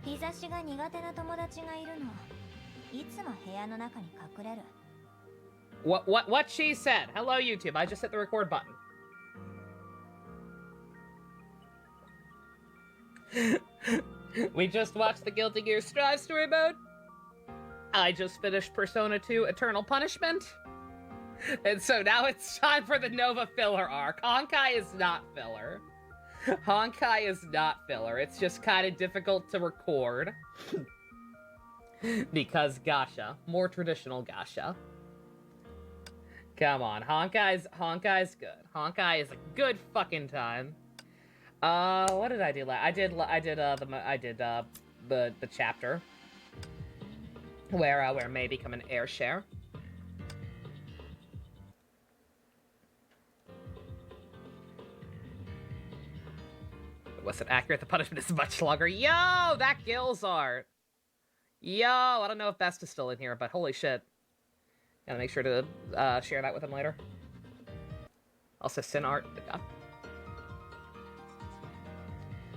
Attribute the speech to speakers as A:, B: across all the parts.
A: 日差しが苦手な友達がいるの。いつも部屋の中に隠れる。
B: What she said? Hello, YouTube. I just hit the record button. We just watched the Guilty Gear Strive story mode. I just finished Persona 2 Eternal Punishment. And so now it's time for the Nova filler arc. Honkai is not filler. Honkai is not filler. It's just kind of difficult to record. Because gacha. More traditional gacha. Come on. Honkai's good. Honkai is a good fucking time. What did I do? I did the chapter where May become an heir share. Was it accurate? The punishment is much longer. Yo, that Gills art. Yo, I don't know if Best is still in here, but holy shit. Gotta make sure to share that with him later. Also, Sin art. Yeah.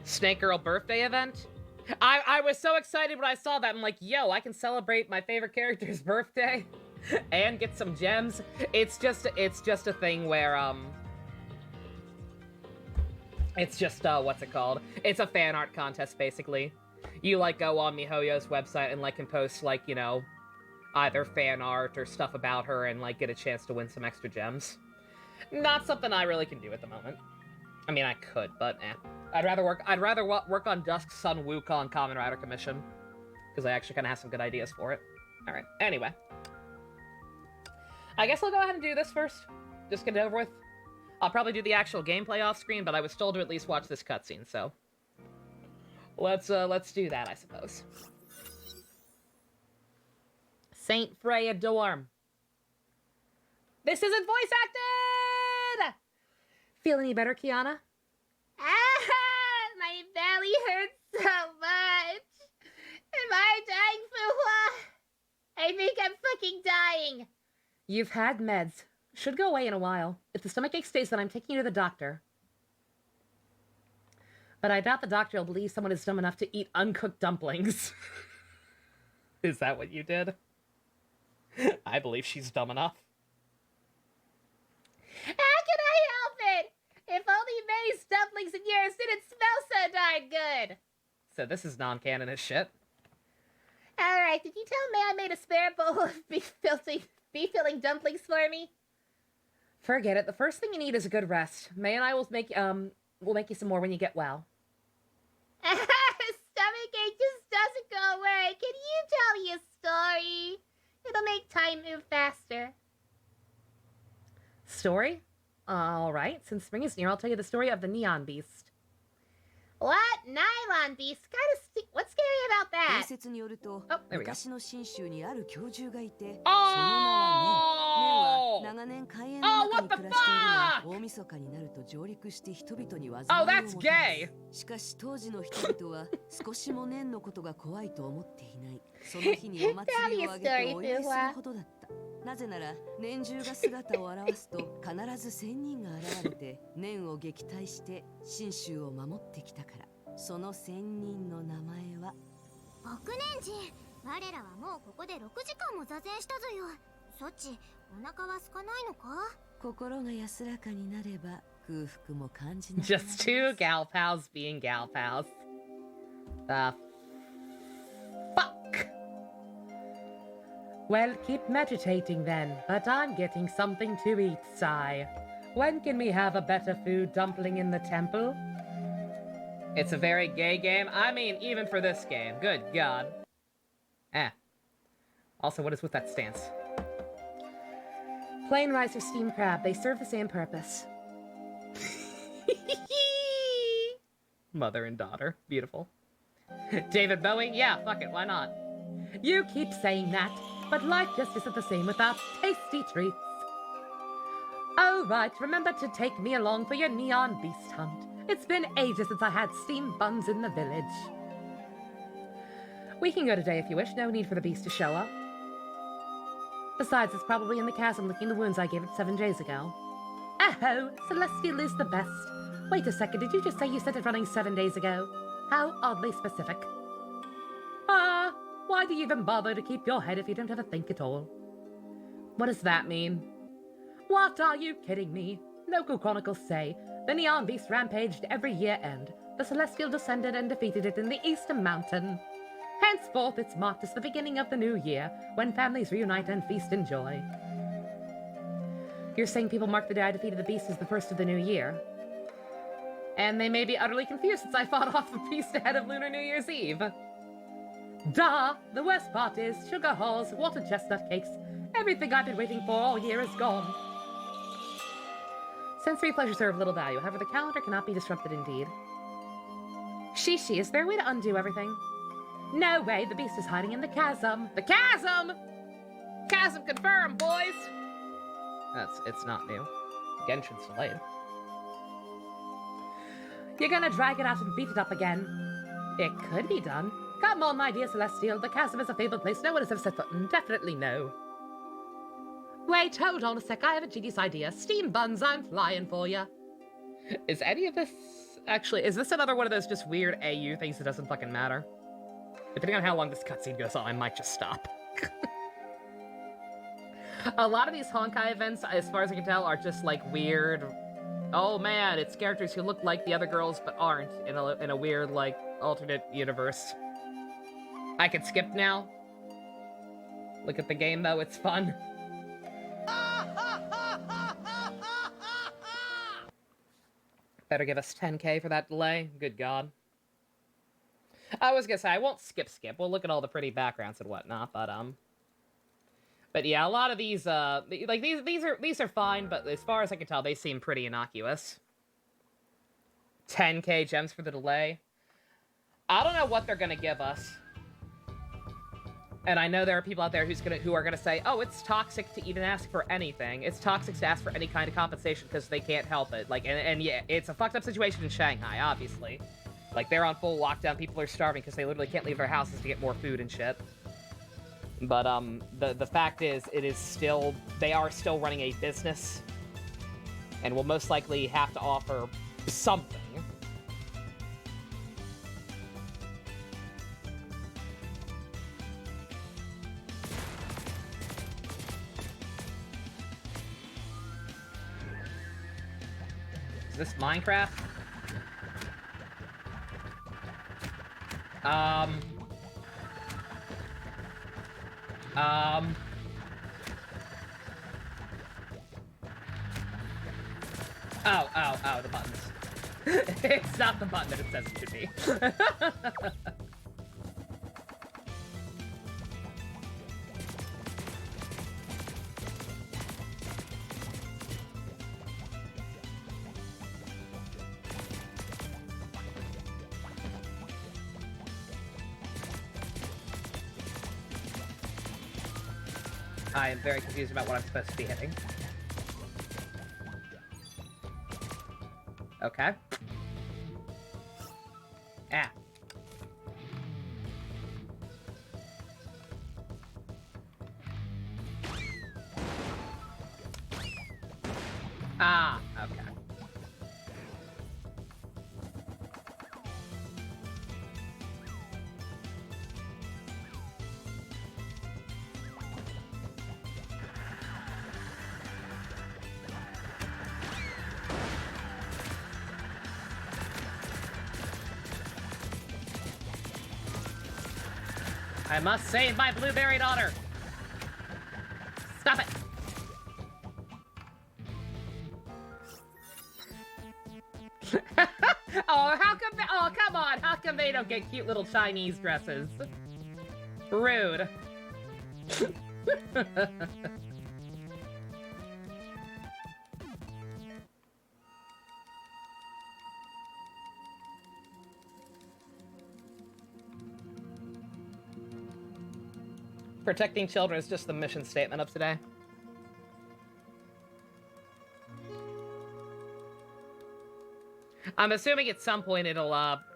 B: Snake Girl birthday event. I was so excited when I saw that. I'm like, yo, I can celebrate my favorite character's birthday and get some gems. It's just a thing where it's just what's it called? It's a fan art contest basically. You like go on MiHoYo's website and like can post like, you know, either fan art or stuff about her and like get a chance to win some extra gems. Not something I really can do at the moment. I mean, I could, but eh. I'd rather work on Dusk Sun Wukong Kamen Rider Commission because I actually kind of have some good ideas for it. All right. Anyway, I guess I'll go ahead and do this first. Just get it over with. I'll probably do the actual gameplay off screen, but I was told to at least watch this cutscene, so let's do that, I suppose. Saint Freya Dorm. This isn't voice acted! Feel any better, Kiana?
A: My belly hurts so much. Am I dying for what? I think I'm fucking dying.
B: You've had meds. Should go away in a while. If the stomachache stays, then I'm taking you to the doctor. But I doubt the doctor will believe someone is dumb enough to eat uncooked dumplings. Is that what you did? I believe she's dumb enough.
A: How can I help it? If only May's dumplings and yours didn't smell so darn good.
B: So this is non-canon as shit.
A: Alright, did you tell May I made a spare bowl of beef-filling dumplings for me?
B: Forget it. The first thing you need is a good rest. May and I will make you some more when you get well.
A: Stomachache just doesn't go away. Can you tell me a story? It'll make time move faster.
B: Story? Alright, since spring is near, I'll tell you the story of the Neon Beast.
A: What? Nylon Beast? What's scary about that?
B: Oh, there we go. Oh, what the fuck? Oh, that's gay.
C: しかし当時の人々は少しも年のことが怖いと思っていない。その日にお祭りを挙げてお祝いするほどだった。なぜなら年中が姿を現すと必ず1000人が現れて年を撃退して信州を守ってきたから。その1000人の名前は
A: 億年人。我らはもうここで6時間も座禅したぞよ。そっちお腹は空かないのか？
C: 心が安らかになれば空腹も感じない。
B: Just two gal pals being gal pals. Fuck. Well, keep meditating then, but I'm getting something to eat, Sai. When can we have a better food dumpling in the temple? It's a very gay game. I mean, even for this game. Good God. Also, what is with that stance? Plain rice or steamed crab, they serve the same purpose. Mother and daughter. Beautiful. David Bowie? Yeah, fuck it, why not? You keep saying that, but life just isn't the same without tasty treats. Oh, right, remember to take me along for your Neon Beast hunt. It's been ages since I had steamed buns in the village. We can go today if you wish, no need for the beast to show up. Besides, it's probably in the chasm licking the wounds I gave it 7 days ago. Oh, Celestial is the best. Wait a second, did you just say you sent it running 7 days ago? How oddly specific. Why do you even bother to keep your head if you don't have a think at all? What does that mean? What, are you kidding me? Local chronicles say the Neon Beast rampaged every year-end. The Celestial descended and defeated it in the Eastern Mountain. Henceforth, it's marked as the beginning of the new year, when families reunite and feast in joy. You're saying people mark the day I defeated the beast as the first of the new year? And they may be utterly confused since I fought off the beast ahead of Lunar New Year's Eve. Duh! The worst part is sugar halls, water chestnut cakes. Everything I've been waiting for all year is gone. Sensory pleasures are of little value. However, the calendar cannot be disrupted indeed. Shishi, is there a way to undo everything? No way, the beast is hiding in the chasm. The chasm! Chasm confirmed, boys! It's not new. Genshin's delayed. You're gonna drag it out and beat it up again. It could be done. Come on, my dear Celestial. The chasm is a fabled place no one has ever set foot in. Definitely no. Wait, hold on a sec. I have a genius idea. Steam buns, I'm flying for you. Is any of this... Actually, is this another one of those just weird AU things that doesn't fucking matter? Depending on how long this cutscene goes on, I might just stop. A lot of these Honkai events, as far as I can tell, are just like weird... Oh man, it's characters who look like the other girls but aren't in a weird, like, alternate universe. I can skip now. Look at the game though, it's fun. Better give us 10k for that delay. Good God. I was gonna say, I won't skip. We'll look at all the pretty backgrounds and whatnot, but yeah, a lot of these, like, these are fine, but as far as I can tell, they seem pretty innocuous. 10k gems for the delay. I don't know what they're gonna give us. And I know there are people out there who are gonna say, oh, it's toxic to even ask for anything. It's toxic to ask for any kind of compensation because they can't help it. Like, and yeah, it's a fucked up situation in Shanghai, obviously. Like, they're on full lockdown, people are starving because they literally can't leave their houses to get more food and shit. But, the fact is, they are still running a business, and will most likely have to offer something. Is this Minecraft? Oh, the buttons. It's not the button that it says it should be. I am very confused about what I'm supposed to be hitting. Okay. Ah. Ah, okay. I must save my blueberry daughter! Stop it! Oh, come on! How come they don't get cute little Chinese dresses? Rude. Protecting children is just the mission statement of today. I'm assuming at some point it'll,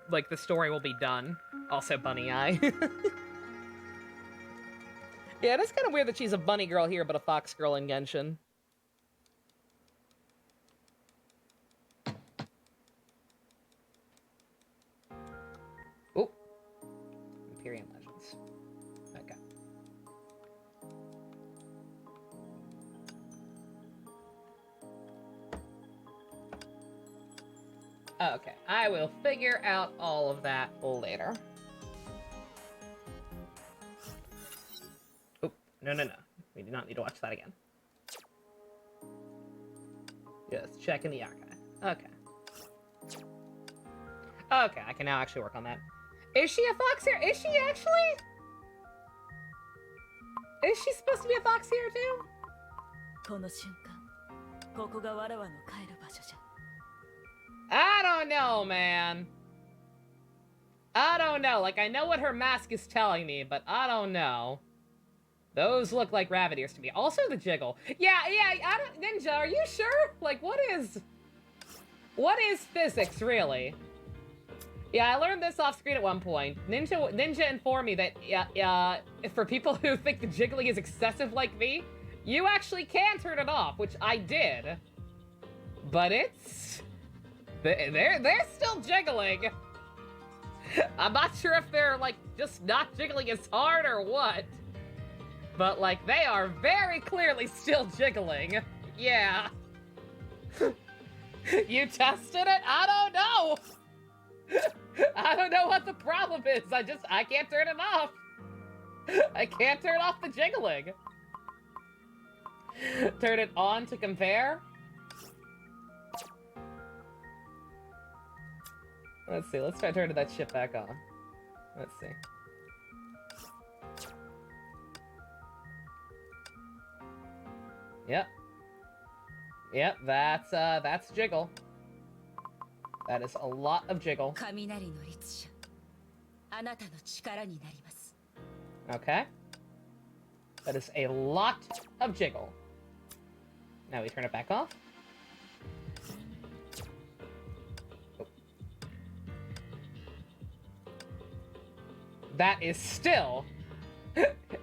B: like, the story will be done. Also, Bunny Eye. Yeah, it is kind of weird that she's a bunny girl here, but a fox girl in Genshin. Ooh. Imperium Legends. Okay, I will figure out all of that later. Oop, no. We do not need to watch that again. Just checking the archive. Okay. Okay, I can now actually work on that. Is she a fox here? Is she actually? Is she supposed to be a fox here too? I don't know, man. I don't know. Like, I know what her mask is telling me, but I don't know. Those look like rabbit ears to me. Also the jiggle. Yeah, I don't... Ninja, are you sure? Like, what is physics, really? Yeah, I learned this off screen at one point. Ninja informed me that, for people who think the jiggling is excessive like me, you actually can turn it off, which I did. But it's... They're still jiggling. I'm not sure if they're, like, just not jiggling as hard or what. But, like, they are very clearly still jiggling. Yeah. You tested it? I don't know. I don't know what the problem is. I can't turn it off. I can't turn off the jiggling. Turn it on to compare. Let's see. Let's try turning that shit back on. Let's see. Yep, that's jiggle. That is a lot of jiggle. Okay. That is a lot of jiggle. Now we turn it back off. Oh. That is still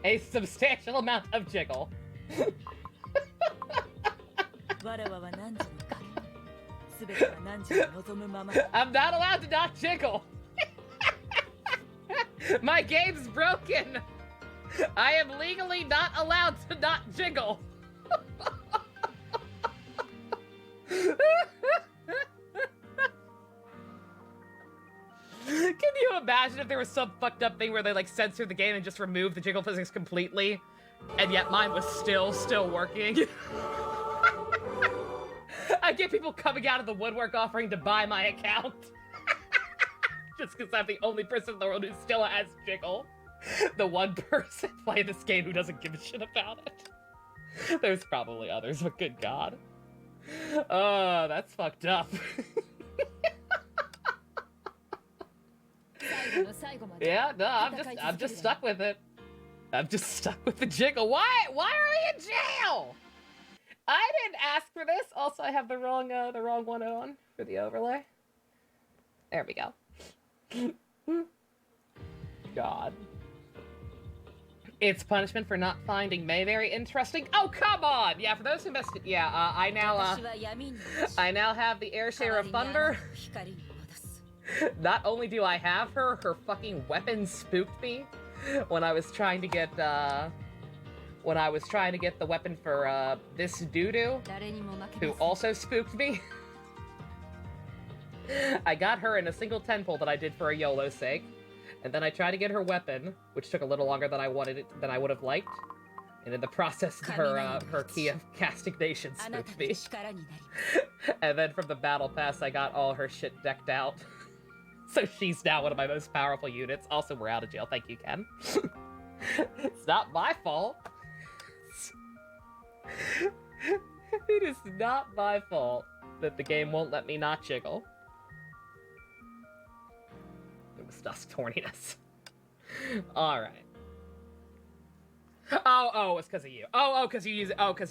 B: a substantial amount of jiggle. I'm not allowed to not jiggle. My game's broken. I am legally not allowed to not jiggle. Can you imagine if there was some fucked up thing where they like censored the game and just removed the jiggle physics completely, and yet mine was still working? I get people coming out of the woodwork offering to buy my account. Just because I'm the only person in the world who still has jiggle. The one person playing this game who doesn't give a shit about it. There's probably others, but good god. Oh, that's fucked up. Yeah, no, I'm just stuck with it. I'm just stuck with the jiggle. Why are we in jail? I didn't ask for this. Also, I have the wrong one on for the overlay. There we go. God. It's punishment for not finding May very interesting. Oh, come on! Yeah, for those who missed it, yeah, I now have the Airshare of Thunder. Not only do I have her fucking weapon spooked me when I was trying to get, the weapon for, this doo-doo, who also spooked me. I got her in a single 10-pull that I did for a YOLO's sake, and then I tried to get her weapon, which took a little longer than I would have liked, and in the process, her key of casting nation spooked me. And then from the battle pass, I got all her shit decked out. So she's now one of my most powerful units. Also, we're out of jail. Thank you, Ken. It's not my fault. It is not my fault that the game won't let me not jiggle. It was dust horniness. Alright. Oh, it's because of you. Because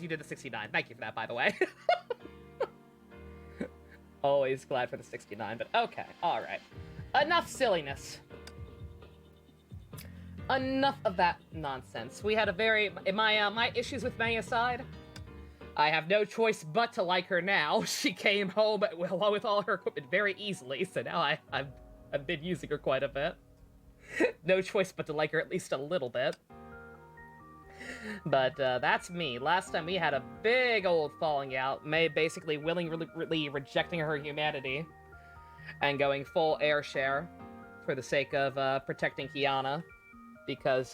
B: you did the 69. Thank you for that, by the way. Always glad for the 69, but okay, alright. Enough silliness. Enough of that nonsense. We had a very... My issues with May aside, I have no choice but to like her now. She came home along with all her equipment very easily, so now I've been using her quite a bit. No choice but to like her at least a little bit. But, that's me. Last time we had a big old falling out, May basically willingly rejecting her humanity. and going full air share for the sake of protecting Kiana, because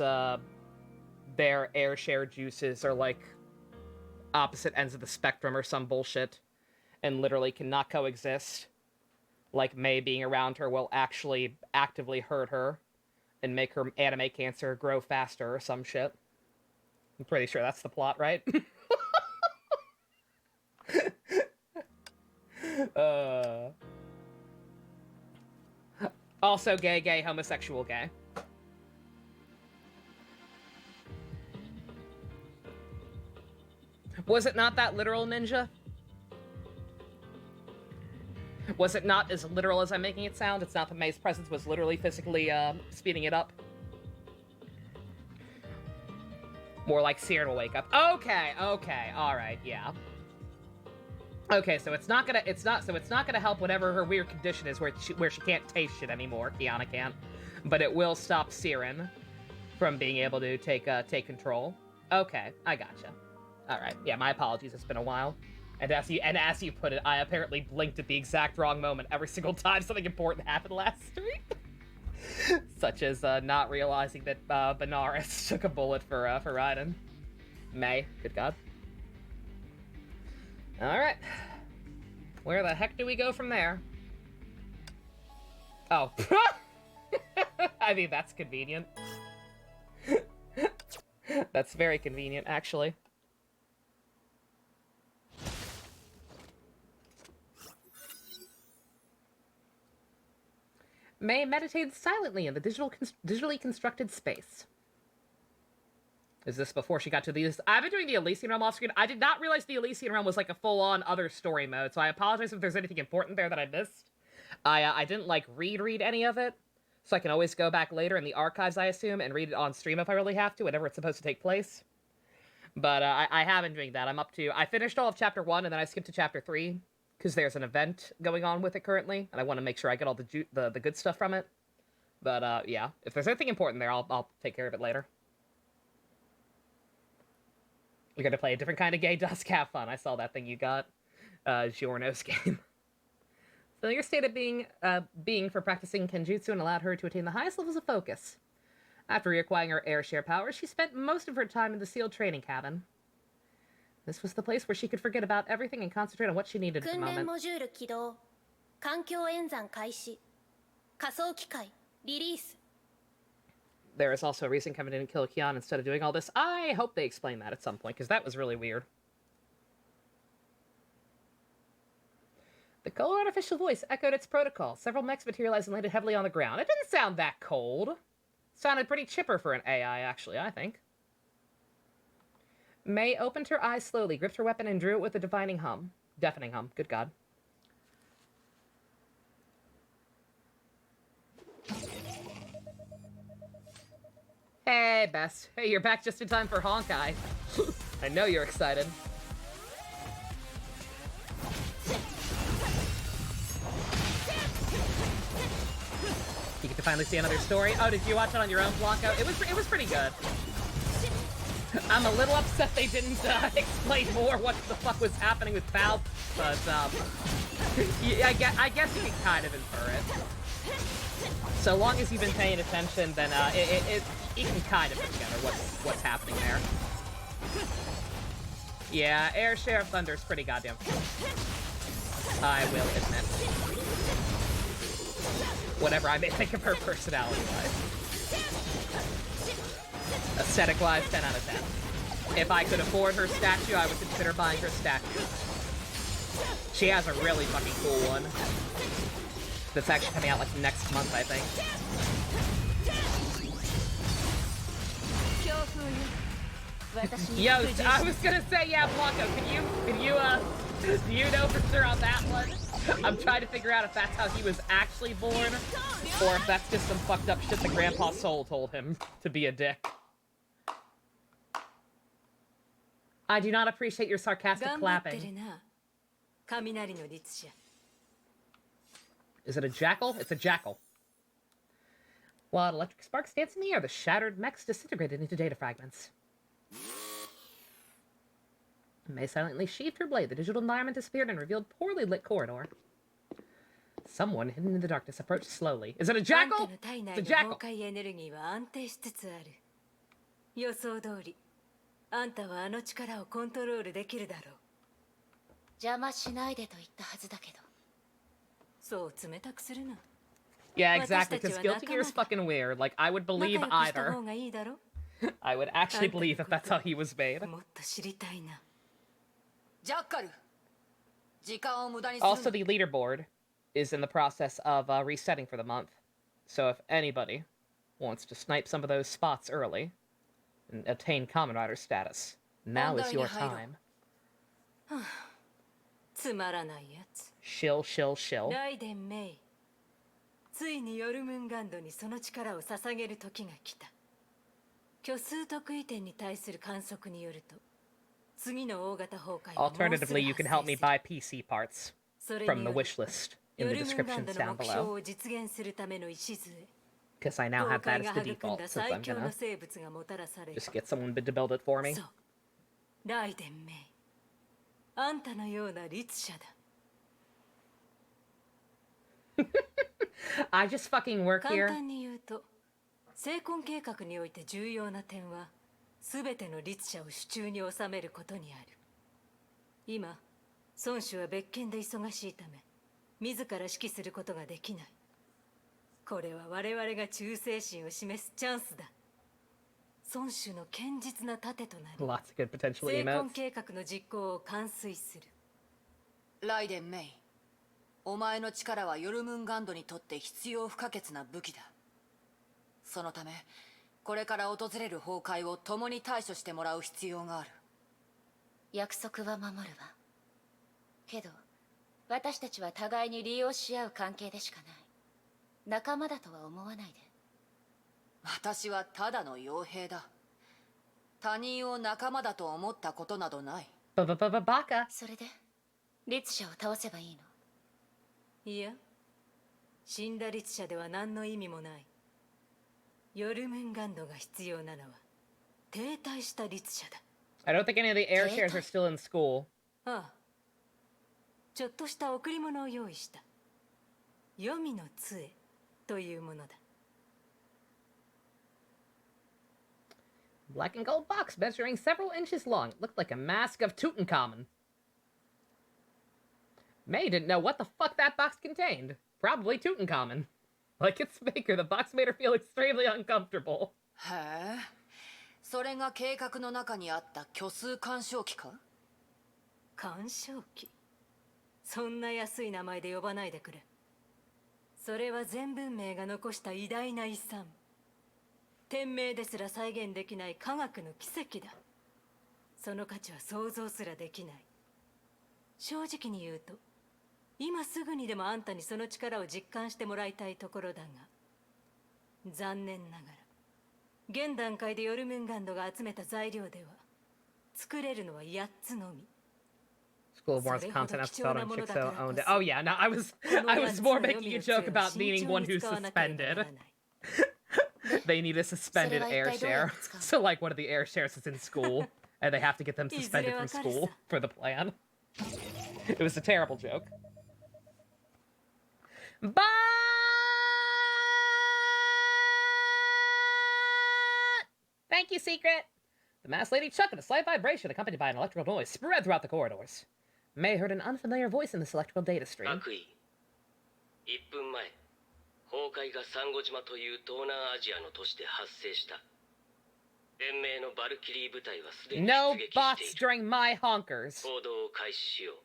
B: their air share juices are like opposite ends of the spectrum or some bullshit, and literally cannot coexist. Like, Mei being around her will actually actively hurt her and make her anime cancer grow faster or some shit. I'm pretty sure that's the plot, right? uh... Also gay, gay, homosexual, gay. Was it not that literal, Ninja? Was it not as literal as I'm making it sound? It's not that May's presence was literally physically speeding it up. More like Siren will wake up. Okay, alright, yeah. Okay, so it's not gonna help whatever her weird condition is where she can't taste shit anymore. Kiana can't. But it will stop Siren from being able to take control. Okay, I gotcha. Alright, yeah, my apologies, it's been a while. And as you put it, I apparently blinked at the exact wrong moment every single time something important happened last week. Such as not realizing that Benares took a bullet for Raiden. May, good god. Alright. Where the heck do we go from there? Oh. I mean, that's convenient. That's very convenient, actually. May meditated silently in the digitally constructed space. Is this before she got to these? I've been doing the Elysian Realm off screen. I did not realize the Elysian Realm was like a full-on other story mode, so I apologize if there's anything important there that I missed. I didn't like reread any of it, so I can always go back later in the archives, I assume, and read it on stream if I really have to, whenever it's supposed to take place. But I have been doing that. I finished all of Chapter 1, and then I skipped to Chapter 3, because there's an event going on with it currently, and I want to make sure I get all the good stuff from it. But yeah, if there's anything important there, I'll take care of it later. You're gonna play a different kind of gay dusk. Have fun. I saw that thing you got, Giorno's game. So your state of being for practicing Kenjutsu and allowed her to attain the highest levels of focus. After reacquiring her air share powers, she spent most of her time in the sealed training cabin. This was the place where she could forget about everything and concentrate on what she needed at the moment. There is also a reason Kevin didn't kill Kian instead of doing all this. I hope they explain that at some point, because that was really weird. The cold artificial voice echoed its protocol. Several mechs materialized and landed heavily on the ground. It didn't sound that cold. It sounded pretty chipper for an AI, actually, I think. May opened her eyes slowly, gripped her weapon, and drew it with a deafening hum. Good god. Hey, Bess. Hey, you're back just in time for Honkai. I know you're excited. You get to finally see another story. Oh, did you watch it on your own, Blanco? It was pretty good. I'm a little upset they didn't explain more what the fuck was happening with Val, but I guess you can kind of infer it. So long as you've been paying attention, then you can kind of put together what's happening there. Yeah, Air Sheriff Thunder's pretty goddamn cool. I will admit. Whatever I may think of her personality-wise. Aesthetic-wise, 10 out of 10. If I could afford her statue, I would consider buying her statue. She has a really fucking cool one. That's actually coming out like next month, I think. Yo, I was gonna say, yeah, Blanco, do you know for sure on that one? I'm trying to figure out if that's how he was actually born, or if that's just some fucked up shit that Grandpa Soul told him to be a dick. I do not appreciate your sarcastic clapping. Is it a jackal? It's a jackal. While electric sparks danced in the air, the shattered mechs disintegrated into data fragments. May silently sheathed her blade. The digital environment disappeared and revealed a poorly lit corridor. Someone hidden in the darkness approached slowly. Is it a jackal? It's a jackal.
C: エネルギーは安定しつつある。予想通り、あんたはあの力をコントロールできるだろう。
D: 邪魔しないでと言ったはずだけど。
C: そう冷たくするな。
B: Yeah, exactly, because Guilty Gear is fucking weird. Like, I would believe either. I would actually believe that that's how he was made.
C: もっと知りたいな。
E: ジャッカル。時間を無駄にする。
B: Also, the leaderboard is in the process of resetting for the month. So if anybody wants to snipe some of those spots early and obtain Kamen Rider status, now is your time.
C: つまらないやつ。
B: Shill, shill, shill.
C: ライデン・メイ。ついにヨルムンガンドにその力を捧げる時が来た。虚数特異点に対する観測によると、次の大型崩壊はもうすぐ
B: Alternatively, you can help me buy PC parts
C: それ
B: from
C: に
B: the
C: より
B: wish list in the
C: ヨルムンガン
B: descriptions
C: ドの
B: down
C: 目標
B: below.
C: を実現するための礎。
B: Because I now
C: 崩
B: have that
C: 壊
B: as
C: が
B: the
C: 育ん
B: default,
C: だ
B: so
C: 最
B: I'm
C: 強の
B: gonna
C: 生物がもたらされる。
B: just get someone to build it for me.
C: そう。ライデン・メイ。あんたのような律者だ。
B: I just fucking work
C: 簡
B: here.
C: 単に言うと、成婚計画において重要な点は、すべての律者を手中に収めることにある。今、孫子は別件で忙しいため、自ら指揮することができない。これは我々が忠誠心を示すチャンスだ。孫子の堅実な盾となり、
B: Lots of good potential
C: 成婚
B: emotes.
C: 計画の実行を完遂する。
E: ライデン・メイ。お前の力はヨルムンガンドにとって必要不可欠な武器だ。そのため、これから訪れる崩壊を共に対処してもらう必要がある。
D: 約束は守るわ。けど、私たちは互いに利用し合う関係でしかない。仲間だとは思わないで。
E: 私はただの傭兵だ。他人を仲間だと思ったことなどない。
B: Baka.
D: それで、律者を倒せばいいの？
C: いや、死んだ律者では何の意味もない。ヨルムンガンドが必要なのは停滞した律者だ。
B: I don't think any of the air shares are still in school.
C: ああ、ちょっとした贈り物を用意した。黄泉の杖というものだ。
B: Black and gold box measuring several inches long. It looked like a mask of Tutankhamun. May didn't know what the fuck that box contained. Probably Tutankhamun. Like its maker, the box made her feel extremely uncomfortable.
E: へえ。それが計画の中にあった虚数干渉機か？
C: 干渉機。そんな安い名前で呼ばないでくれ。それは全文明が残した偉大な遺産。天命ですら再現できない科学の奇跡だ。その価値は想像すらできない。正直に言うと、今すぐにでもあんたにその力を実感してもらいたいところだが、残念ながら現段階でヨルムンガンドが集めた材料では作れるのは8つのみ。
B: School of War's content episode on Chixo owned it. Oh yeah, no, I was more making a joke about needing one who's suspended. They need a suspended air share. So like one of the air shares is in school, and they have to get them suspended from school for the plan. It was a terrible joke. But thank you, Secret. The masked lady chuckled. A slight vibration accompanied by an electrical noise spread throughout the corridors. May heard an unfamiliar voice in this electrical data stream.
F: 悪意。1分前、崩壊がサンゴ島という東南アジアの都市で発生した。連盟のバルキリー部隊はすでに
B: No
F: 出撃
B: bots
F: している。
B: during my honkers.
F: 行動を開始しよう。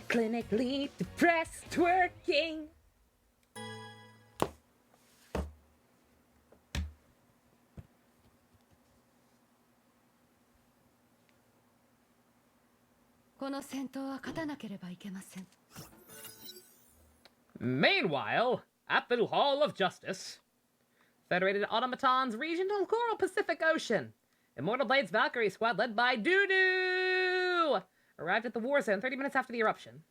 B: Clinically depressed twerking. Meanwhile, at the Hall of Justice, Federated Automatons Regional Coral Pacific Ocean, Immortal Blades Valkyrie Squad led by Doo-Doo arrived at the war zone 30 minutes after the eruption.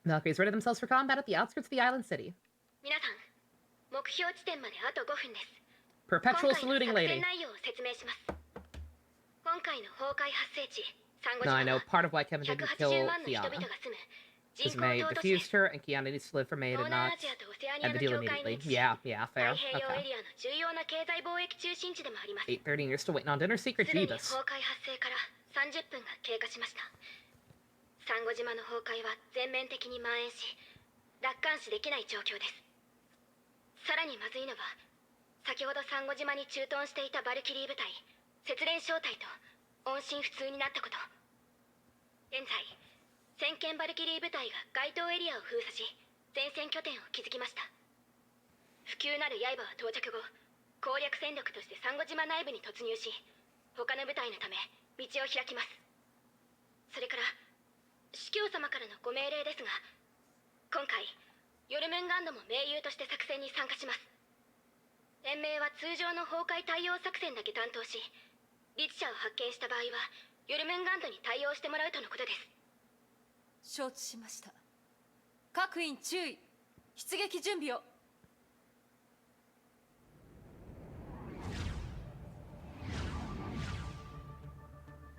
B: Valkyries readied themselves for combat at the outskirts of the island city.
G: 皆さん、目標地点まであと5分です。
B: Perpetual Saluting
G: 今回の作戦
B: Lady.
G: 内容を説明します。今回の崩壊発生地、
B: No, I know part of why Kevin didn't kill
G: 180万の人々
B: Kiana
G: が住む
B: is
G: 人
B: May
G: 口都市
B: defused her, and Kiana needs to live for May
G: 東
B: to
G: 南
B: not
G: アジアとオセアニ
B: end
G: ア
B: the
G: の
B: deal
G: 境界に
B: immediately.
G: 位置し
B: Yeah,
G: 太
B: fair.
G: 平洋
B: Okay.
G: エリアの重要な経済貿易中心地でもあります。
B: 8:30, you're still waiting on dinner. Secret
G: すでに
B: Jeebus.
G: 崩壊発生から30分が経過しました。サンゴ島の崩壊は全面的に蔓延し、楽観視できない状況です。さらにまずいのは、先ほどサンゴ島に駐屯していたバルキリー部隊、節連小隊と音信不通になったこと。現在、先見バルキリー部隊が該当エリアを封鎖し、前線拠点を築きました。不朽なる刃は到着後、攻略戦力としてサンゴ島内部に突入し、他の部隊のため道を開きます。それから司教様からのご命令ですが、今回ヨルムンガンドも盟友として作戦に参加します。連盟は通常の崩壊対応作戦だけ担当し、リチ者を発見した場合はヨルムンガンドに対応してもらうとのことです。
E: 承知しました。各員注意、出撃準備を。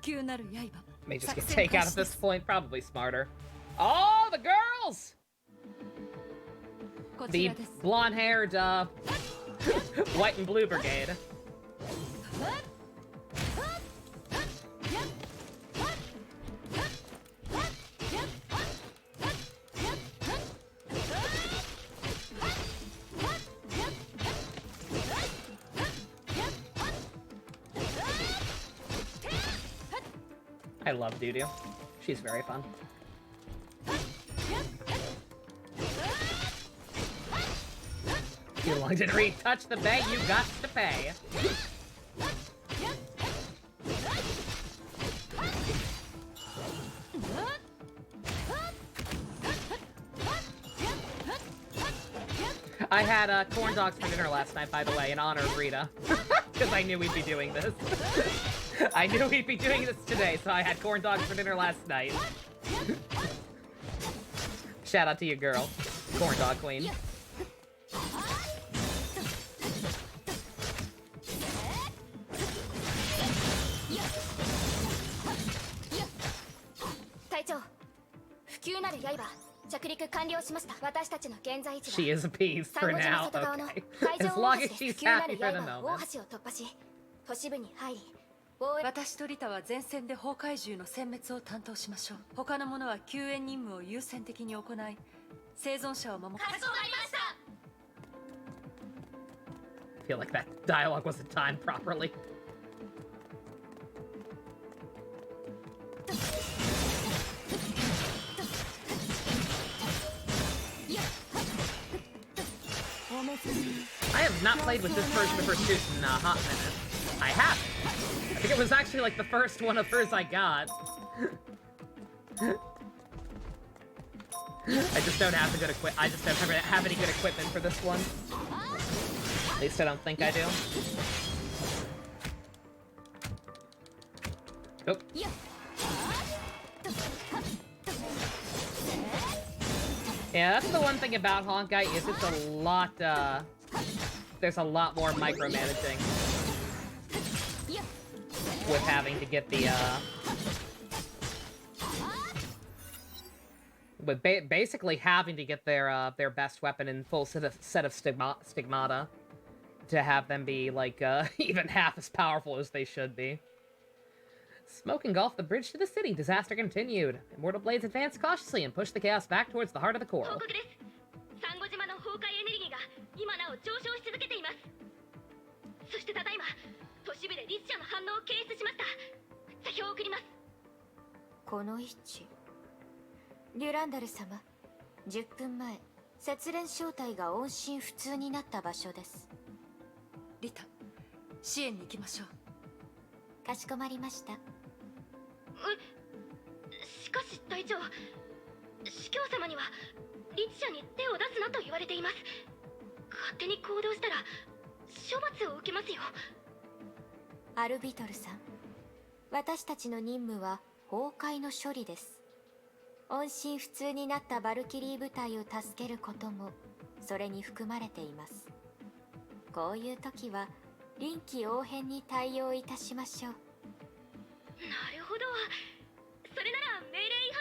E: 急なる刃。
B: May just get taken out at this point. Probably smarter. Oh, the girls! The blonde-haired, white and blue brigade. I love Doo-Doo. She's very fun. You long didn't retouch the bay, you got to pay. I had corn dogs for dinner last night, by the way, in honor of Rita. Because I knew we'd be doing this. I knew we'd be doing this today, so I had corn dogs for dinner last night. Shout out to you, girl. Corn dog queen. She is appeased for now. Okay. As long as she's happy for the moment.
E: 私とリタは前線で崩壊獣の殲滅を担当しましょう。他の者は救援任務を優先的に行い、生存者を守って。かしこまりました。
B: I feel like that dialogue wasn't timed properly. I have not played with this version of Pursuit in a hot minute. I have. I think it was actually like the first one of hers I got. I just don't have the good I just don't have any good equipment for this one. At least I don't think I do. Oh. Yeah, that's the one thing about Honkai is it's a lot, there's a lot more micromanaging with having to get the, with basically having to get their best weapon in full set of stigmata to have them be, like, even half as powerful as they should be. Smoke engulfed the bridge to the city. Disaster continued. Immortal Blades advanced cautiously and pushed the chaos back towards the heart of the coral.
E: Rita, 支援に行きましょう。
G: かしこまりました。しかし隊長、司教様にはリチ者に手を出すなと言われています。勝手に行動したら処罰を受けますよ。アルビトルさん、私たちの任務は崩壊の処理です。音信不通になったバルキリー部隊を助けることもそれに含まれています。こういう時は臨機応変に対応いたしましょう。なるほど。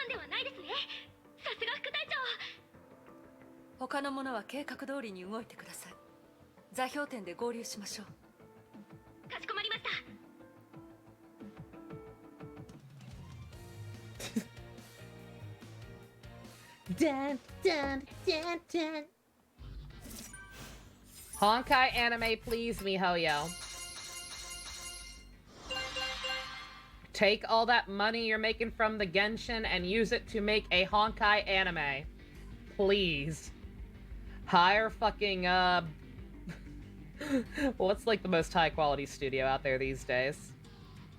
G: んではないですね。さすが副隊長。
E: 他の者は計画通りに動いてください。座標点で合流しましょう。
G: かしこまりました。
A: Dun, dun, dun, dun.
B: Honkai anime, please, miHoYo. Take all that money you're making from the Genshin and use it to make a Honkai anime. Please. Hire fucking, what's like the most high quality studio out there these days?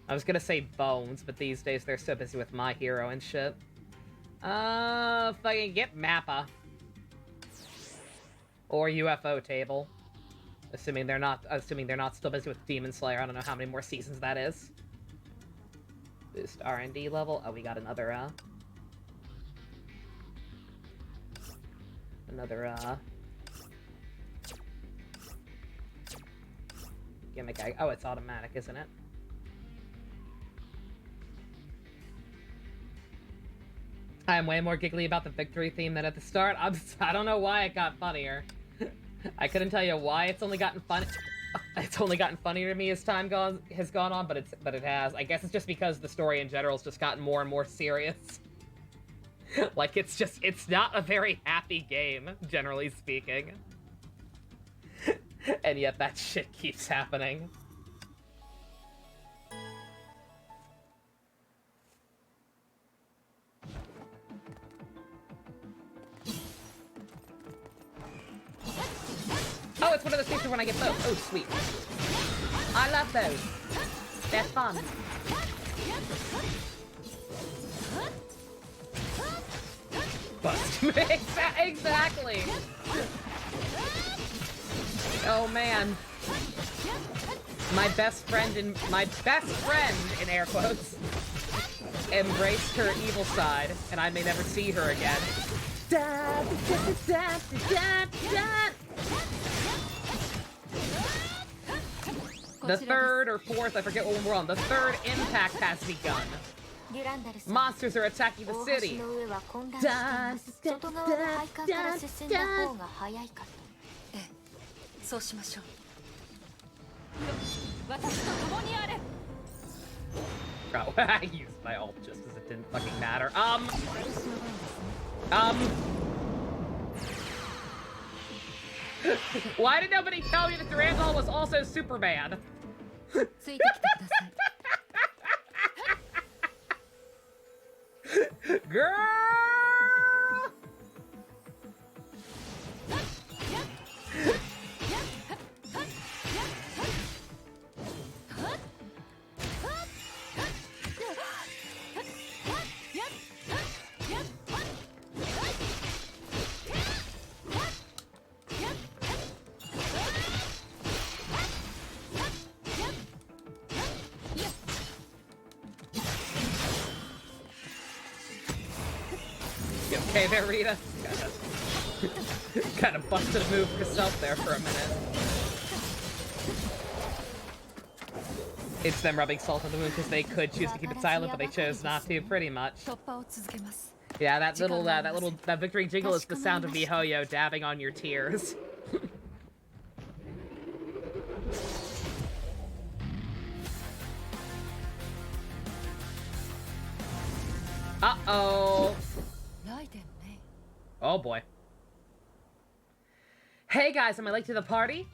B: I was gonna say Bones, but these days they're so busy with My Hero and shit. Fucking get Mappa. Or UFO Table. Assuming they're not still busy with Demon Slayer. I don't know how many more seasons that is. Boost R&D level. Oh, we got another, gimmick. Oh, it's automatic, isn't it? I'm way more giggly about the victory theme than at the start. I don't know why it got funnier. I couldn't tell you why it's only gotten funny. It's only gotten funnier to me as time has gone on, but it has. I guess it's just because the story in general has just gotten more and more serious. Like it's not a very happy game, generally speaking. And yet that shit keeps happening. Oh, it's one of those features when I get both. Oh, sweet. I love those. They're fun. Bust. Exactly. Oh, man. My best friend, in air quotes, embraced her evil side, and I may never see her again. Da, da, da, da, da, da. The third or fourth, I forget what one we're on. The third impact has begun. Monsters are attacking the city. Dun, dun, dun, dun, dun. Oh, I used my ult just as it didn't fucking matter. Why did nobody tell me that Durandal was also Superman? Girl! You okay there, Rita? Kinda busted a move herself there for a minute. It's them rubbing salt on the wound because they could choose to keep it silent, but they chose not to, pretty much. Yeah, that victory jingle is the sound of miHoYo dabbing on your tears. Uh-oh. Oh boy. Hey guys, am I late to the party?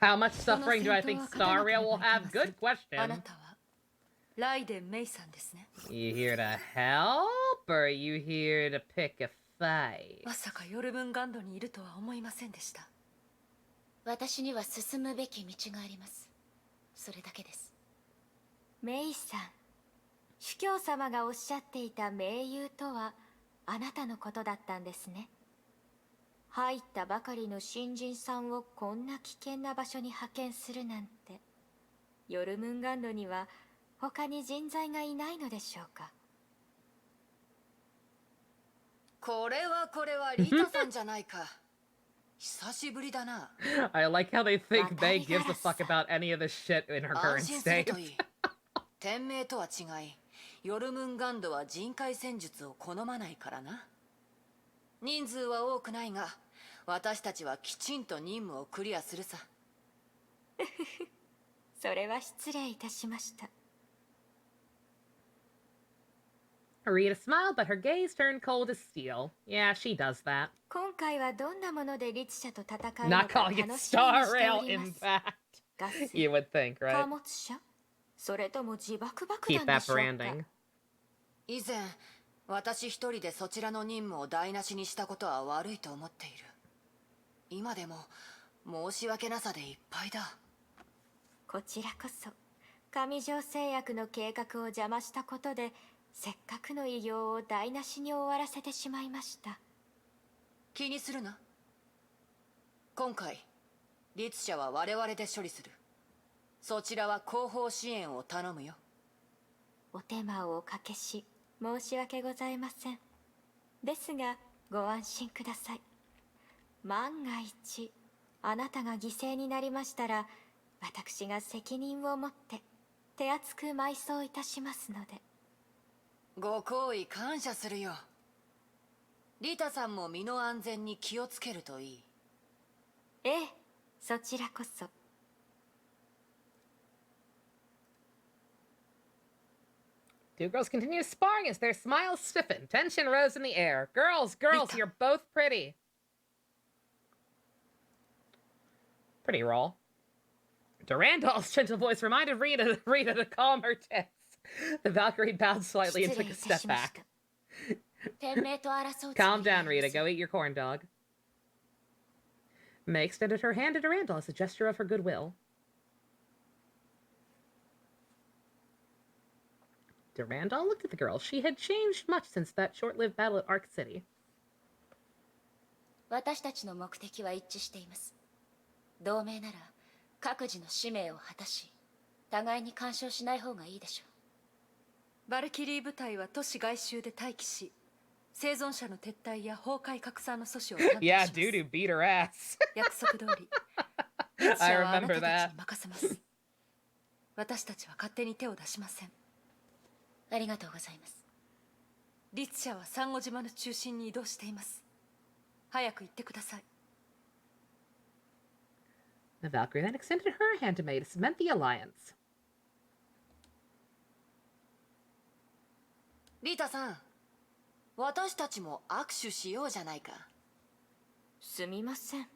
B: How much suffering do I think Staria will have? Good question. You here to help, or are you here to pick a fight?
D: 私には進むべき道があります。それだけです。
H: メイさん、主教様がおっしゃっていた盟友とはあなたのことだったんですね。入ったばかりの新人さんをこんな危険な場所に派遣するなんて、ヨルムンガンドには他に人材がいないのでしょうか。
E: これはリタさんじゃないか。久しぶりだな。
B: I like how they think May gives a fuck about any of this shit in her
E: 安
B: current
E: 心する
B: state.
E: といい。天命とは違い、ヨルムンガンドは人海戦術を好まないからな。人数は多くないが、私たちはきちんと任務をクリアするさ。
H: それは失礼いたしました。
B: Rita smiled, but her gaze turned cold as steel. Yeah, she does that.
H: 今回はどんなもので律者と戦う
B: Not
H: のか
B: calling
H: 楽
B: it
H: しみに
B: Star
H: して
B: Rail
H: おります。
B: Impact.
H: ガス、
B: You would think,
H: 貨
B: right?
H: 物車、それとも自爆爆
B: Keep
H: 弾
B: that
H: でしょうか。
B: branding.
E: 以前、私一人でそちらの任務を台無しにしたことは悪いと思っている。今でも申し訳なさでいっぱいだ。
H: こちらこそ上条製薬の計画を邪魔したことで、せっかくの偉業を台無しに終わらせてしまいました。
E: 気にするな。今回律者は我々で処理する。そちらは後方支援を頼むよ。
H: お手間をおかけし申し訳ございません。ですがご安心ください。万が一あなたが犠牲になりましたら、私が責任を持って手厚く埋葬いたしますので。
E: ご好意感謝するよ。リタさんも身の安全に気をつけるといい。
H: ええ、そちらこそ。
B: Two girls continue sparring as their smiles stiffen. Tension rose in the air. Girls, you're both pretty. Pretty roll. Durandal's gentle voice reminded Rita to calm her tits. The Valkyrie bowed slightly and took a step back. Calm down, Rita. Go eat your corn dog. May extended her hand to Durandal as a gesture of her goodwill. Durandal looked at the girl. She had changed much since that short-lived battle at Arc City.
D: 私たちの目的は一致しています。同盟なら各自の使命を果たし、互いに干渉しない方がいいでしょう。
I: バルキリー部隊は都市外周で待機し、生存者の撤退や崩壊拡散の阻止を担当します。
B: Yeah, Dudu beat her ass.
I: 約束通り、律者はあなたたちに任せます。私たちは勝手に手を出しません。
D: ありがとうございます。
I: 律者はサンゴ島の中心に移動しています。早く行ってください。
B: The Valkyrie then extended her hand to May to cement the alliance.
E: リタさん、私たちも握手しようじゃないか。
H: すみません。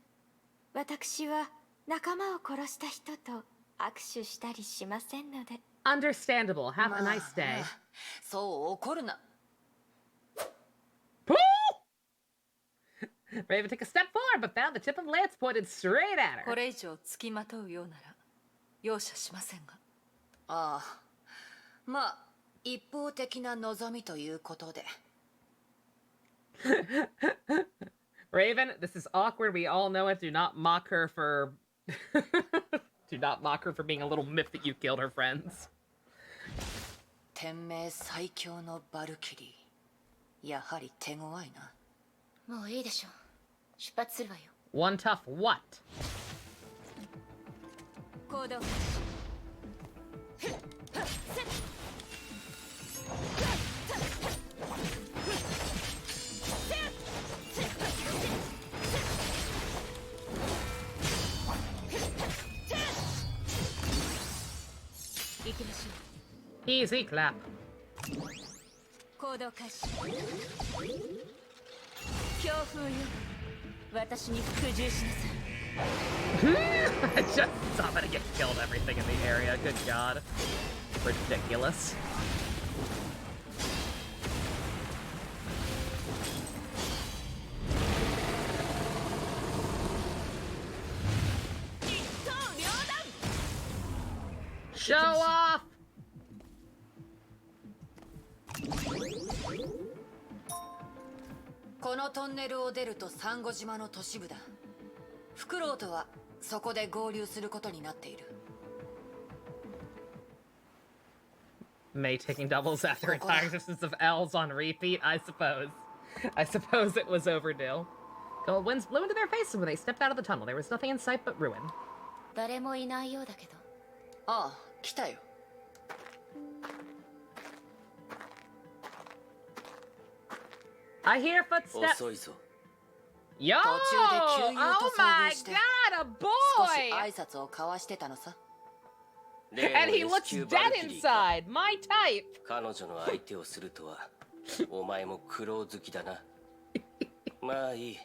H: 私は仲間を殺した人と握手したりしませんので。
B: Understandable. Have a nice day.
E: そう怒るな。
B: Raven took a step forward, but found the tip of lance pointed straight at her.
I: これ以上つきまとうようなら容赦しませんが。
E: ああ、まあ一方的な望みということで。
B: Raven, this is awkward. We all know it. Do not mock her for do not mock her for being a little miffed that you killed her friends.
E: 天命最強のバルキリー。やはり手強いな。
D: もういいでしょう。出発するわよ。
B: One tough what?
C: 行動。行きましょう。
B: Easy clap.
C: 行動開始。
D: 強風よ。私に服従しなさい。
B: I just saw that get killed everything in the area. Good god. Ridiculous. Show off!
E: このトンネルを出るとサンゴ島の都市部だ。フクロウとはそこで合流することになっている。
B: May taking doubles after entire existence of L's on repeat, I suppose. I suppose it was overdue. Cold winds blew into their faces when they stepped out of the tunnel. There was nothing in sight but ruin.
D: 誰もいないようだけど。
E: ああ、来たよ。
B: I hear footsteps.
F: 遅いぞ。
B: Yo!
E: 途中で旧友
B: Oh
E: と遭
B: my
E: 遇して
B: god, a
E: 少し
B: boy!
E: 挨拶を交わしてたのさ。
B: And he looks dead inside. My type.
F: 彼女の相手をするとは、お前も苦労好きだな。まあいい。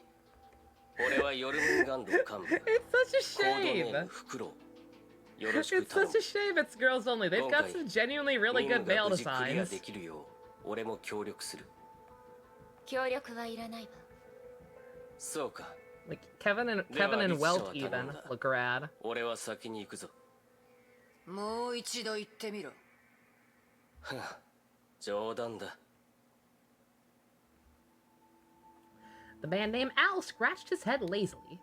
F: 俺はヨルムンガンド幹部。
B: It's such a
F: コードネー
B: shame.
F: ムフクロウ。よろしく
B: It's
F: 頼
B: such
F: む。
B: a shame it's girls only. They've got some genuinely really
F: 任
B: good
F: 務が
B: male
F: 無事クリア
B: designs.
F: できるよう、俺も協力する。
D: 協力はいらないわ。
F: そうか。
B: Like Kevin and Welt even look rad.
F: 俺は先に行くぞ。
E: もう一度言ってみろ。
F: 冗談だ。
B: The man named Al scratched his head lazily.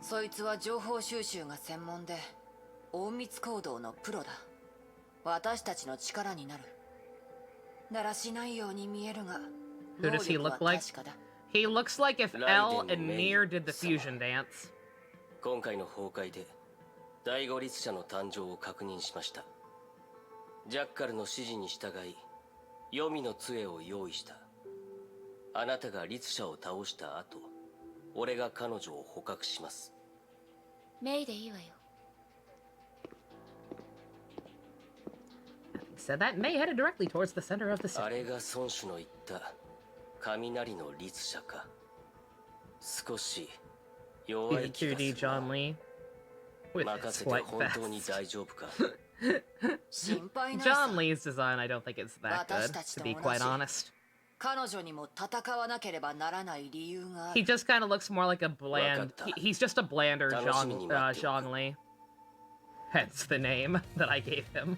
E: そいつは情報収集が専門で隠密行動のプロだ。私たちの力になる。だらしないように見えるが、
B: Who does he
E: 能力は
B: look like?
E: 確かだ。
B: He looks like if L and Nier did the fusion dance.
F: 今回の崩壊で第五律者の誕生を確認しました。ジャッカルの指示に従い、黄泉の杖を用意した。あなたが律者を倒した後、俺が彼女を捕獲します。
D: メイでいいわよ。
B: He said that May headed directly towards the center of the
F: あ
B: city.
F: れが孫子の言った雷の律者か。少し弱
B: He's
F: い
B: a
F: 気がす
B: 2D
F: る
B: John Lee with
F: 任
B: his
F: せて
B: slight
F: 本当に
B: vest.
F: 大丈夫か。
E: 心配ないさ。
B: John Lee's design I don't think is that good, to be quite honest.
E: 彼女にも戦わなければならない理由がある。
B: He just kind of looks more like a bland. He's just a blander John Lee. Hence the name that I gave him.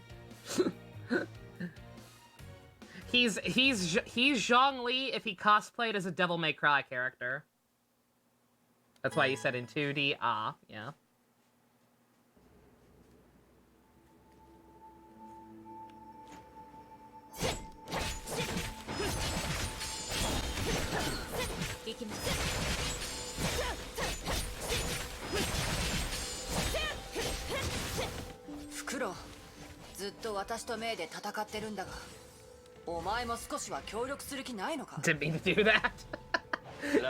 B: He's Zhong Li if he cosplayed as a Devil May Cry character. That's why you said in 2D. Ah, yeah.
E: Fukuro, ずっと私とメイで戦ってるんだが、お前も少しは協力する気ないのか?
B: Didn't mean to do that.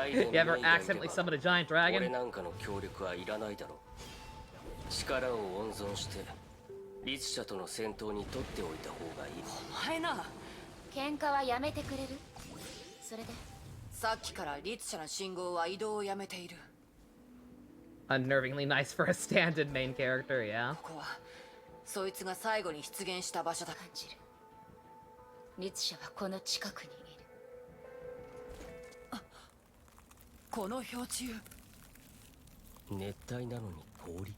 B: You ever accidentally summon a giant
F: 俺
B: dragon?
F: なんかの協力はいらないだろう。力を温存して律者との戦闘に取っておいた方がいい。
E: お前な。
D: 喧嘩はやめてくれる？それで
E: さっきから律者の信号は移動をやめている。
B: Unnervingly nice for a stand-in main character, yeah.
E: ここはそいつが最後に出現した場所だ。
D: 感じる。律者はこの近くにいる。
E: この氷柱。
F: 熱帯なのに氷。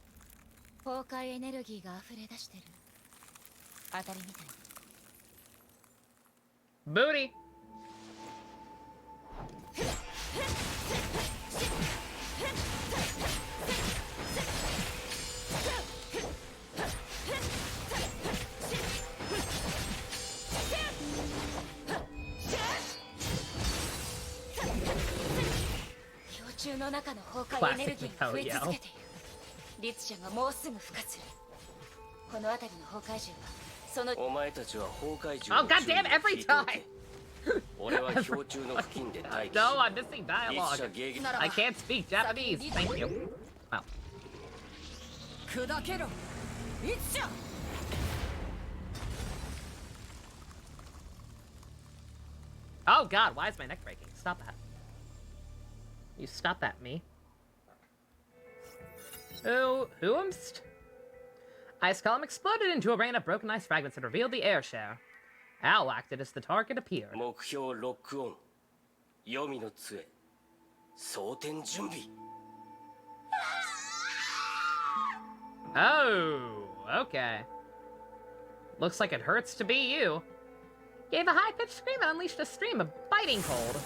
D: 崩壊エネルギーが溢れ出してる。当たりみたい。
B: Booty!
D: 氷柱の中の崩壊エネルギーが増え続けている。律者がもうすぐ孵化する。この辺りの崩壊獣はその。
F: お前たちは崩壊
B: Oh
F: 獣
B: god damn it, every time!
F: 俺は氷柱の付近で待機し
B: No, I'm missing dialogue.
F: 律者迎撃
B: I can't speak Japanese. Thank you. Wow.
E: 砕けろ、律者。
B: Oh god, why is my neck breaking? Stop that. You stop that, me. Whoomst? Ice column exploded into a rain of broken ice fragments and revealed the air share. Al acted as the target appeared.
F: 目標ロックオン。黄泉の杖。装填準備。
B: Oh, okay. Looks like it hurts to be you. Gave a high-pitched scream and unleashed a stream of biting cold.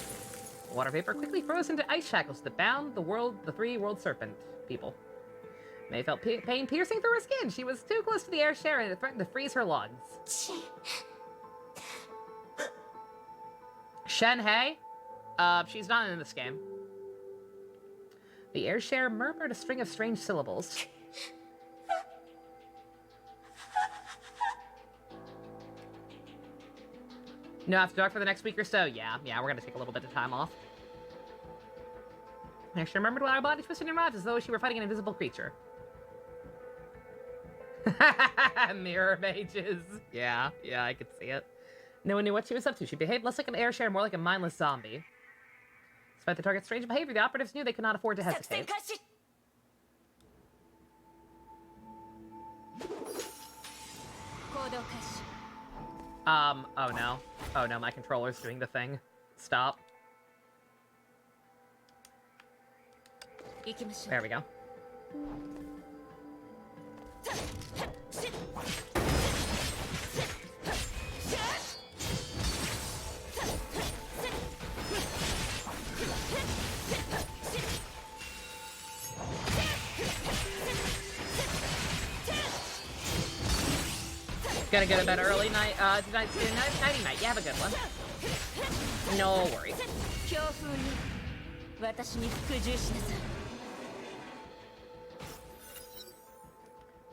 B: Water vapor quickly froze into ice shackles that bound the three world serpent people. May felt pain piercing through her skin. She was too close to the air share and it threatened to freeze her lungs. Shenhei? She's not in this game. The air share murmured a string of strange syllables. No, after dark for the next week or so? Yeah, we're gonna take a little bit of time off. I actually remembered while our body twisted and writhed as though she were fighting an invisible creature. Mirror mages. Yeah, I could see it. No one knew what she was up to. She behaved less like an air share, more like a mindless zombie. Despite the target's strange behavior, the operatives knew they could not afford to hesitate. Oh no. Oh no, my controller's doing the thing. Stop. There we go. Gotta go to bed early night, nighty night. You have a good one. No worries.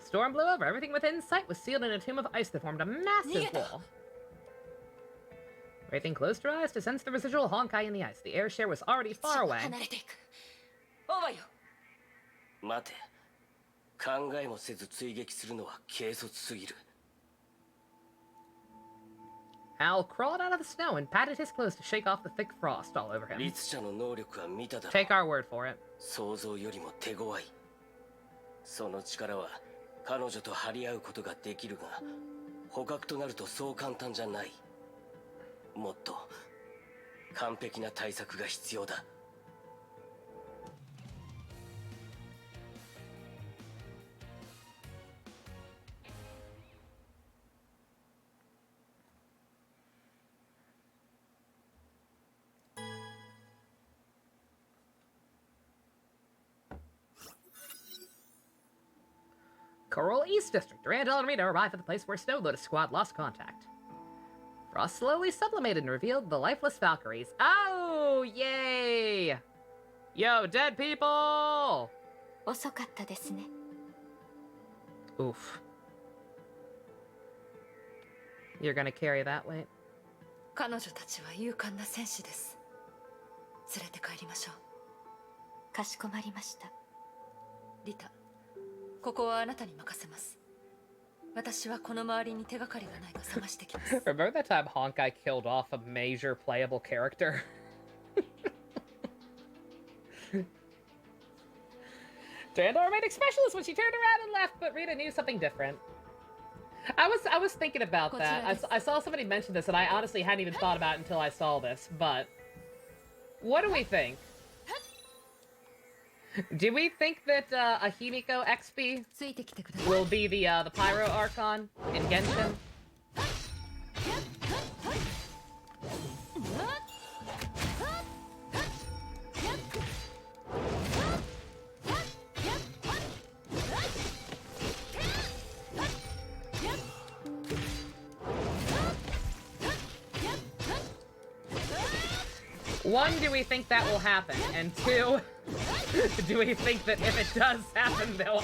B: Storm blew over. Everything within sight was sealed in a tomb of ice that formed a massive wall. Everything closed her eyes to sense the residual Honkai in the ice. The air share was already far away.
F: 待て。考えもせず追撃するのは軽率すぎる。
B: Al crawled out of the snow and patted his clothes to shake off the thick frost all over him. Take our word for it.
F: 想像よりも手強い。その力は彼女と張り合うことができるが、捕獲となるとそう簡単じゃない。もっと完璧な対策が必要だ。
B: Coral East District. Randall and Rita arrived at the place where Snow Lotus Squad lost contact. Frost slowly sublimated and revealed the lifeless Valkyries. Oh, yay! Yo, dead people!
H: 遅かったですね。
B: Oof. You're gonna carry that weight?
I: 彼女たちは勇敢な戦士です。連れて帰りましょう。
H: かしこまりました。
I: リタ。 ここはあなたに任せます。私はこの周りに手がかりがないか探してきます。
B: Remember that time Honkai killed off a major playable character? Dandor remained expressionless when she turned around and left, but Rita knew something different. I was thinking about that. I saw somebody mention this, and I honestly hadn't even thought about it until I saw this, but... What do we think? Do we think that Ahimiko XP will be the Pyro Archon in Genshin? One, do we think that will happen? And two, do we think that if it does happen, they'll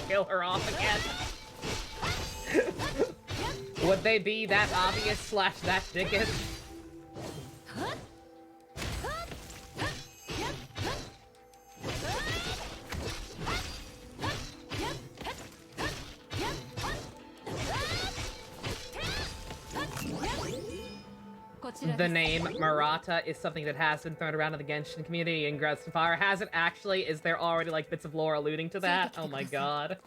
B: kill her off again? Would they be that obvious / that dickish? The name Murata is something that has been thrown around in the Genshin community, and Grudge Fire hasn't actually. Is there already like bits of lore alluding to that? Oh my god.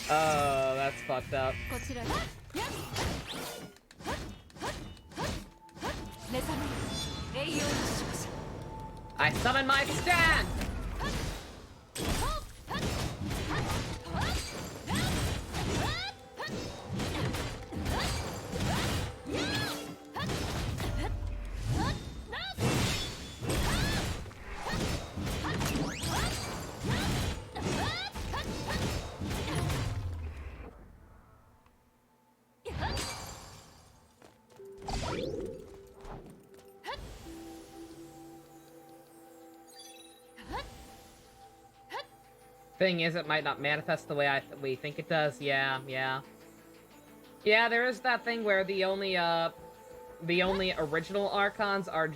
B: Oh, that's fucked up. I summon my stand! Thing is, it might not manifest the way we think it does. Yeah. Yeah, there is that thing where the only original Archons are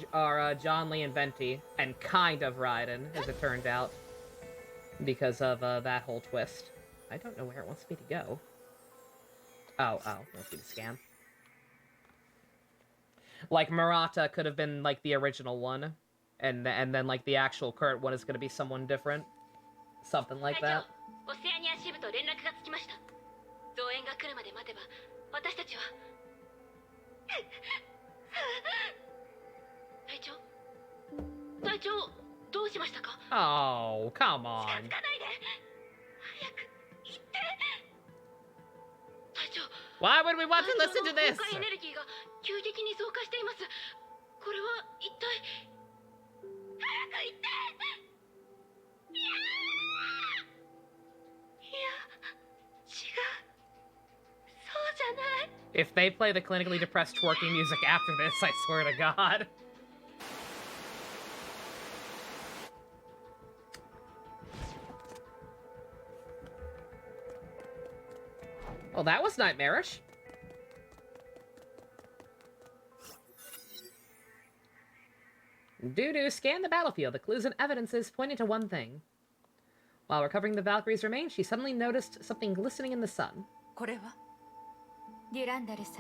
B: John Lee and Venti, and kind of Raiden, as it turned out, because of that whole twist. I don't know where it wants me to go. Oh, it wants me to scan. Like, Murata could have been, like, the original one, and then, like, the actual current one is going to be someone different. Something like that.
G: オセアニア支部と連絡がつきました。増援が来るまで待てば、私たちは。隊長、どうしましたか？
B: Oh, come on.
G: 近づかないで。早く行って。隊長。
B: Why would we want to listen to this?
G: 崩壊エネルギーが急激に増加しています。これは一体。早く行って。
B: If they play the clinically depressed twerking music after this, I swear to God. Well, that was nightmarish. Doo-doo scanned the battlefield. The clues and evidences pointed to one thing. While recovering the Valkyrie's remains, she suddenly noticed something glistening in the sun.
I: これは
H: デュランダル様、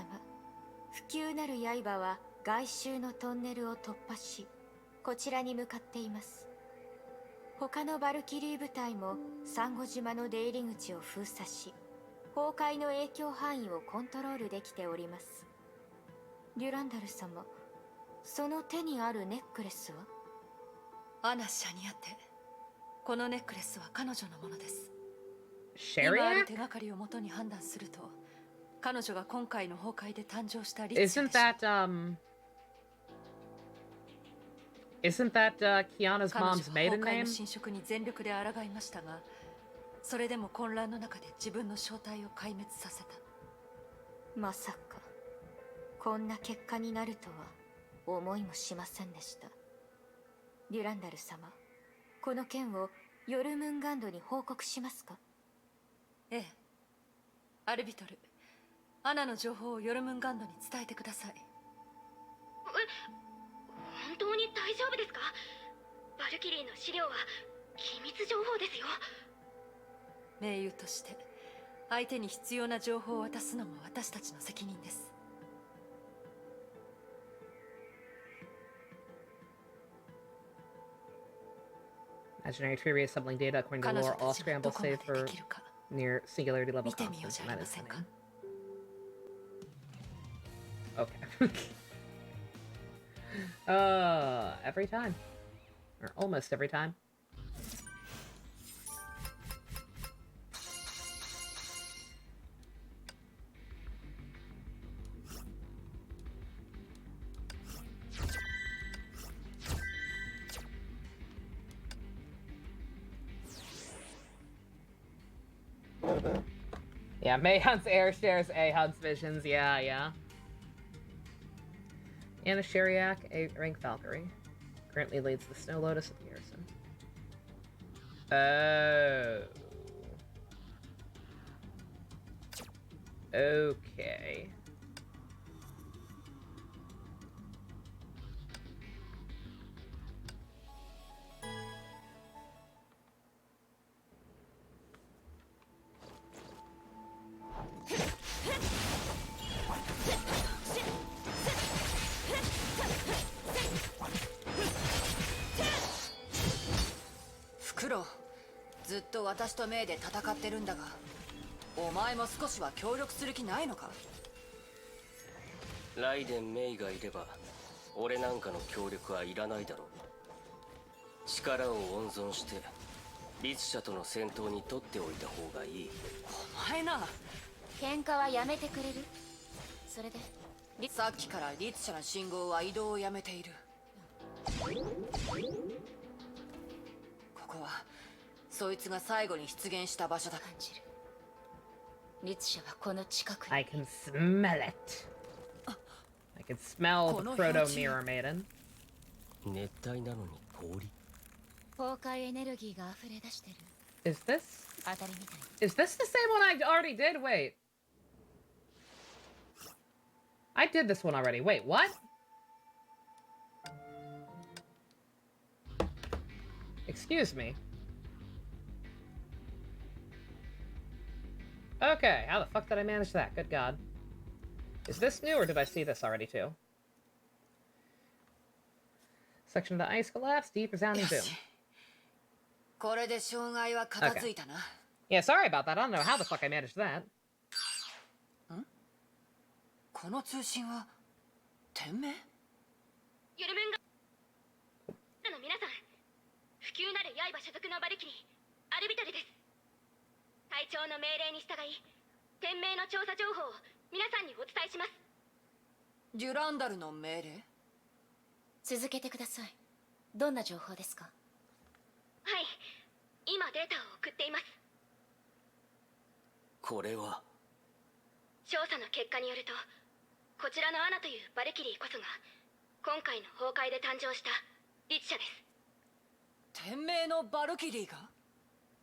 H: 不朽なる刃は外周のトンネルを突破し、こちらに向かっています。他のバルキリー部隊もサンゴ島の出入り口を封鎖し、崩壊の影響範囲をコントロールできております。デュランダル様、その手にあるネックレスは？
I: アナ・シャニアテ。このネックレスは彼女のものです。
B: Shariak?
I: 今ある手がかりをもとに判断すると、彼女が今回の崩壊で誕生したリッチ
B: Isn't that Kiana's mom's maiden
I: 崩壊
B: name?
I: の侵食に全力で抗いましたが、それでも混乱の中で自分の正体を壊滅させた。
H: まさかこんな結果になるとは思いもしませんでした。デュランダル様、この件をヨルムンガンドに報告しますか？
I: ええ。アルビトル、アナの情報をヨルムンガンドに伝えてください。
G: 本当に大丈夫ですか？バルキリーの資料は機密情報ですよ。
I: 盟友として相手に必要な情報を渡すのも私たちの責任です。
B: Imaginary tree reassembling data according to lore. All scrambles save for near singularity level constants. That is something. Okay. Every time. Or almost every time. Yeah, May Hunt's air shares A Hunt's visions. Yeah. Anna Shariak, a rank Valkyrie. Currently leads the Snow Lotus of the Garrison. Oh. Okay.
E: Fukuro、ずっと私とメイで戦ってるんだが、お前も少しは協力する気ないのか？
F: ライデン・メイがいれば俺なんかの協力はいらないだろう。力を温存して律者との戦闘に取っておいた方がいい。
E: お前な、
D: 喧嘩はやめてくれる？それで
E: さっきから律者の信号は移動をやめている。ここはそいつが最後に出現した場所だ。
D: 感じる。律者はこの近くに。
B: I can smell it. I can smell the Proto Mirror Maiden.
F: 熱帯なのに氷？
D: 崩壊エネルギーが溢れ出してる。
B: Is this...
D: 当たりみたい。
B: Is this the same one I already did? Wait. I did this one already. Wait, what? Excuse me. Okay, how the fuck did I manage that? Good God. Is this new, or did I see this already, too? Section of the ice collapse, deep resounding boom.
E: これで障害は片付いたな。
B: Yeah, sorry about that. I don't know how the fuck I managed that.
E: この通信は店名？
G: ユルムンガの皆さん、不朽なる刃所属のバルキリーアルビトルです。隊長の命令に従い、店名の調査情報を皆さんにお伝えします。
E: デュランダルの命令？
D: 続けてください。どんな情報ですか？
G: はい、今データを送っています。
F: これは
G: 調査の結果によると、こちらのアナというバルキリーこそが今回の崩壊で誕生した律者です。
E: 店名のバルキリーが？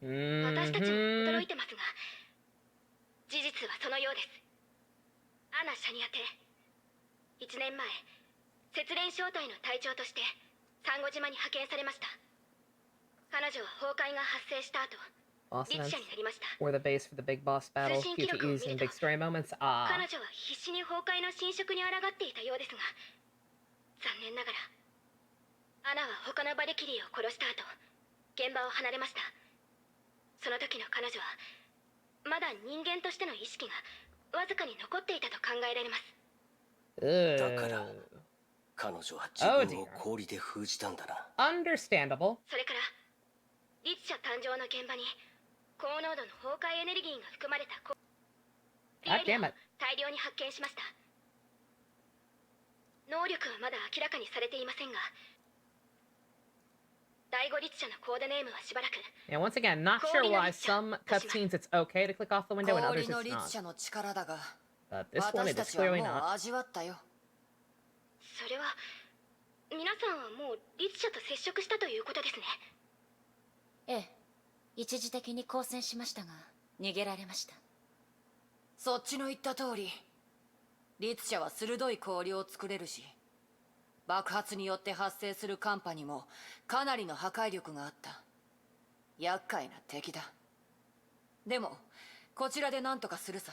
G: 私たちも驚いてますが、事実はそのようです。アナ・シャニアテ、1年前雪蓮小隊の隊長としてサンゴ島に派遣されました。彼女は崩壊が発生した後、律者になりました。
B: Or the base for the big boss battle, few to ease and big story moments.
G: 彼女は必死に崩壊の侵食に抗っていたようですが、残念ながらアナは他のバルキリーを殺した後、現場を離れました。その時の彼女はまだ人間としての意識がわずかに残っていたと考えられます。
F: だから彼女は自分を氷で封じたんだな。
B: Understandable.
G: それから律者誕生の現場に高濃度の崩壊エネルギーが含まれたエリアを大量に発見しました。能力はまだ明らかにされていませんが、第五律者のコードネームはしばらく。
B: And once again, not sure why some cutscenes it's okay to click off the window and others
E: 氷の
B: it's
E: 律
B: not.
E: 者の力だが、
B: But this one
E: 私
B: it
E: た
B: is
E: ちは
B: clearly
E: もう
B: not.
E: 味わったよ。
G: それは皆さんはもう律者と接触したということですね。
D: ええ、一時的に交戦しましたが逃げられました。
E: そっちの言った通り、律者は鋭い氷を作れるし、爆発によって発生する寒波にもかなりの破壊力があった。厄介な敵だ。でもこちらで何とかするさ。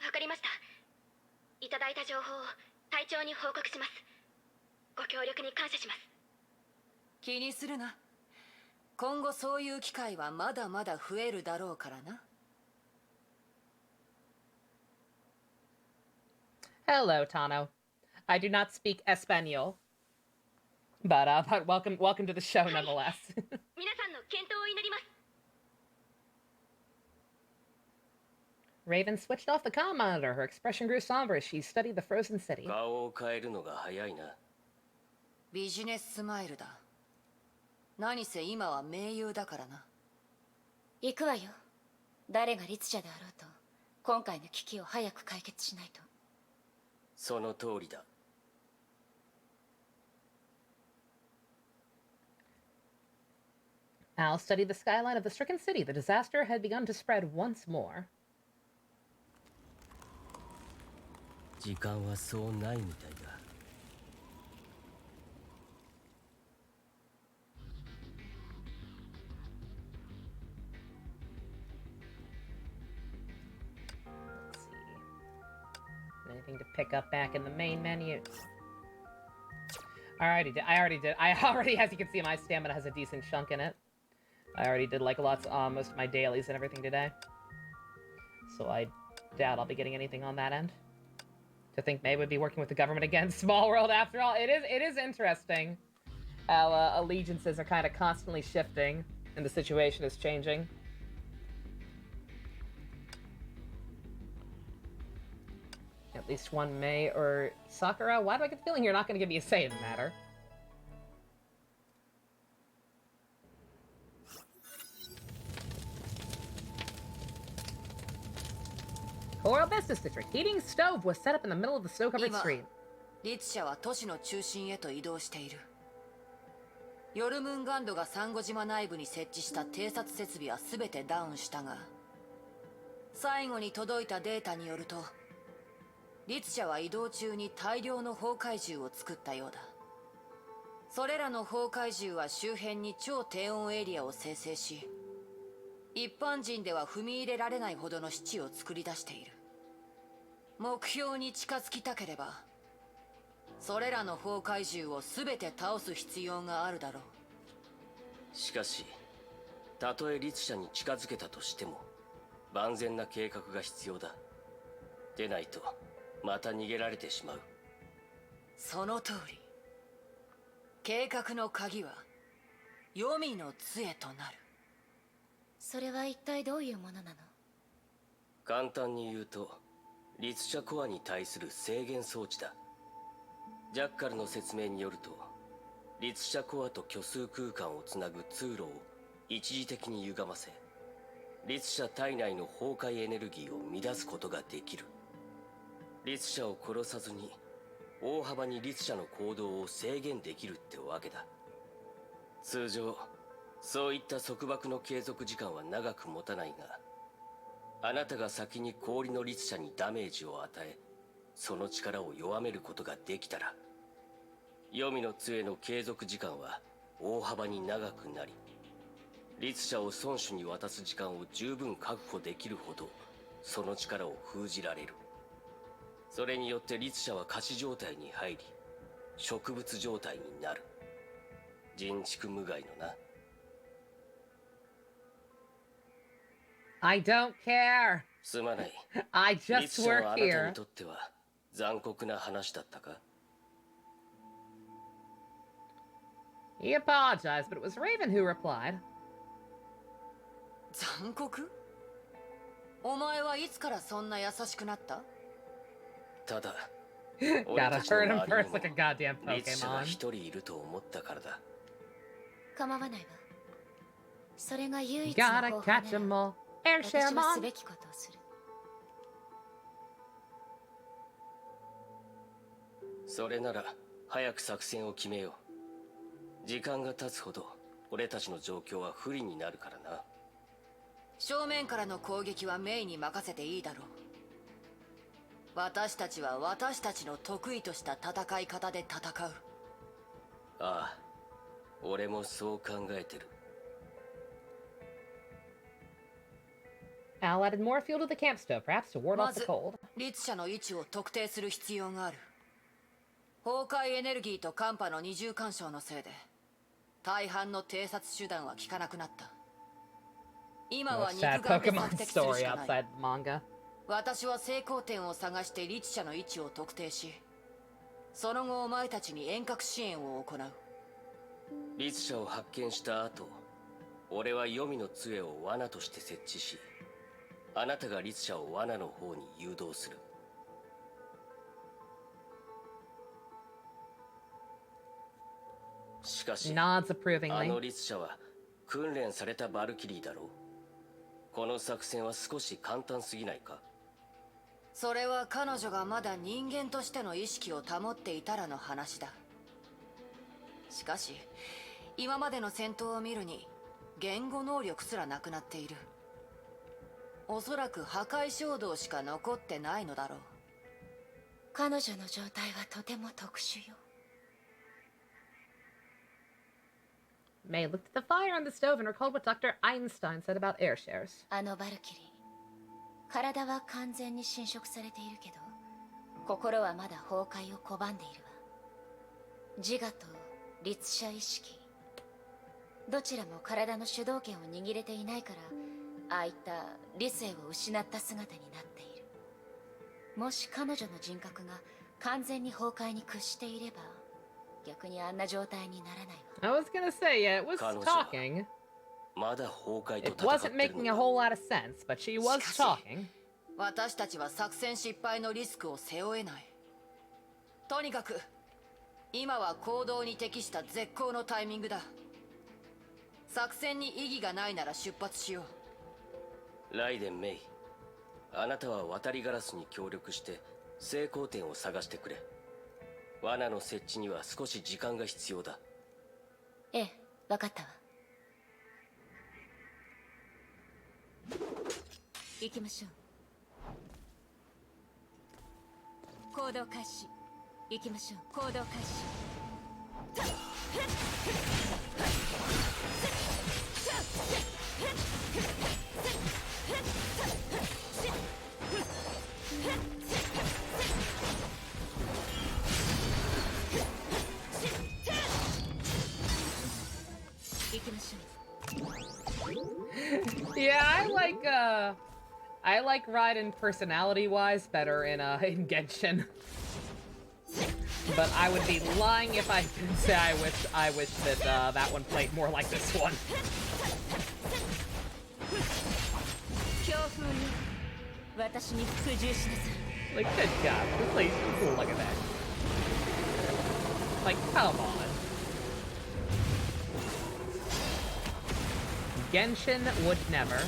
G: わかりました。いただいた情報を隊長に報告します。ご協力に感謝します。
E: 気にするな。今後そういう機会はまだまだ増えるだろうからな。
B: Hello, Tano. I do not speak Espanol, but welcome to the show nonetheless.
G: 皆さんの健闘を祈ります。
B: Raven switched off the comm monitor. Her expression grew somber as she studied the frozen city.
F: 顔を変えるのが早いな。
E: ビジネススマイルだ。何せ今は盟友だからな。
D: 行くわよ。誰が律者であろうと今回の危機を早く解決しないと。
F: その通りだ。
B: Al studied the skyline of the stricken city. The disaster had begun to spread once more.
F: 時間はそうないみたいだ。
B: Let's see. Anything to pick up back in the main menu? I already did. I already, as you can see, my stamina has a decent chunk in it. I already did like most of my dailies and everything today. So I doubt I'll be getting anything on that end. To think May would be working with the government again. Small world after all. It is interesting how allegiances are kind of constantly shifting and the situation is changing. At least one May or Sakura. Why do I get the feeling you're not going to give me a say in the matter? Coral Business District. Heating stove was set up in the middle of the snow-covered street.
E: 律者は都市の中心へと移動している。ヨルムンガンドがサンゴ島内部に設置した偵察設備は全てダウンしたが、最後に届いたデータによると、律者は移動中に大量の砲怪獣を作ったようだ。それらの砲怪獣は周辺に超低温エリアを生成し、一般人では踏み入れられないほどの死地を作り出している。目標に近づきたければ、それらの砲怪獣を全て倒す必要があるだろう。
F: しかし、たとえ律者に近づけたとしても万全な計画が必要だ。でないとまた逃げられてしまう。
E: その通り。計画の鍵は黄泉の杖となる。
D: それは一体どういうものなの？
F: 簡単に言うと、律者コアに対する制限装置だ。ジャッカルの説明によると、律者コアと虚数空間をつなぐ通路を一時的に歪ませ、律者体内の崩壊エネルギーを乱すことができる。律者を殺さずに大幅に律者の行動を制限できるってわけだ。通常そういった束縛の継続時間は長く持たないが、あなたが先に氷の律者にダメージを与え、その力を弱めることができたら、黄泉の杖の継続時間は大幅に長くなり、律者を孫子に渡す時間を十分確保できるほどその力を封じられる。それによって律者は仮死状態に入り、植物状態になる。人畜無害のな。
B: I don't care.
F: すまない。
B: I
F: 律
B: just
F: 者
B: work
F: はあなた
B: here.
F: にとっては残酷な話だったか？
B: He apologized, but it was Raven who replied.
E: 残酷？お前はいつからそんな優しくなった？
F: ただ
B: Gotta hurt him first like a goddamn
F: 律者が
B: Pokemon.
F: 一人いると思ったからだ。
D: 構わないわ。それが唯一の
B: Gotta
D: 方法
B: catch 'em
D: なら
B: all. Air
D: 私
B: share
D: はす
B: mom.
D: べきことをする。
F: それなら早く作戦を決めよう。時間が経つほど俺たちの状況は不利になるからな。
E: 正面からの攻撃はメイに任せていいだろう。私たちは私たちの得意とした戦い方で戦う。
F: ああ、俺もそう考えてる。
B: Al added more fuel to the camp stove, perhaps to ward
E: ま
B: off the
E: ず
B: cold.
E: 律者の位置を特定する必要がある。崩壊エネルギーと寒波の二重干渉のせいで大半の偵察手段は効かなくなった。今
B: A
E: は肉
B: sad
E: 眼で
B: Pokemon
E: 索敵する
B: story
E: しかない。
B: outside the manga.
E: 私は成功点を探して律者の位置を特定し、その後お前たちに遠隔支援を行う。
F: 律者を発見した後、俺は黄泉の杖を罠として設置し、あなたが律者を罠の方に誘導する。しかし、
B: Nods
F: あの
B: approvingly.
F: 律者は訓練されたバルキリーだろう。この作戦は少し簡単すぎないか？
E: それは彼女がまだ人間としての意識を保っていたらの話だ。しかし今までの戦闘を見るに言語能力すらなくなっている。おそらく破壊衝動しか残ってないのだろう。
D: 彼女の状態はとても特殊よ。
B: May looked at the fire on the stove and recalled what Dr. Einstein said about air shares.
D: あのバルキリー、体は完全に侵食されているけど、心はまだ崩壊を拒んでいるわ。自我と律者意識、どちらも体の主導権を握れていないから、ああいった理性を失った姿になっている。もし彼女の人格が完全に崩壊に屈していれば、逆にあんな状態にならないわ。
B: I was gonna say, yeah, it was
F: 彼女は
B: talking.
F: まだ崩壊と
B: It
F: 戦って
B: wasn't
F: るの
B: making a
F: か？
B: whole lot of sense, but she was
E: しかし
B: talking.
E: 私たちは作戦失敗のリスクを背負えない。とにかく今は行動に適した絶好のタイミングだ。作戦に意義がないなら出発しよう。
F: ライデン・メイ、あなたは渡りガラスに協力して成功点を探してくれ。罠の設置には少し時間が必要だ。
D: ええ、わかったわ。行きましょう。行動開始。行きましょう。行動開始。行きましょう。
B: Yeah, I like Raiden personality-wise better in Genshin. But I would be lying if I didn't say I wish that that one played more like this one. Like, good God, please look at that. Like, come on. Genshin would never.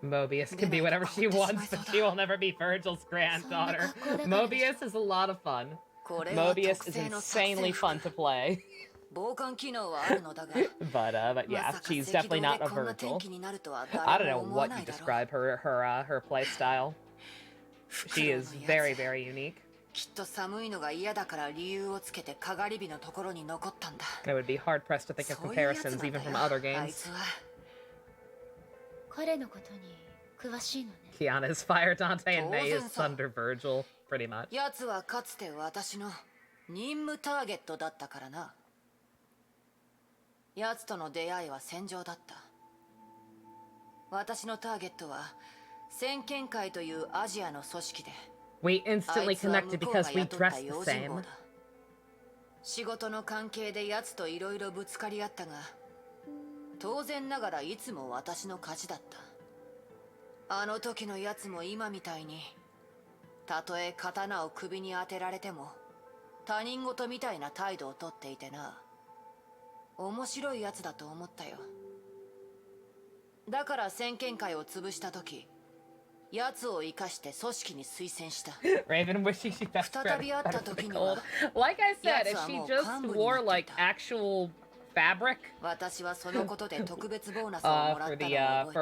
B: Mobius can be whatever she wants, but she will never be Virgil's granddaughter. Mobius is a lot of fun. Mobius is insanely fun to play. But yeah, she's definitely not a Virgil. I don't know what you describe her play style. She is very, very unique. I would be hard pressed to think of comparisons even from other games. Kiana is Fire Dante and Mei is Thunder Virgil, pretty much.
E: 奴との出会いは戦場だった。私のターゲットは先見会というアジアの組織で、
B: We instantly connected because we dressed the same.
E: 仕事の関係で奴と色々ぶつかり合ったが、当然ながらいつも私の勝ちだった。あの時の奴も今みたいに、たとえ刀を首に当てられても他人事みたいな態度をとっていてな。 面白いやつだと思ったよ。だから先見会を潰した時、やつを生かして組織に推薦した。
B: Raven wishing she best friend cold. Like I said, if she just wore like actual fabric for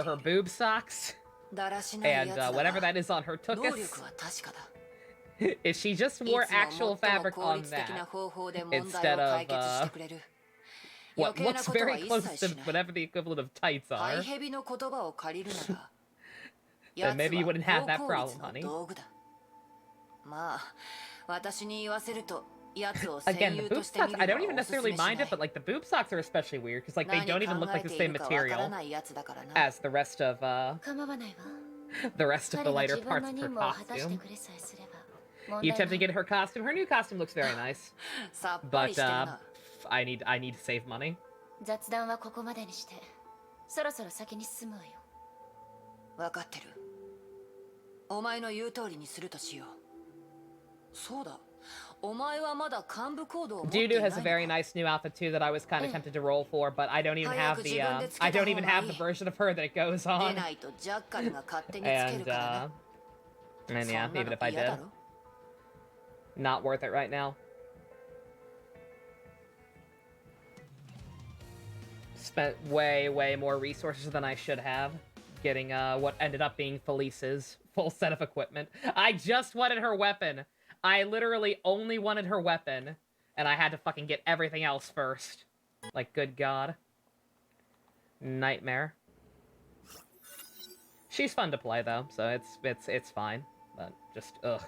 B: her boob socks and whatever that is on her tuchus. If she just wore actual fabric on that instead of what looks very close to whatever the equivalent of tights are, then maybe you wouldn't have that problem, honey. Again, the boob socks, I don't even necessarily mind it, but like the boob socks are especially weird because like they don't even look like the same material as the rest of the later parts of her costume. You attempt to get her costume. Her new costume looks very nice, but I need to save money.
D: 雑談はここまでにして、そろそろ先に進むわよ。
E: 分かってる。お前の言う通りにするとしよう。そうだ。お前はまだ幹部コードを持っていないのか。
B: Dudu has a very nice new outfit too that I was kind of tempted to roll for, but I don't even have the version of her that it goes on. And yeah, even if I did, not worth it right now. Spent way more resources than I should have getting what ended up being Felice's full set of equipment. I just wanted her weapon. I literally only wanted her weapon, and I had to fucking get everything else first. Like, good God. Nightmare. She's fun to play though, so it's fine. But just ugh.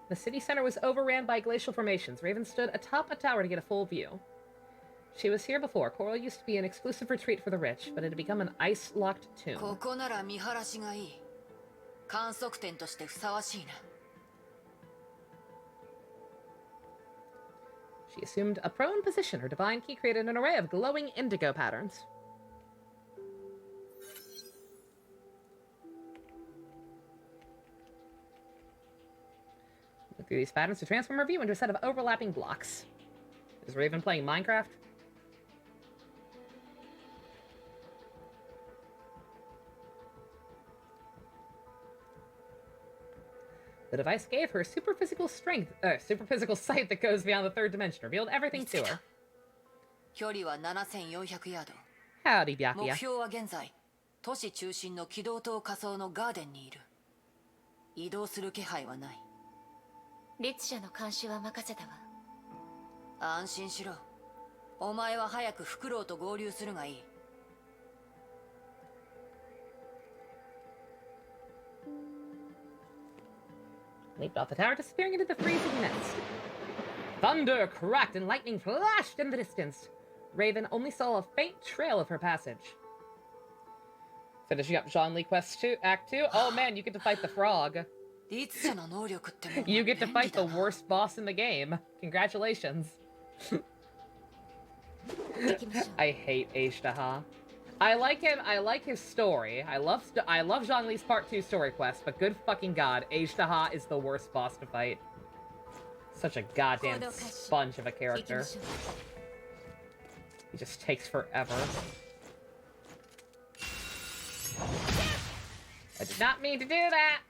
B: The city center was overran by glacial formations. Raven stood atop a tower to get a full view. She was here before. Coral used to be an exclusive retreat for the rich, but it had become an ice-locked tomb. She assumed a prone position. Her divine key created an array of glowing indigo patterns. Look through these patterns to transform her view into a set of overlapping blocks. Is Raven playing Minecraft? The device gave her super physical sight that goes beyond the third dimension, revealed everything to her.
E: 距離は7400ヤード。
B: Howdy,
E: 目
B: Byakuya.
E: 標は現在、都市中心の軌道塔仮想のガーデンにいる。移動する気配はない。
D: 律者の監視は任せたわ。
E: 安心しろ。お前は早くフクロウと合流するがいい。
B: Leaped off the tower, disappearing into the freezing nest. Thunder cracked and lightning flashed in the distance. Raven only saw a faint trail of her passage. Finishing up Zhongli Quest 2, Act 2. Oh man, you get to fight the frog.
E: 律者の能力ってもう
B: You get to
E: 便
B: fight
E: 利
B: the
E: だな。
B: worst boss in the game. Congratulations.
D: 行きましょう。
B: I hate Ashtaha. I like him. I like his story. I love Zhongli's Part 2 story quest, but good fucking god, Ashtaha is the worst boss to fight. Such a goddamn sponge of a
D: 行き
B: character.
D: ましょう。
B: He just takes forever. I did not mean to do that!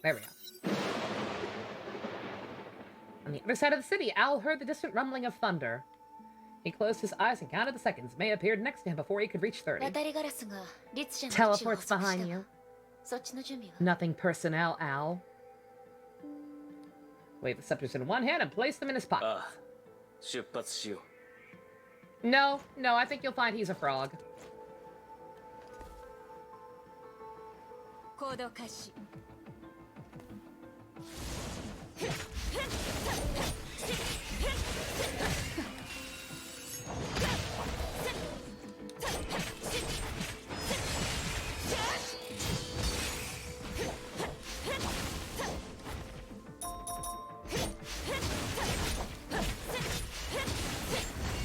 B: There we go. On the other side of the city, Al heard the distant rumbling of thunder. He closed his eyes and counted the seconds. May appeared next to him before he could reach 30.
D: 渡りガラスが律者の位置を
B: Teleports
D: 捕捉した
B: behind
D: わ
B: you.
D: そっちの準備は
B: Nothing personnel, Al. Wave the scepters in one hand and place them in his pocket.
F: ああ、出発しよう。
B: No, I think you'll find he's a frog.
C: 行動開始。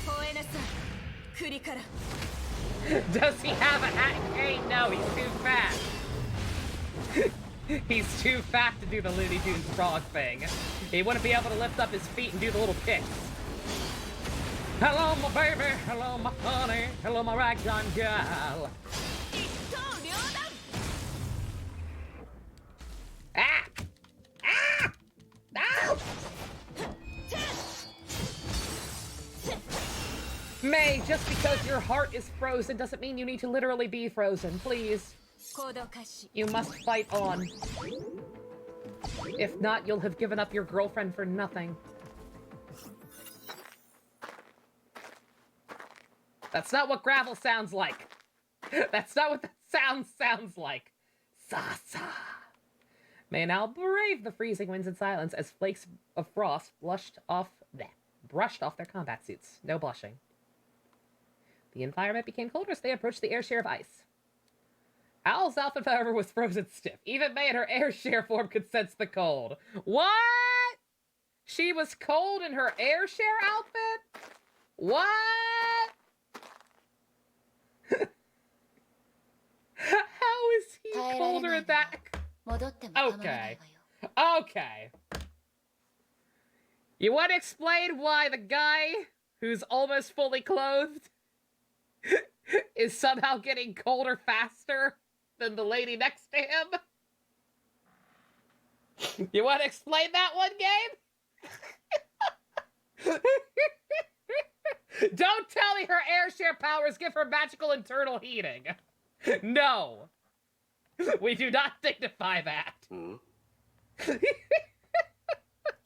C: 吠えなさい。栗から。
B: Does he have a hat? Hey, no, he's too fat. He's too fat to do the Looney Tunes frog thing. He wouldn't be able to lift up his feet and do the little kicks. Hello, my baby. Hello, my honey. Hello, my ragtime gal. Ah! Ah! No! May, just because your heart is frozen doesn't mean you need to literally be frozen, please.
C: 行動開始。
B: You must fight on. If not, you'll have given up your girlfriend for nothing. That's not what gravel sounds like. That's not what that sounds like. Sa-sa. May now brave the freezing winds in silence as flakes of frost brushed off their combat suits. No blushing. The environment became colder as they approached the air share of ice. Owl's outfit, however, was frozen stiff. Even May in her air share form could sense the cold. What? She was cold in her air share outfit? What? How is he colder at that?
D: 戻っても構わないわよ。
B: Okay. You want to explain why the guy who's almost fully clothed is somehow getting colder faster than the lady next to him? You want to explain that one, Gabe? Don't tell me her air share powers give her magical internal heating. No. We do not dignify that.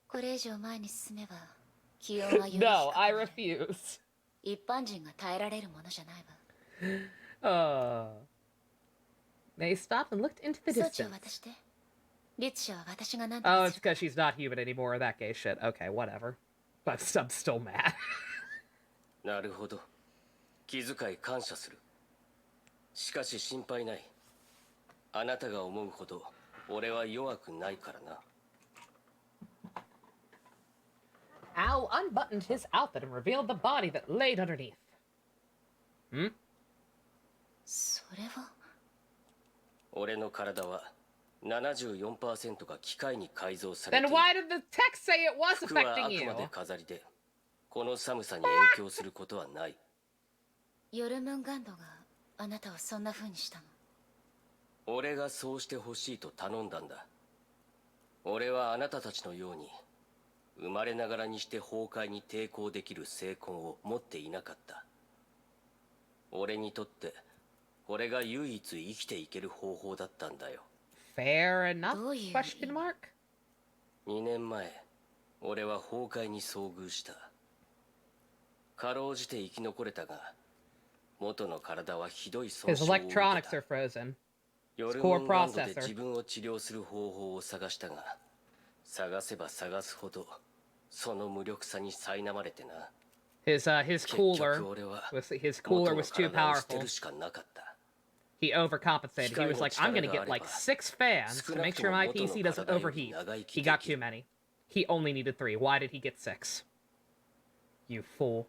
D: これ以上前に進めば気温はより低く
B: No, I refuse.
D: 一般人が耐えられるものじゃないわ。
B: They stopped and looked into the
D: 装置を
B: distance.
D: 渡して。律者は私が何と
B: Oh,
D: か
B: it's
D: する。
B: because she's not human anymore, that gay shit. Okay, whatever. But I'm still mad.
F: なるほど。気遣い感謝する。しかし心配ない。あなたが思うほど俺は弱くないからな。
B: Al unbuttoned his outfit and revealed the body that laid underneath. Hmm?
D: それは
F: 俺の体は74%が機械に改造され
B: Then
F: ている。
B: why did the text say it was
F: 服は
B: affecting
F: あく
B: you?
F: まで飾りで、この寒さに影響することはない。
D: ヨルムンガンドがあなたをそんな風にしたの？
F: 俺がそうしてほしいと頼んだんだ。俺はあなたたちのように生まれながらにして崩壊に抵抗できる精魂を持っていなかった。俺にとってこれが唯一生きていける方法だったんだよ。
B: Fair enough?
D: どういう意味？
B: Question mark?
F: 2年前俺は崩壊に遭遇した。かろうじて生き残れたが、元の体はひどい損
B: His
F: 傷を受け
B: electronics
F: た。
B: are frozen.
F: 夜
B: core
F: 分ガンドで
B: processor.
F: 自分を治療する方法を探したが、探せば探すほどその無力さに苛まれてな。
B: His
F: 結
B: cooler
F: 局俺は
B: his
F: 元
B: cooler
F: の
B: was too
F: 体を捨て
B: powerful.
F: るしかなかった。
B: He overcompensated. He was like, I'm gonna get like 6 fans to make sure my PC doesn't overheat. He got too many. He only needed 3. Why did he get 6? You fool.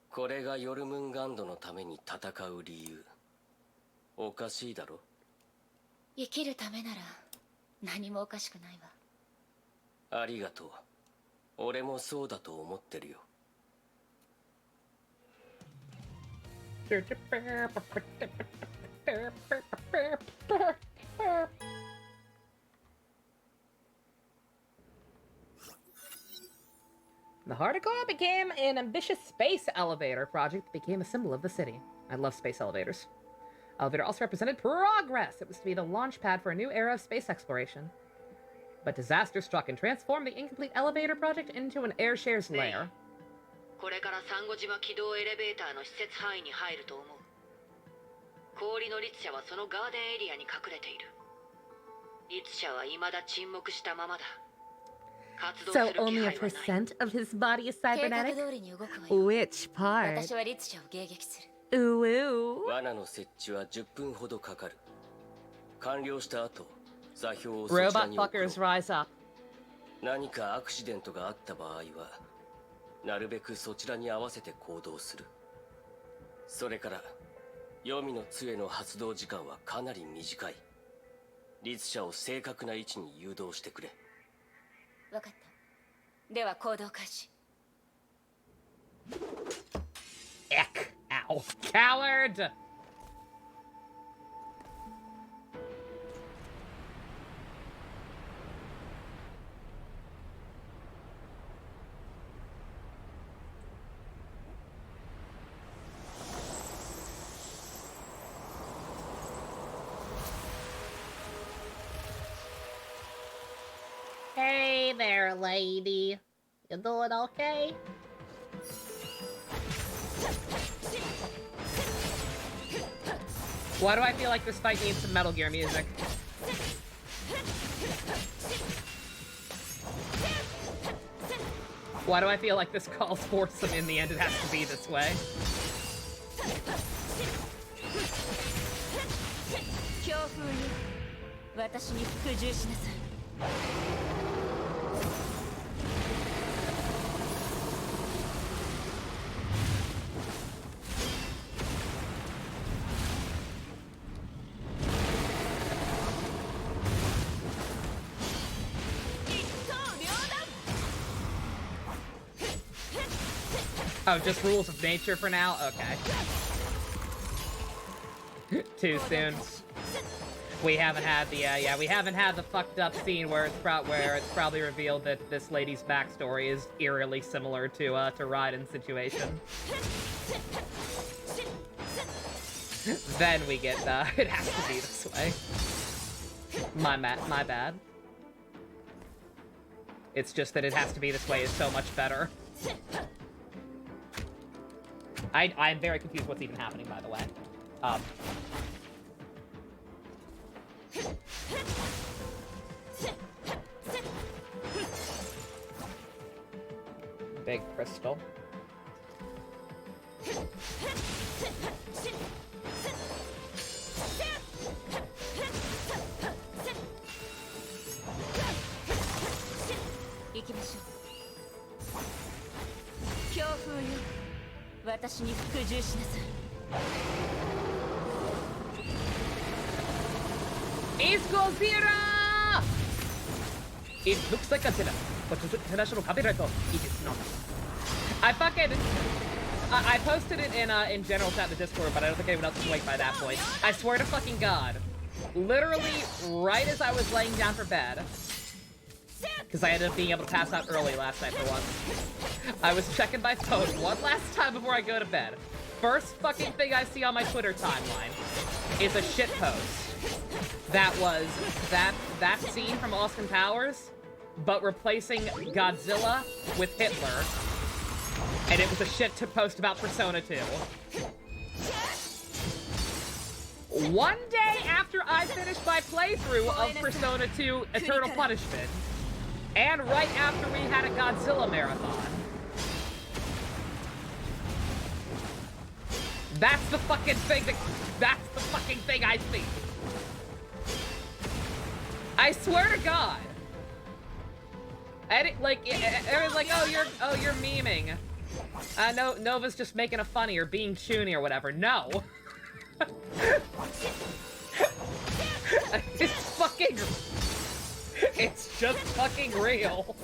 F: これがヨルムンガンドのために戦う理由。おかしいだろ。
D: 生きるためなら何もおかしくないわ。
F: ありがとう。俺もそうだと思ってるよ。
B: The Hardicore became an ambitious space elevator project that became a symbol of the city. I love space elevators. Elevator also represented progress. It was to be the launch pad for a new era of space exploration. But disaster struck and transformed the incomplete elevator project into an air shares lair.
E: これからサンゴ島軌道エレベーターの施設範囲に入ると思う。氷の律者はそのガーデンエリアに隠れている。律者は未だ沈黙したままだ。
B: So only a percent of his body is
D: 計画
B: cybernetic?
D: 通りに動くわよ。
B: Which part?
D: 私は律者を迎撃する。
B: Ooh, ooh.
F: 罠の設置は10分ほどかかる。完了した後、座標をそちら
B: Robot
F: に置く。
B: fuckers rise up.
F: 何かアクシデントがあった場合は、なるべくそちらに合わせて行動する。それから、黄泉の杖の発動時間はかなり短い。律者を正確な位置に誘導してくれ。
D: わかった。では行動開始。
B: Eck. Ow. Coward!
A: Hey there, lady. You doing okay?
B: Why do I feel like this fight needs some Metal Gear music? Why do I feel like this calls for some in the end it has to be this way?
D: 強風に私に服従しなさい。
B: Oh, just rules of nature for now? Okay. Too soon. We haven't had the, we haven't had the fucked up scene where it's probably revealed that this lady's backstory is eerily similar to Raiden's situation. Then we get, it has to be this way. My bad. It's just that it has to be this way is so much better. I'm very confused what's even happening, by the way. Big crystal.
C: 私に服従しなさい。
B: School Theater! It looks like a dinner, but international copyright, it is not. I posted it in general chat in the Discord, but I don't think anyone else was awake by that point. I swear to fucking God. Literally, right as I was laying down for bed, because I ended up being able to pass out early last night for once, I was checking my phone one last time before I go to bed. First fucking thing I see on my Twitter timeline is a shit post. That was that scene from Austin Powers, but replacing Godzilla with Hitler. And it was a shit to post about Persona 2. One day after I finished my playthrough of Persona 2 Eternal Punishment, and right after we had a Godzilla marathon. That's the fucking thing I see. I swear to God. It was like, oh, you're memeing. No, Nova's just making a funny or being chuny or whatever. No. It's just fucking real.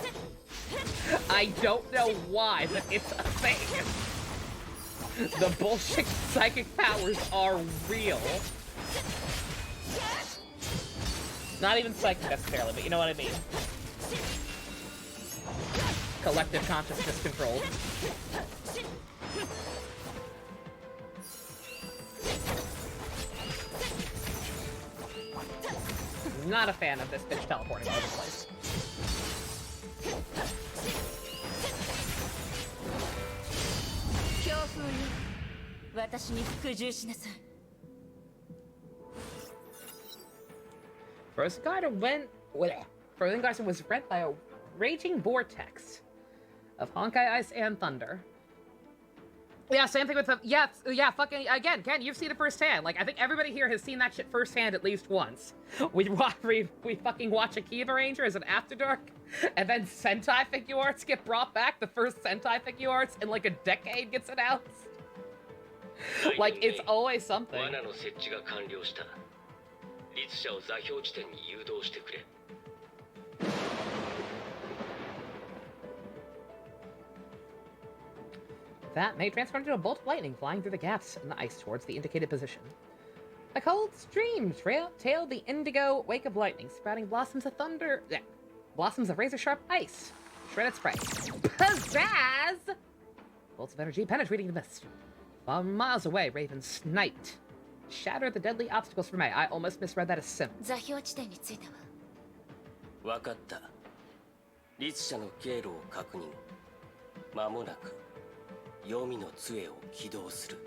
B: I don't know why, but it's a thing. The bullshit psychic powers are real. Not even psychic necessarily, but you know what I mean. Collective consciousness controlled. Not a fan of this bitch teleporting all over the place. Frozen Garden was rent by a raging vortex of Honkai Ice and Thunder. Yeah, same thing with the yeah, fucking again, Ken, you've seen it firsthand. Like I think everybody here has seen that shit firsthand at least once. We fucking watch Akiva Ranger as an After Dark, and then Sentai figure arts get brought back. The first Sentai figure arts in like a decade gets announced. Like it's always something. That may transform into a bolt of lightning flying through the gaps in the ice towards the indicated position. A cold stream tailed the indigo wake of lightning, sprouting blossoms of thunder. Blossoms of razor-sharp ice. Shredded spray. Pizzazz! Bolts of energy penetrating the mist. From miles away, Raven sniped. Shattered the deadly obstacles for May. I almost misread that as sim.
F: わかった。律者の経路を確認。間もなく。黄泉の杖を起動する。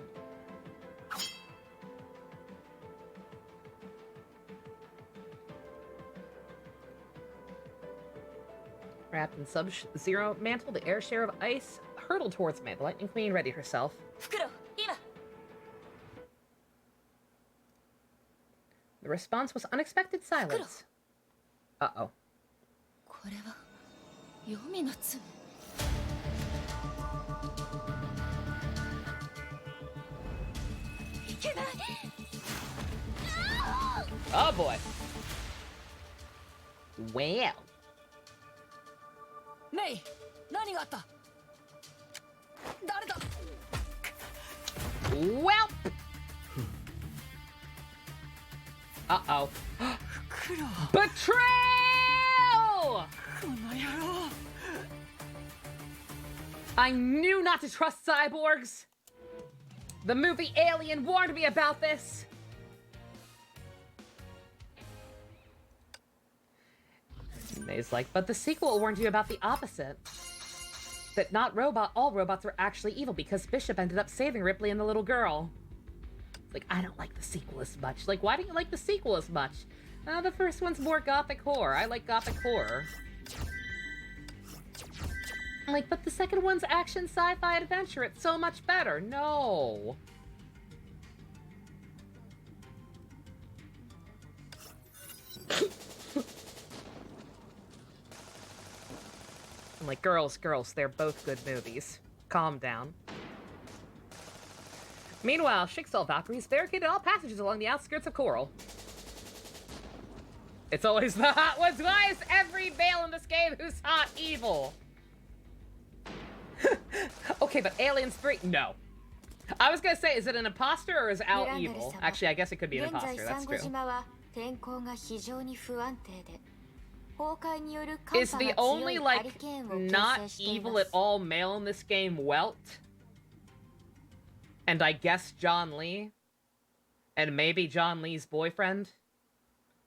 B: Wrapped in sub-zero mantle, the air share of ice hurtled towards me. The Lightning Queen readied herself. The response was unexpected silence. Uh-oh.
C: これは黄泉の杖。
B: Oh boy. Well.
E: Mei, 何があった? 誰だ?
B: Well. Uh-oh. Betrayal! I knew not to trust cyborgs. The movie Alien warned me about this. May's like, but the sequel warned you about the opposite. That not all robots were actually evil because Bishop ended up saving Ripley and the little girl. It's like, I don't like the sequel as much. Like, why don't you like the sequel as much? The first one's more gothic horror. I like gothic horror. Like, but the second one's action sci-fi adventure. It's so much better. No. I'm like, girls, they're both good movies. Calm down. Meanwhile, Schicksal Valkyries barricaded all passages along the outskirts of Coral. It's always the hot ones. Why is every male in this game who's hot evil? Okay, but Alien 3, no. I was gonna say, is it an imposter or is Al evil? Actually, I guess it could be an imposter, that's true. Is the only, like, not evil at all male in this game Welt? And I guess John Lee? And maybe John Lee's boyfriend?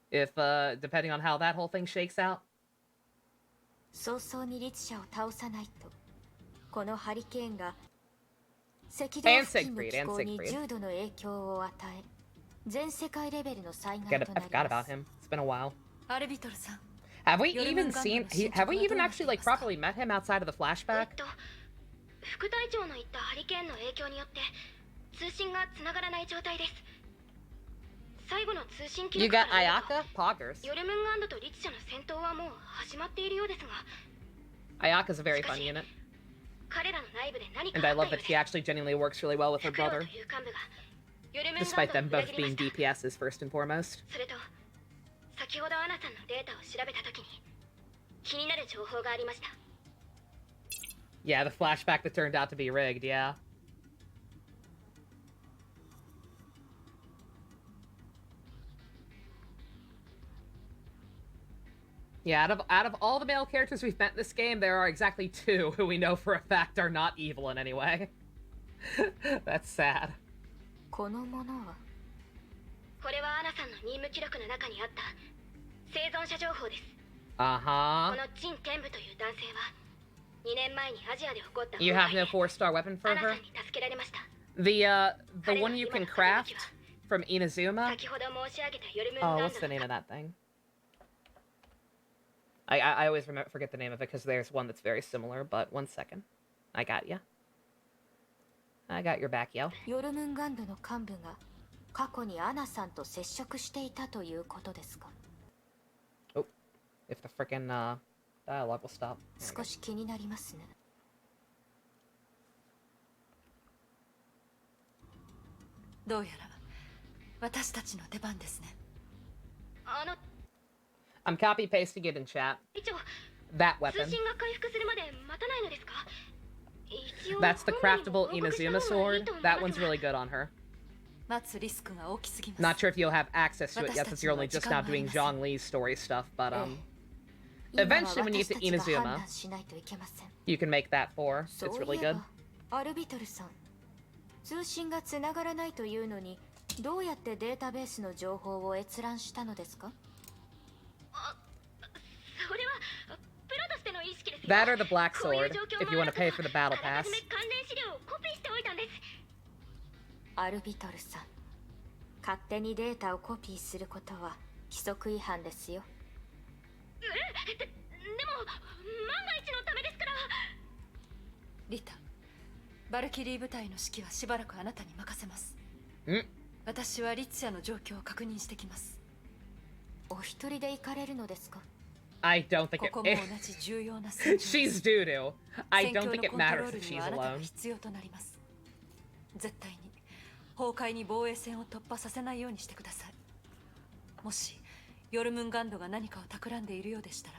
B: If, depending on how that whole thing shakes out? And Siegfried, I forgot about him. It's been a while. Have we even actually, like, properly met him outside of the flashback? You got Ayaka? Poggers. Ayaka's a very fun unit. And I love that she actually genuinely works really well with her brother. Despite them both being DPSs first and foremost. Yeah, the flashback that turned out to be rigged, yeah. Yeah, out of all the male characters we've met in this game, there are exactly 2 who we know for a fact are not evil in any way. That's sad. Uh-huh. You have no 4-star weapon for her? The one you can craft from Inazuma? Oh, what's the name of that thing? I always forget the name of it because there's one that's very similar, but 1 second. I got ya. I got your back, yo. Oh, if the frickin' dialogue will stop. I'm copy pasting it in chat. That weapon. That's the craftable Inazuma sword. That one's really good on her. Not sure if you'll have access to it yet since you're only just now doing Zhang Li's story stuff, but eventually when you get to Inazuma, you can make that for. It's really good. That or the black sword, if you want to pay for the battle pass.
I: Rita, バルキリー部隊の指揮はしばらくあなたに任せます。私はリツヤの状況を確認してきます。お一人で行かれるのですか?
B: I don't think it... She's doo-doo. I don't think it matters if she's alone.
I: 絶対に崩壊に防衛線を突破させないようにしてください。もしヨルムンガンドが何かを企んでいるようでしたら、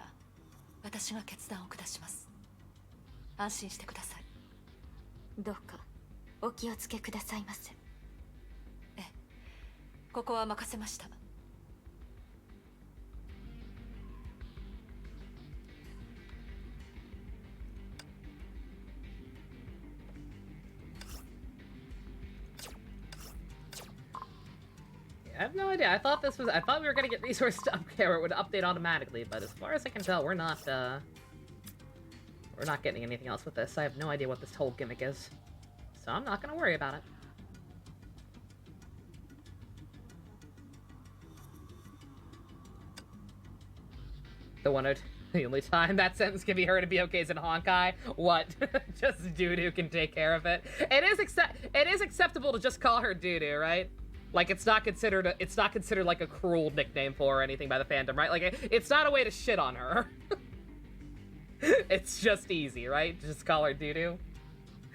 I: 私が決断を下します。安心してください。
H: どうかお気をつけくださいませ。
I: ええ、ここは任せました。
B: I have no idea. I thought we were gonna get resource stuff where it would update automatically, but as far as I can tell, we're not getting anything else with this. I have no idea what this whole gimmick is. So I'm not gonna worry about it. The only time that sentence can be heard to be okay is in Honkai. What? Just doo-doo can take care of it. It is acceptable to just call her doo-doo, right? Like, it's not considered like a cruel nickname for her or anything by the fandom, right? Like, it's not a way to shit on her. It's just easy, right? Just call her doo-doo.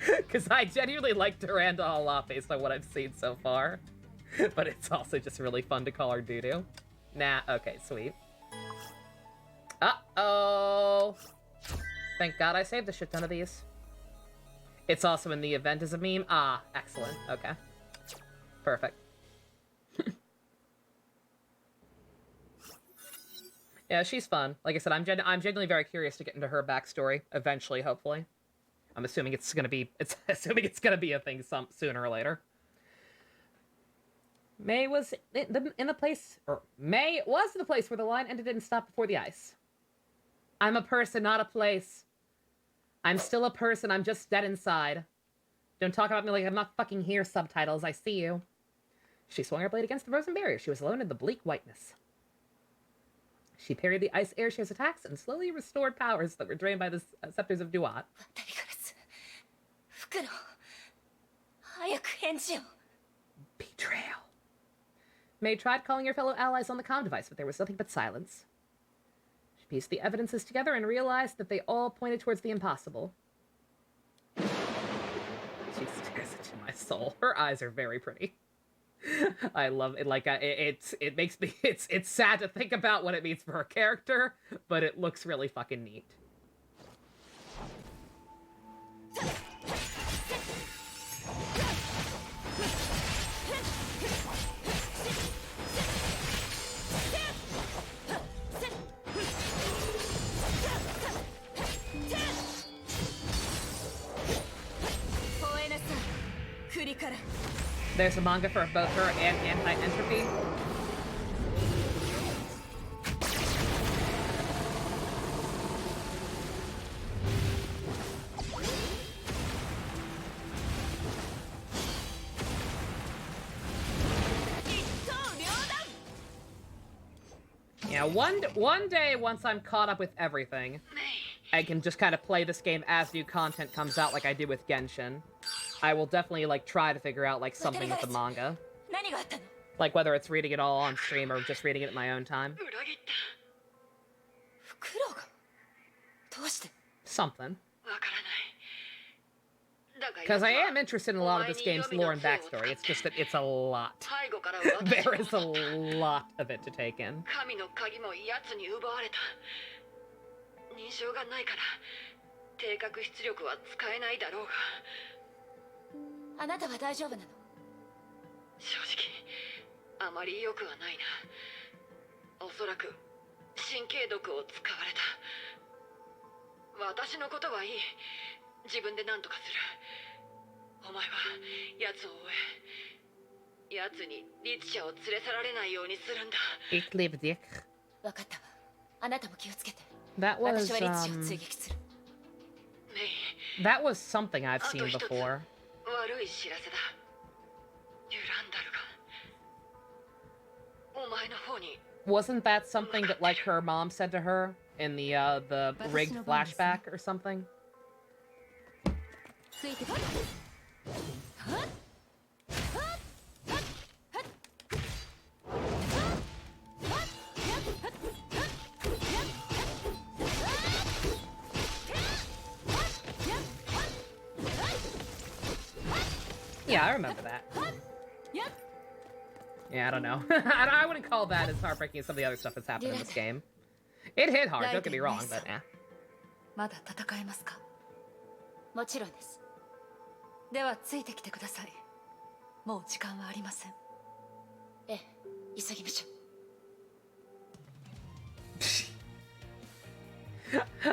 B: Because I genuinely like Duranda a lot based on what I've seen so far. But it's also just really fun to call her doo-doo. Nah, okay, sweet. Uh-oh! Thank God I saved a shit ton of these. It's also in the event as a meme. Ah, excellent. Okay. Perfect. Yeah, she's fun. Like I said, I'm genuinely very curious to get into her backstory eventually, hopefully. I'm assuming it's gonna be a thing sooner or later. May was in the place where the line ended and stopped before the ice. I'm a person, not a place. I'm still a person, I'm just dead inside. Don't talk about me like I'm not fucking here, subtitles, I see you. She swung her blade against the frozen barrier. She was alone in the bleak whiteness. She parried the ice airships attacks and slowly restored powers that were drained by the scepters of Duat. Betrayal. May tried calling her fellow allies on the comm device, but there was nothing but silence. She pieced the evidences together and realized that they all pointed towards the impossible. She stares into my soul. Her eyes are very pretty. I love it. Like it makes me. It's sad to think about what it means for her character, but it looks really fucking neat. There's a manga for both her and Anti-Entropy. Yeah, one day, once I'm caught up with everything, I can just kind of play this game as new content comes out like I did with Genshin. I will definitely, like, try to figure out, like, something with the manga. Like, whether it's reading it all on stream or just reading it at my own time. Something. Because I am interested in a lot of this game's lore and backstory. It's just that it's a lot. There is a lot of it to take in.
E: 認証がないから定格出力は使えないだろうが
D: あなたは大丈夫なの？
E: 正直あまり良くはないなおそらく神経毒を使われた私のことはいい自分で何とかするお前は奴を追え奴に律者を連れ去られないようにするんだ
B: Ich liebe dich.
D: 分かったわあなたも気をつけて
B: That was something I've seen before. Wasn't that something that, like, her mom said to her in the rigged flashback or something? Yeah, I remember that. Yeah, I don't know. I wouldn't call that as heartbreaking as some of the other stuff that's happened in this game. It hit hard, don't get me wrong, but eh.
I: まだ戦えますか？
D: もちろんです。
I: ではついてきてください。もう時間はありません。
D: ええ、急ぎましょう。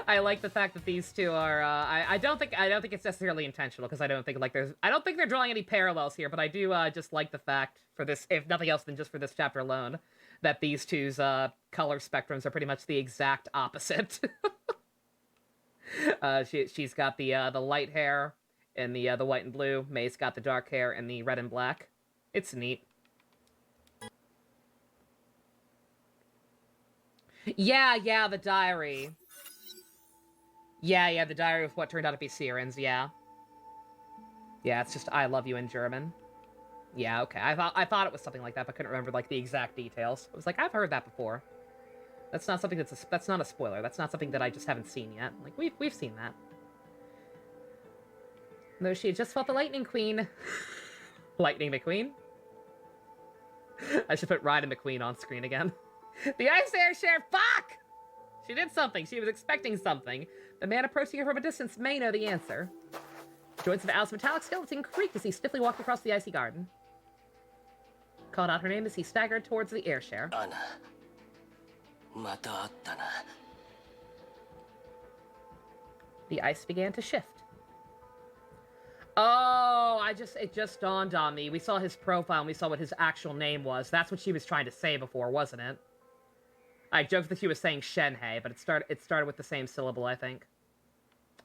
B: I like the fact that these two are. I don't think it's necessarily intentional because I don't think they're drawing any parallels here. But I do just like the fact for this, if nothing else than just for this chapter alone, that these two's color spectrums are pretty much the exact opposite. She's got the light hair and the white and blue. May's got the dark hair and the red and black. It's neat. Yeah, the diary. Yeah, the diary with what turned out to be Sirens, yeah. Yeah, it's just I love you in German. Yeah, okay. I thought it was something like that, but couldn't remember like the exact details. I was like, I've heard that before. That's not something that's not a spoiler. That's not something that I just haven't seen yet. Like we've seen that. Though she had just fought the Lightning Queen. Lightning McQueen? I should put Ryan McQueen on screen again. The Ice Air Sheriff, fuck! She did something. She was expecting something. The man approaching her from a distance may know the answer. Joints of Al's metallic skeleton creaked as he stiffly walked across the icy garden. Called out her name as he staggered towards the air share.
F: Anna. Mata atta na.
B: The ice began to shift. Oh, it just dawned on me. We saw his profile and we saw what his actual name was. That's what she was trying to say before, wasn't it? I joked that she was saying Shenhei, but it started with the same syllable, I think.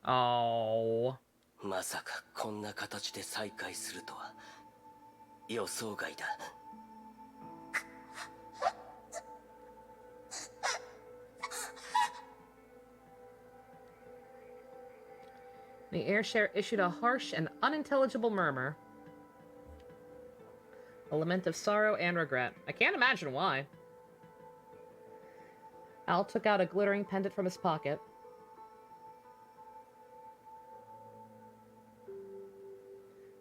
B: Oh.
F: まさかこんな形で再会するとは予想外だ。
B: The air share issued a harsh and unintelligible murmur. A lament of sorrow and regret. I can't imagine why. Al took out a glittering pendant from his pocket.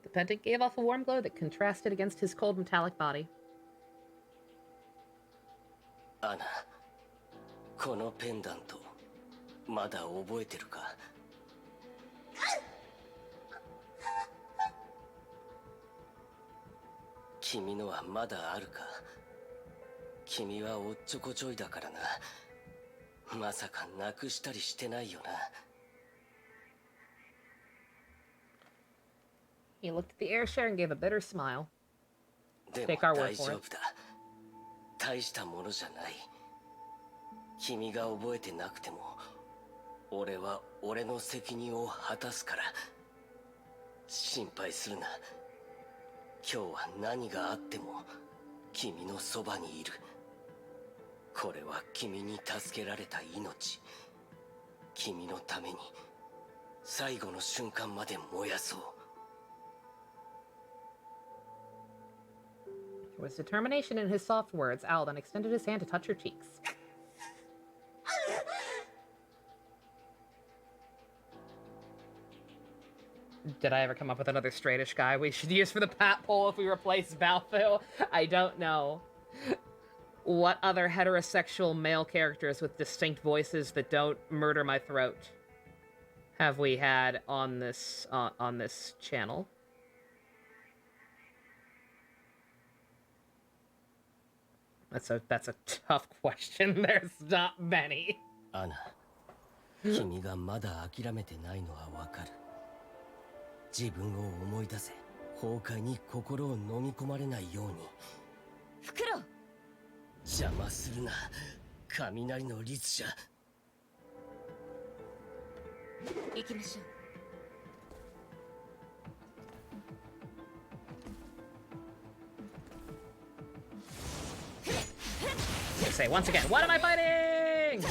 B: The pendant gave off a warm glow that contrasted against his cold metallic body.
F: Anna, このペンダント、まだ覚えてるか？君のはまだあるか？君はおっちょこちょいだからな。まさかなくしたりしてないよな。
B: He looked at the air share and gave a bitter smile.
F: でも
B: Take our
F: 大
B: word
F: 丈
B: for
F: 夫
B: it.
F: だ。大したものじゃない。君が覚えてなくても、俺は俺の責任を果たすから。心配するな。今日は何があっても君のそばにいる。これは君に助けられた命。君のために最後の瞬間まで燃やそう。
B: There was determination in his soft words. Al then extended his hand to touch her cheeks. Did I ever come up with another straightish guy we should use for the pat poll if we replace Balfu? I don't know. What other heterosexual male characters with distinct voices that don't murder my throat have we had on this channel? That's a tough question. There's not many.
F: アナ、君がまだ諦めてないのはわかる。自分を思い出せ。崩壊に心を飲み込まれないように。
D: フクロウ。
F: 邪魔するな、雷の律者。
D: 行きましょう。
B: Say once again, what am I fighting?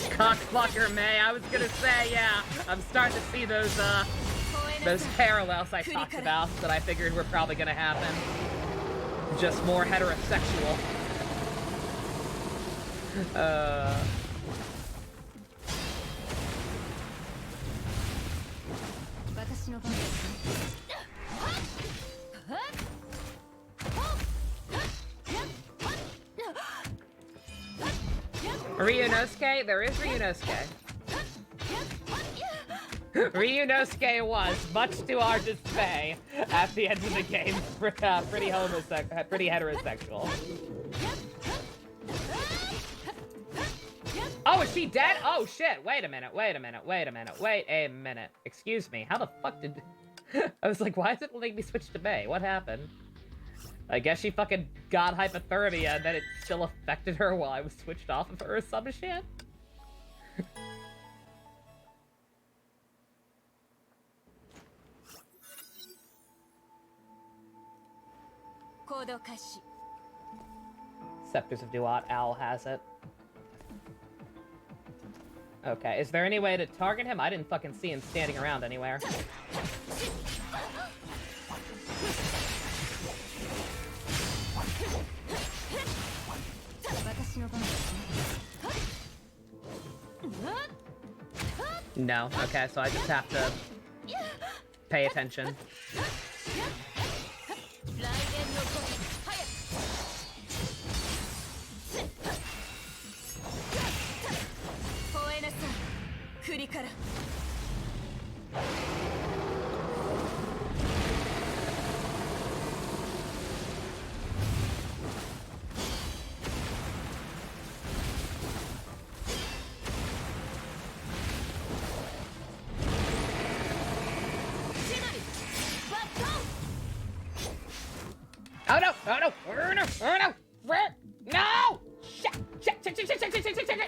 B: Cockfucker May, I was gonna say, yeah, I'm starting to see those parallels I talked about that I figured were probably gonna happen. Just more heterosexual. Ryunosuke? There is Ryunosuke. Ryunosuke was, much to our dismay, at the end of the game, pretty heterosexual. Oh, is she dead? Oh shit, wait a minute. Excuse me, how the fuck did... I was like, why is it letting me switch to May? What happened? I guess she fucking got hypothermia and then it still affected her while I was switched off of her or some shit? Scepters of Duat, Al has it. Okay, is there any way to target him? I didn't fucking see him standing around anywhere. No. Okay, so I just have to pay attention. Oh no! Oh no! Oh no! Oh no! Where? No! Shit! Shit! Shit! Shit! Shit! Shit! Shit! Shit! Shit! Shit!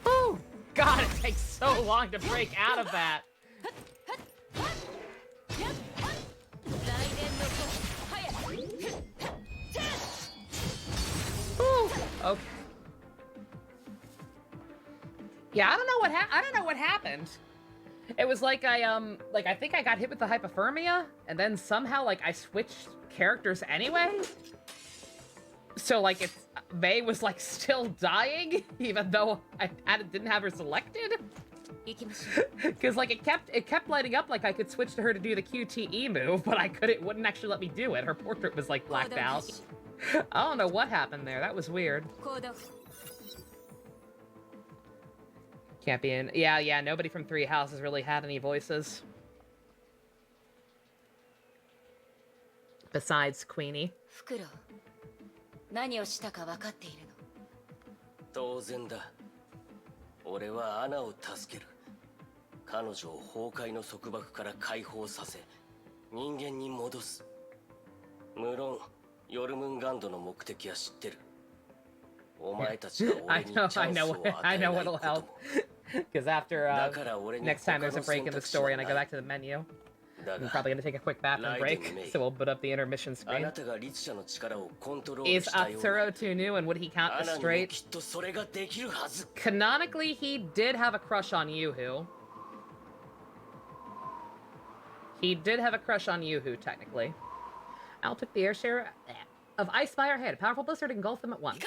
B: Oh God! It takes so long to break out of that. Ooh, okay. Yeah, I don't know what happened. It was like I think I got hit with the hypothermia, and then somehow like I switched characters anyway. So like May was like still dying, even though didn't have her selected. Because like it kept lighting up like I could switch to her to do the QTE move, but it wouldn't actually let me do it. Her portrait was like blacked out. I don't know what happened there. That was weird. Can't be in. Yeah, nobody from Three Houses really had any voices. Besides Queenie.
D: 何をしたか分かっているの？
F: 当然だ。俺はアナを助ける。彼女を崩壊の束縛から解放させ、人間に戻す。無論、ヨルムンガンドの目的は知ってる。お前たちが俺にチャンスを与えないことも。
B: Because after next time there's a break in the story and I go back to the menu, I'm probably going to take a quick bathroom break, so we'll put up the intermission screen. Is Atsuro too new, and would he count as straight? Canonically, he did have a crush on Yuhu. He did have a crush on Yuhu, technically. Al took the air share of Ice by her head. A powerful blizzard engulfed them at once.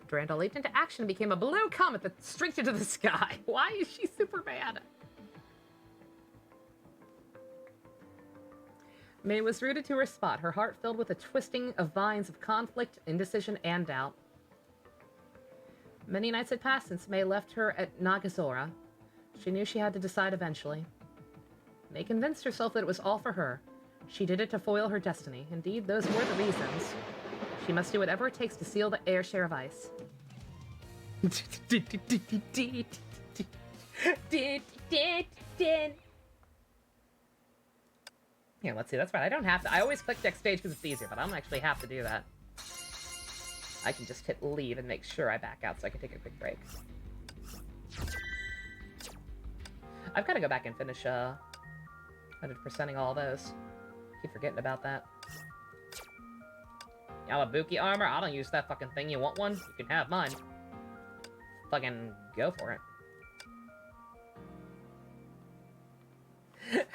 B: Durandal leaped into action and became a blue comet that streaked into the sky. Why is she Superman? May was rooted to her spot, her heart filled with a twisting of vines of conflict, indecision, and doubt. Many nights had passed since May left her at Nagazora. She knew she had to decide eventually. May convinced herself that it was all for her. She did it to foil her destiny. Indeed, those were the reasons. She must do whatever it takes to seal the air share of ice. Yeah, let's see. That's right. I don't have to. I always click next stage because it's easier, but I don't actually have to do that. I can just hit leave and make sure I back out so I can take a quick break. I've got to go back and finish 100%ing all those. Keep forgetting about that. Yawabuki armor? I don't use that fucking thing. You want one? You can have mine. Fucking go for it.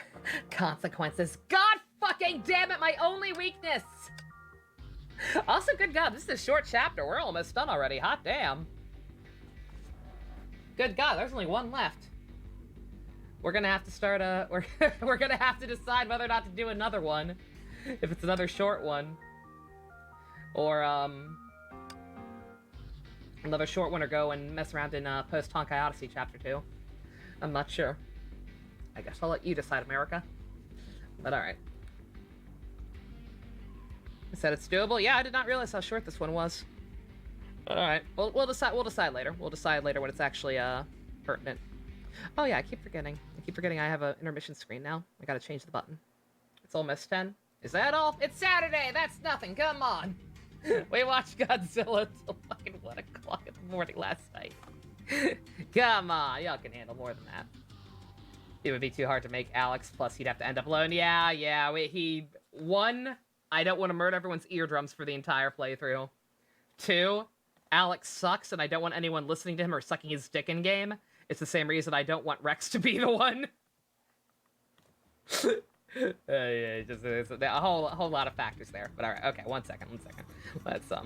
B: Consequences. God fucking damn it, my only weakness! Also, good God, this is a short chapter. We're almost done already. Hot damn. Good God, there's only one left. We're gonna have to start we're gonna have to decide whether or not to do another one. If it's another short one. Or, another short one, or go and mess around in, post Honkai Odyssey Chapter 2. I'm not sure. I guess I'll let you decide, America. But alright. I said it's doable? Yeah, I did not realize how short this one was. But alright. We'll decide later. We'll decide later when it's actually, pertinent. Oh yeah, I keep forgetting. I have an intermission screen now. I gotta change the button. It's almost 10. Is that all? It's Saturday! That's nothing! Come on! We watched Godzilla till fucking 1 o'clock in the morning last night. Come on, y'all can handle more than that. It would be too hard to make Alex, plus he'd have to end up alone. Yeah, one, I don't want to murder everyone's eardrums for the entire playthrough. 2, Alex sucks and I don't want anyone listening to him or sucking his dick in game. It's the same reason I don't want Rex to be the one. Yeah, just a whole lot of factors there. But all right, okay, one second. Let's All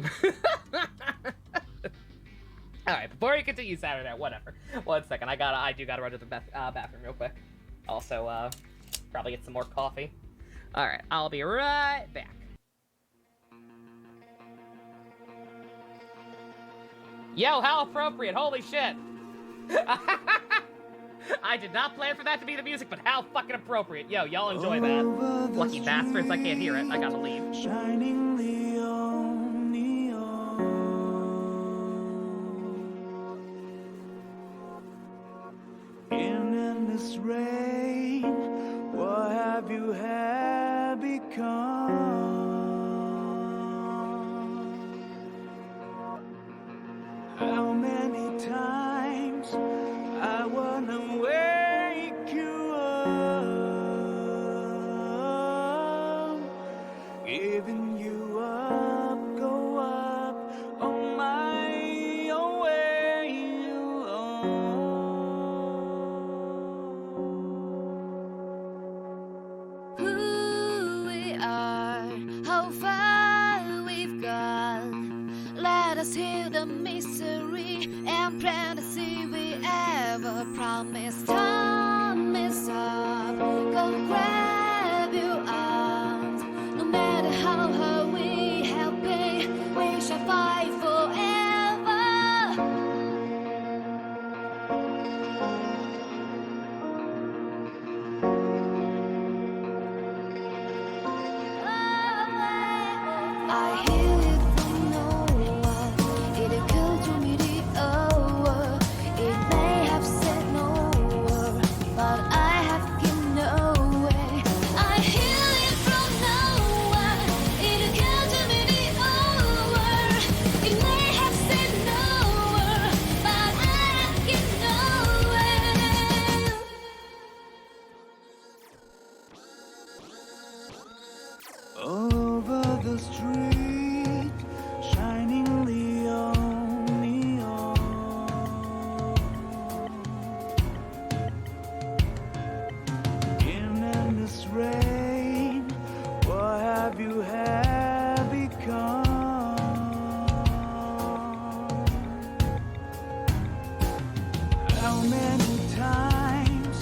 B: right, before you continue Saturday, whatever. 1 second, I do gotta run to the bathroom real quick. Also, probably get some more coffee. All right, I'll be right back. Yo, how appropriate! Holy shit! I did not plan for that to be the music, but how fucking appropriate. Yo, y'all enjoy that. Lucky bastards, I can't hear it. I gotta leave.
J: Shining neon, in endless rain, what have you had become? How many times I wanna wake you up, giving you up, go up on my own way alone.
K: Who we are, how far we've gone. Let us heal the misery and plant the seed we ever promised. Time is up, go grab your arms. No matter how hard we have been, we shall fight forever. I hear it from no one. It occurred to me the hour. It may have said no word, but I have given away. I hear it from no one. It occurred to me the hour. It may have said no word, but I have given away.
J: All over the street, shining neon, in endless rain, what have you had become? How many times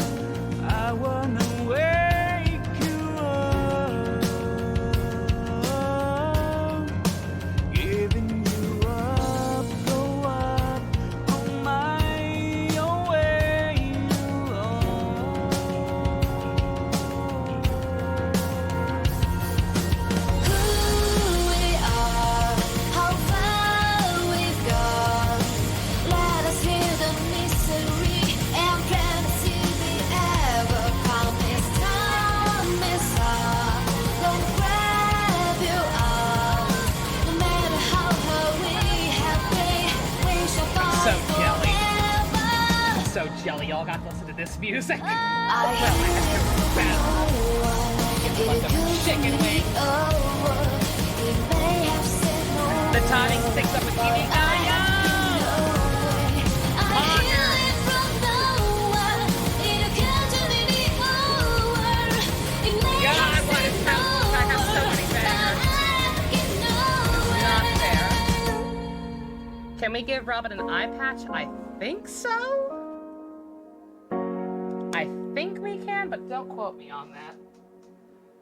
J: I wanna wake you up, giving you up, go up on my own way alone.
K: Who we are, how far we've gone. Let us heal the misery and plant the seed we ever promised. Time is up, go grab your arms. No matter how hard we have been, we shall fight
B: So jelly.
K: forever.
B: So jelly, y'all got to listen to this music.
K: I hear it from no one. It
B: Like a
K: could
B: chicken
K: be
B: wing.
K: over. It may have said no
B: The timing
K: word,
B: syncs up with
K: but
B: TV.
K: I have given away. I hear it from no one. It occurred to me the hour. It may
B: God,
K: have
B: what
K: said
B: is
K: no
B: happening? I have so many
K: word, but
B: bangers.
K: I have given
B: Not
K: away.
B: Can we give Robin an eye patch? I think so? I think we can, but don't quote me on that.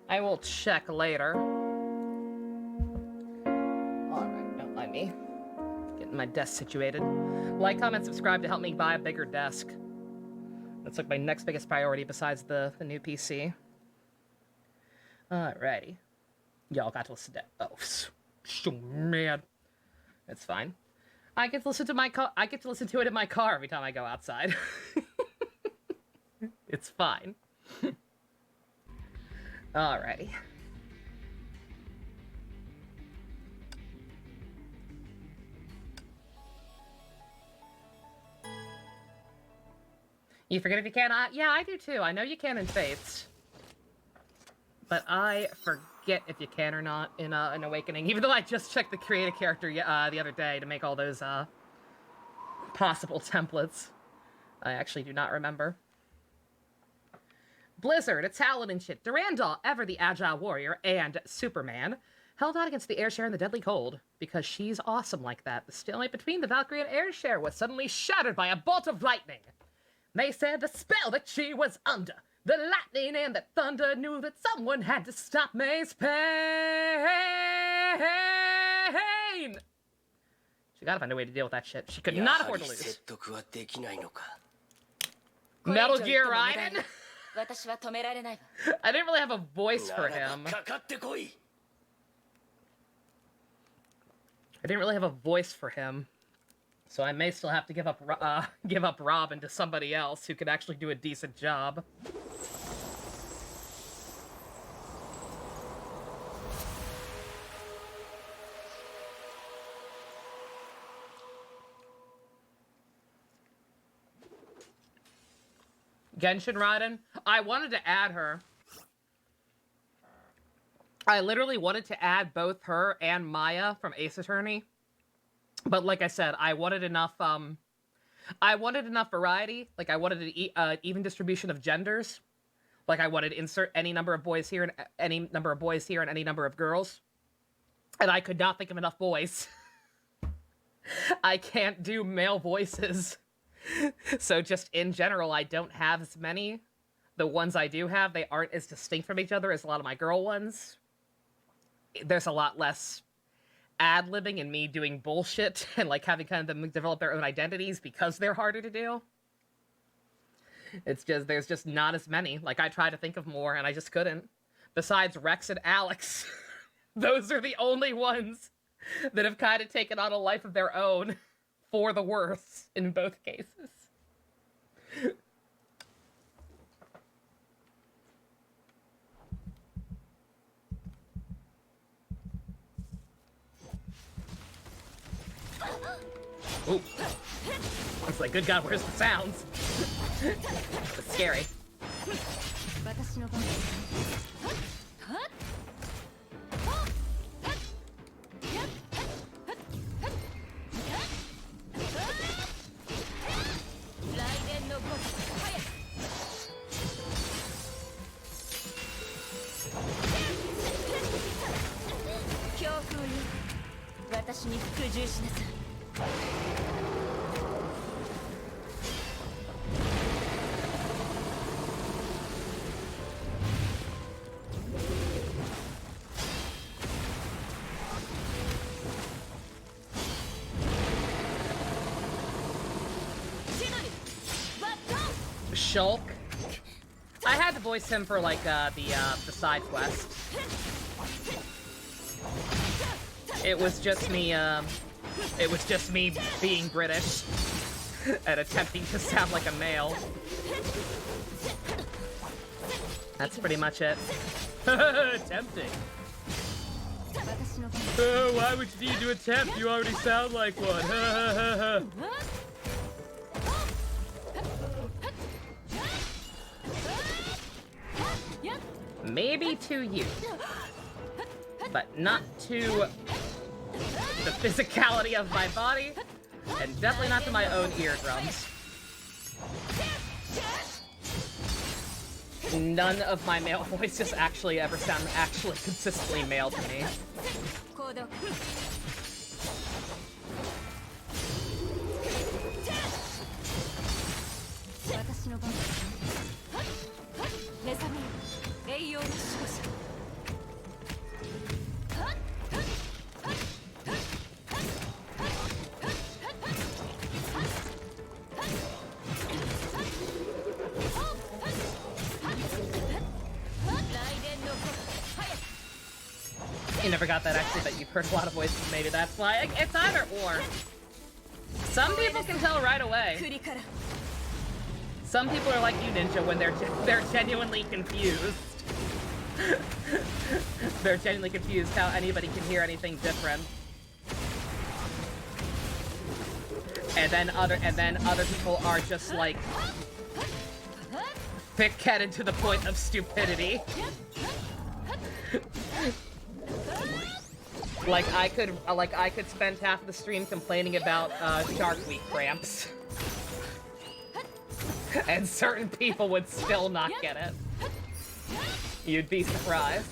B: I will check later. Alright, don't mind me. Getting my desk situated. Like, comment, subscribe to help me buy a bigger desk. That's like my next biggest priority besides the new PC. Alrighty. Y'all got to listen to... Oh, so mad. It's fine. I get to listen to I get to listen to it in my car every time I go outside. It's fine. Alrighty. You forget if you can? Yeah, I do too. I know you can in Faiths. But I forget if you can or not in Awakening. Even though I just checked the create a character the other day to make all those possible templates. I actually do not remember. Blizzard, a Talon and shit, Durandal, ever the agile warrior, and Superman, held out against the Airshare in the deadly cold, because she's awesome like that. The stalemate between the Valkyrie and Airshare was suddenly shattered by a bolt of lightning. May said the spell that she was under, the lightning and the thunder knew that someone had to stop May's pain. She gotta find a way to deal with that shit. She could not afford to lose. Metal Gear Raiden? I didn't really have a voice for him. So I may still have to give up Robin to somebody else who could actually do a decent job. Genshin Raiden? I wanted to add her. I literally wanted to add both her and Maya from Ace Attorney. But like I said, I wanted enough variety. Like, I wanted an even distribution of genders. Like, I wanted insert any number of boys here and any number of boys here and any number of girls. And I could not think of enough boys. I can't do male voices. So just in general, I don't have as many. The ones I do have, they aren't as distinct from each other as a lot of my girl ones. There's a lot less ad-libbing and me doing bullshit and like having kind of them develop their own identities because they're harder to do. It's just, there's just not as many. Like, I tried to think of more and I just couldn't. Besides Rex and Alex. Those are the only ones that have kind of taken on a life of their own. For the worse, in both cases. Ooh. It's like, good God, where's the sounds? It's scary. Shulk. I had to voice him for like the side quest. It was just me being British and attempting to sound like a male. That's pretty much it. Tempting. Why would you need to attempt? You already sound like one. Maybe to you, but not to the physicality of my body, and definitely not to my own eardrums. None of my male voices actually ever sound actually consistently male to me. You never got that actually, but you've heard a lot of voices, maybe that's why. It's either or. Some people can tell right away. Some people are like you, Ninja, when they're genuinely confused. They're genuinely confused how anybody can hear anything different. And then other people are just like thick-headed to the point of stupidity. Like I could spend half of the stream complaining about Shark Week cramps. And certain people would still not get it. You'd be surprised.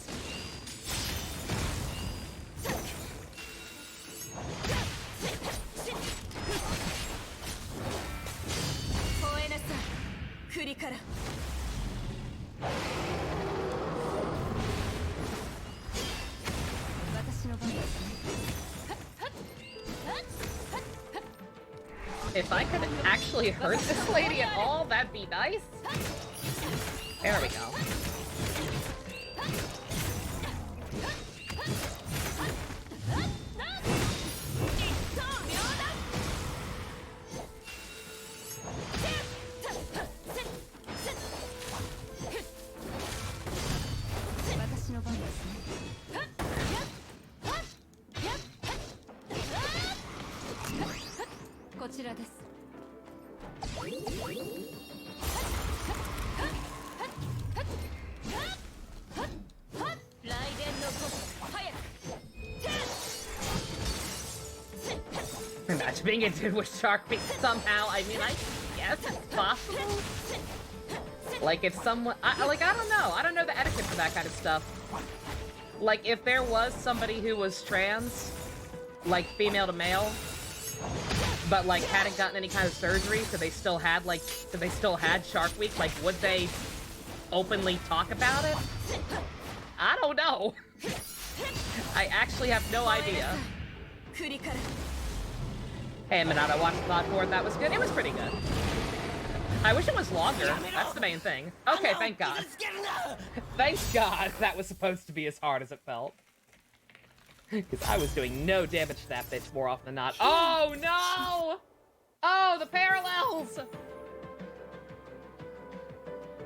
B: If I could actually hurt this lady at all, that'd be nice. There we go. Imagine being into with Shark Beat somehow. I mean, I guess it's possible. Like, if someone... I don't know. I don't know the etiquette for that kind of stuff. Like, if there was somebody who was trans, like, female to male, but, like, hadn't gotten any kind of surgery, so they still had, like... So they still had Shark Week, like, would they openly talk about it? I don't know. I actually have no idea. Hey, Minato, watched the pod for it. That was good. It was pretty good. I wish it was longer. That's the main thing. Okay, thank God. Thank God that was supposed to be as hard as it felt. Because I was doing no damage to that bitch more often than not. Oh, no! Oh, the parallels!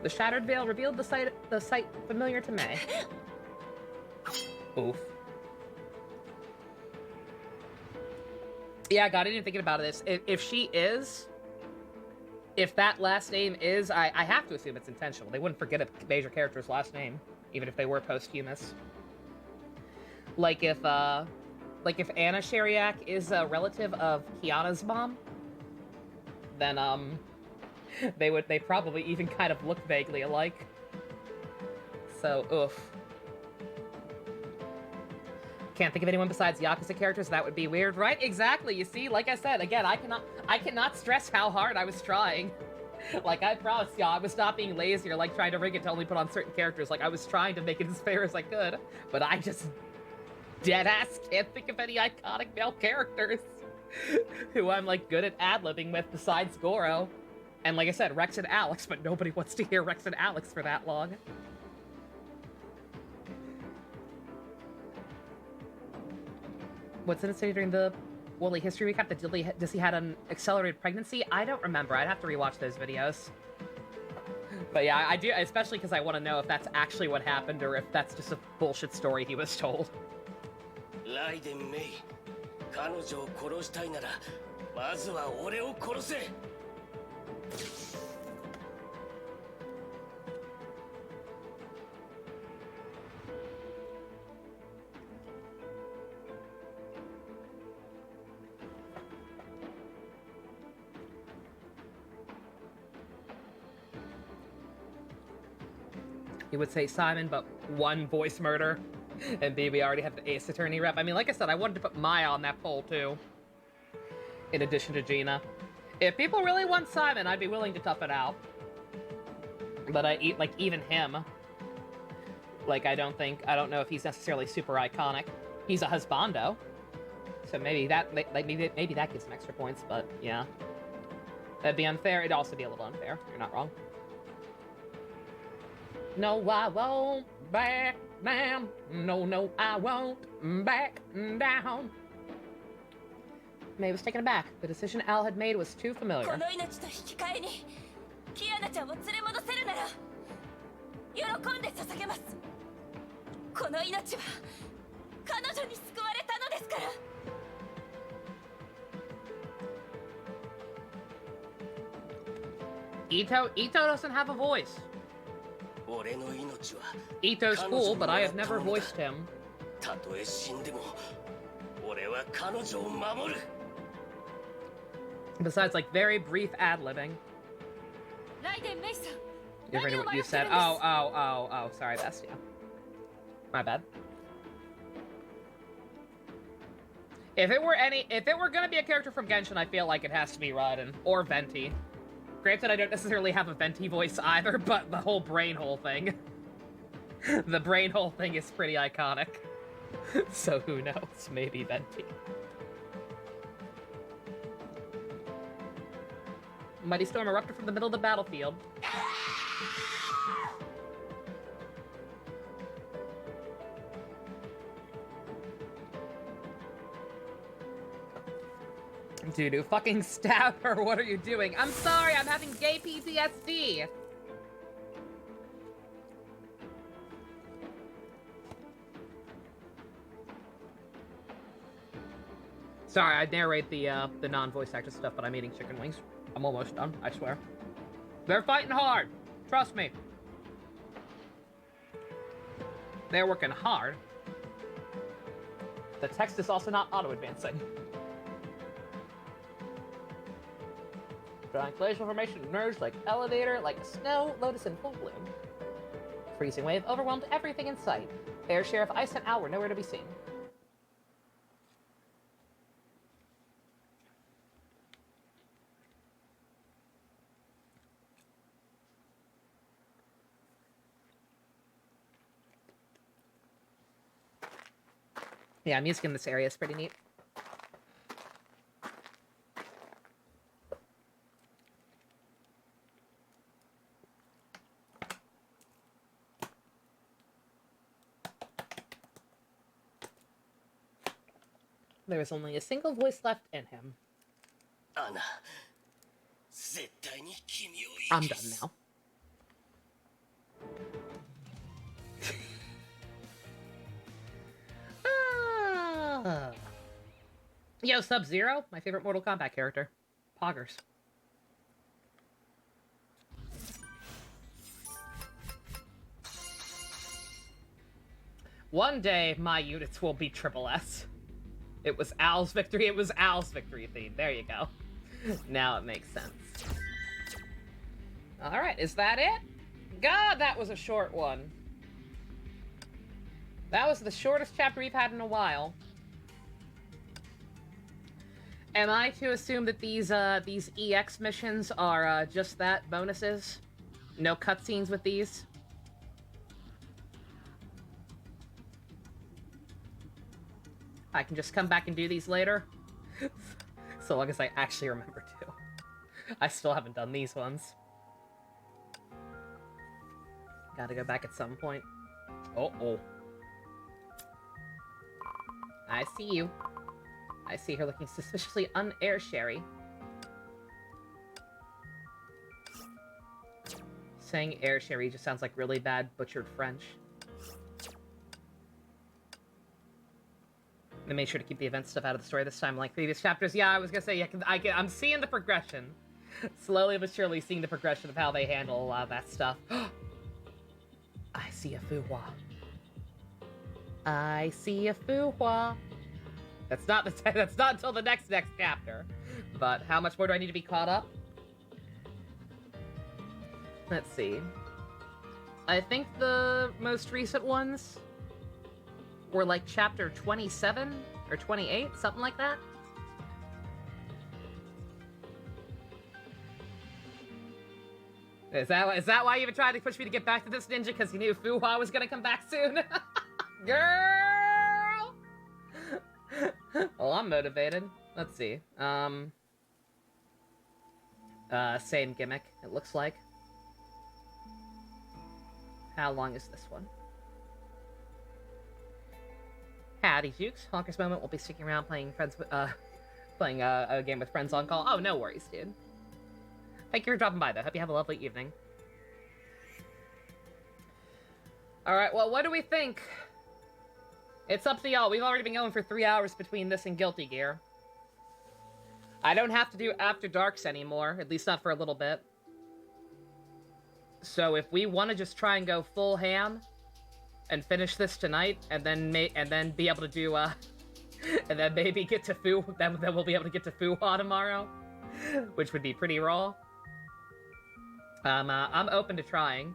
B: The Shattered Veil revealed the sight familiar to May. Oof. Yeah, God, I didn't think about this. If she is... If that last name is... I have to assume it's intentional. They wouldn't forget a major character's last name, even if they were posthumous. Like if Anna Sheriak is a relative of Kiana's mom, then, they probably even kind of look vaguely alike. So, oof. Can't think of anyone besides Yakuza characters. That would be weird, right? Exactly. You see, like I said, again, I cannot stress how hard I was trying. Like, I promise y'all, I was not being lazy or, like, trying to rig it to only put on certain characters. Like, I was trying to make it as fair as I could, but I just deadass can't think of any iconic male characters who I'm, like, good at ad-libbing with besides Goro. And like I said, Rex and Alex, but nobody wants to hear Rex and Alex for that long. What's in it during the Wooly history recap? Does he had an accelerated pregnancy? I don't remember. I'd have to rewatch those videos. But yeah, I do, especially because I want to know if that's actually what happened or if that's just a bullshit story he was told.
F: Raiden Mei, 彼女を殺したいなら、まずは俺を殺せ。
B: He would say Simon, but one voice murder. And B, we already have the Ace Attorney rep. I mean, like I said, I wanted to put Maya on that poll, too. In addition to Gina. If people really want Simon, I'd be willing to tough it out. But even him. Like, I don't know if he's necessarily super iconic. He's a husbando. So maybe that gives him extra points, but yeah. That'd be unfair. It'd also be a little unfair. You're not wrong. No, I won't back down. No, I won't back down. May was taken aback. The decision Al had made was too familiar. Ito doesn't have a voice. Ito's cool, but I have never voiced him. Besides, like, very brief ad-libbing. You heard what you said. Oh, sorry, Bestia. My bad. If it were gonna be a character from Genshin, I feel like it has to be Raiden or Venti. Granted, I don't necessarily have a Venti voice either, but the whole brain hole thing. The brain hole thing is pretty iconic. So who knows? Maybe Venti. Mighty storm erupted from the middle of the battlefield. Dude, fucking stab her. What are you doing? I'm sorry, I'm having gay PTSD. Sorry, I narrate the non-voice actor stuff, but I'm eating chicken wings. I'm almost done, I swear. They're fighting hard. Trust me. They're working hard. The text is also not auto-advancing. Drawing glacial formation emerged like elevator, like a snow lotus in full bloom. Freezing wave overwhelmed everything in sight. Fair share of ice and owl were nowhere to be seen. Yeah, music in this area is pretty neat. There was only a single voice left in him. I'm done now. Yo, Sub-Zero, my favorite Mortal Kombat character. Poggers. One day, my units will be triple S. It was Al's victory, it was Al's victory theme. There you go. Now it makes sense. Alright, is that it? God, that was a short one. That was the shortest chapter we've had in a while. Am I to assume that these EX missions are just that, bonuses? No cutscenes with these? I can just come back and do these later? So long as I actually remember to. I still haven't done these ones. Gotta go back at some point. Uh-oh. I see you. I see her looking suspiciously un-air-sherry. Saying air-sherry just sounds like really bad butchered French. They made sure to keep the event stuff out of the story this time, like previous chapters. Yeah, I was gonna say, I'm seeing the progression. Slowly but surely seeing the progression of how they handle a lot of that stuff. I see a Fuhua. I see a Fuhua. That's not until the next chapter. But how much more do I need to be caught up? Let's see. I think the most recent ones were like chapter 27 or 28, something like that. Is that why you even tried to push me to get back to this, Ninja? Because you knew Fuhua was gonna come back soon? Girl! Well, I'm motivated. Let's see. Same gimmick, it looks like. How long is this one? Howdy, Jukes. Honker's Moment will be sticking around playing a game with friends on call. Oh, no worries, dude. Thank you for dropping by, though. Hope you have a lovely evening. Alright, well, what do we think? It's up to y'all. We've already been going for 3 hours between this and Guilty Gear. I don't have to do After Darks anymore, at least not for a little bit. So if we want to just try and go full ham and finish this tonight, and then be able to do and then maybe get to then we'll be able to get to Fuhua tomorrow, which would be pretty raw. I'm open to trying.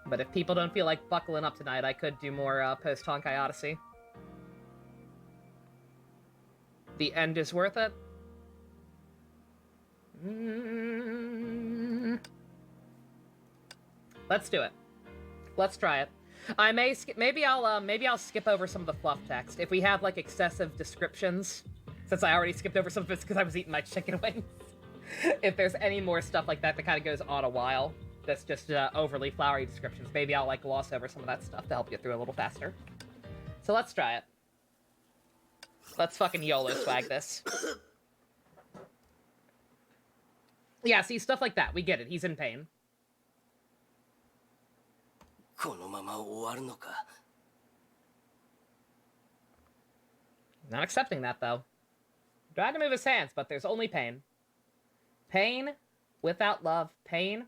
B: But if people don't feel like buckling up tonight, I could do more post Honkai Odyssey. The end is worth it. Let's do it. Let's try it. I may maybe I'll skip over some of the fluff text if we have like excessive descriptions. Since I already skipped over some of it because I was eating my chicken wings. If there's any more stuff like that that kind of goes on a while, that's just overly flowery descriptions, maybe I'll like gloss over some of that stuff to help get through a little faster. So let's try it. Let's fucking YOLO swag this. Yeah, see, stuff like that. We get it. He's in pain. Not accepting that, though. Tried to move his hands, but there's only pain. Pain without love. Pain.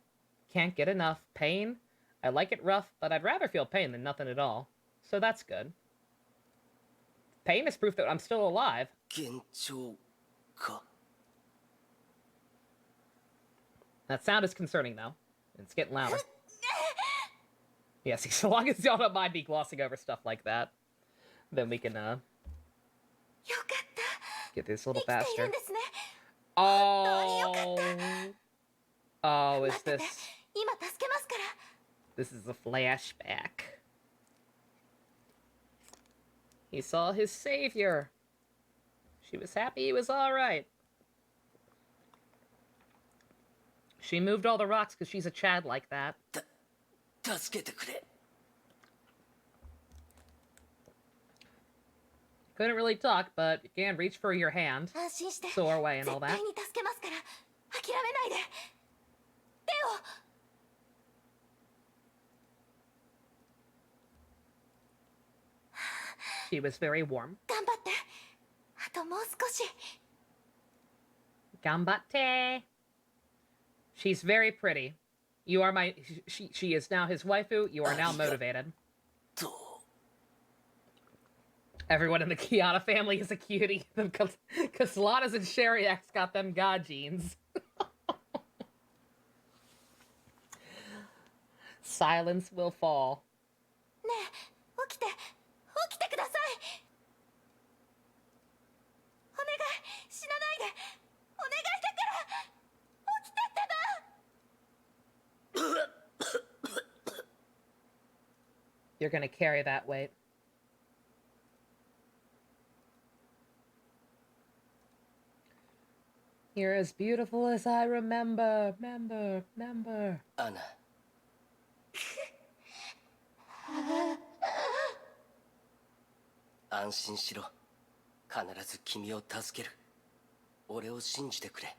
B: Can't get enough. Pain. I like it rough, but I'd rather feel pain than nothing at all. So that's good. Pain is proof that I'm still alive. That sound is concerning, though. It's getting louder. Yeah, see, so long as y'all don't mind me glossing over stuff like that, then we can, get this a little faster. Oh. Oh, is this... This is a flashback. He saw his savior. She was happy he was alright. She moved all the rocks because she's a Chad like that. Couldn't really talk, but you can reach for your hand. Soar away and all that. She was very warm. Gambatte. She's very pretty. You are my... She is now his waifu. You are now motivated. Everyone in the Kiana family is a cutie. Because Lana's and Sheriak's got them god genes. Silence will fall. You're gonna carry that weight. You're as beautiful as I remember. Remember.
F: Anna. 安心しろ。必ず君を助ける。俺を信じてくれ。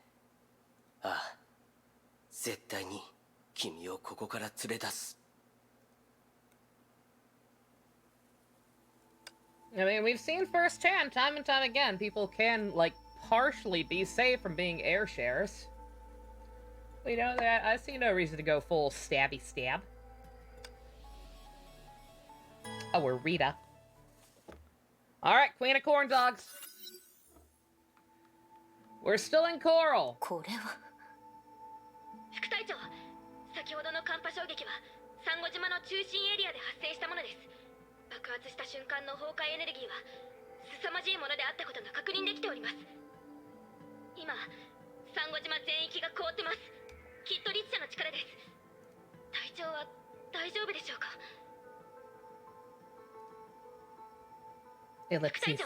F: ああ。絶対に君をここから連れ出す。
B: I mean, we've seen firsthand, time and time again, people can, like, partially be saved from being air shares. You know, I see no reason to go full stabby stab. Oh, we're Rita. Alright, Queen of Corn Dogs. We're still in Coral.
D: これは
G: 副隊長、先ほどの寒波衝撃はサンゴ島の中心エリアで発生したものです。爆発した瞬間の崩壊エネルギーは凄まじいものであったことが確認できております。今、サンゴ島全域が凍ってます。きっとリツ社の力です。隊長は大丈夫でしょうか？副隊長、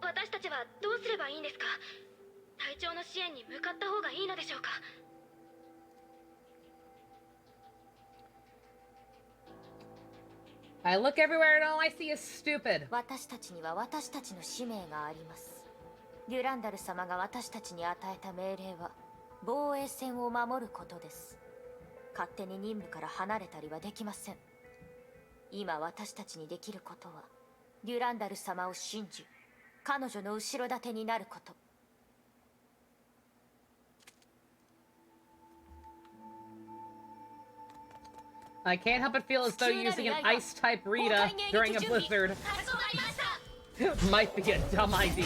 G: 私たちはどうすればいいんですか？隊長の支援に向かった方がいいのでしょうか
B: ？I look everywhere and all I see is stupid.
H: 私たちには私たちの使命があります。デュランダル様が私たちに与えた命令は防衛線を守ることです。勝手に任務から離れたりはできません。今私たちにできることはデュランダル様を信じ、彼女の後ろ盾になること。
B: I can't help but feel as though using an ice-type Rita during a blizzard might be a dumb idea.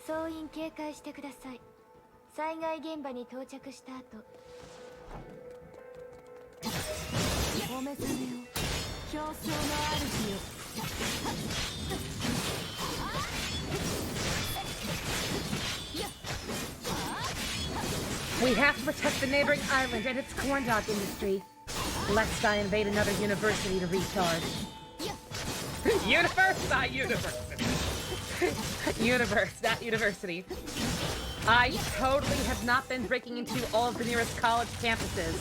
H: 総員警戒してください。災害現場に到着した後、お目覚めを、競争の主よ。
B: We have to protect the neighboring island and its corn dog industry, lest I invade another university to recharge. Universe, not university. Universe, not university. I totally have not been breaking into all of the nearest college campuses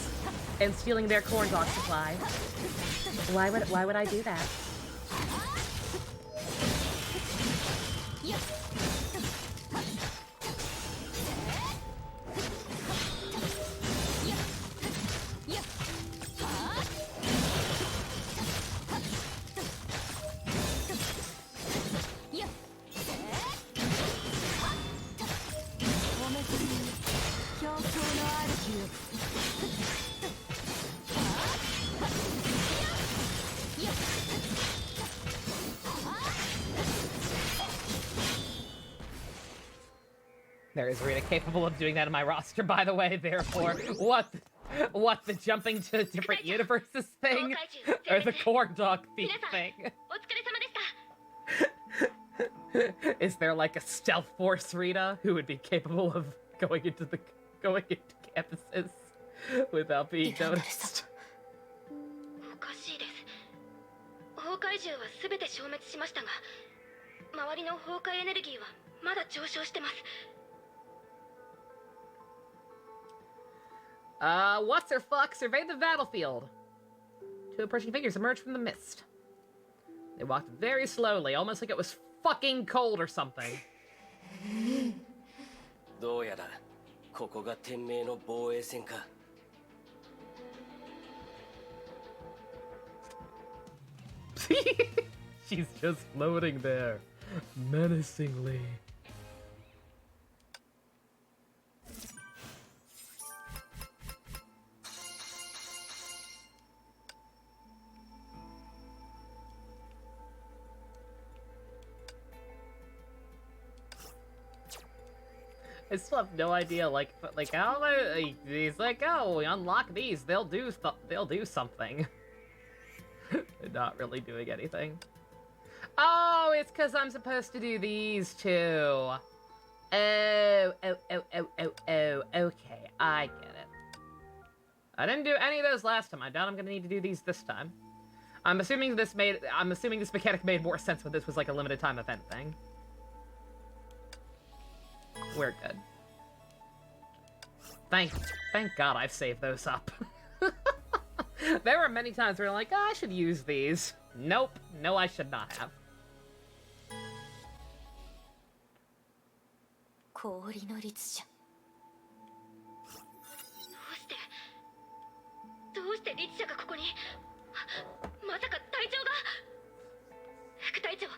B: and stealing their corn dog supply. Why would I do that? There is Rita capable of doing that in my roster, by the way, therefore, what the jumping to different universes thing? Or the corn dog thief thing? Is there like a stealth force Rita who would be capable of going into campuses without being noticed?
G: おかしいです。崩壊獣は全て消滅しましたが、周りの崩壊エネルギーはまだ上昇してます。
B: What's her fuck? Survey the battlefield. Two approaching figures emerged from the mist. They walked very slowly, almost like it was fucking cold or something.
F: どうやらここが天命の防衛線か。
B: She's just floating there, menacingly. I still have no idea, like how am I? He's like, oh, we unlock these, they'll do something. Not really doing anything. Oh, it's because I'm supposed to do these two. Oh, okay, I get it. I didn't do any of those last time. I doubt I'm gonna need to do these this time. I'm assuming this mechanic made more sense when this was like a limited time event thing. We're good. Thank God I've saved those up. There were many times where I'm like, oh, I should use these. Nope. No, I should not have.
H: 氷の律者。
G: どうして律者がここに？まさか隊長が？副隊長、ど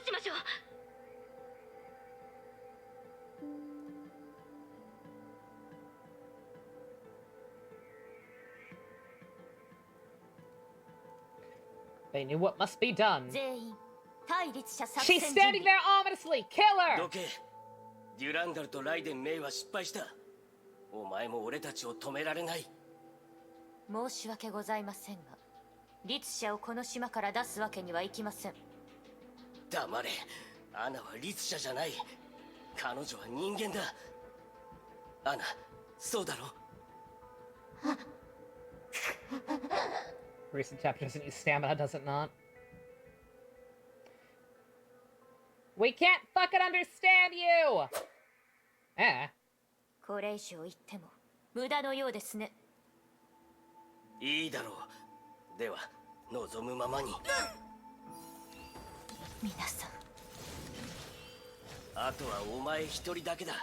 G: うしましょう？
B: They knew what must be done.
H: 全員、対律者作戦
B: She's
H: 準備。
B: standing there ominously. Kill her!
F: どけ。デュランダルとライデン・メイは失敗した。お前も俺たちを止められない。
H: 申し訳ございませんが、律者をこの島から出すわけにはいきません。
F: 黙れ。アナは律者じゃない。彼女は人間だ。アナ、そうだろ。
B: Recent chapter doesn't use stamina, does it not? We can't fucking understand you! Eh?
H: これ以上言っても無駄のようですね。
F: いいだろう。では、望むままに。
H: 皆さん。
F: あとはお前一人だけだ。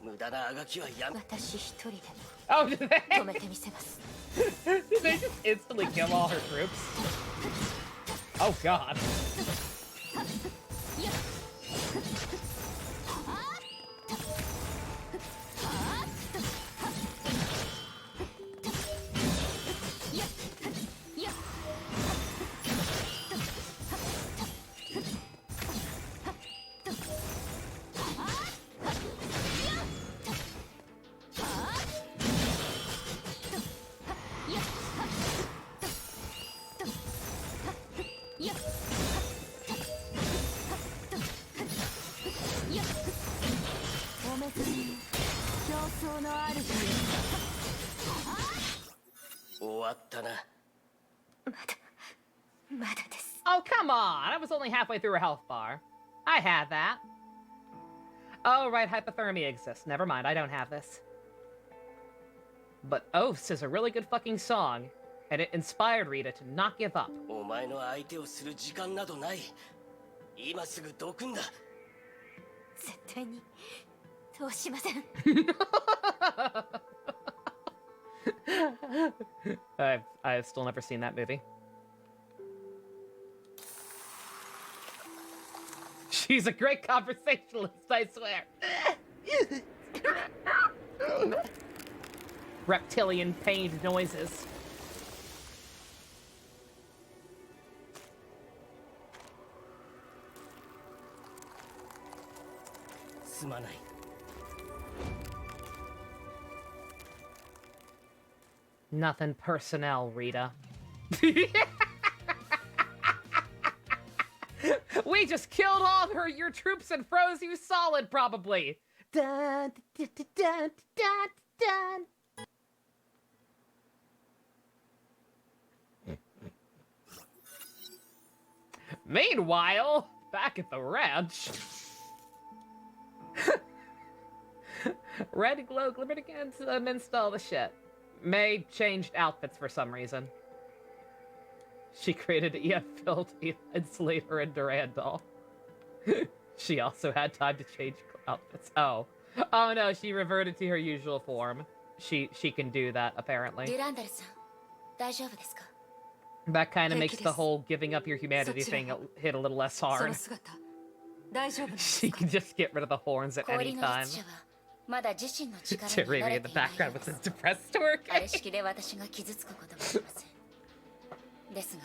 F: 無駄なあがきはやめ。
H: 私一人で
B: Oh, did they?
H: 止めてみせます。
B: Did they just instantly kill all her troops? Oh god.
H: まだです。
B: Oh, come on! I was only halfway through a health bar. I had that. Oh, right, hypothermia exists. Never mind, I don't have this. But Oaths is a really good fucking song, and it inspired Rita to not give up.
F: お前の相手をする時間などない。今すぐどくんだ。
H: 絶対に通しません。
B: I've still never seen that movie. She's a great conversationalist, I swear. Reptilian pained noises. Nothing personnel, Rita. We just killed all your troops and froze you solid, probably. Dun, dun, dun, dun, dun, dun. Meanwhile, back at the ranch. Red glow glimmered against amidst all the shit. May changed outfits for some reason. She created EF filled Insulator and Durandal. She also had time to change outfits. Oh. Oh no, she reverted to her usual form. She can do that, apparently. That kind of makes the whole giving up your humanity thing hit a little less hard. She can just get rid of the horns at any time. Jeremy in the background with his depressed twerking.
D: ですが、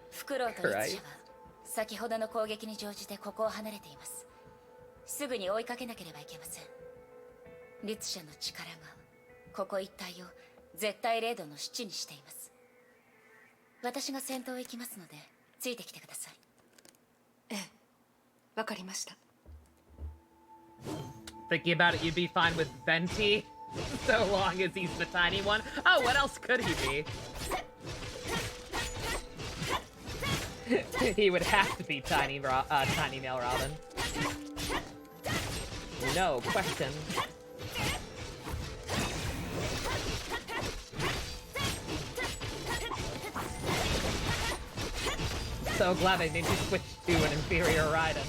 D: フクロウとリツシャは先ほどの攻撃に乗じてここを離れています。すぐに追いかけなければいけません。リツシャの力がここ一帯を絶対零度の七にしています。私が先頭へ行きますのでついてきてください。
I: ええ、わかりました。
B: Thinking about it, you'd be fine with Venti, so long as he's the tiny one. Oh, what else could he be? He would have to be Tiny Male Robin. No question. So glad they made me switch to an inferior Raiden.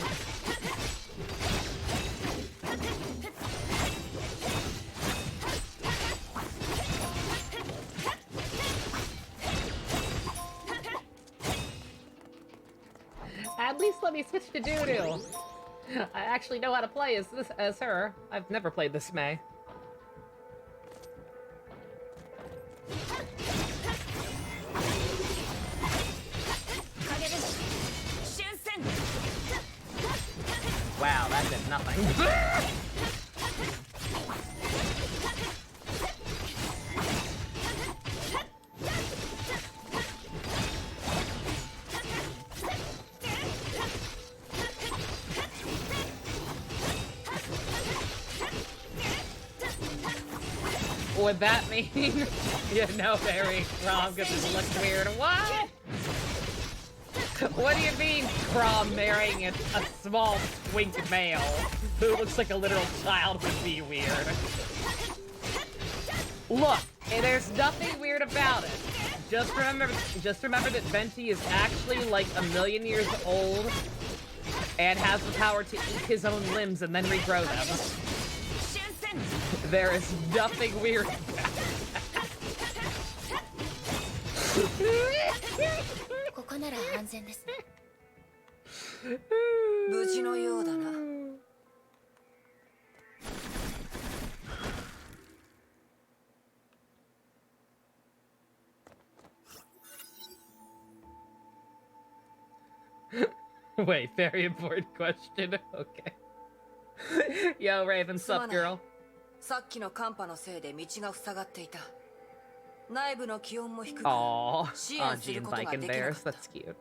B: At least let me switch to Doodoo. I actually know how to play as her. I've never played this May. Wow, that did nothing. Would that mean you know very wrong because it looks weird? What? What do you mean Crom marrying a small twink male who looks like a literal child would be weird? Look, there's nothing weird about it. Just remember that Venti is actually like 1,000,000 years old and has the power to eat his own limbs and then regrow them. There is nothing weird about it.
D: ここなら安全ですね。
E: 無事のようだな。
B: Wait, very important question. Okay. Yo, Raven, sup, girl?
E: さっきの寒波のせいで道が塞がっていた。内部の気温も低く、支援することができなかった。
B: That's cute.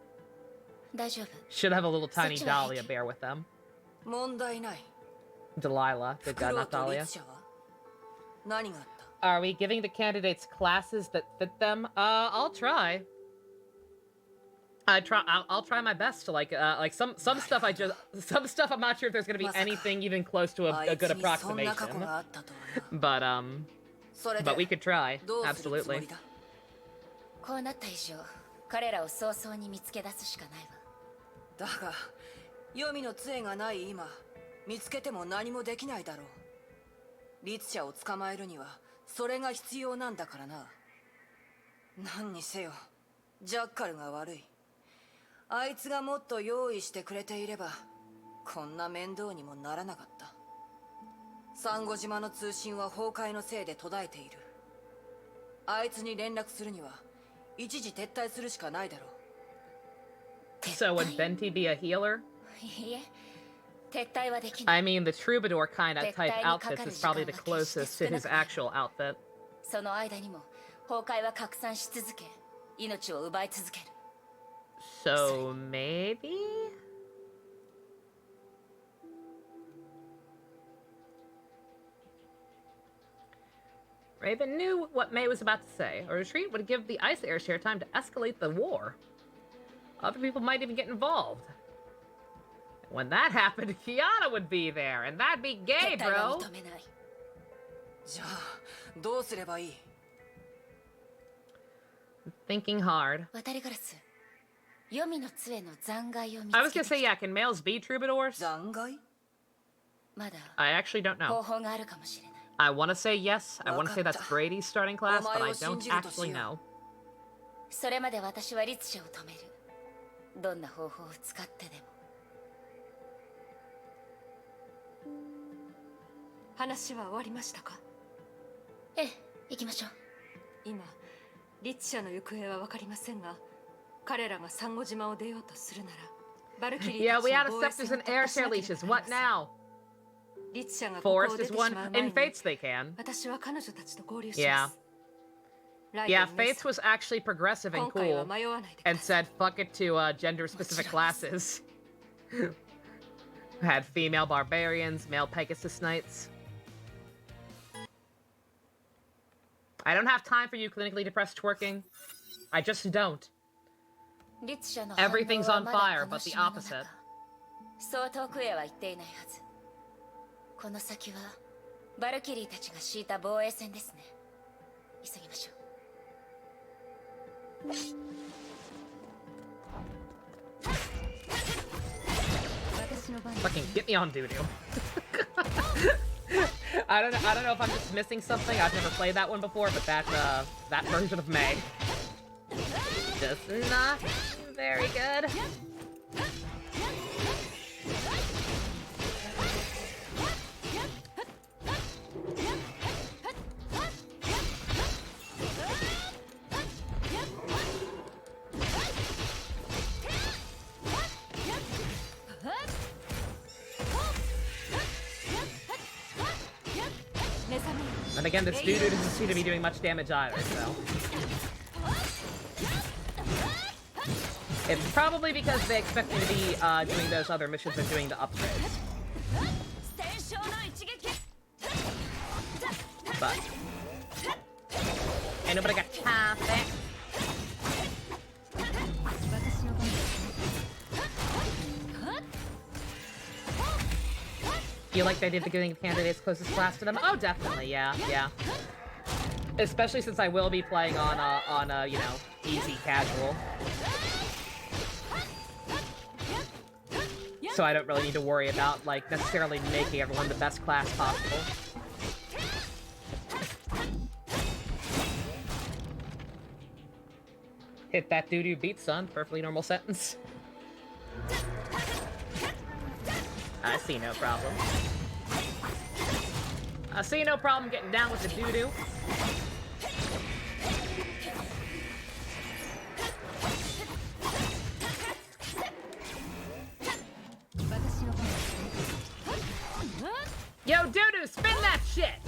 D: 大丈夫。
B: Should have a little tiny Dahlia bear with them.
E: 問題ない。
B: Delilah, good God, not Dahlia.
E: 何があった？
B: Are we giving the candidates classes that fit them? I'll try. I'll try my best to like some stuff some stuff I'm not sure if there's gonna be anything even close to a good approximation. But we could try. Absolutely.
D: こうなった以上、彼らを早々に見つけ出すしかないわ。
E: だが、黄泉の杖がない今、見つけても何もできないだろう。律者を捕まえるにはそれが必要なんだからな。何にせよ、ジャッカルが悪い。あいつがもっと用意してくれていれば、こんな面倒にもならなかった。サンゴ島の通信は崩壊のせいで途絶えている。あいつに連絡するには一時撤退するしかないだろう。
B: So would Venti be a healer?
D: いえ、撤退はできない。
B: I mean, the troubadour kind of type outfits is probably the closest to his actual outfit.
D: その間にも崩壊は拡散し続け、命を奪い続ける。
B: So maybe? Raven knew what May was about to say. A retreat would give the Ice Airshare time to escalate the war. Other people might even get involved. When that happened, Kiana would be there, and that'd be gay, bro!
E: じゃあ、どうすればいい?
B: Thinking hard.
D: 渡りガラス、黄泉の杖の残骸を見つけて
B: I was gonna say, yeah, can males be troubadours?
E: 残骸?
D: まだ
B: I actually don't know.
D: 方法があるかもしれない。
B: I want to say yes. I want to say that's Brady's starting class, but I don't actually know.
D: それまで私は律者を止める。どんな方法を使ってでも。
I: 話は終わりましたか？
D: ええ、行きましょう。
I: 今、律者の行方は分かりませんが、彼らがサンゴ島を出ようとするなら、バルキリー
B: Yeah,
I: たち
B: we
I: の
B: had
I: 防
B: a
I: 衛
B: scepters
I: 線を
B: and
I: 突破
B: air
I: しな
B: share
I: ければ
B: leashes.
I: なり
B: What
I: ません。
B: now?
I: 律者がここを
B: Forest
I: 出
B: is
I: てしま
B: one.
I: う前
B: In
I: に、
B: Fates they can.
I: 私は彼女たちと合流し
B: Yeah.
I: ます。
B: Yeah, Fates was actually progressive and
I: 今回は
B: cool
I: 迷わないでく
B: and
I: ださい。
B: said fuck it to gender-specific classes. Had female barbarians, male Pegasus knights. I don't have time for you clinically depressed twerking. I just don't.
D: 律者の
B: Everything's
D: 反
B: on
D: 応はまだ
B: fire,
D: この
B: but the
D: 島の
B: opposite.
D: 中。そう遠くへは行っていないはず。この先はバルキリーたちが敷いた防衛線ですね。急ぎましょう。
B: Fucking get me on doo-doo. I don't know if I'm just missing something. I've never played that one before, but that version of May does not seem very good. And again, this doo-doo doesn't seem to be doing much damage either, so... It's probably because they expect me to be doing those other missions and doing the upgrades. But... ain't nobody got time for that. Feel like they did the getting the candidates closest class to them? Oh, definitely, yeah. Especially since I will be playing on you know, easy casual. So I don't really need to worry about, like, necessarily making everyone the best class possible. Hit that doo-doo beat, son. Perfectly normal sentence. I see no problem. I see no problem getting down with the doo-doo. Yo, doo-doo, spin that shit!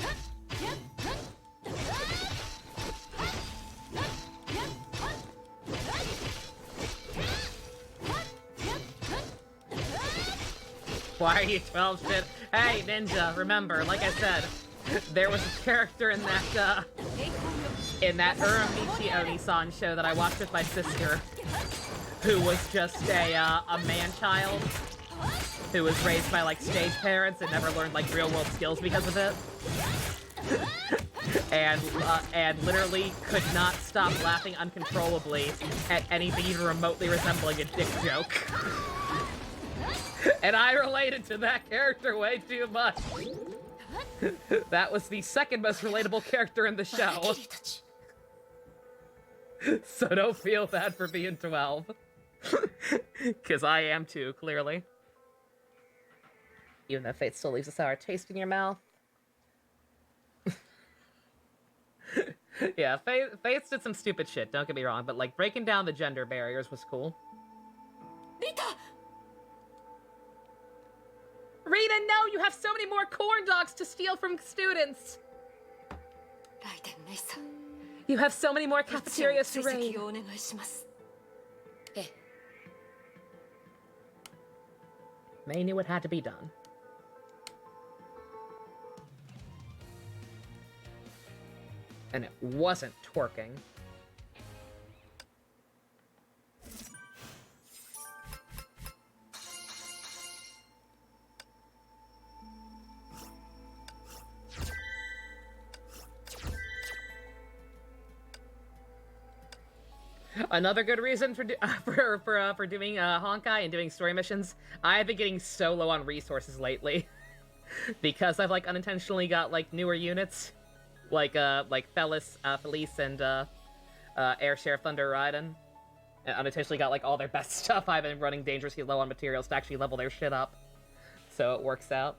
B: Why are you 12 shit? Hey, Ninja, remember, like I said, there was a character in that Uramichi Oni-san show that I watched with my sister who was just a man-child, who was raised by, like, stage parents and never learned, like, real-world skills because of it. and literally could not stop laughing uncontrollably at anything even remotely resembling a dick joke. And I related to that character way too much. That was the second most relatable character in the show. So don't feel bad for being 12. Because I am too, clearly. Even though fate still leaves a sour taste in your mouth. Yeah, Faith did some stupid shit, don't get me wrong, but, like, breaking down the gender barriers was cool.
I: Rita!
B: Rita, no! You have so many more corn dogs to steal from students!
I: Raiden-san.
B: You have so many more cafeterias to raid. May knew what had to be done. And it wasn't twerking. Another good reason for doing Honkai and doing story missions, I've been getting so low on resources lately. Because I've, like, unintentionally got, like, newer units. Like Felice and, Air Sheriff Thunder Raiden. And unintentionally got, like, all their best stuff. I've been running dangerously low on materials to actually level their shit up. So it works out.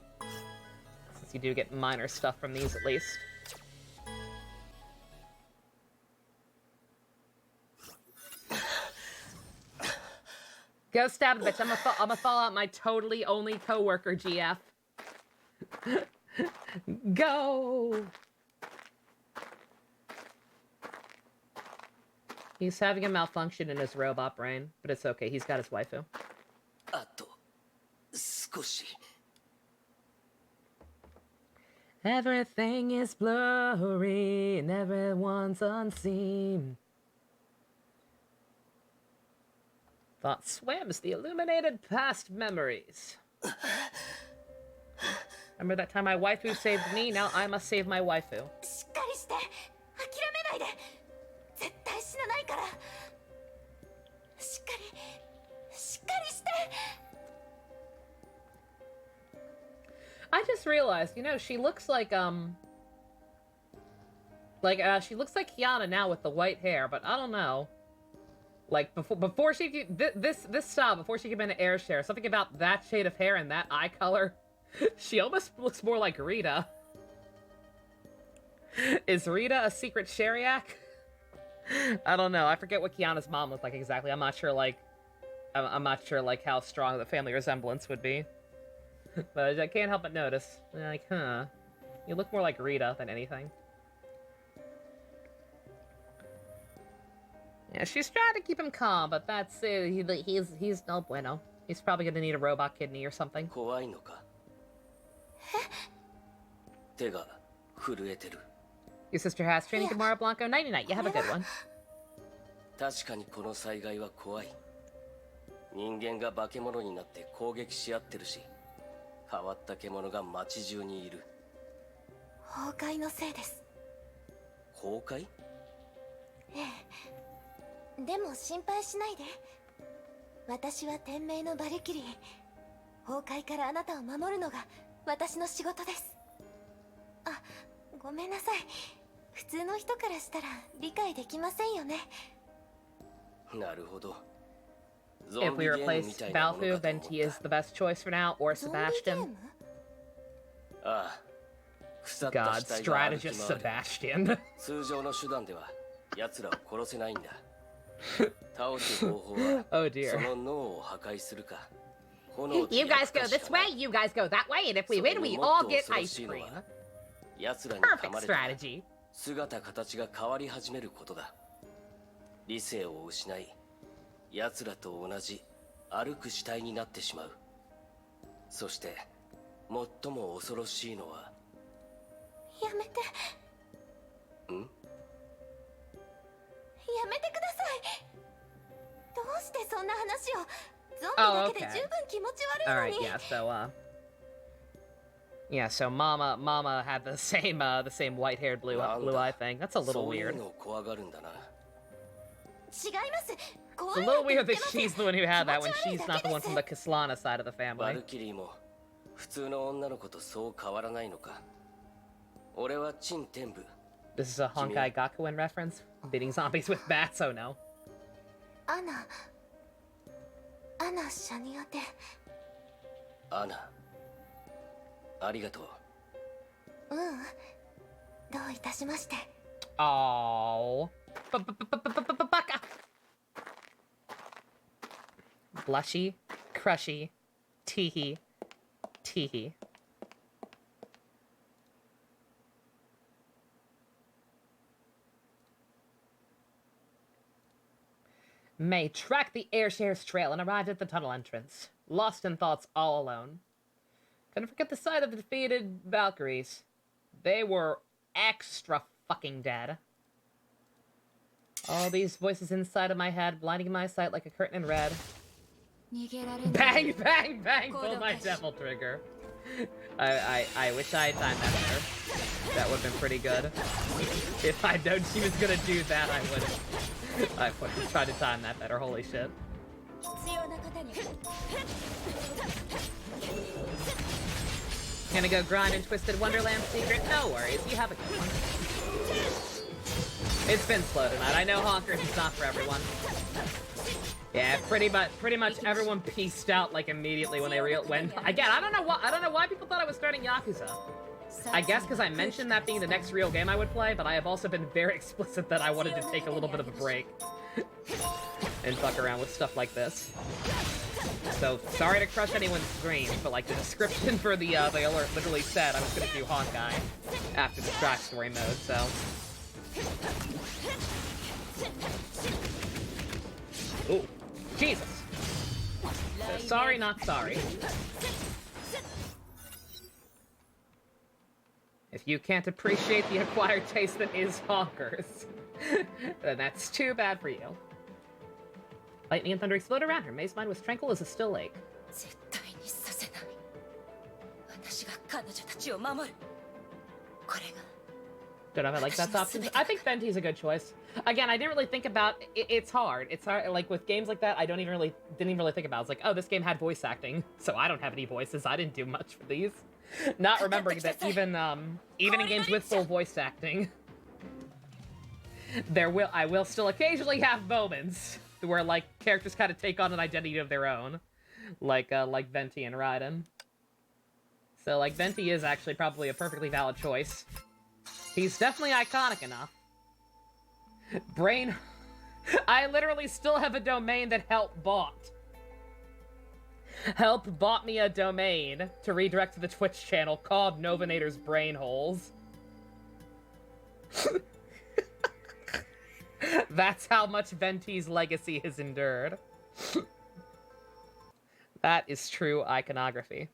B: Since you do get minor stuff from these, at least. Go stab the bitch. I'm gonna fall out my totally only coworker, GF. Go! He's having a malfunction in his robot brain, but it's okay. He's got his waifu. Everything is blurry and everyone's unseen. Thought swims the illuminated past memories. Remember that time my waifu saved me? Now I must save my waifu. I just realized, you know, she looks like, she looks like Kiana now with the white hair, but I don't know. Like, before she, this style, before she came into Air Share, something about that shade of hair and that eye color, she almost looks more like Rita. Is Rita a secret Sheriak? I don't know. I forget what Kiana's mom looked like exactly. I'm not sure, like, how strong the family resemblance would be. But I can't help but notice. Like, huh. You look more like Rita than anything. Yeah, she's trying to keep him calm, but that's it. He's no bueno. He's probably gonna need a robot kidney or something. Your sister has training tomorrow, Blanco. Nighty night. You have a good one.
F: 確かにこの災害は怖い。人間が化け物になって攻撃し合ってるし、変わった獣が街中にいる。
H: 崩壊のせいです。
F: 崩壊？
H: ええ。でも心配しないで。私は天命のバリキリー。崩壊からあなたを守るのが私の仕事です。あ、ごめんなさい。普通の人からしたら理解できませんよね。
F: なるほど。
B: If we replace Balfu, then he is the best choice for now, or Sebastian. God, strategist Sebastian.
F: 通常の手段では奴らを殺せないんだ。倒す方法は
B: Oh dear.
F: その脳を破壊するか。
B: You guys go this way, you guys go that way, and if we win, we all get ice cream. Perfect strategy.
F: 姿形が変わり始めることだ。理性を失い、奴らと同じ歩く死体になってしまう。そして最も恐ろしいのは。
H: やめて。
F: ん？
H: やめてください。どうしてそんな話を。ゾンビ
B: Oh,
H: だけで
B: okay.
H: 十分気持ち悪い
B: All
H: の
B: right,
H: に。
B: yeah. So, yeah. So, Mama had the same white-haired blue eye thing. That's a little weird.
F: そういうのを怖がるんだな。
H: 違います。
B: It's a little weird that she's the one who had that when she's not the one from the Kislana side of the
F: バ
B: family.
F: ルキリーも普通の女の子とそう変わらないのか。俺は陳天部。
B: This is a Honkai Gakuen reference. Beating zombies with bats. Oh no.
H: アナシャニアテ。
F: アナ、ありがとう。
H: どういたしまして。
B: Oh. Baka. Blushy, crushy, teehee, teehee. May tracked the Airshares trail and arrived at the tunnel entrance, lost in thoughts all alone. Couldn't forget the sight of the defeated Valkyries. They were extra fucking dead. All these voices inside of my head, blinding my sight like a curtain in red. Bang, bang, bang, pull my devil trigger. I wish I had timed that better. That would have been pretty good. If I'd known she was gonna do that, I would have. I would have tried to time that better, holy shit. Gonna go grind in Twisted Wonderland Secret? No worries, you have a good one. It's been slow tonight. I know Honkers is not for everyone. Yeah, pretty much everyone pieced out like immediately when they again, I don't know why people thought I was starting Yakuza. I guess because I mentioned that being the next real game I would play, but I have also been very explicit that I wanted to take a little bit of a break and fuck around with stuff like this. So sorry to crush anyone's dreams, but like the description for the alert literally said I was gonna do Honkai after the track story mode, so. Ooh, Jesus. Sorry, not sorry. If you can't appreciate the acquired taste that is Honkers, then that's too bad for you. Lightning and thunder exploded around her. May's mind was tranquil as a still lake. Don't know if I like that option. I think Venti's a good choice. Again, I didn't really think about it. It's hard. It's hard. Like with games like that, I didn't even really think about it. It's like, oh, this game had voice acting, so I don't have any voices. I didn't do much for these. Not remembering that even in games with full voice acting, I will still occasionally have moments where like characters kind of take on an identity of their own, like Venti and Raiden. So like Venti is actually probably a perfectly valid choice. He's definitely iconic enough. Brain, I literally still have a domain that Help bought. Help bought me a domain to redirect to the Twitch channel called Novinator's Brainholes. That's how much Venti's legacy has endured. That is true iconography.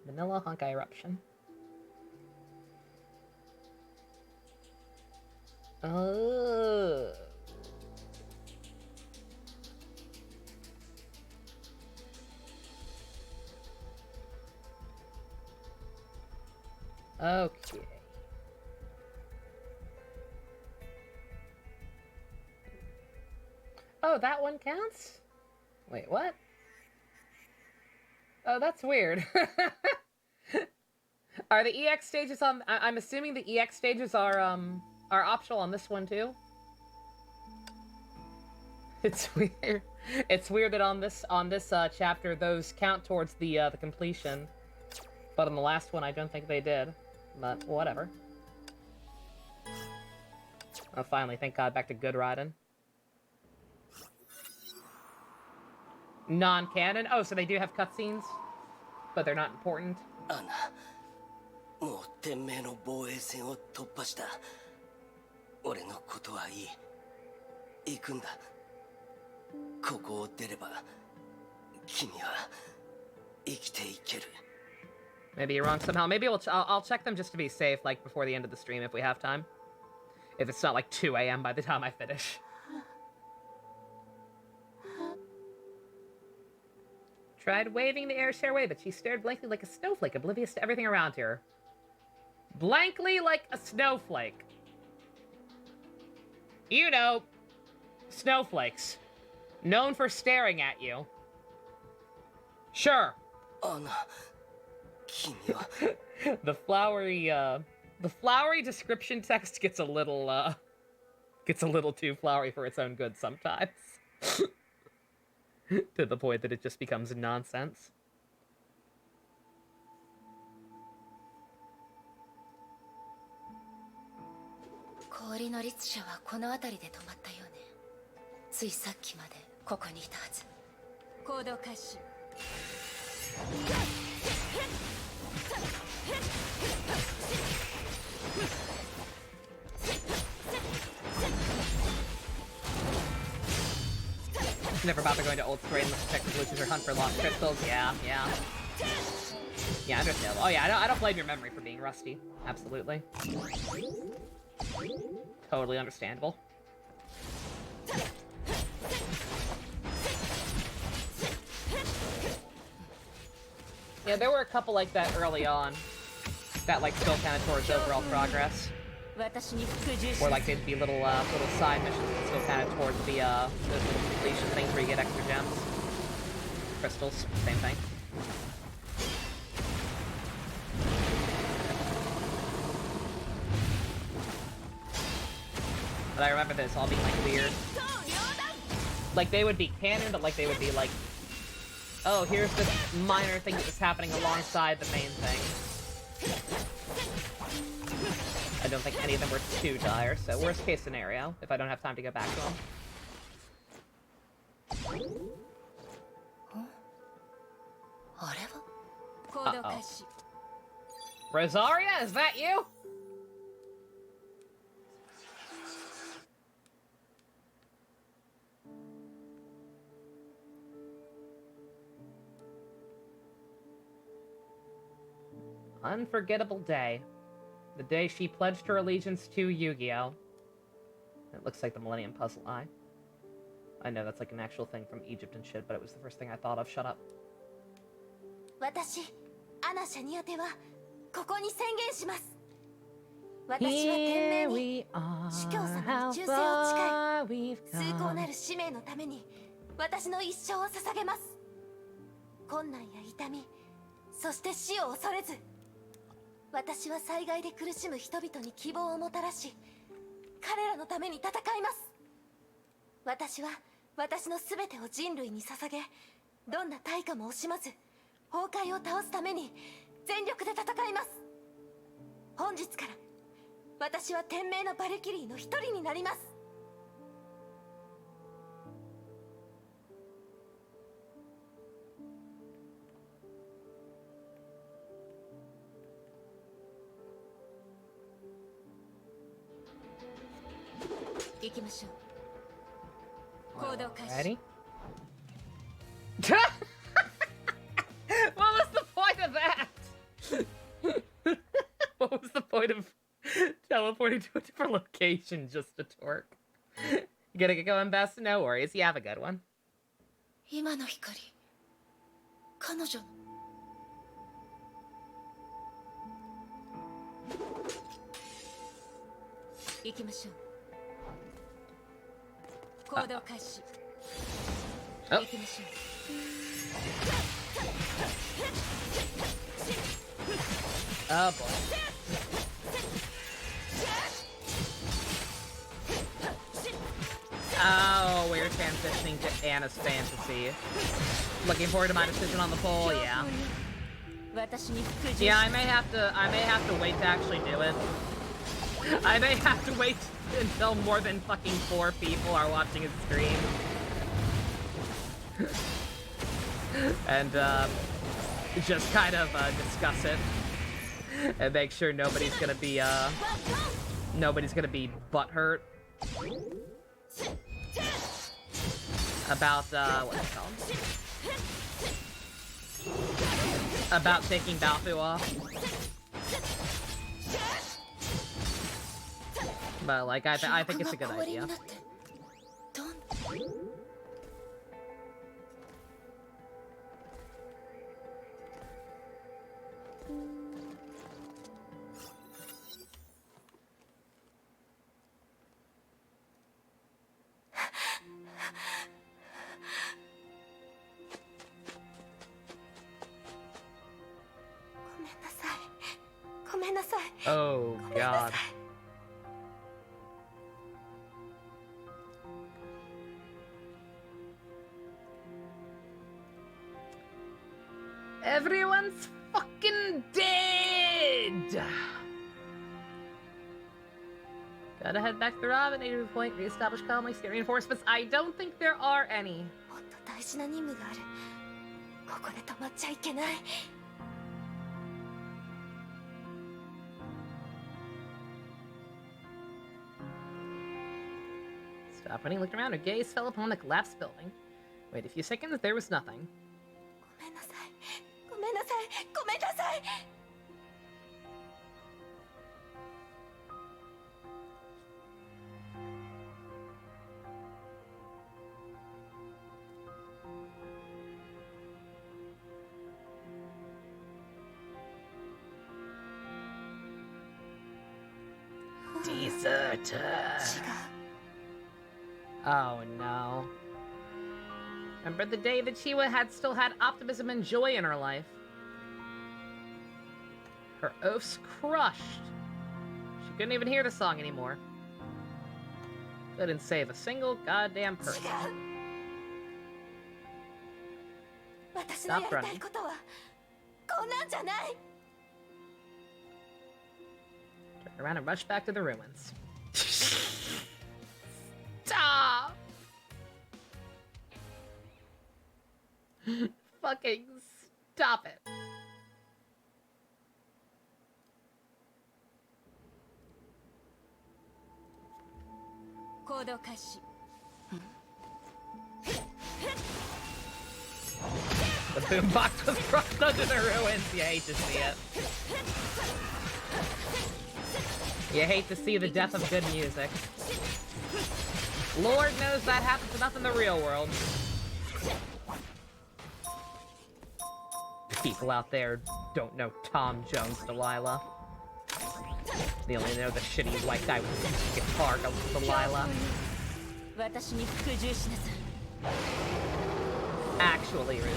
B: Vanilla Honkai Eruption. Oh. Okay. Oh, that one counts? Wait, what? Oh, that's weird. Are the EX stages on... I'm assuming the EX stages are optional on this one, too? It's weird. It's weird that on this chapter, those count towards the completion. But on the last one, I don't think they did. But, whatever. Oh, finally, thank God, back to good Raiden. Non-canon? Oh, so they do have cutscenes? But they're not important?
F: Anna, もう天命の防衛線を突破した。俺のことはいい。行くんだ。ここを出れば、君は生きていける。
B: Maybe you're wrong somehow. Maybe I'll check them just to be safe, like, before the end of the stream if we have time. If it's not, like, 2 a.m. by the time I finish. Tried waving the air share way, but she stared blankly like a snowflake, oblivious to everything around her. Blankly like a snowflake. You know, snowflakes. Known for staring at you. Sure. The flowery description text gets a little too flowery for its own good sometimes. To the point that it just becomes nonsense.
D: 氷の律者はこの辺りで止まったようね。ついさっきまでここにいたはず。行動開始。
B: Never bother going to old story unless check the glitches or hunt for lost crystals. Yeah, yeah. Yeah, understandable. Oh yeah, I don't blame your memory for being rusty. Absolutely. Totally understandable. Yeah, there were a couple like that early on. That like still counted towards overall progress. Or like they'd be little side missions that still counted towards the those little completion things where you get extra gems. Crystals, same thing. But I remember this all being like weird. Like they would be canon, but like they would be like, oh, here's this minor thing that was happening alongside the main thing. I don't think any of them were too dire, so worst case scenario, if I don't have time to go back to them. Uh-oh. Rosaria, is that you? Unforgettable day. The day she pledged her allegiance to Yu-Gi-Oh! It looks like the Millennium Puzzle Eye. I know that's like an actual thing from Egypt and shit, but it was the first thing I thought of. Shut up.
K: 私、アナ・シャニアテはここに宣言します。私は天命に主教様に忠誠を誓い、崇高なる使命のために私の一生を捧げます。困難や痛み、そして死を恐れず、私は災害で苦しむ人々に希望をもたらし、彼らのために戦います。私は私のすべてを人類に捧げ、どんな対価も惜しまず崩壊を倒すために全力で戦います。本日から私は天命のバルキリーの一人になります。行きましょう。行動開始。
B: Ready? What was the point of that? What was the point of teleporting to a different location just to twerk? You gotta get going, Best? No worries. You have a good one.
D: 今の光、彼女の。行きましょう。行動開始。行きましょう。
B: Oh boy. Oh, we're transitioning to Anna's fantasy. Looking forward to my decision on the poll, yeah. Yeah, I may have to wait to actually do it. I may have to wait until more than fucking 4 people are watching his stream. And, just kind of, discuss it. And make sure nobody's gonna be butthurt. About, what's it called? about taking Balfu off. But like, I think it's a good idea. Oh god. Everyone's fucking dead! Gotta head back to the Robin, native point, reestablish colonies, get reinforcements. I don't think there are any.
H: もっと大事な任務がある。ここで止まっちゃいけない。
B: Stop running, looked around. Her gaze fell upon the collapsed building. Wait a few seconds, there was nothing.
H: ごめんなさい。ごめんなさい。ごめんなさい。
B: Deserter. Oh no. Remember the day that Chiwa still had optimism and joy in her life? Her oafs crushed. She couldn't even hear the song anymore. Couldn't save a single goddamn person. Stop running. Turn around and rush back to the ruins. Stop! Fucking stop it. The boombox was crushed under the ruins. You hate to see it. You hate to see the death of good music. Lord knows that happens enough in the real world. People out there don't know Tom Jones, Delilah. They only know the shitty white guy with the guitar goes Delilah. Actually rude.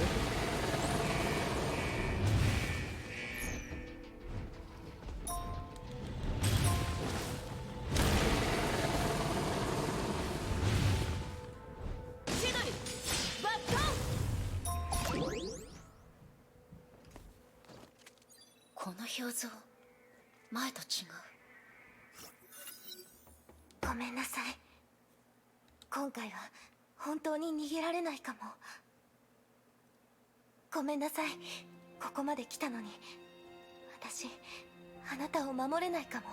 H: Go めんなさい。今回は本当に逃げられないかも。ごめんなさい。ここまで来たのに、私、あなたを守れないかも。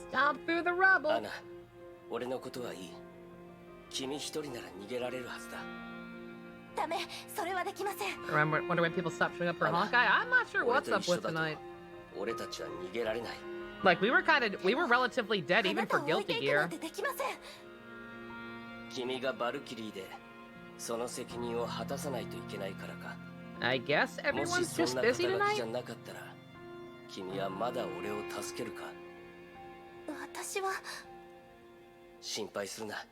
B: Stomp through the rubble.
F: アナ、俺のことはいい。君一人なら逃げられるはずだ。
H: ダメ、それはできません。
B: Wonder when people stop showing up for Honkai? I'm not sure what's up with tonight.
F: 俺たちは逃げられない。
B: Like, we were relatively dead even for Guilty Gear.
F: 君がバルキリーでその責任を果たさないといけないからか。
B: I guess everyone's just busy
F: もしそんな肩書きじゃ
B: tonight?
F: なかったら、君はまだ俺を助けるか。
H: 私は
F: 心配するな。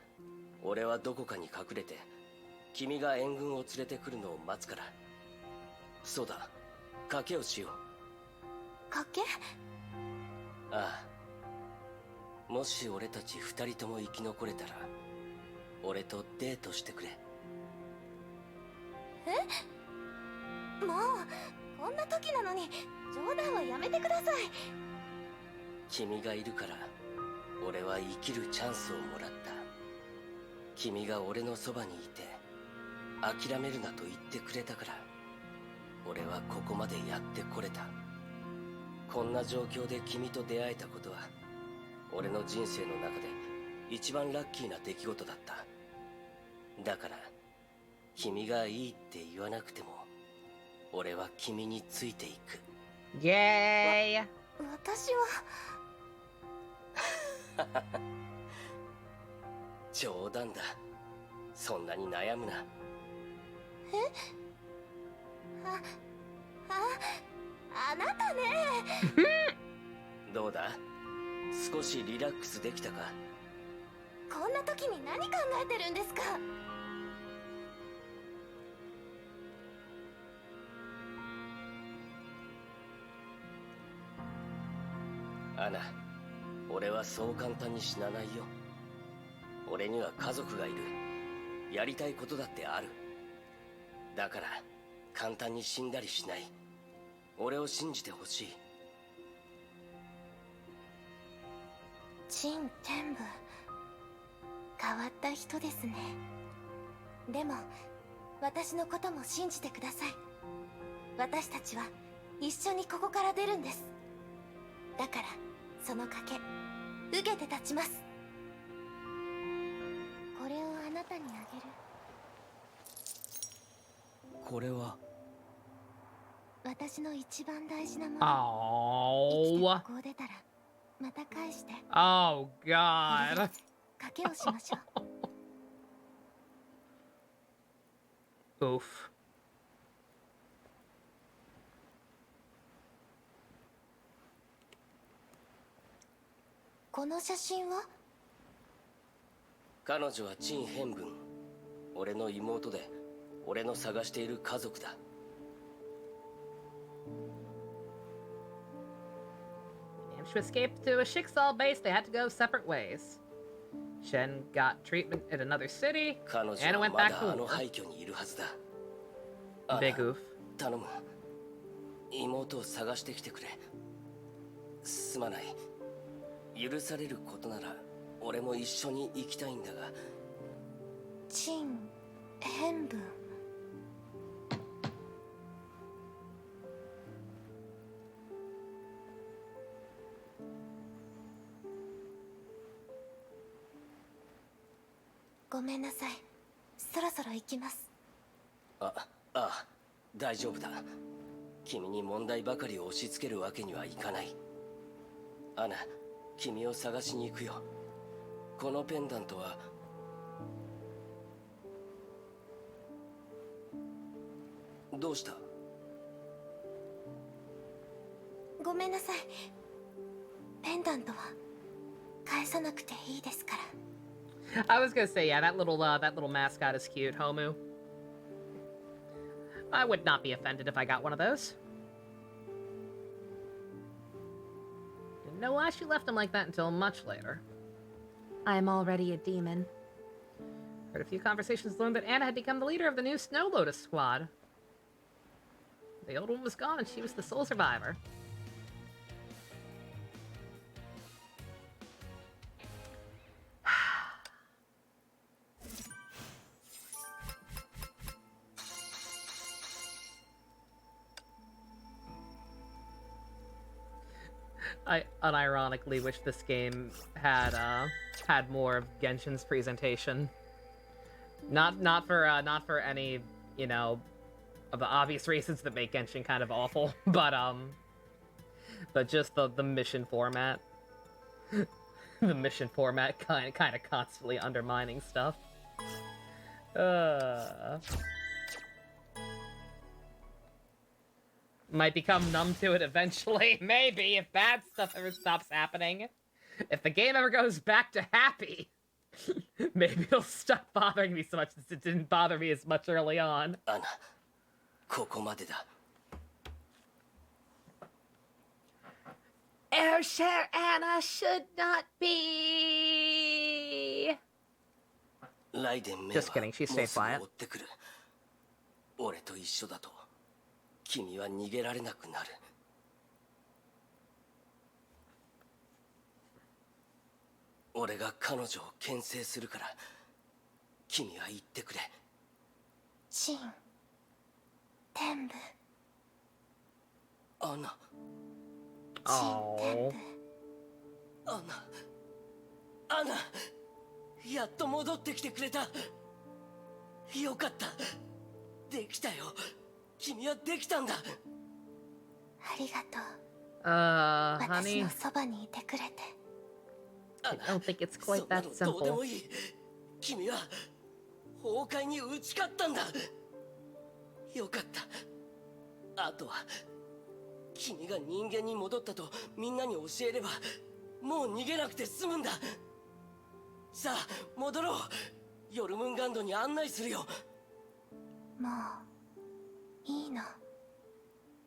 F: 俺はどこかに隠れて君が援軍を連れてくるのを待つから。そうだ、賭けをしよう。
H: 賭け？
F: ああ、もし俺たち二人とも生き残れたら俺とデートしてくれ。
H: え？もうこんな時なのに冗談はやめてください。
F: 君がいるから俺は生きるチャンスをもらった。君が俺のそばにいて諦めるなと言ってくれたから俺はここまでやってこれた。こんな状況で君と出会えたことは俺の人生の中で一番ラッキーな出来事だった。だから君がいいって言わなくても俺は君についていく。
B: Yay!
H: 私は
F: 冗談だ。そんなに悩むな。
H: あなたね。
F: どうだ、少しリラックスできたか？
H: こんな時に何考えてるんですか？
F: アナ、俺はそう簡単に死なないよ。俺には家族がいる。やりたいことだってある。だから簡単に死んだりしない。俺を信じてほしい。
H: 陳天部、変わった人ですね。でも私のことも信じてください。私たちは一緒にここから出るんです。だからその賭け受けて立ちます。これをあなたにあげる。
F: これは
H: 私の一番大事なもの。生きて
B: Oh.
H: ここを出たらまた返して。
B: Oh God.
H: 賭けをしましょう。
B: Oof.
H: この写真は？
F: 彼女は陳変文。俺の妹で俺の探している家族だ。
B: Managed to escape to a Schicksal base, they had to go separate ways. Shen got treatment in another city,
F: 彼女
B: and
F: は
B: went
F: ま
B: back
F: だ
B: to
F: あの
B: war.
F: 廃墟にいるはずだ。アナ、
B: Big oof.
F: 頼む。妹を探してきてくれ。すまない。許されることなら俺も一緒に行きたいんだが。
H: 陳変文。ごめんなさい。そろそろ行きます。
F: ああ、大丈夫だ。君に問題ばかりを押し付けるわけにはいかない。アナ、君を探しに行くよ。このペンダントはどうした？
H: ごめんなさい。ペンダントは返さなくていいですから。
B: I was gonna say, yeah, that little mascot is cute, Homu. I would not be offended if I got one of those. Didn't know why she left him like that until much later. I'm already a demon. Heard a few conversations, learned that Anna had become the leader of the new Snow Lotus squad. The old one was gone and she was the sole survivor. I unironically wish this game had more of Genshin's presentation. Not for any, you know, of the obvious reasons that make Genshin kind of awful, but just the mission format. The mission format kind of constantly undermining stuff. Might become numb to it eventually, maybe, if bad stuff ever stops happening. If the game ever goes back to happy, maybe it'll stop bothering me so much since it didn't bother me as much early on.
F: Anna, ここまでだ。
B: Airshare Anna should not be.
F: ライデンメイ
B: Just kidding, she
F: はも
B: stayed
F: うすぐ
B: quiet.
F: 追ってくる。俺と一緒だと君は逃げられなくなる。俺が彼女を牽制するから君は言ってくれ。
H: 陳天部。
F: アナ。
H: 陳天部。
F: アナ。アナ、やっと戻ってきてくれた。よかった。できたよ。君はできたんだ。
H: ありがとう。
B: Honey,
H: 私のそばにいてくれて。
B: I don't think it's quite that
F: そんなのどうで
B: simple.
F: もいい。君は崩壊に打ち勝ったんだ。よかった。あとは君が人間に戻ったとみんなに教えれば、もう逃げなくて済むんだ。さあ戻ろう。ヨルムンガンドに案内するよ。
H: もういいの。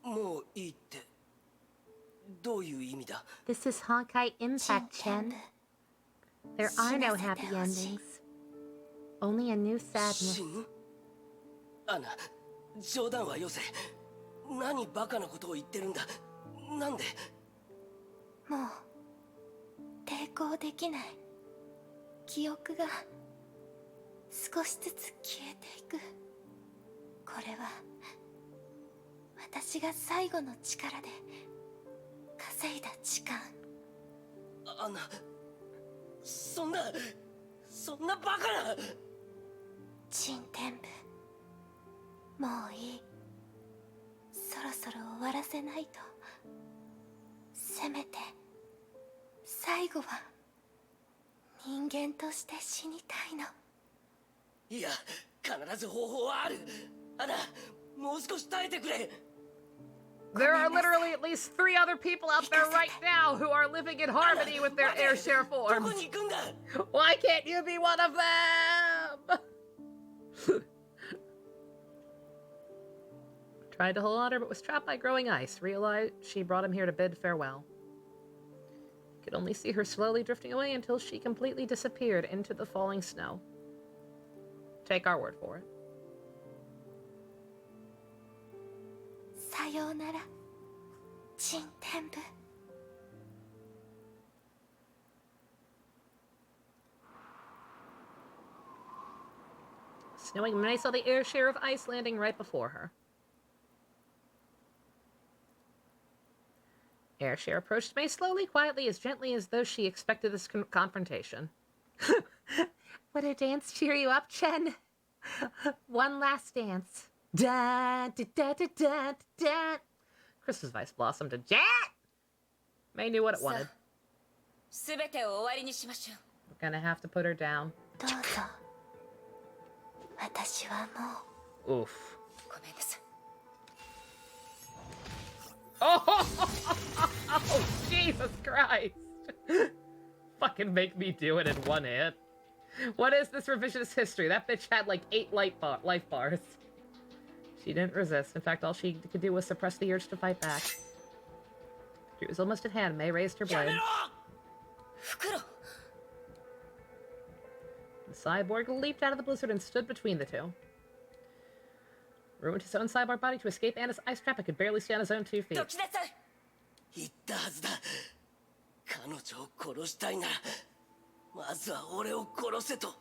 F: もういいってどういう意味だ？
A: This is Honkai Impact, Chen. There are no happy endings. Only a new sadness.
F: 死ぬ？アナ、冗談はよせ。何バカなことを言ってるんだ。なんで？
H: もう抵抗できない。記憶が少しずつ消えていく。これは私が最後の力で稼いだ時間。
F: アナ、そんなバカな。
H: 陳天部、もういい。そろそろ終わらせないと。せめて最後は人間として死にたいの。
F: いや、必ず方法はある。アナ、もう少し耐えてくれ。
B: There are literally at least 3 other people out there right now who are living in harmony with their air share
F: どこ
B: forms.
F: に行くんだ。
B: Why can't you be one of them? Tried to hold on her, but was trapped by growing ice. Realized she brought him here to bid farewell. Could only see her slowly drifting away until she completely disappeared into the falling snow. Take our word for it.
H: さようなら、陳天部。
B: Snowing, May saw the air share of ice landing right before her. Air share approached May slowly, quietly, as gently as though she expected this confrontation.
A: Would a dance cheer you up, Chen? One last dance. Da da da da da da.
B: Chris's voice blossomed to Jet! May knew what it wanted.
D: すべてを終わりにしましょう。
B: We're gonna have to put her down.
H: どうぞ。私はもう。
B: Oof.
D: ごめんなさい。
B: Oh, Jesus Christ! Fucking make me do it in one hit. What is this revisionist history? That bitch had like 8 life bars. She didn't resist. In fact, all she could do was suppress the urge to fight back. She was almost at hand. May raised her blade.
D: 袋。
B: The cyborg leaped out of the blizzard and stood between the two. Ruined his own cyborg body to escape Anna's ice trap and could barely stand on his own 2 feet.
D: どきなさい。
F: 言ったはずだ。彼女を殺したいなら、まずは俺を殺せと。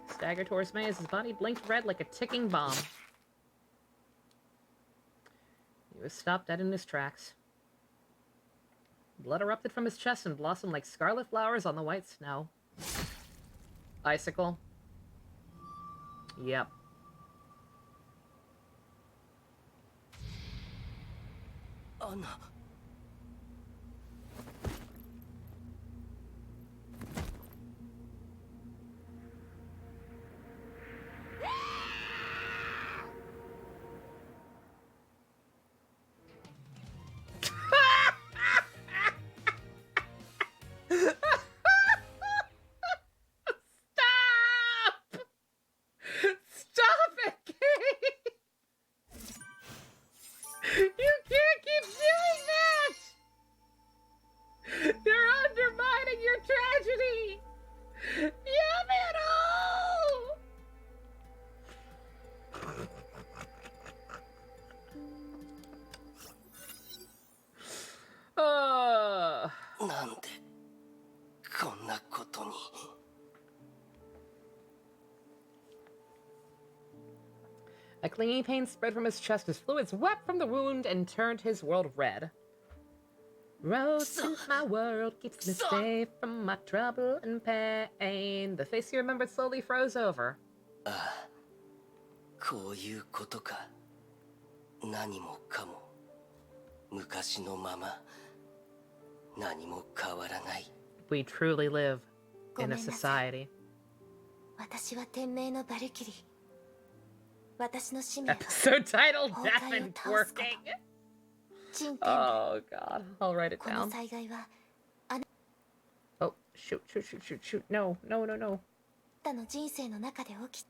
B: Staggered towards May as his body blinked red like a ticking bomb. He was stopped dead in his tracks. Blood erupted from his chest and blossomed like scarlet flowers on the white snow. Icicle. Yep.
F: Anna.
B: Stop it, Kate! You can't keep doing that! You're undermining your tragedy! Yamero! Uh...
F: なんでこんなことに。
B: A clinging pain spread from his chest as fluids wept from the wound and turned his world red. Rose in my world keeps me safe from my trouble and pain. The face you remembered slowly froze over.
F: こういうことか。何もかも昔のまま。何も変わらない。
B: We truly live
H: ご
B: in
H: め
B: a
H: んなさい。
B: society.
H: 私は天命のバルキリー。私の使命は
B: Episode titled
H: 崩
B: Death
H: 壊を
B: and
H: 倒すこと。
B: Twerking.
H: 陳天命。
B: Oh god, I'll write it
H: この
B: down.
H: 災害は
B: Oh, shoot. No.
H: あなたの人生の中で起き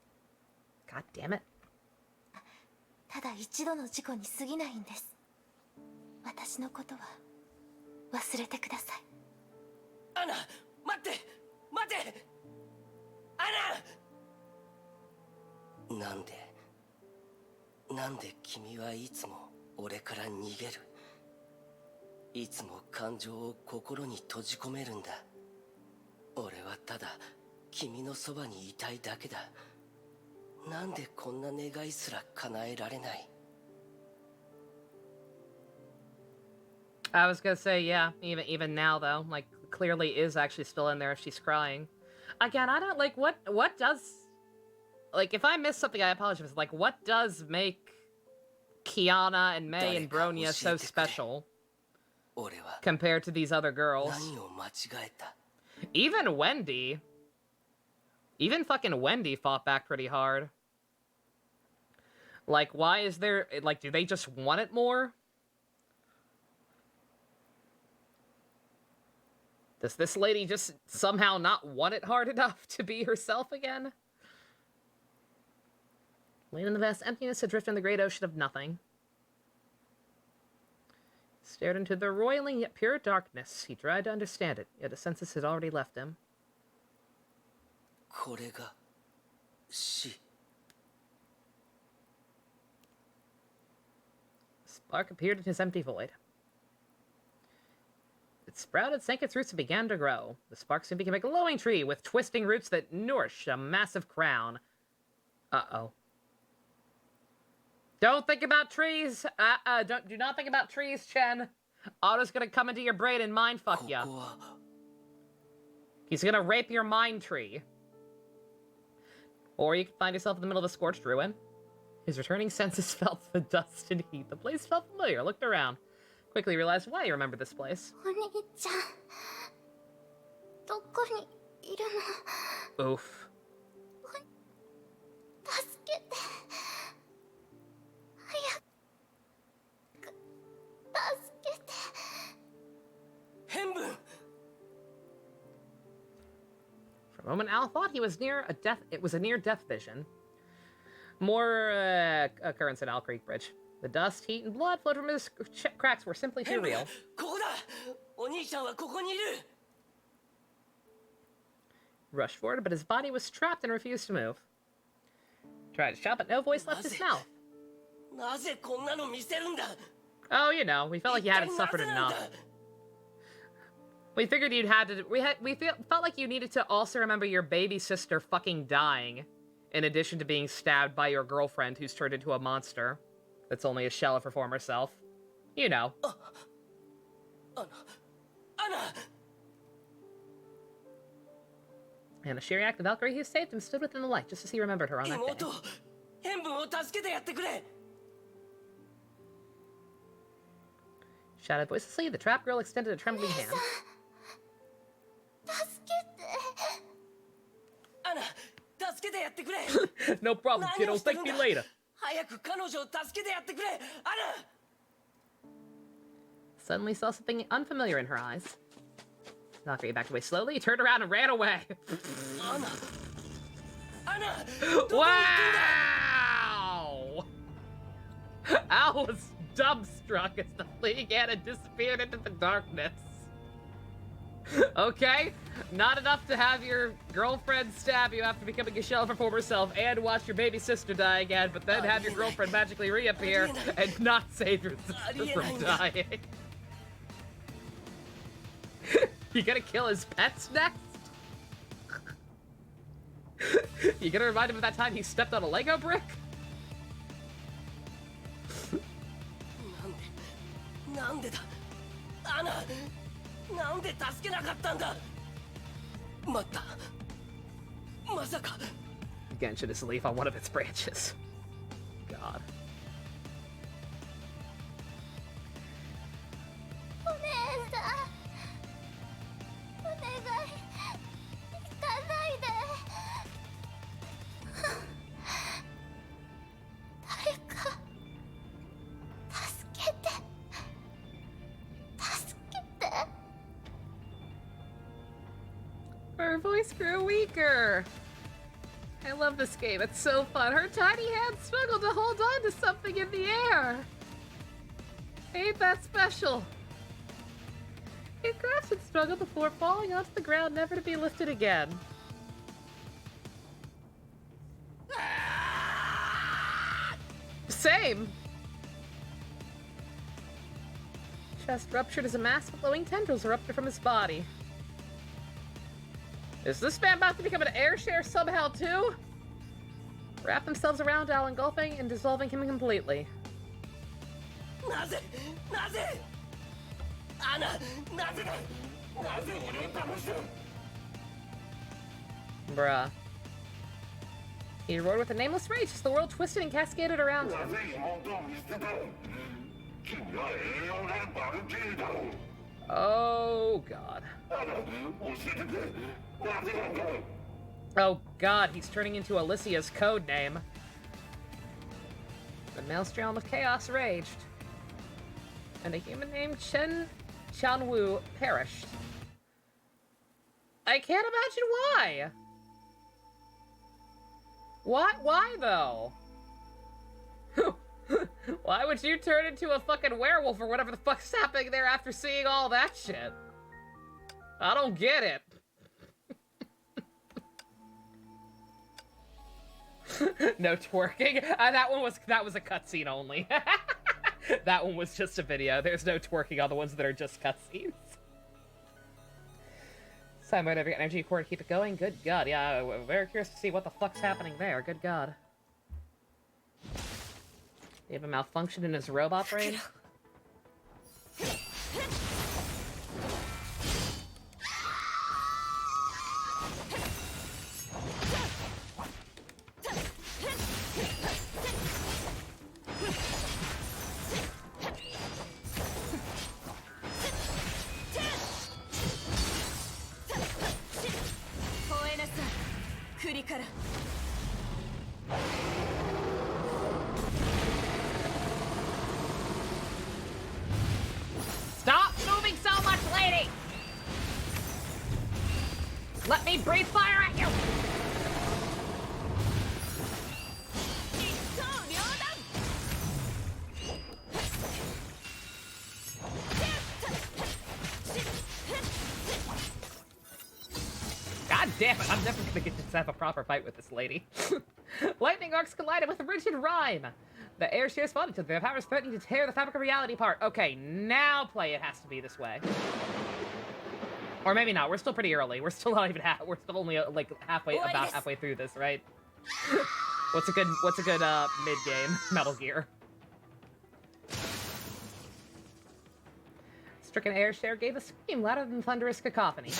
B: God damn it.
H: ただ一度の事故に過ぎないんです。私のことは忘れてください。
F: アナ、待って。アナ。なんで君はいつも俺から逃げる。いつも感情を心に閉じ込めるんだ。俺はただ君のそばにいたいだけだ。なんでこんな願いすら叶えられない。
B: I was gonna say, yeah, even now though, like clearly is actually still in there if she's crying. Again, I don't like what does, like if I missed something I apologize. Like what does make Kiana and May and Bronya so special compared to these other girls? Even Wendy. Even fucking Wendy fought back pretty hard. Like, why is there... Like, do they just want it more? Does this lady just somehow not want it hard enough to be herself again? Laying in the vast emptiness, adrift in the great ocean of nothing. Stared into the roiling yet pure darkness. He tried to understand it, yet a senses had already left him.
F: これが死。
B: Spark appeared in his empty void. It sprouted, sank its roots, and began to grow. The spark soon became a glowing tree with twisting roots that nourished a massive crown. Uh-oh. Don't think about trees! Do not think about trees, Chen. Otto's gonna come into your brain and mindfuck ya. He's gonna rape your mind tree. Or you could find yourself in the middle of a scorched ruin. His returning senses felt the dust and heat. The place felt familiar. Looked around. Quickly realized why he remembered this place.
H: お兄ちゃん、どこにいるの？
B: Oof.
H: 助けて。早く助けて。
F: 変分。
B: For a moment, Al thought he was near a death. It was a near-death vision. More occurrence at Al Creek Bridge. The dust, heat, and blood flowed from his cracks were simply too real.
F: ここだ。お兄ちゃんはここにいる。
B: Rushed forward, but his body was trapped and refused to move. Tried to shout, but no voice left his mouth.
F: なぜこんなの見せるんだ。
B: Oh, you know, we felt like you hadn't suffered enough. We figured you'd had to. Felt like you needed to also remember your baby sister fucking dying, in addition to being stabbed by your girlfriend who's turned into a monster. That's only a shell of her former self. You know.
F: Anna!
B: And a sheer act of Valkyrie who saved him stood within the light just as he remembered her on that day.
F: 変分を助けてやってくれ。
B: Shouted voicelessly, the trap girl extended a trembling hand.
H: 助けて。
F: Anna, 助けてやってくれ。
B: No problem, kiddo. Thank me later.
F: 早く彼女を助けてやってくれ。Anna!
B: Suddenly saw something unfamiliar in her eyes. Valkyrie backed away slowly, turned around and ran away.
F: Anna! Anna!
B: Wow! Al was dumbstruck as the fleeing Anna disappeared into the darkness. Okay, not enough to have your girlfriend stab you after becoming a shell of her former self and watch your baby sister die again, but then have your girlfriend magically reappear and not save your sister from dying. You gonna kill his pets next? You gonna remind him of that time he stepped on a Lego brick?
F: なんでだ。アナ、なんで助けなかったんだ。待った。まさか。
B: Again, should just leave on one of its branches. God.
K: お姉さん、お願い、行かないで。誰か助けて、助けて。
B: Her voice grew weaker. I love this game. It's so fun. Her tiny hands struggle to hold on to something in the air. Ain't that special? It grasped and struggled before falling onto the ground, never to be lifted again. Same. Chest ruptured as a mass of glowing tendrils erupted from his body. Is this man about to become an air share somehow too? Wrap themselves around Al, engulfing and dissolving him completely. Bruh. He roared with a nameless rage as the world twisted and cascaded around him. Oh, God. Oh, God, he's turning into Alicia's code name. The maelstrom of chaos raged, and a human named Chen Chanwu perished. I can't imagine why. Why though? Why would you turn into a fucking werewolf or whatever the fuck's happening there after seeing all that shit? I don't get it. No twerking. That was a cutscene only. That one was just a video. There's no twerking on the ones that are just cutscenes. So I might have energy core to keep it going. Good God, yeah. We're very curious to see what the fuck's happening there. Good God. You have a malfunction in his robot brain? Stop moving so much, lady! Let me breathe fire at you! God damn it, I'm never gonna get to have a proper fight with this lady. Lightning arcs collided with a rigid rhyme. The air shares fought each other, their powers threatening to tear the fabric of reality apart. Okay, now play it has to be this way. Or maybe not, we're still pretty early. We're still not even we're still only like about halfway through this, right? What's a good mid-game Metal Gear? Stricken air share gave a scream louder than thunderous cacophony.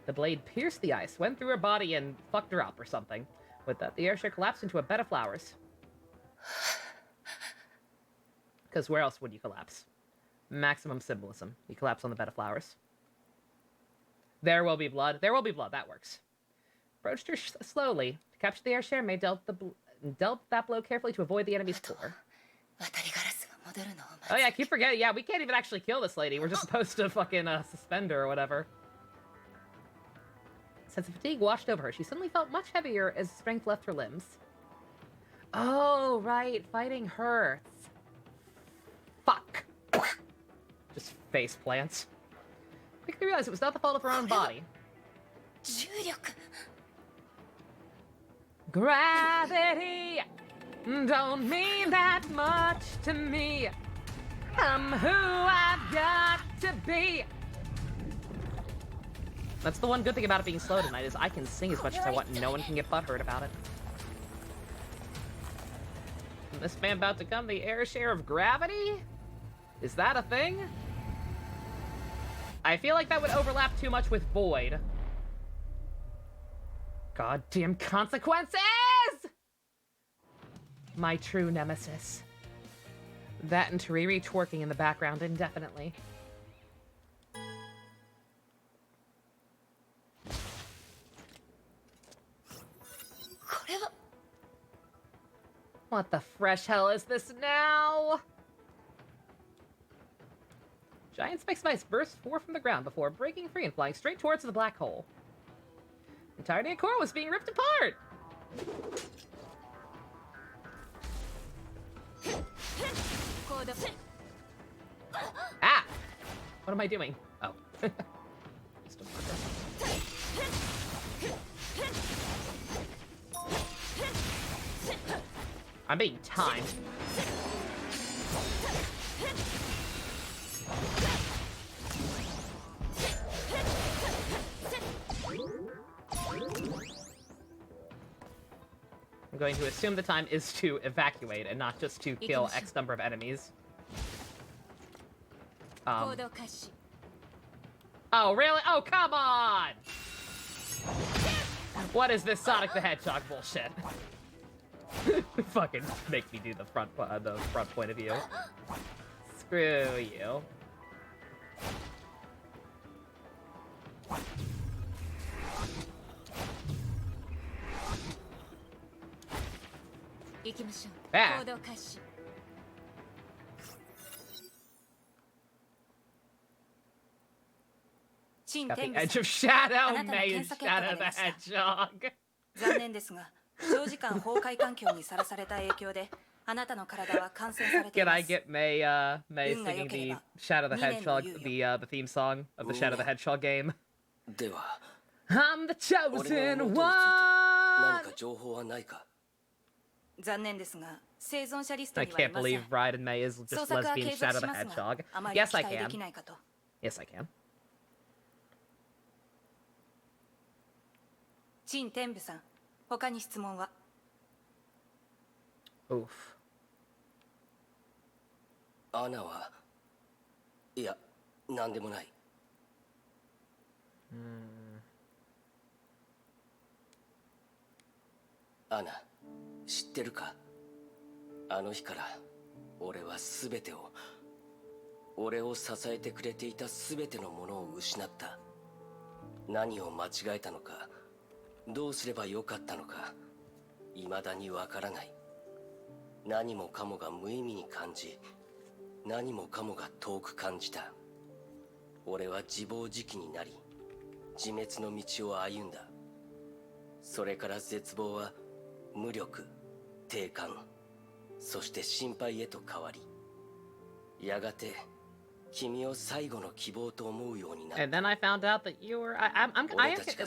B: The blade pierced the ice, went through her body, and fucked her up or something. With that, the air share collapsed into a bed of flowers. Because where else would you collapse? Maximum symbolism. You collapse on the bed of flowers. There will be blood. There will be blood. That works. Approached her slowly. To capture the air share, May dealt that blow carefully to avoid the enemy's core. Oh yeah, I keep forgetting. Yeah, we can't even actually kill this lady. We're just supposed to fucking suspend her or whatever. Sense of fatigue washed over her. She suddenly felt much heavier as strength left her limbs. Oh, right. Fighting hurts. Fuck. Just face plants. Quickly realized it was not the fault of her own body. Gravity don't mean that much to me. I'm who I've got to be. That's the one good thing about it being slow tonight, is I can sing as much as I want and no one can get butthurt about it. Is this man about to come the air share of gravity? Is that a thing? I feel like that would overlap too much with Void. Goddamn consequences! My true nemesis. That and Tariri twerking in the background indefinitely. What the fresh hell is this now? Giant spike spice burst forth from the ground before breaking free and flying straight towards the black hole. The entire decor was being ripped apart! Ah! What am I doing? Oh. Just a marker. I'm being timed. I'm going to assume the time is to evacuate and not just to kill X number of enemies. Oh, really? Oh, come on! What is this Sonic the Hedgehog bullshit? Fucking make me do the front point of view. Screw you. Ah. Got the edge of shadow, May is Shadow the Hedgehog.
I: 残念ですが、長時間崩壊環境にさらされた影響で、あなたの体は感染されてい
B: Can
I: ま
B: I
I: す。
B: get May singing the Shadow the Hedgehog, the theme song of the Shadow the Hedgehog game?
F: では
B: I'm the
F: 俺の
B: chosen
F: 妹について何
B: one!
F: か情報はないか。
I: 残念ですが、生存者リスト
B: I
I: にはい
B: can't
I: ません。
B: believe Bride and May is
I: 捜
B: just
I: 索は
B: lesbian
I: 継続
B: Shadow
I: し
B: the
I: ますが、
B: Hedgehog.
I: あまり
B: Yes,
I: 期
B: I
I: 待で
B: can.
I: きないかと。
B: Yes, I can.
I: 陳天部さん、他に質問は？
B: Oof.
F: アナはいや、なんでもない。アナ、知ってるか？あの日から俺は全てを、俺を支えてくれていた全てのものを失った。何を間違えたのか、どうすればよかったのか、未だにわからない。何もかもが無意味に感じ、何もかもが遠く感じた。俺は自暴自棄になり、自滅の道を歩んだ。それから絶望は無力、低感、そして心配へと変わり、やがて君を最後の希望と思うようになった。
B: And then I found out that you were. I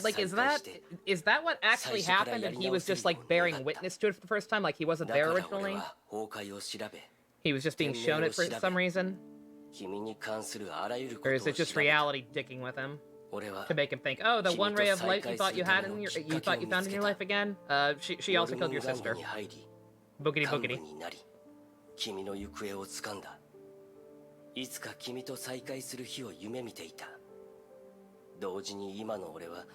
B: like, is that what actually happened? And he was just like bearing witness to it for the first time, like he wasn't there originally.
F: だから俺は崩壊を調べ、
B: He was just being shown it for some reason.
F: 君に関するあらゆること
B: Or
F: を
B: is it just
F: 調べた。
B: reality dicking with him
F: 俺は
B: to make him think, oh, the one ray of light you thought you had in your, you thought you found in your life again? She also killed your sister.
F: に入り、
B: Boogity
F: 幹部
B: boogity.
F: になり、君の行方を掴んだ。いつか君と再会する日を夢見ていた。同時に今の俺は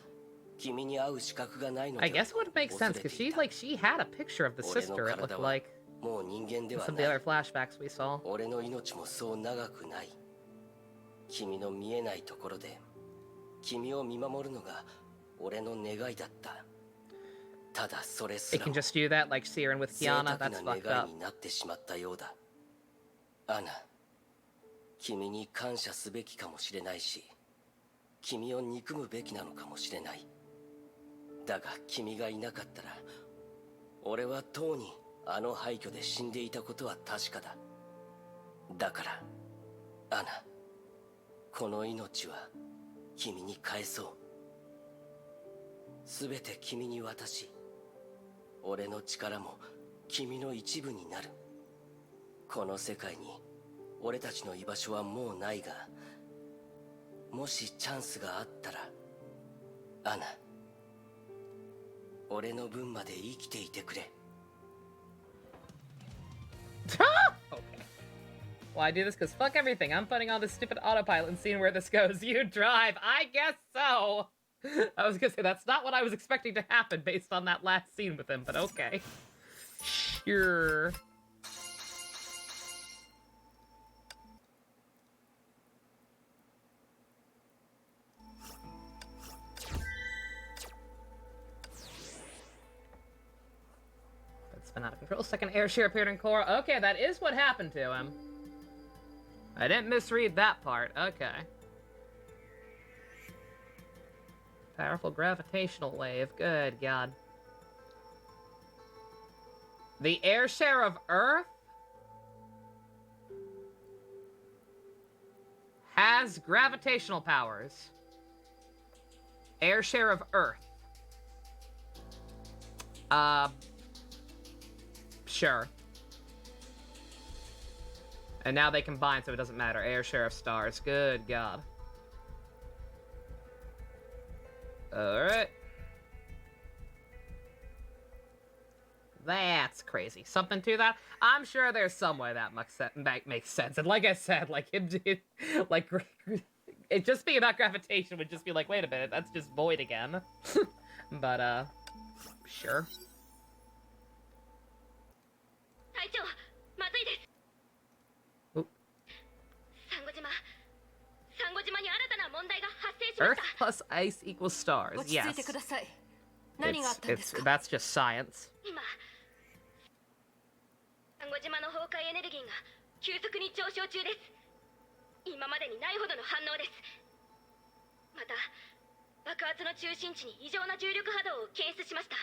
F: 君に会う資格がないので
B: I guess it would make sense because she had a picture of the sister. It looked like
F: もう人間で
B: in
F: は
B: some of
F: な
B: the
F: い。
B: other flashbacks we saw.
F: 俺の命もそう長くない。君の見えないところで君を見守るのが俺の願いだった。ただそれす
B: It
F: ら
B: can
F: も
B: just do that like Siren with
F: 贅
B: Kiana.
F: 沢
B: That's
F: な
B: fucked
F: 願
B: up.
F: いになってしまったようだ。アナ、君に感謝すべきかもしれないし、君を憎むべきなのかもしれない。だが君がいなかったら、俺はとうにあの廃墟で死んでいたことは確かだ。だから、アナ、この命は君に返そう。すべて君に渡し、俺の力も君の一部になる。この世界に俺たちの居場所はもうないが、もしチャンスがあったら、アナ、俺の分まで生きていてくれ。
B: Okay. Why do this? Because fuck everything. I'm putting on this stupid autopilot and seeing where this goes. You drive. I guess so. I was gonna say, that's not what I was expecting to happen based on that last scene with him, but okay. Sure. That's been out of control. Second air share appeared in core. Okay, that is what happened to him. I didn't misread that part. Okay. Powerful gravitational wave. Good God. The air share of Earth has gravitational powers. Air share of Earth. Sure. And now they combine, so it doesn't matter. Air share of stars. Good God. Alright. That's crazy. Something to that? I'm sure there's some way that makes sense. And like I said, like, like, it just being about gravitation would just be like, wait a minute, that's just void again. But, sure.
G: 隊長、まずいです。サンゴ島に新たな問題が発生しま
B: Earth
G: した。
B: plus ice equals stars.
I: 落ち着いてください。何があったんですか？
B: That's just science.
G: 今、サンゴ島の崩壊エネルギーが急速に上昇中です。今までにないほどの反応です。また、爆発の中心地に異常な重力波動を検出しました。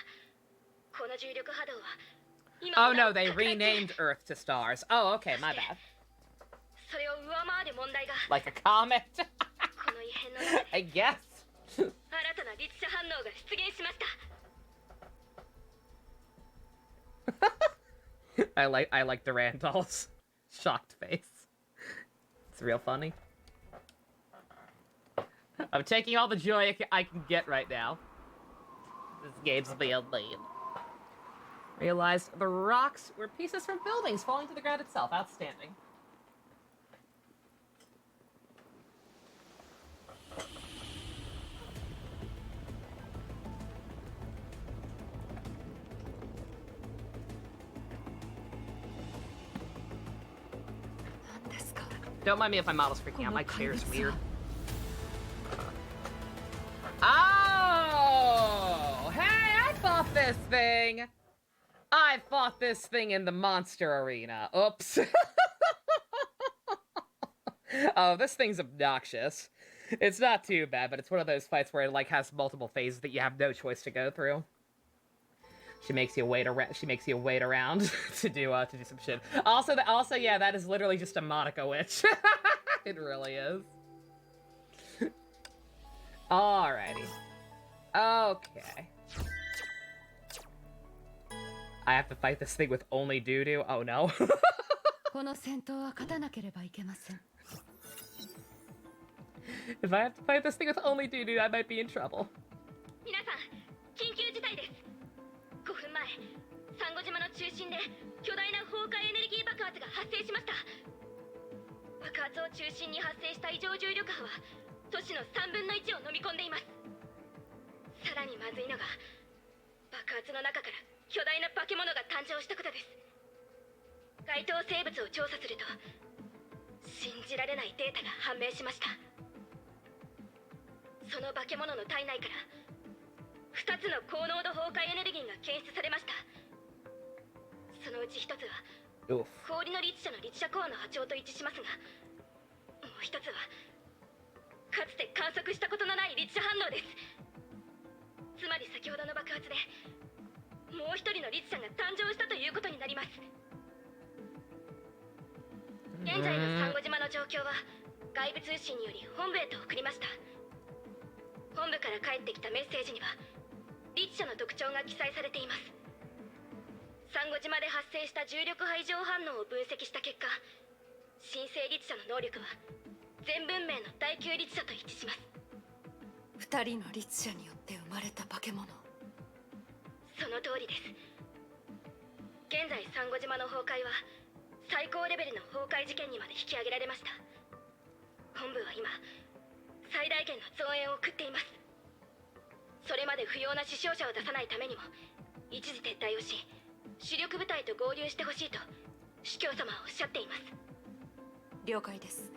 G: この重力波動は今
B: Oh no, they renamed Earth to stars. Oh, okay, my bad.
G: それを上回る問題が
B: Like a comet?
G: この異変の中で
B: I guess.
G: 新たな律射反応が出現しました。
B: I like Durandal's shocked face. It's real funny. I'm taking all the joy I can get right now. This game's being lame. Realized the rocks were pieces from buildings falling to the ground itself. Outstanding. Don't mind me if my model's freaking out. My chair's weird. Oh! Hey, I fought this thing! I fought this thing in the monster arena. Oops. Oh, this thing's obnoxious. It's not too bad, but it's one of those fights where it, like, has multiple phases that you have no choice to go through. She makes you wait around. She makes you wait around to do some shit. Also, yeah, that is literally just a Monica witch. It really is. Alrighty. Okay. I have to fight this thing with only doo-doo? Oh no.
C: この戦闘は勝たなければいけません。
B: If I have to fight this thing with only doo-doo, I might be in trouble.
G: 皆さん、緊急事態です。5分前、サンゴ島の中心で巨大な崩壊エネルギー爆発が発生しました。爆発を中心に発生した異常重力波は都市の3分の1を飲み込んでいます。さらにまずいのが、爆発の中から巨大な化け物が誕生したことです。該当生物を調査すると、信じられないデータが判明しました。その化け物の体内から2つの高濃度崩壊エネルギーが検出されました。そのうち1つは氷の律者の律者コアの波長と一致しますが、もう1つはかつて観測したことのない律者反応です。つまり先ほどの爆発でもう1人の律者が誕生したということになります。現在のサンゴ島の状況は外部通信により本部へと送りました。本部から返ってきたメッセージには律者の特徴が記載されています。サンゴ島で発生した重力波異常反応を分析した結果、新生律者の能力は全文明の第9律者と一致します。
I: 2人の律者によって生まれた化け物。
G: その通りです。現在サンゴ島の崩壊は最高レベルの崩壊事件にまで引き上げられました。本部は今最大限の増援を送っています。それまで不要な死傷者を出さないためにも一時撤退をし、主力部隊と合流してほしいと主教様はおっしゃっています。
I: 了解です。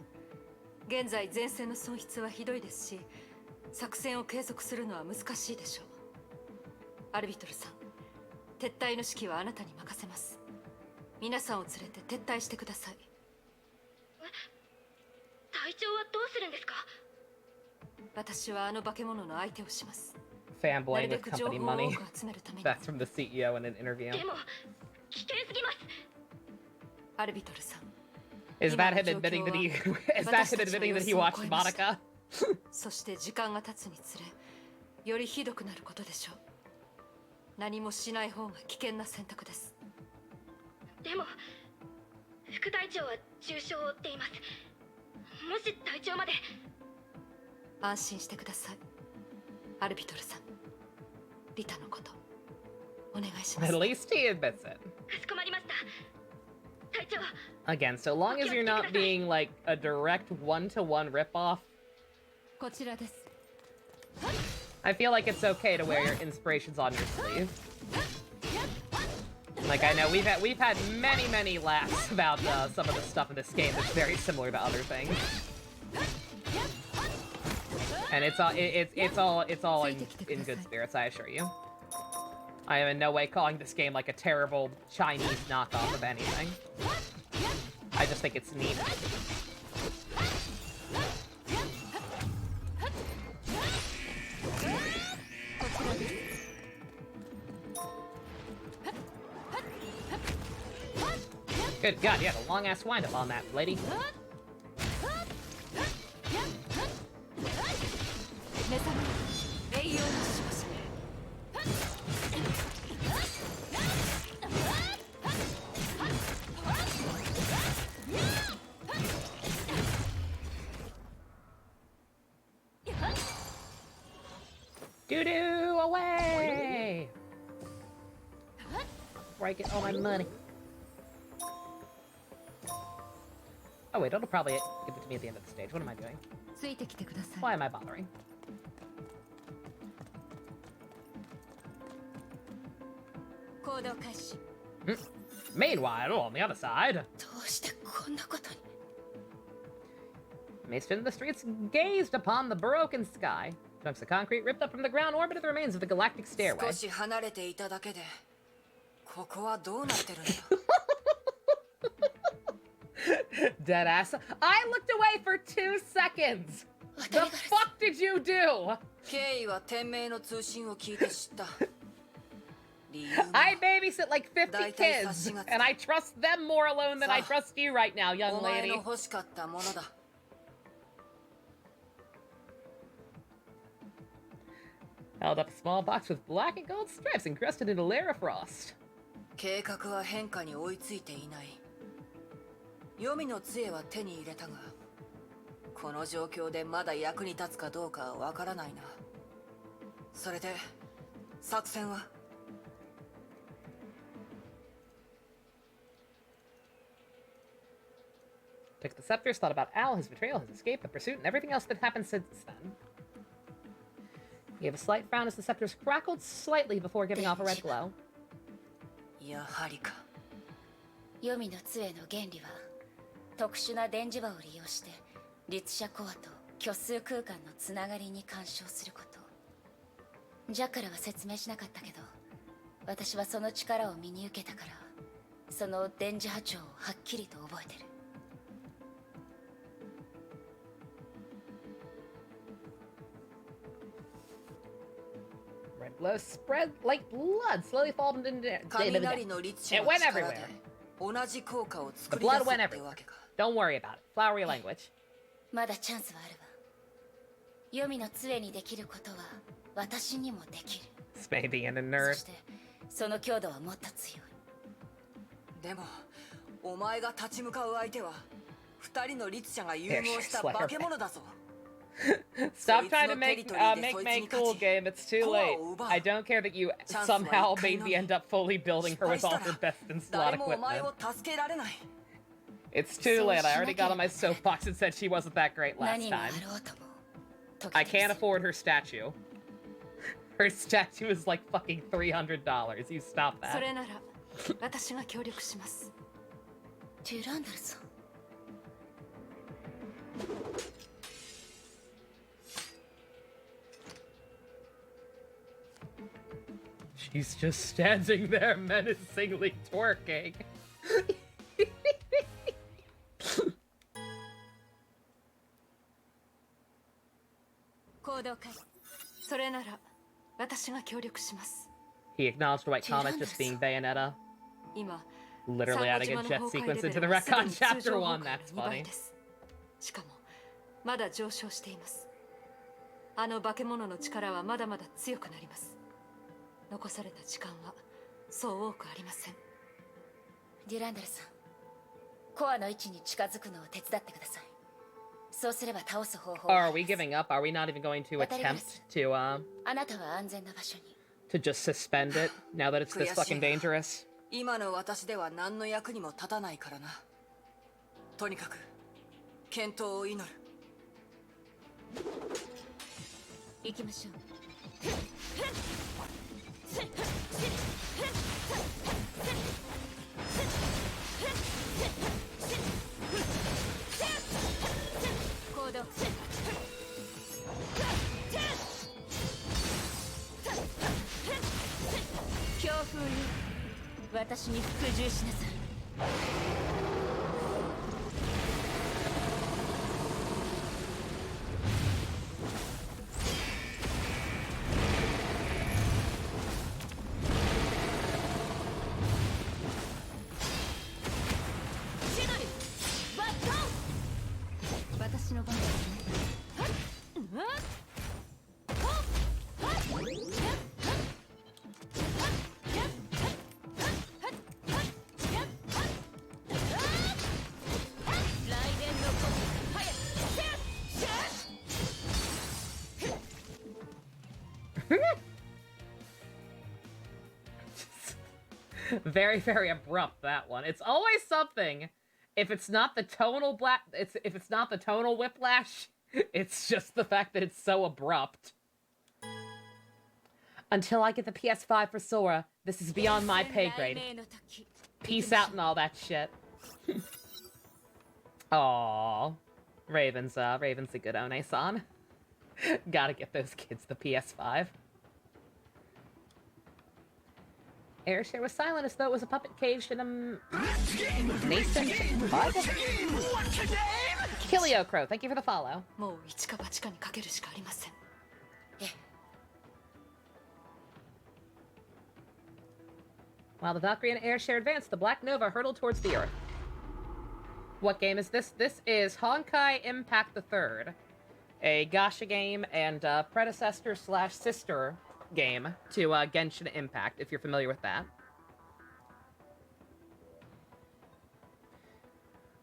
I: 現在前線の損失はひどいですし、作戦を継続するのは難しいでしょう。アルビトルさん、撤退の指揮はあなたに任せます。皆さんを連れて撤退してください。
G: 隊長はどうするんですか？
I: 私はあの化け物の相手をします。
B: Fanboying with company money. That's from the CEO in an interview.
G: でも危険すぎます。
I: アルビトルさん、
B: Is that him admitting that he watched Monica?
I: そして時間が経つにつれ、よりひどくなることでしょう。何もしない方が危険な選択です。
G: でも副隊長は重傷を負っています。もし隊長まで。
I: 安心してください、アルビトルさん。リタのことお願いします。
B: At least he admits it.
G: かしこまりました。隊長。
B: Again, so long as you're not being like a direct one-to-one ripoff,
I: こちらです。
B: I feel like it's okay to wear your inspirations on your sleeve. Like, I know we've had many laughs about some of the stuff in this game that's very similar to other things, and it's all in good spirits, I assure you. I am in no way calling this game like a terrible Chinese knockoff of anything. I just think it's neat. Good God, you had a long-ass wind-up on that, lady. Doo-doo, away! Before I get all my money. Oh wait, it'll probably give it to me at the end of the stage. What am I doing? Why am I bothering? Meanwhile, on the other side, Mace stood in the streets, gazed upon the broken sky. Chunks of concrete ripped up from the ground orbited the remains of the galactic stairway. Deadass. I looked away for 2 seconds! The fuck did you do? I babysit like 50 kids, and I trust them more alone than I trust you right now, young lady. Held up a small box with black and gold stripes encrusted in a layer of frost.
E: 黄泉の杖は手に入れたが、この状況でまだ役に立つかどうかわからないな。それで作戦は？
B: Took the scepters, thought about Al, his betrayal, his escape, the pursuit, and everything else that happened since then. He gave a slight frown as the scepters crackled slightly before giving off a red glow.
E: やはりか。
D: 黄泉の杖の原理は特殊な電磁場を利用して律者コアと虚数空間のつながりに干渉すること。ジャッカルは説明しなかったけど、私はその力を身に受けたから、その電磁波長をはっきりと覚えてる。
B: Red glow spread like blood, slowly falling into it. It went everywhere. The blood went everywhere. Don't worry about it. Flowery language.
D: まだチャンスはあるわ。黄泉の杖にできることは私にもできる。
B: This may be in a nerd.
D: そしてその強度はもっと強い。
E: でも、お前が立ち向かう相手は二人の律者が融合した化け物だぞ。
B: Stop trying to make cool game. It's too late. I don't care that you somehow made me end up fully building her with all her best and slot equipment. It's too late. I already got on my soapbox and said she wasn't that great last
D: 何があ
B: time.
D: ろうとも時
B: I
D: 々
B: can't afford her statue. Her statue is like fucking $300. You stop
I: そ
B: that.
I: れなら私が協力します。
D: デュランダルさん
B: She's just standing there menacingly twerking.
I: 行動開始。それなら私が協力します。
B: He acknowledged White Comet just being Bayonetta.
I: 今
B: Literally adding a jet sequence into the retcon chapter 1. That's funny.
I: しかもまだ上昇しています。あの化け物の力はまだまだ強くなります。残された時間はそう多くありません。
D: デュランダルさんコアの位置に近づくのを手伝ってください。そうすれば倒す方法
B: Are we giving up? Are we not even going to attempt to
D: あなたは安全な場所に
B: to just suspend it now that it's this fucking dangerous?
E: 今の私では何の役にも立たないからな。とにかく健闘を祈る。
D: 行きましょう。行動。強風よ、私に服従しなさい。私の番ですね。
B: Very, very abrupt, that one. It's always something. If it's not the tonal if it's not the tonal whiplash, it's just the fact that it's so abrupt. Until I get the PS5 for Sora, this is beyond my pay grade. Peace out and all that shit. Aww. Raven's a good One-san. Gotta get those kids the PS5. Airshare was silent as though it was a puppet caged in a nascent bug. Kilio Crow, thank you for the follow.
I: もう一か八かにかけるしかありません。
B: While the Valkyrie and Airshare advanced, the Black Nova hurtled towards the Earth. What game is this? This is Honkai Impact III, a gacha game and predecessor/sister game to Genshin Impact, if you're familiar with that.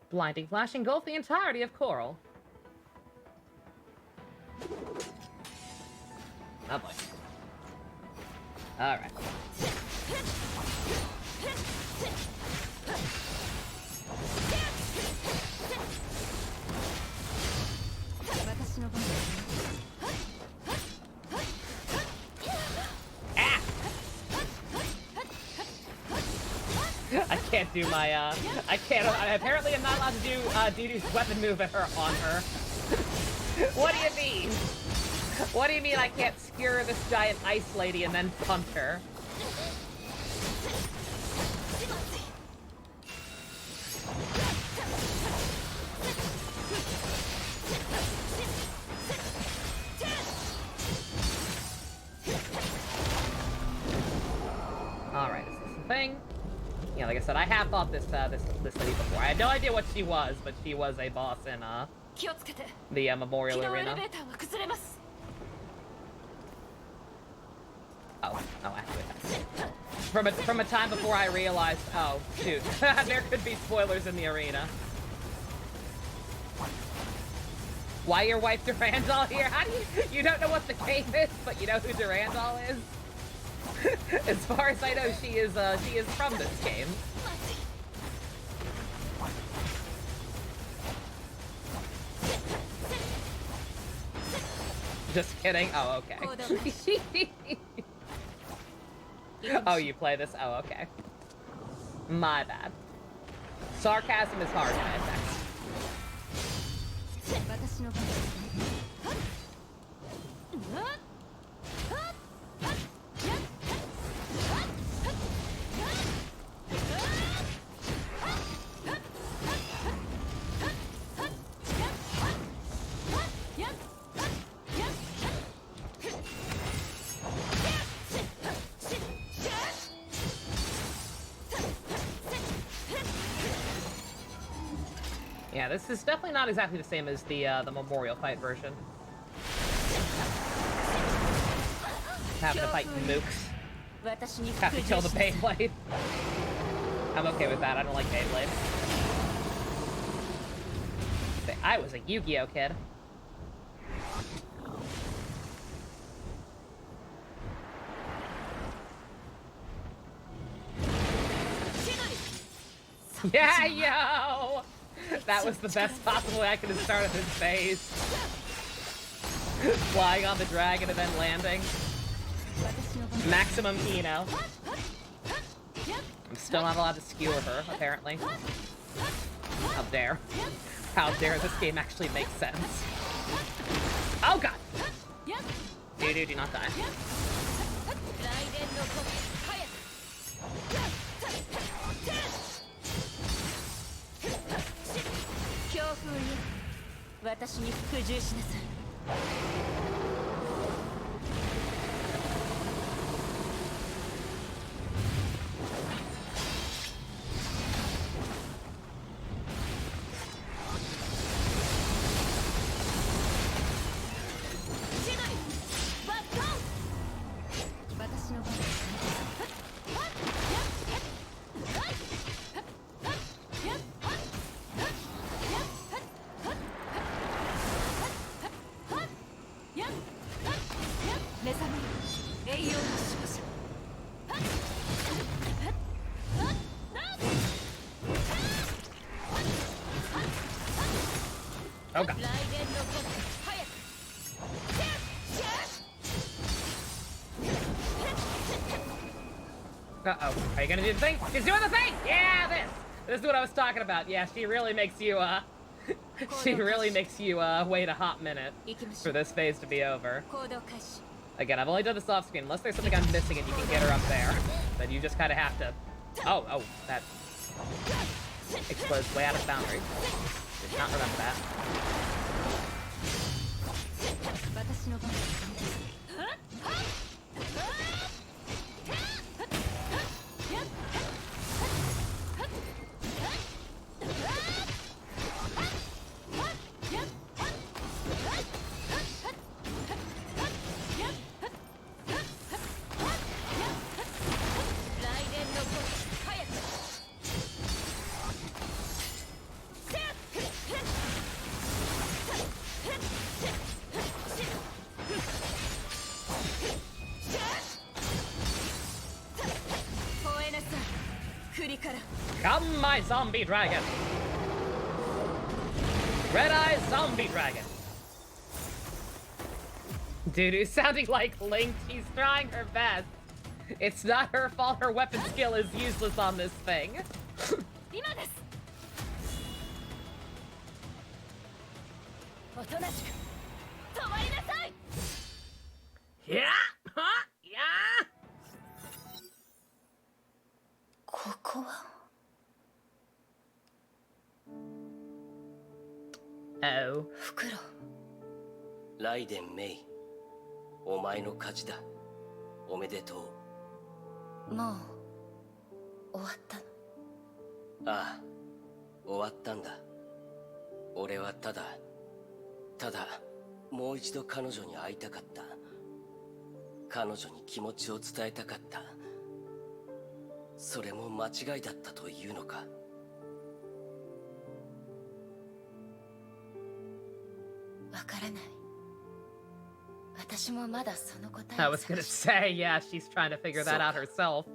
B: Blinding flash engulfed the entirety of Coral. Oh boy. Alright. I can't do my, I apparently am not allowed to do, Dudu's weapon move at her, on her. What do you mean? What do you mean I can't skewer this giant ice lady and then punt her? Alright, is this the thing? Yeah, like I said, I have fought this this lady before. I had no idea what she was, but she was a boss in the Memorial Arena. Oh, actually, from a time before I realized, oh shoot, there could be spoilers in the arena. Why your wife Durandal here? How do you don't know what the game is, but you know who Durandal is? As far as I know, she is from this game. Just kidding. Oh, okay. Oh, you play this? Oh, okay. My bad. Sarcasm is hard, I guess.
C: 私の番ですね。
B: Yeah, this is definitely not exactly the same as the memorial fight version. Having to fight mooks. Have to kill the Beyblade. I'm okay with that. I don't like Beyblade. I was a Yu-Gi-Oh kid. Yeah, yo! That was the best possible way I could have started this phase. Flying on the dragon and then landing. Maximum Kino. I'm still not allowed to skewer her, apparently. How dare. How dare this game actually make sense. Oh god! Dude, do not die. Oh god. Uh-oh. Are you gonna do the thing? She's doing the thing! Yeah, this! This is what I was talking about. Yeah, she really makes you, she really makes you, wait a hot minute for this phase to be over. Again, I've only done this off screen. Unless there's something I'm missing and you can get her up there, then you just kind of have to... Oh, that explodes way out of boundaries. Did not remember that. Come, my zombie dragon! Red-Eye Zombie Dragon! Dude, sounding like Link. She's trying her best. It's not her fault her weapon skill is useless on this thing. Yeah? Huh? Yeah?
D: ここは
B: Oh.
D: 袋
F: ライデン・メイ、お前の勝ちだ。おめでと
D: もう終わったの？
F: ああ、終わったんだ。俺はただもう一度彼女に会いたかった。彼女に気持ちを伝えたかった。それも間違いだったというのか。
D: わからない。私もまだその答え
B: I was gonna say, yeah, she's trying to figure that out herself.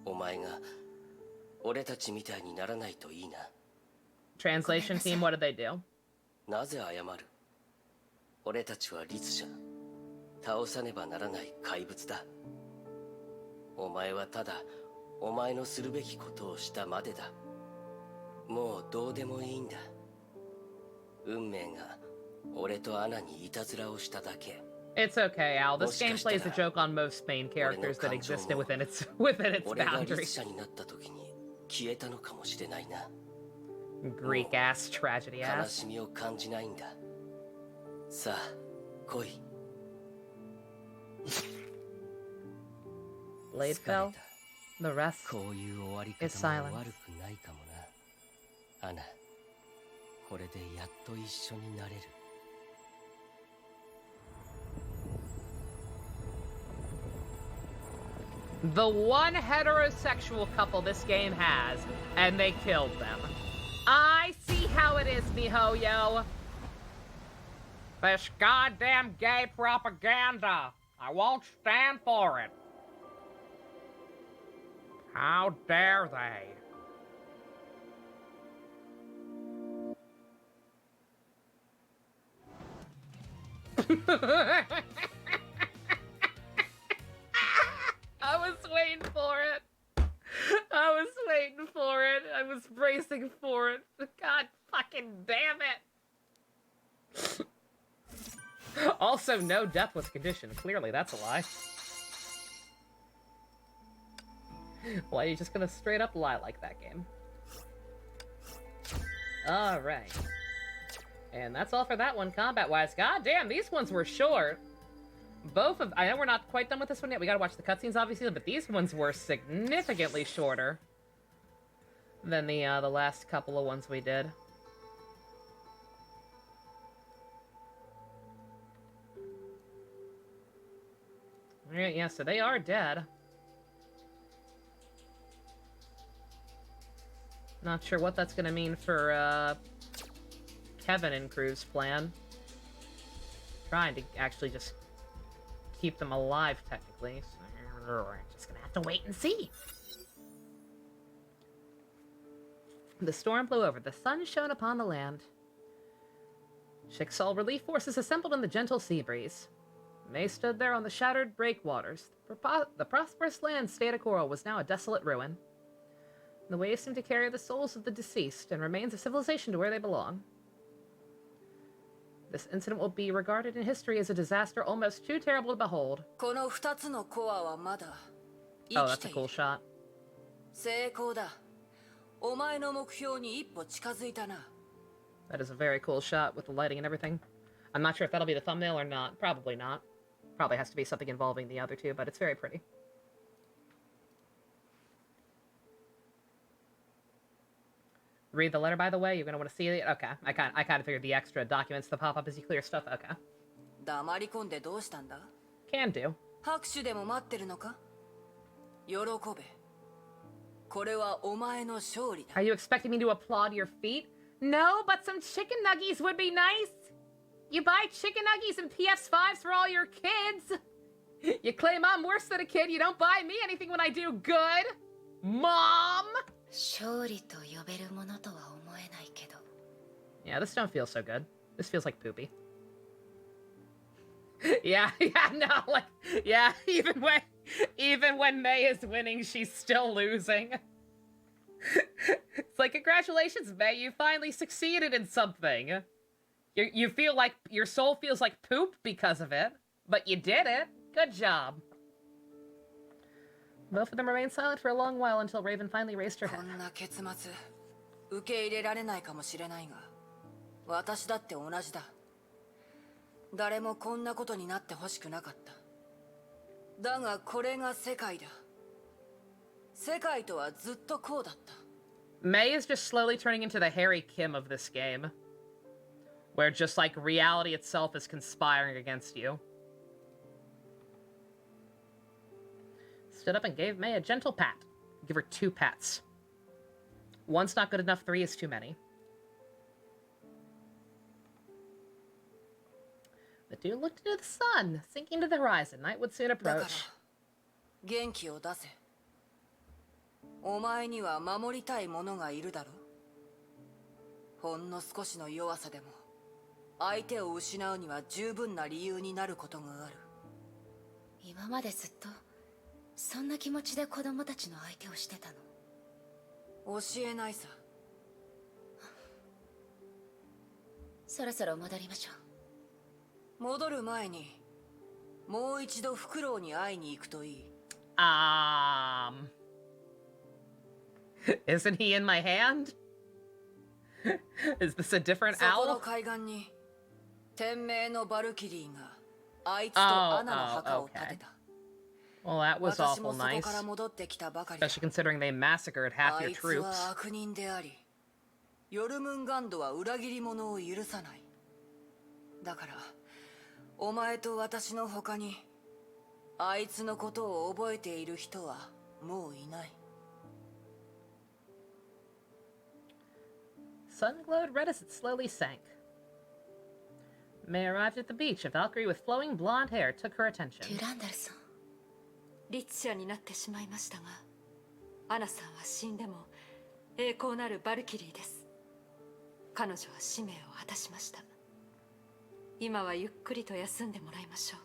F: お前が俺たちみたいにならないといいな。
B: Translation team, what did they do?
F: なぜ謝る？俺たちは律者。倒さねばならない怪物だ。お前はただお前のするべきことをしたまでだ。もうどうでもいいんだ。運命が俺とアナにいたずらをしただけ。
B: It's okay, Al. This game plays a joke on most main characters that existed within its boundaries.
F: 俺が律者になった時に消えたのかもしれないな。
B: Greek ass tragedy
F: 悲
B: ass.
F: しみを感じないんだ。さあ来い。
B: Blade fell. The rest
F: こういう終わり
B: is
F: 方も
B: silence.
F: 悪くないかもな。アナ、これでやっと一緒になれる。
B: The one heterosexual couple this game has, and they killed them. I see how it is, miHoYo. This goddamn gay propaganda. I won't stand for it. How dare they? I was waiting for it. I was waiting for it. I was bracing for it. God fucking damn it. Also, no death was conditioned. Clearly, that's a lie. Why are you just gonna straight up lie like that, game? Alright. And that's all for that one, combat-wise. God damn, these ones were short. Both of... I know we're not quite done with this one yet. We gotta watch the cutscenes, obviously, but these ones were significantly shorter than the last couple of ones we did. Alright, yeah, so they are dead. Not sure what that's gonna mean for, Kevin and crew's plan. Trying to actually just keep them alive, technically. So we're just gonna have to wait and see. The storm blew over. The sun shone upon the land. Chickasaw relief forces assembled in the gentle sea breeze. May stood there on the shattered breakwaters. The prosperous land, State of Coral, was now a desolate ruin. The waves seemed to carry the souls of the deceased and remains of civilization to where they belong. This incident will be regarded in history as a disaster almost too terrible to behold.
E: この2つのコアはまだ
B: Oh, that's a cool shot.
E: 成功だ。お前の目標に一歩近づいたな。
B: That is a very cool shot with the lighting and everything. I'm not sure if that'll be the thumbnail or not. Probably not. Probably has to be something involving the other two, but it's very pretty. Read the letter, by the way. You're gonna want to see it. Okay, I kind of figured the extra documents to pop up as you clear stuff. Okay.
E: 黙り込んでどうしたんだ？
B: Can do.
E: 拍手でも待ってるのか？喜べ。これはお前の勝利だ。
B: Are you expecting me to applaud your feat? No, but some chicken nuggies would be nice. You buy chicken nuggies and PS5s for all your kids. You claim I'm worse than a kid. You don't buy me anything when I do good. Mom!
D: 勝利と呼べるものとは思えないけど。
B: Yeah, this don't feel so good. This feels like poopy. Yeah, no, like, yeah, even when May is winning, she's still losing. It's like, congratulations, May, you finally succeeded in something. You feel like, your soul feels like poop because of it, but you did it. Good job. Both of them remained silent for a long while until Raven finally raised her head.
E: こんな結末、受け入れられないかもしれないが、私だって同じだ。誰もこんなことになってほしくなかった。だがこれが世界だ。世界とはずっとこうだった。
B: May is just slowly turning into the Harry Kim of this game. Where just like reality itself is conspiring against you. Stood up and gave May a gentle pat. Give her 2 pats. 1's not good enough, 3 is too many. The two looked into the sun, sinking to the horizon. Night would soon
E: だから
B: approach.
E: 元気を出せ。お前には守りたいものがいるだろ。ほんの少しの弱さでも相手を失うには十分な理由になることがある。
D: 今までずっとそんな気持ちで子供たちの相手をしてたの？
E: 教えないさ。
D: そろそろ戻りましょう。
E: 戻る前にもう一度フクロウに会いに行くといい。
B: Isn't he in my hand? Is this a different
E: そこの
B: owl?
E: 海岸に天命のバルキリーがあいつとアナの墓を建てた。
B: Well, that was
E: 私も
B: awful
E: そこ
B: nice.
E: から戻ってきたばかりだ。
B: Especially considering they massacred half
E: あ
B: your
E: いつ
B: troops.
E: は悪人であり、ヨルムンガンドは裏切り者を許さない。だからお前と私の他にあいつのことを覚えている人はもういない。
B: Sun glowed red as it slowly sank. May arrived at the beach. A Valkyrie with flowing blonde hair took her attention.
D: デュランダルさん。
I: 律者になってしまいましたが、アナさんは死んでも栄光なるバルキリーです。彼女は使命を果たしました。今はゆっくりと休んでもらいましょう。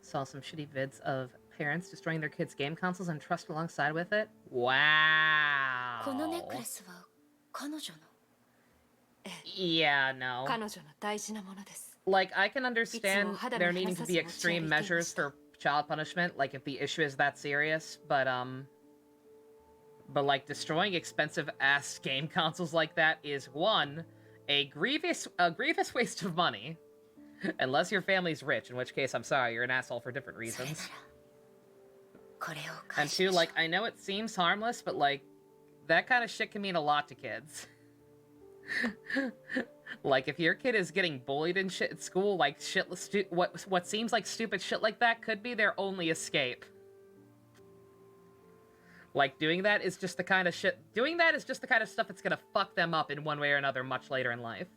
B: Saw some shitty vids of parents destroying their kids' game consoles and trust alongside with it. Wow.
D: このネックレスは彼女の？
B: Yeah, no.
I: 彼女の大事なものです。
B: Like, I can understand there needing to be extreme measures for child punishment, like if the issue is that serious, but like destroying expensive ass game consoles like that is one, a grievous waste of money. Unless your family's rich, in which case I'm sorry, you're an asshole for different reasons. And two, like, I know it seems harmless, but like that kind of shit can mean a lot to kids. Like, if your kid is getting bullied and shit at school, like what seems like stupid shit like that could be their only escape. Like, doing that is just the kind of shit. Doing that is just the kind of stuff that's gonna fuck them up in one way or another much later in life.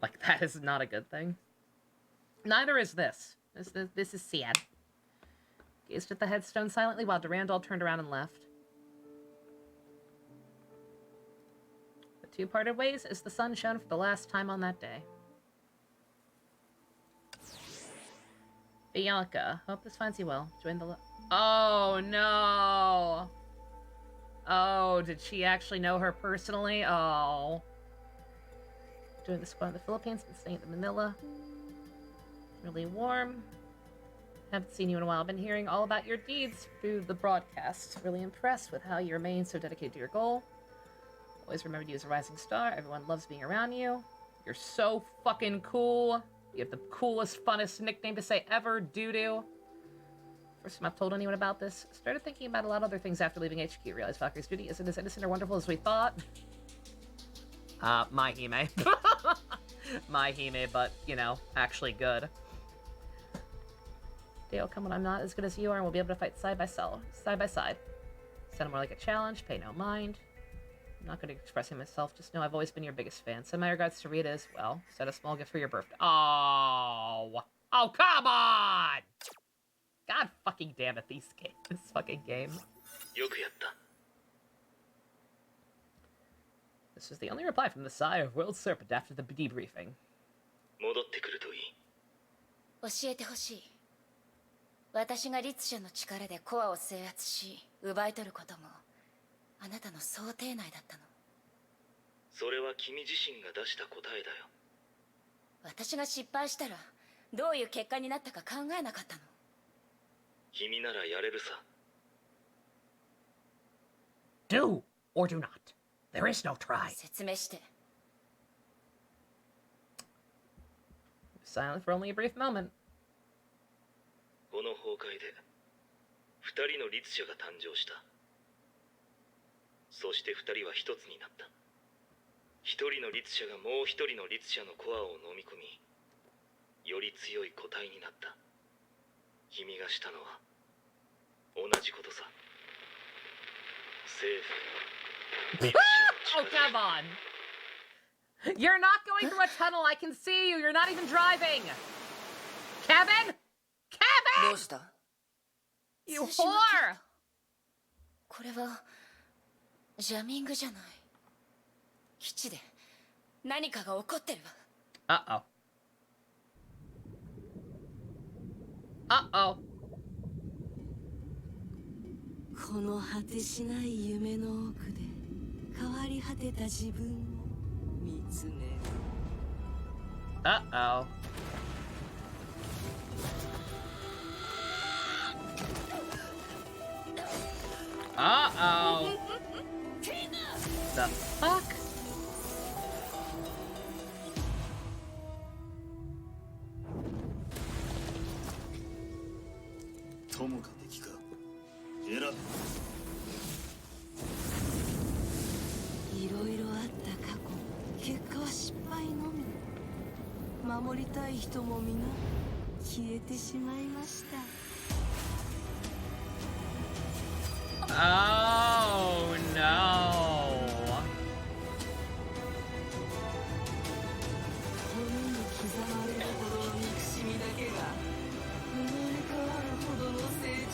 B: Like, that is not a good thing. Neither is this. This is sad. Gazed at the headstone silently while Durandal turned around and left. The two parted ways as the sun shone for the last time on that day. Bianca, hope this finds you well. Join the oh, no! Oh, did she actually know her personally? Oh. Doing the squad in the Philippines, been staying in Manila. Really warm. Haven't seen you in a while. Been hearing all about your deeds through the broadcast. Really impressed with how you remain so dedicated to your goal. Always remembered you as a rising star. Everyone loves being around you. You're so fucking cool. You have the coolest, funnest nickname to say ever, doo-doo. First time I've told anyone about this. Started thinking about a lot of other things after leaving HQ. Realized Valkyrie's duty isn't as innocent or wonderful as we thought. My Hime. My Hime, but, you know, actually good. Day will come when I'm not as good as you are, and we'll be able to fight side by side. Sound more like a challenge, pay no mind. I'm not good at expressing myself, just know I've always been your biggest fan. Send my regards to Rita as well. Set a small gift for your birthday. Oh, come on! God fucking damn it, this fucking game. This was the only reply from the Sire of World Serpent after the debriefing.
D: 戻ってくるといい。教えてほしい。私が律者の力でコアを制圧し、奪い取ることもあなたの想定内だったの。
L: それは君自身が出した答えだよ。
D: 私が失敗したらどういう結果になったか考えなかったの。
L: 君ならやれるさ。
B: Do or do not. There is no try.
D: 説明して。
B: Silent for only a brief moment.
L: この崩壊で二人の律者が誕生した。そして二人は一つになった。一人の律者がもう一人の律者のコアを飲み込み、より強い個体になった。君がしたのは同じことさ。政府。
B: Oh, come on! You're not going through a tunnel, I can see you! You're not even driving! Kevin? Kevin!
E: どうした?
B: You whore!
D: これはジャミングじゃない。基地で何かが起こってるわ。
B: Uh-oh. Uh-oh.
C: この果てしない夢の奥で変わり果てた自分を見つめる
B: Uh-oh. Uh-oh. The fuck?
M: 友か敵か選べ。
C: いろいろあった過去、結果は失敗のみ。守りたい人も皆消えてしまいました。
B: Oh no.
C: 骨に刻まれるほどの憎しみだけが生まれ変わるほどの成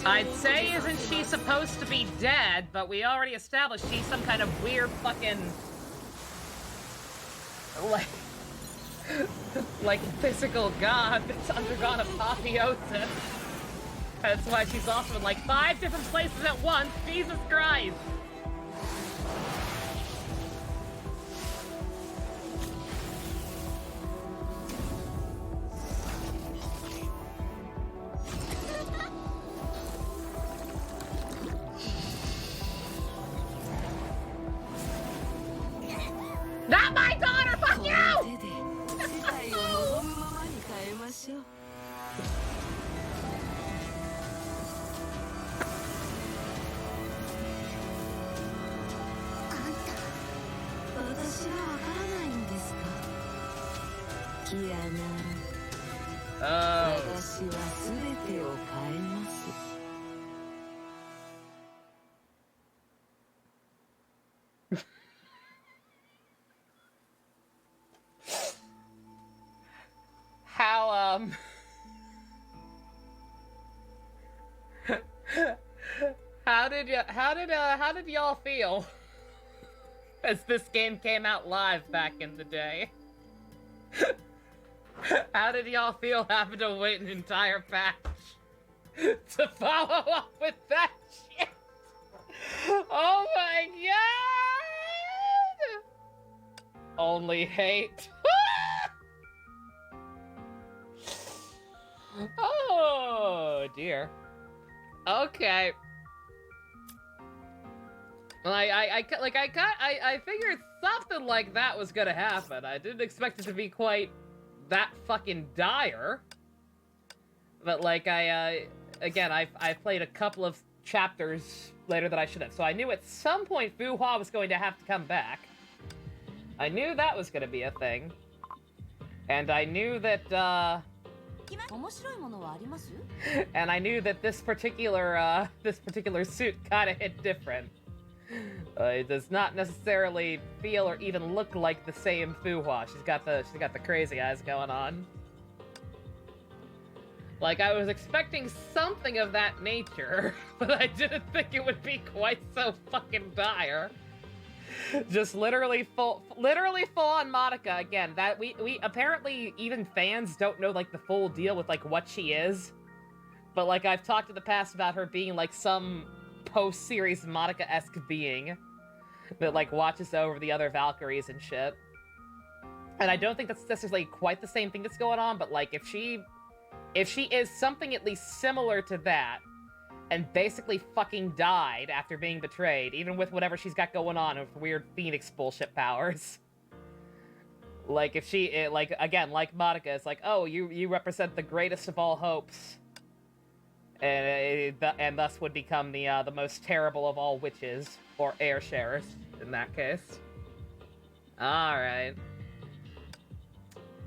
C: 長を
B: I'd say isn't she supposed to be dead, but we already established she's some kind of weird fucking like physical god that's undergone apotheosis. That's why she's also in like 5 different places at once. Jesus Christ. Not my daughter! Fuck you!
C: 世界を望むままに変えましょう。 私がわからないんですか。キアナ。私は全てを変えます。
B: How did y'all feel as this game came out live back in the day? How did y'all feel having to wait an entire patch to follow up with that shit? Oh my god! Only hate. Oh dear. Okay. I figured something like that was gonna happen. I didn't expect it to be quite that fucking dire. But like again, I played a couple of chapters later than I should have, so I knew at some point Fu Hua was going to have to come back. I knew that was gonna be a thing. And I knew that and I knew that this particular suit kind of hit different. It does not necessarily feel or even look like the same Fu Hua. She's got the crazy eyes going on. Like, I was expecting something of that nature, but I didn't think it would be quite so fucking dire. Just literally full on Monica again. That we apparently even fans don't know like the full deal with like what she is. But like I've talked in the past about her being like some post-series Monica-esque being that like watches over the other Valkyries and shit. And I don't think that's necessarily quite the same thing that's going on, but like if she is something at least similar to that, and basically fucking died after being betrayed, even with whatever she's got going on with weird Phoenix bullshit powers. Like, if she, like, again, like Monica, it's like, oh, you represent the greatest of all hopes. And thus would become the most terrible of all witches, or air sharers, in that case. Alright.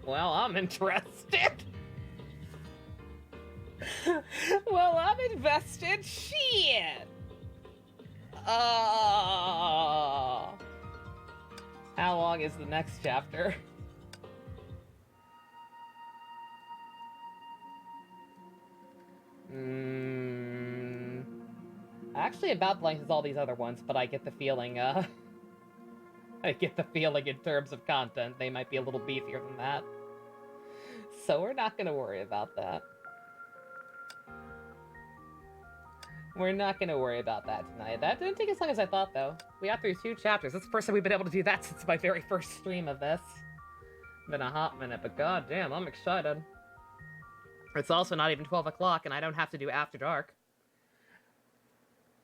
B: Well, I'm interested. Well, I'm invested. Shit. How long is the next chapter? Actually about the length as all these other ones, but I get the feeling, I get the feeling in terms of content they might be a little beefier than that. So we're not gonna worry about that. We're not gonna worry about that tonight. That didn't take as long as I thought, though. We got through 2 chapters. That's the first time we've been able to do that since my very first stream of this. Been a hot minute, but goddamn, I'm excited. It's also not even 12 o'clock, and I don't have to do After Dark.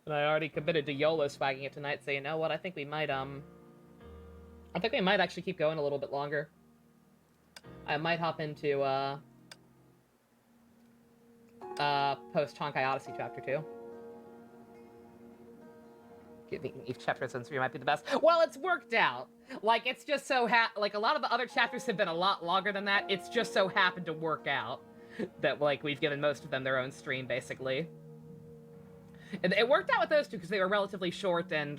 B: And I already committed to YOLO swagging it tonight, so you know what? I think we might actually keep going a little bit longer. I might hop into, post Honkai Odyssey Chapter 2. Each chapter since we might be the best. Well, it's worked out. Like, it's just so like, a lot of the other chapters have been a lot longer than that. It's just so happened to work out that, like, we've given most of them their own stream, basically. And it worked out with those two because they were relatively short and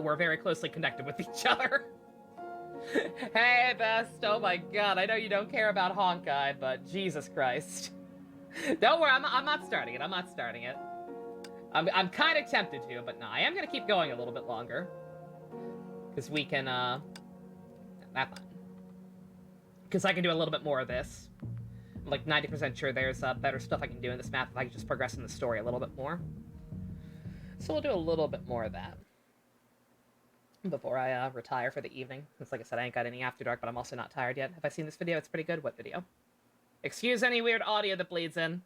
B: were very closely connected with each other. Hey, Best. Oh my god, I know you don't care about Honkai, but Jesus Christ. Don't worry, I'm not starting it. I'm not starting it. I'm kind of tempted to, but no, I am going to keep going a little bit longer. Because we can, because I can do a little bit more of this. I'm like 90% sure there's better stuff I can do in this map if I can just progress in the story a little bit more. So we'll do a little bit more of that before I retire for the evening. It's like I said, I ain't got any After Dark, but I'm also not tired yet. Have I seen this video? It's pretty good. What video? Excuse any weird audio that bleeds in.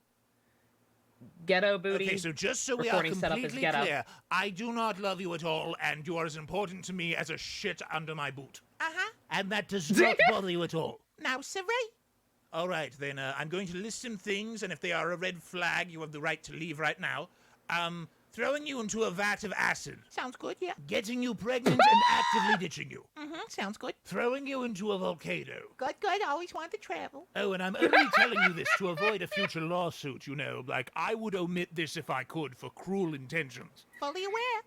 B: Ghetto booty.
N: Okay, so just so we are completely clear, I do not love you at all, and you are as important to me as a shit under my boot.
O: Uh-huh.
N: And that does not bother you at all.
O: No, sirree.
N: All right, then I'm going to list some things, and if they are a red flag, you have the right to leave right now. Throwing you into a vat of acid.
O: Sounds good, yeah.
N: Getting you pregnant and actively ditching you.
O: Mm-hmm, sounds good.
N: Throwing you into a volcano.
O: Good, good, always wanted to travel.
N: Oh, and I'm only telling you this to avoid a future lawsuit, you know. Like, I would omit this if I could for cruel intentions.
O: Fully aware.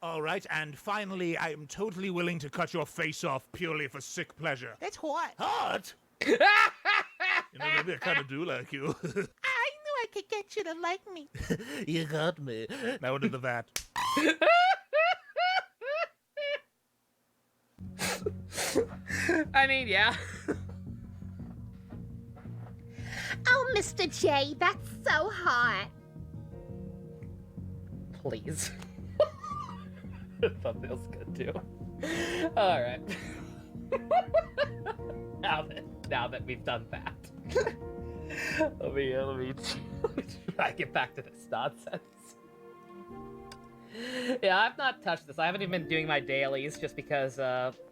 N: All right, and finally, I am totally willing to cut your face off purely for sick pleasure.
O: That's hot.
N: Hot? You know, maybe I kind of do like you.
O: I knew I could get you to like me.
N: You got me. Now into the vat.
B: I mean, yeah.
A: Oh, Mr. J, that's so hot.
B: Please. Thumbnail's good too. Alright. now that we've done that. let me try to get back to this nonsense. Yeah, I've not touched this. I haven't even been doing my dailies just because,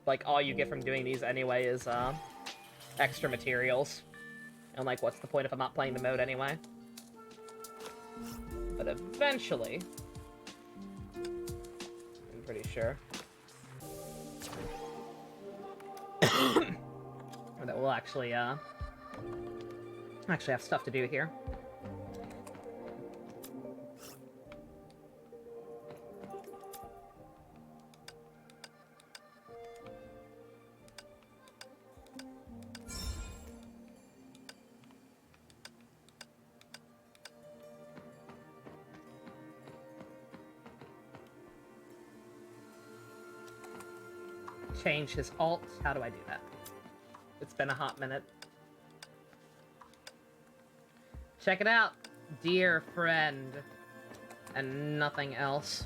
B: like, all you get from doing these anyway is, extra materials. And, like, what's the point if I'm not playing the mode anyway? But eventually, I'm pretty sure that we'll actually have stuff to do here. Change his alt. How do I do that? It's been a hot minute. Check it out, dear friend. And nothing else.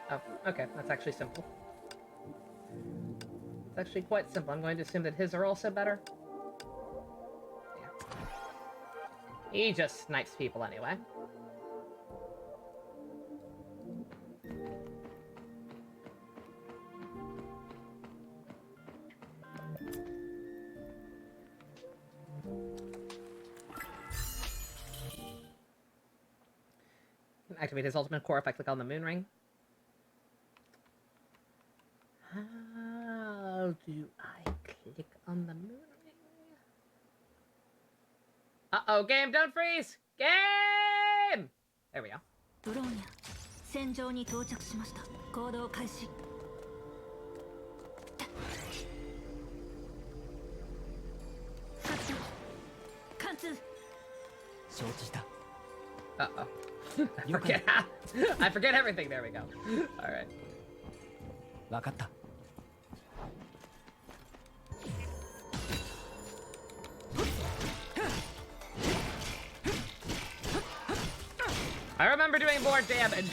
B: Oh, okay, that's actually simple. It's actually quite simple. I'm going to assume that his are also better. Yeah. He just snipes people anyway. Activate his ultimate core if I click on the moon ring. How do I click on the moon ring? Uh-oh, game, don't freeze! Game! There we go.
P: ブローニャ戦場に到着しました行動開始貫通承知した
B: Uh-oh. I forget everything. There we go. All right.
P: 分かった
B: I remember doing more damage.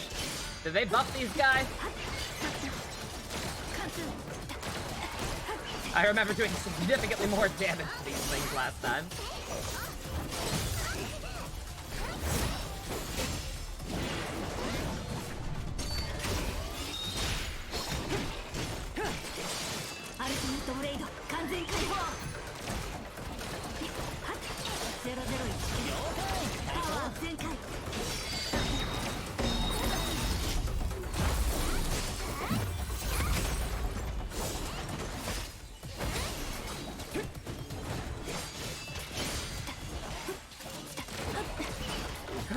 B: Did they buff these guys? I remember doing significantly more damage to these things last time.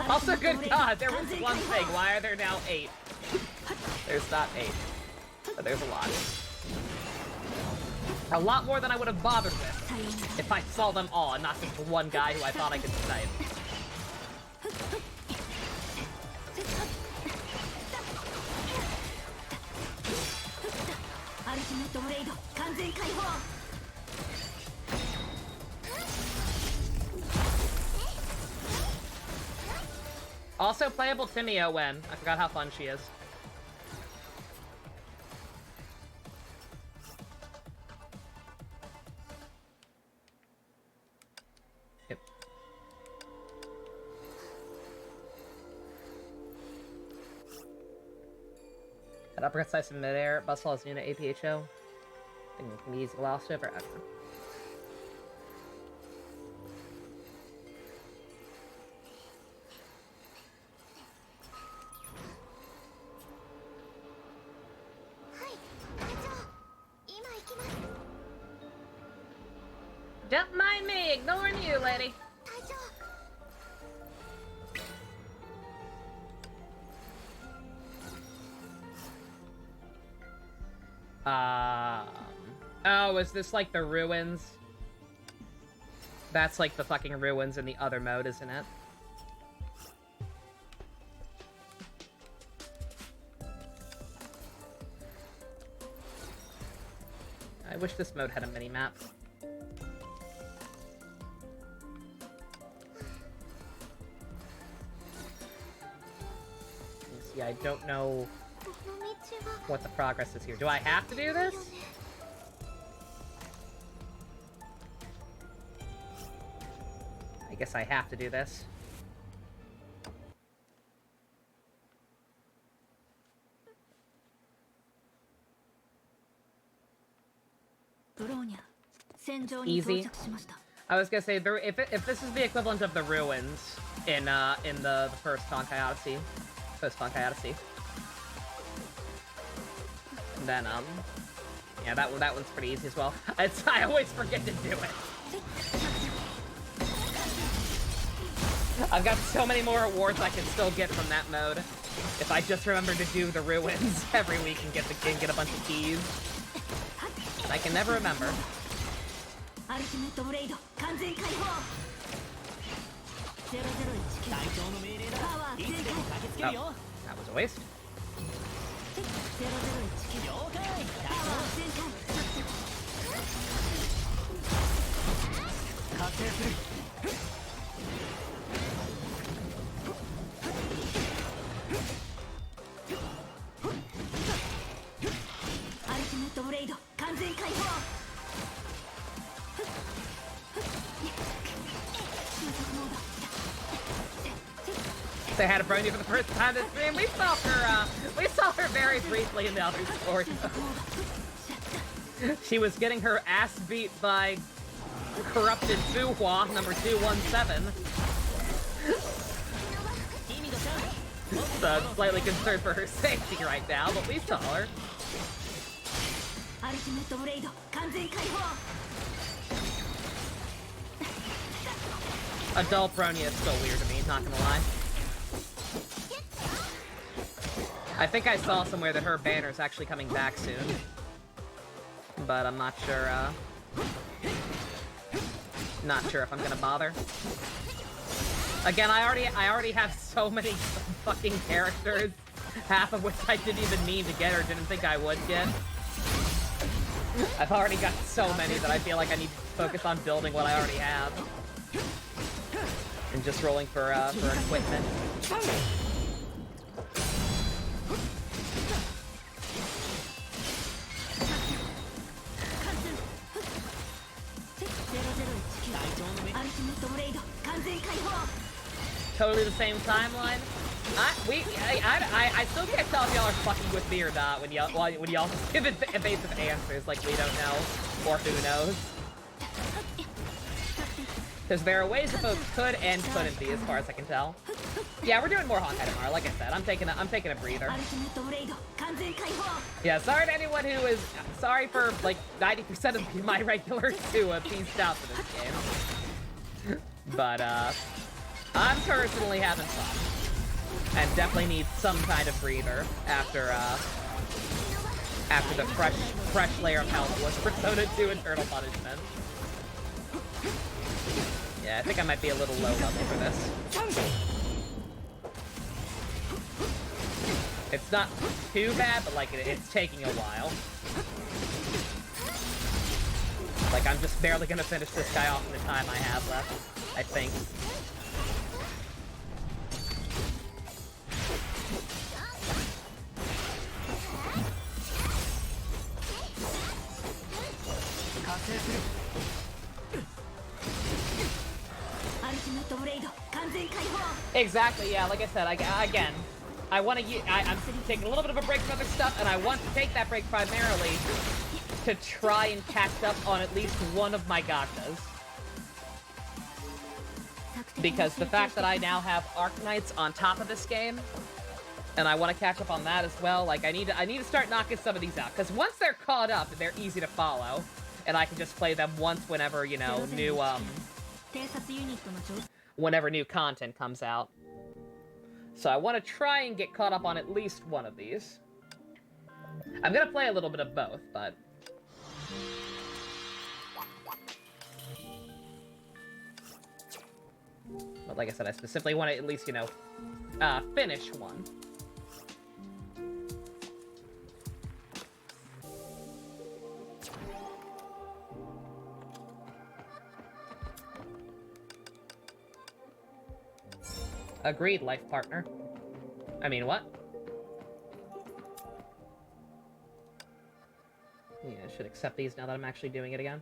B: Also, good God, there was one thing. Why are there now 8? There's not 8, but there's a lot. A lot more than I would have bothered with if I saw them all and not just the one guy who I thought I could snipe. Also playable Timio when. I forgot how fun she is. Yep. That uppercut slice in midair. Buzzsaw is new to APHO. I think it can be easy lost over. I don't know. Don't mind me, ignoring you, lady. Oh, is this like the ruins? That's like the fucking ruins in the other mode, isn't it? I wish this mode had a mini-map. See, I don't know what the progress is here. Do I have to do this? I guess I have to do this. Easy. I was gonna say, if this is the equivalent of the ruins in the first Honkai Odyssey, post-Honkai Odyssey, then yeah, that one's pretty easy as well. I always forget to do it. I've got so many more awards I can still get from that mode if I just remember to do the ruins every week and get a bunch of keys. I can never remember. Oh, that was a waste. Say hi to Brony for the first time this stream. We saw her very briefly in the other story. She was getting her ass beat by corrupted Fuhua number 217. So I'm slightly concerned for her safety right now, but we saw her. Adult Bronya is still weird to me, not gonna lie. I think I saw somewhere that her banner's actually coming back soon. But I'm not sure, not sure if I'm gonna bother. Again, I already have so many fucking characters, half of which I didn't even mean to get or didn't think I would get. I've already got so many that I feel like I need to focus on building what I already have. And just rolling for equipment. Totally the same timeline. I still can't tell if y'all are fucking with me or not when y'all give evasive answers like we don't know or who knows. Because there are ways that both could and couldn't be, as far as I can tell. Yeah, we're doing more Honkai tomorrow. Like I said, I'm taking a breather. Yeah, sorry to anyone who is sorry for like 90% of my regulars who pieced out for this game. But I'm personally having fun, and definitely need some kind of breather after the fresh layer of hell that was Persona 2 Eternal Punishment. Yeah, I think I might be a little low level for this. It's not too bad, but like it's taking a while. Like I'm just barely gonna finish this guy off in the time I have left, I think. Exactly, yeah, like I said, again, I want to I'm taking a little bit of a break from other stuff, and I want to take that break primarily to try and catch up on at least one of my gachas. Because the fact that I now have Arknights on top of this game, and I want to catch up on that as well, like I need to start knocking some of these out, because once they're caught up, they're easy to follow, and I can just play them once whenever, you know, whenever new content comes out. So I want to try and get caught up on at least one of these. I'm gonna play a little bit of both, but... But like I said, I specifically want to at least, you know, finish one. Agreed, life partner. I mean, what? Yeah, I should accept these now that I'm actually doing it again.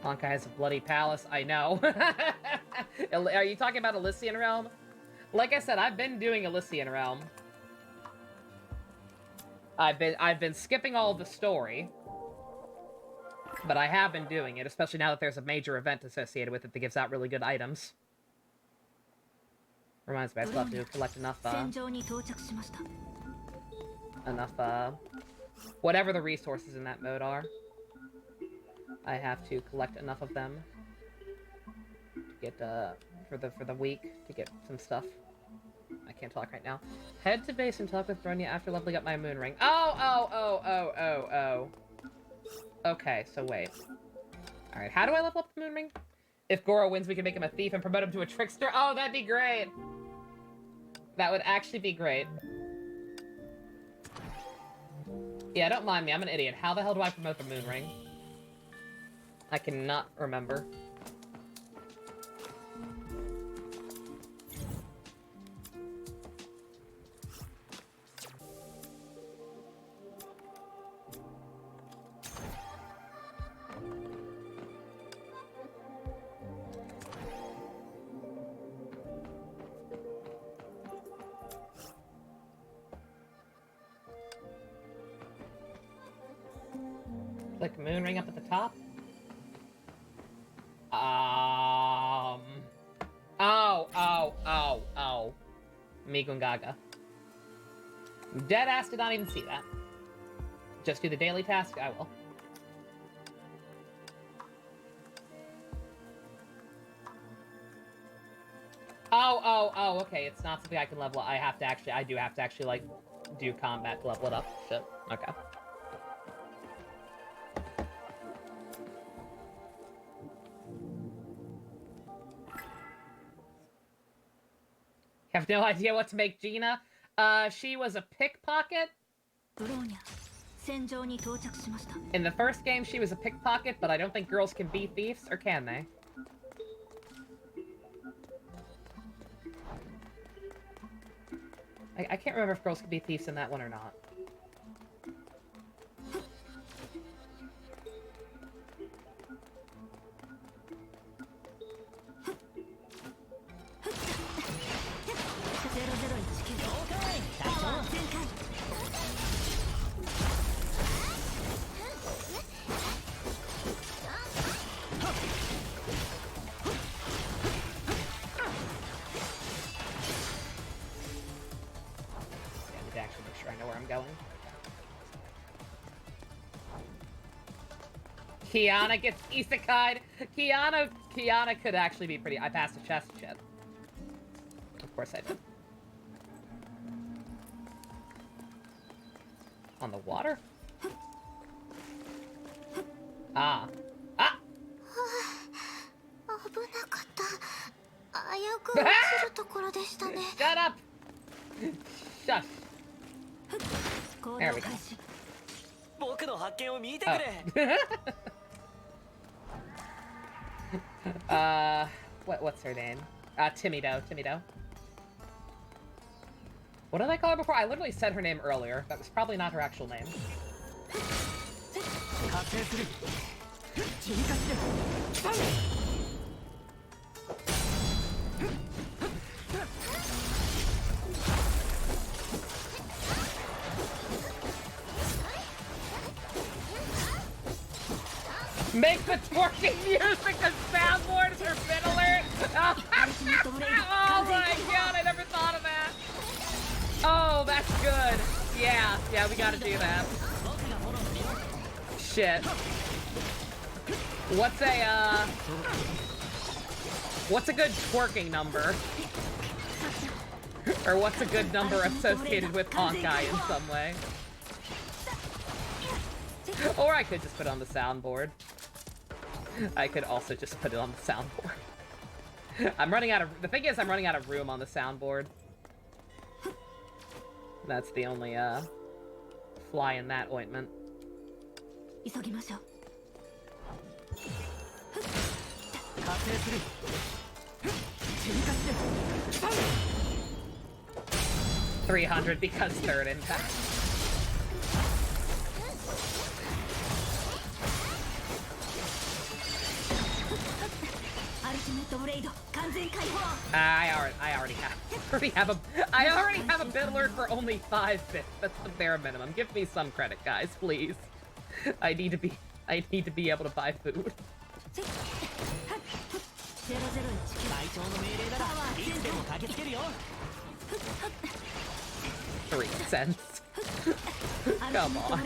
B: Honkai has a bloody palace, I know. Are you talking about Elysian Realm? Like I said, I've been doing Elysian Realm. I've been skipping all of the story. But I have been doing it, especially now that there's a major event associated with it that gives out really good items. Reminds me, I still have to collect enough, whatever the resources in that mode are. I have to collect enough of them to get, for the week, to get some stuff. I can't talk right now. Head to base and talk with Bronya after leveling up my moon ring. Oh. Okay, so wait. Alright, how do I level up the moon ring? If Goro wins, we can make him a thief and promote him to a trickster. Oh, that'd be great! That would actually be great. Yeah, don't mind me, I'm an idiot. How the hell do I promote the moon ring? I cannot remember. Click moon ring up at the top. Oh. Migungaga. Deadass did not even see that. Just do the daily task? I will. Oh, okay, it's not something I can level up. I do have to actually, like, do combat to level it up. Shit. Okay. Have no idea what to make Gina. She was a pickpocket. In the first game, she was a pickpocket, but I don't think girls can be thieves, or can they? I can't remember if girls could be thieves in that one or not. Kiana gets isekai'd. Kiana could actually be pretty. I passed a chest check. Of course I did. On the water? Ah. Ah! Shut up! Shush. There we go. Oh. What's her name? Timido. What did I call her before? I literally said her name earlier. That was probably not her actual name. Make the twerking music a soundboard for Fiddler! Oh my god, I never thought of that! Oh, that's good. Yeah, we gotta do that. Shit. What's a good twerking number? Or what's a good number associated with Honkai in some way? Or I could just put it on the soundboard. I could also just put it on the soundboard. The thing is, I'm running out of room on the soundboard. That's the only, fly in that ointment. 300 because third impact. I already have a bit alert for only 5 bits. That's the bare minimum. Give me some credit, guys, please. I need to be able to buy food. 3 cents. Come on.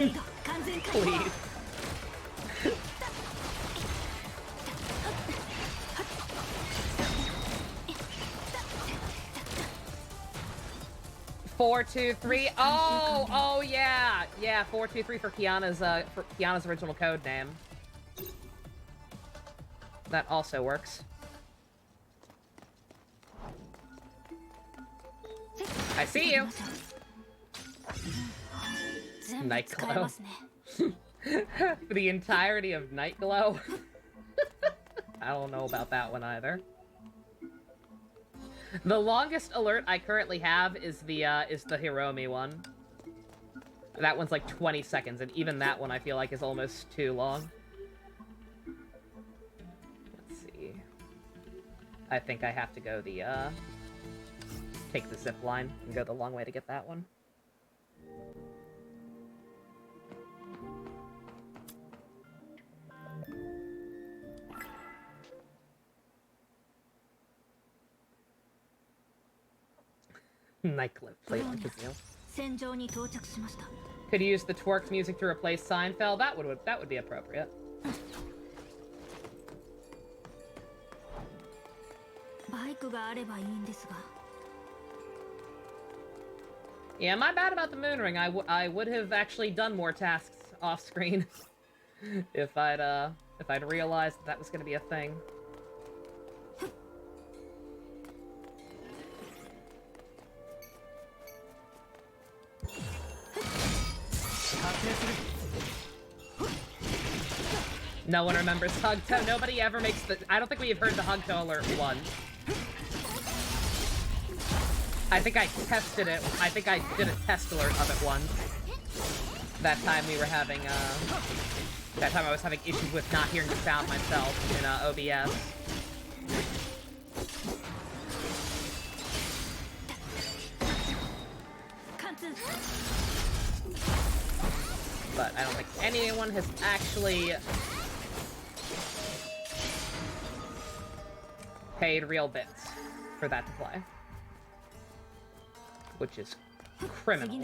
B: Please. Four, 2, 3. Oh yeah. Yeah, 4, 2, 3 for Kiana's original code name. That also works. I see you. Nightglow. For the entirety of Nightglow. I don't know about that one either. The longest alert I currently have is the Hiromi one. That one's like 20 seconds, and even that one I feel like is almost too long. Let's see. I think I have to go take the zip line and go the long way to get that one. Nightclub played like a seal. Could use the twerk music to replace Seinfeld. That would be appropriate. Yeah, my bad about the moon ring. I would have actually done more tasks off screen if I'd realized that was gonna be a thing. No one remembers Hugto. Nobody ever makes the... I don't think we've heard the Hugto alert once. I think I tested it. I think I did a test alert of it once. That time we were having, that time I was having issues with not hearing the sound myself in, OBS. But I don't think anyone has actually paid real bits for that to play. Which is criminal.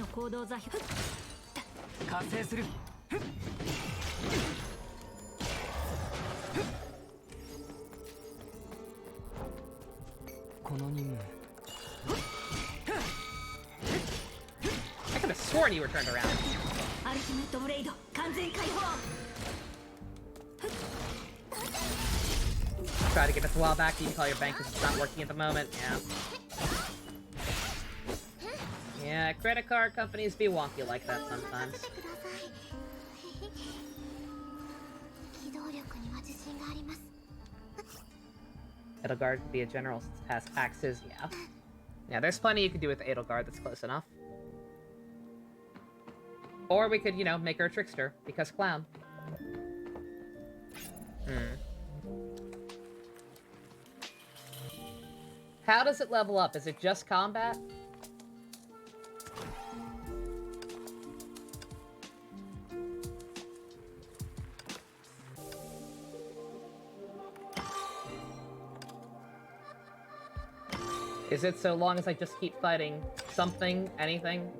B: I could have sworn you were turned around. Try to get this a while back. You can call your bank because it's not working at the moment. Yeah. Yeah, credit card companies be wonky like that sometimes. Edelgard could be a general since it has axes, yeah. Yeah, there's plenty you could do with Edelgard that's close enough. Or we could, you know, make her a trickster, because clown. How does it level up? Is it just combat? Is it so long as I just keep fighting something, anything?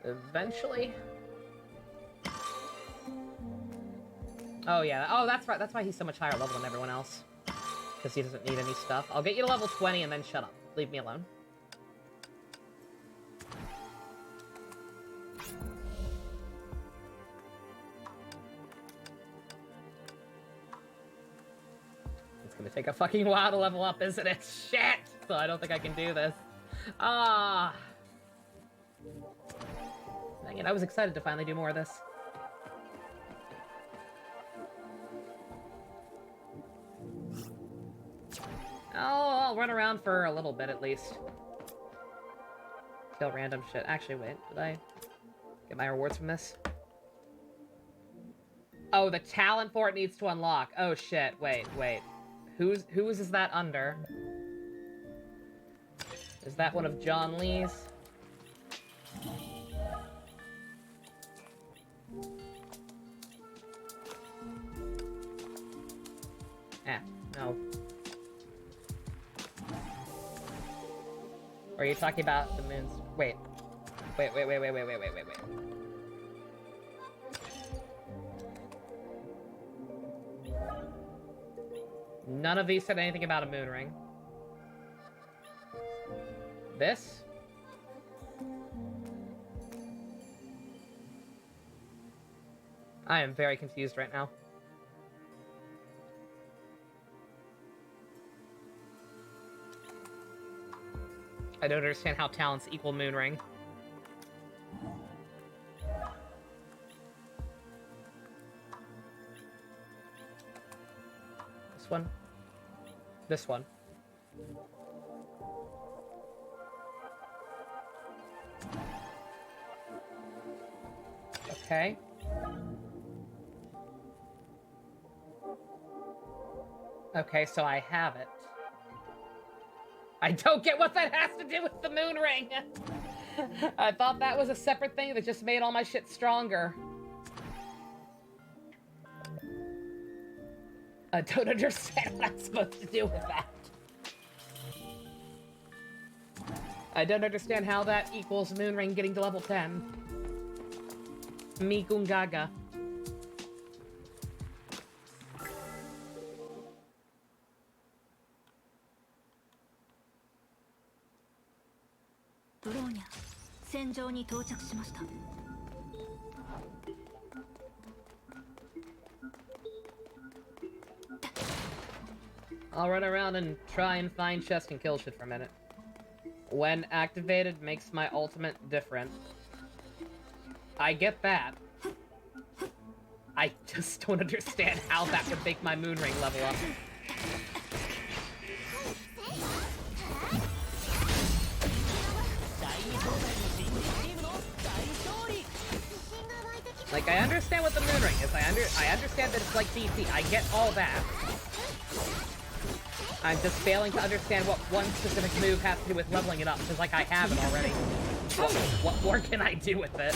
B: Eventually? Oh yeah, oh that's right, that's why he's so much higher level than everyone else. Because he doesn't need any stuff. I'll get you to level 20 and then shut up. Leave me alone. It's gonna take a fucking while to level up, isn't it? Shit! So I don't think I can do this. Ah. Dang it, I was excited to finally do more of this. Oh, I'll run around for a little bit at least. Kill random shit. Actually, wait, did I get my rewards from this? Oh, the talent for it needs to unlock. Oh shit, wait. Whose is that under? Is that one of John Lee's? No. Or are you talking about the moons? Wait. None of these said anything about a moon ring. This? I am very confused right now. I don't understand how talents equal moon ring. This one. This one. Okay. Okay, so I have it. I don't get what that has to do with the moon ring! I thought that was a separate thing that just made all my shit stronger. I don't understand what I'm supposed to do with that. I don't understand how that equals moon ring getting to level 10. Mikungaga. I'll run around and try and find chest and kill shit for a minute. When activated, makes my ultimate different. I get that. I just don't understand how that would make my moon ring level up. Like, I understand what the moon ring is. I understand that it's like DP. I get all that. I'm just failing to understand what one specific move has to do with leveling it up, because, like, I have it already. What more can I do with it?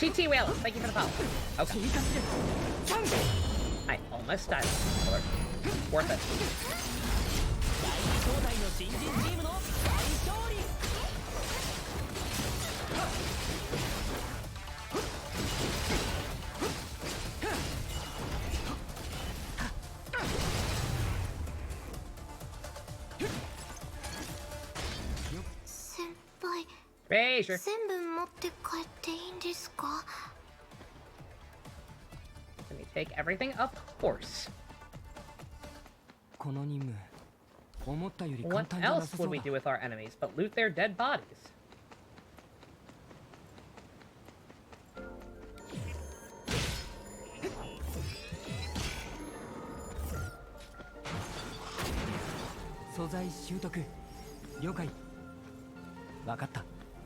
B: GT Whalers, thank you for the follow. Okay. I almost died. Worth it. Hey, sure.
H: 全部持って帰っていいんですか?
B: Let me take everything, of course. What else would we do with our enemies but loot their dead bodies?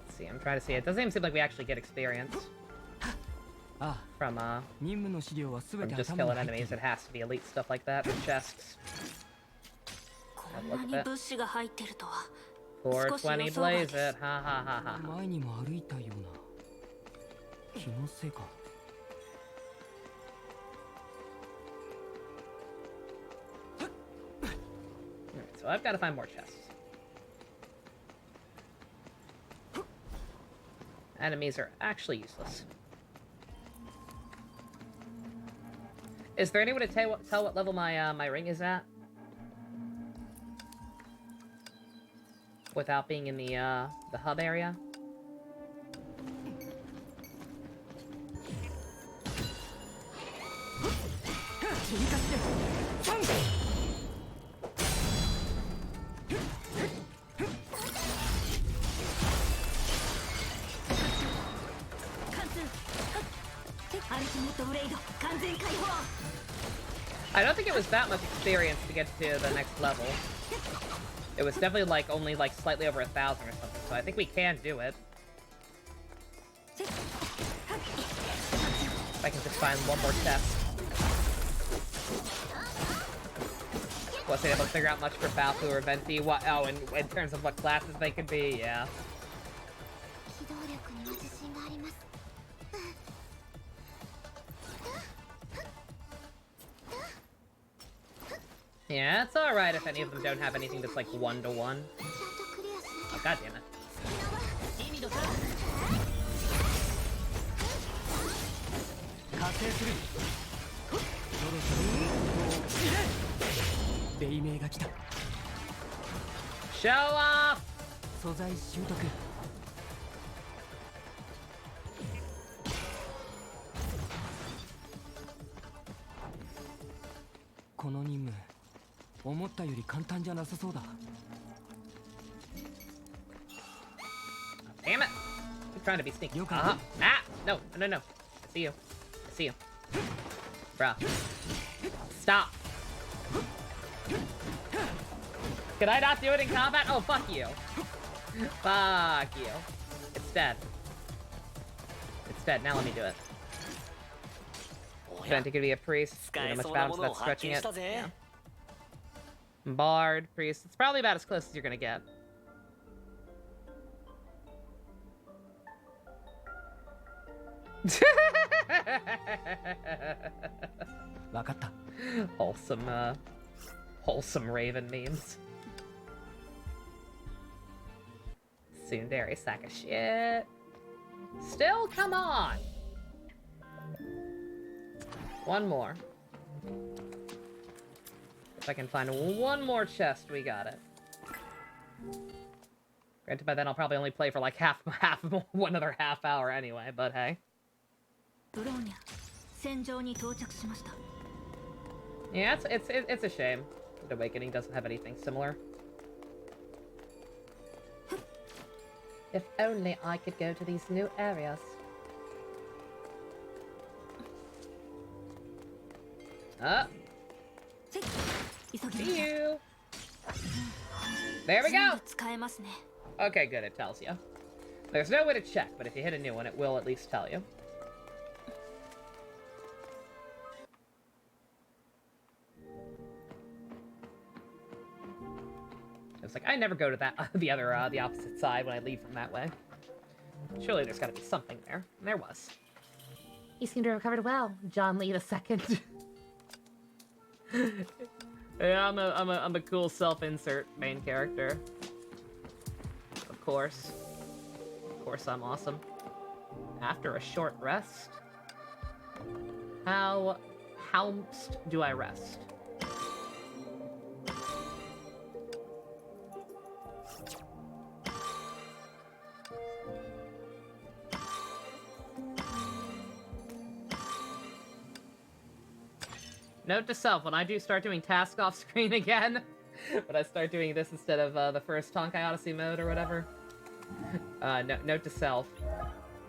B: Let's see, I'm trying to see. It doesn't even seem like we actually get experience from just killing enemies. It has to be elite stuff like that, or chests. Have a look at that. 420 blaze it. Ha ha ha ha. Alright, so I've got to find more chests. Enemies are actually useless. Is there any way to tell what level my my ring is at? Without being in the hub area? I don't think it was that much experience to get to the next level. It was definitely like only like slightly over 1,000 or something, so I think we can do it. If I can just find one more chest. Wasn't able to figure out much for Balfu or Venti. What? Oh, in terms of what classes they could be, yeah. Yeah, it's alright if any of them don't have anything that's like 1-to-1. Oh, god damn it. Show off!
Q: この任務思ったより簡単じゃなさそうだ。
B: Damn it! I'm trying to be sneaky. Ah! No, no, no. I see you. I see you. Bruh. Stop. Could I not do it in combat? Oh, fuck you. Fuck you. It's dead. It's dead. Now let me do it. Trying to be a priest. Not much balance without stretching it. Yeah. Bard, priest. It's probably about as close as you're gonna get. Wholesome Raven memes. Tsundere sack of shit. Still, come on. One more. If I can find one more chest, we got it. Granted, by then I'll probably only play for like another half hour anyway, but hey. Yeah, it's a shame that Awakening doesn't have anything similar. If only I could go to these new areas. See you. There we go. Okay, good. It tells you. There's no way to check, but if you hit a new one, it will at least tell you. It's like I never go to that the opposite side when I leave from that way. Surely there's got to be something there. And there was.
A: You seem to have recovered well, John Lee II.
B: Yeah, I'm a cool self-insert main character. Of course. Of course I'm awesome. After a short rest. How do I rest? Note to self, when I do start doing task off screen again, when I start doing this instead of the first Honkai Odyssey mode or whatever, note to self,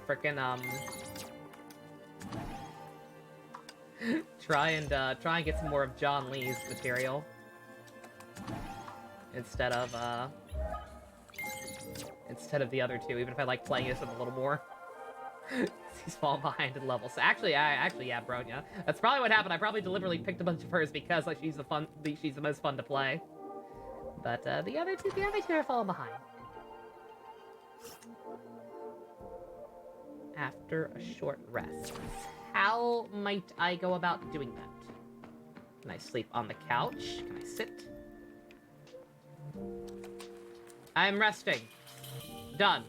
B: frickin' try and get some more of John Lee's material instead of the other two, even if I like playing this a little more. He's falling behind in levels. Actually, yeah, Bronya. That's probably what happened. I probably deliberately picked a bunch of hers because like she's the most fun to play. But the other two are falling behind. After a short rest, how might I go about doing that? Can I sleep on the couch? Can I sit? I'm resting. Done.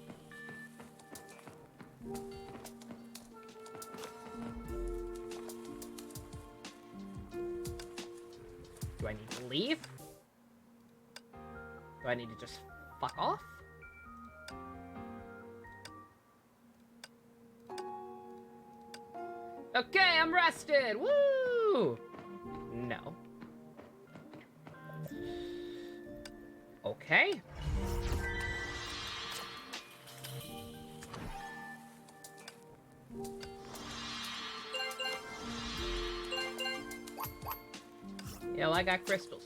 B: Do I need to leave? Do I need to just fuck off? Okay, I'm rested! Woo! No. Okay. Yeah, well, I got crystals.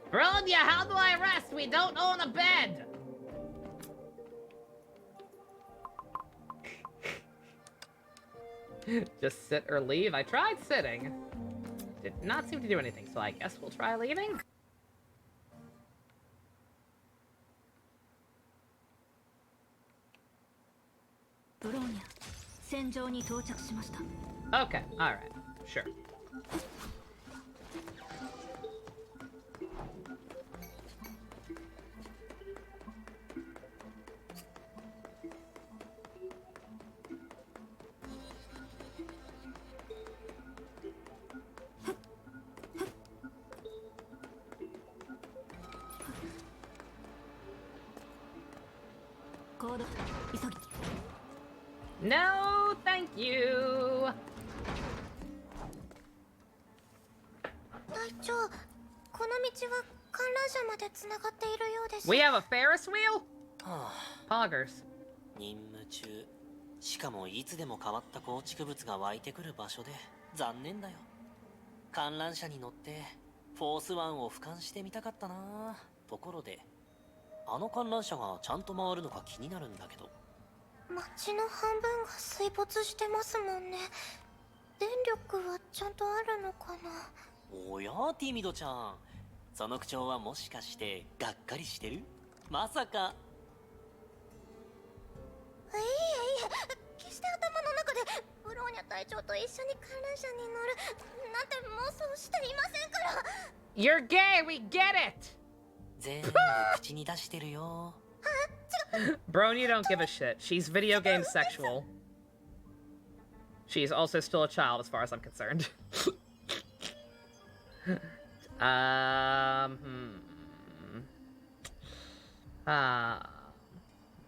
B: Bronya, how do I rest? We don't own a bed! Just sit or leave? I tried sitting. Did not seem to do anything, so I guess we'll try leaving? Okay, alright, sure. No, thank you.
K: 隊長、この道は観覧車までつながっているようです。
B: We have a Ferris wheel?
R: はあ、
B: Poggers.
R: 任務中。しかもいつでも変わった構築物が湧いてくる場所で残念だよ。観覧車に乗ってフォースワンを俯瞰してみたかったな。ところであの観覧車がちゃんと回るのか気になるんだけど。
K: 街の半分が水没してますもんね。電力はちゃんとあるのかな。
R: おやティミドちゃん、その口調はもしかしてがっかりしてる？まさか。
K: いえいえ、決して頭の中でブローニャ隊長と一緒に観覧車に乗るなんて妄想していませんから。
B: You're gay, we get it!
R: 全部口に出してるよ。
B: Bro, you don't give a shit. She's video game sexual. She's also still a child as far as I'm concerned.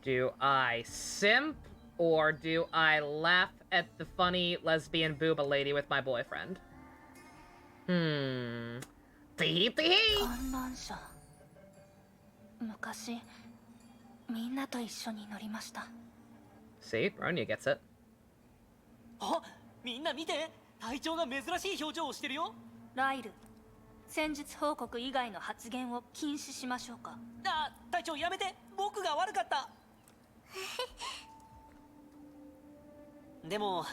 B: Do I simp or do I laugh at the funny lesbian booba lady with my boyfriend? Tee tee.
H: 観覧車。昔みんなと一緒に乗りました。
B: See, Bronya gets it.
R: あ、みんな見て、隊長が珍しい表情をしてるよ。
P: ライル、戦術報告以外の発言を禁止しましょうか。
R: あ、隊長やめて、僕が悪かった。でも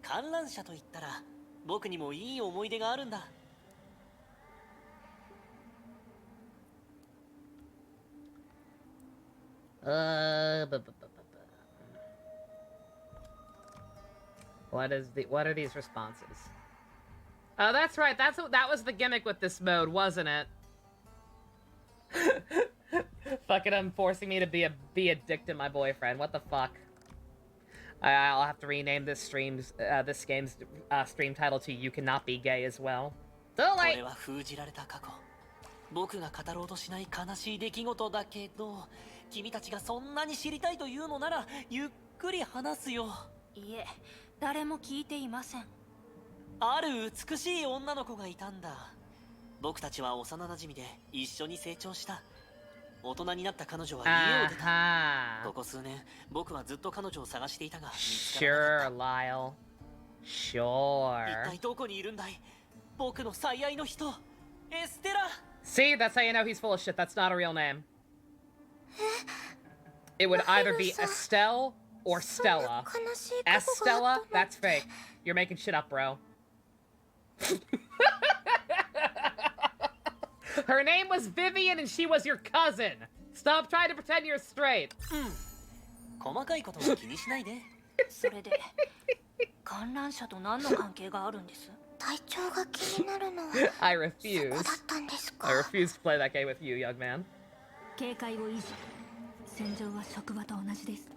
R: 観覧車と言ったら僕にもいい思い出があるんだ。
B: What are these responses? Oh, that's right. That was the gimmick with this mode, wasn't it? Fucking him forcing me to be a dick to my boyfriend. What the fuck? I'll have to rename this game's stream title to "You Cannot Be Gay" as well. Too late.
R: これは封じられた過去。僕が語ろうとしない悲しい出来事だけど、君たちがそんなに知りたいというのならゆっくり話すよ。
P: いえ、誰も聞いていません。
R: ある美しい女の子がいたんだ。僕たちは幼馴染で一緒に成長した。大人になった彼女は家を出た。ここ数年、僕はずっと彼女を探していたが見つからなかった。
B: Sure, Lyle. Sure.
R: 一体どこにいるんだい？僕の最愛の人、エステラ。
B: See, that's how you know he's full of shit. That's not a real name. It would either be Estelle or Stella. Estella? That's fake. You're making shit up, bro. Her name was Vivian and she was your cousin. Stop trying to pretend you're straight.
R: 細かいことは気にしないで。
P: それで観覧車と何の関係があるんです？
K: 隊長が気になるのは
B: I refuse.
K: そこだったんですか。
B: I refuse to play that game with you, young man.
P: 警戒を維持。戦場は職場と同じです。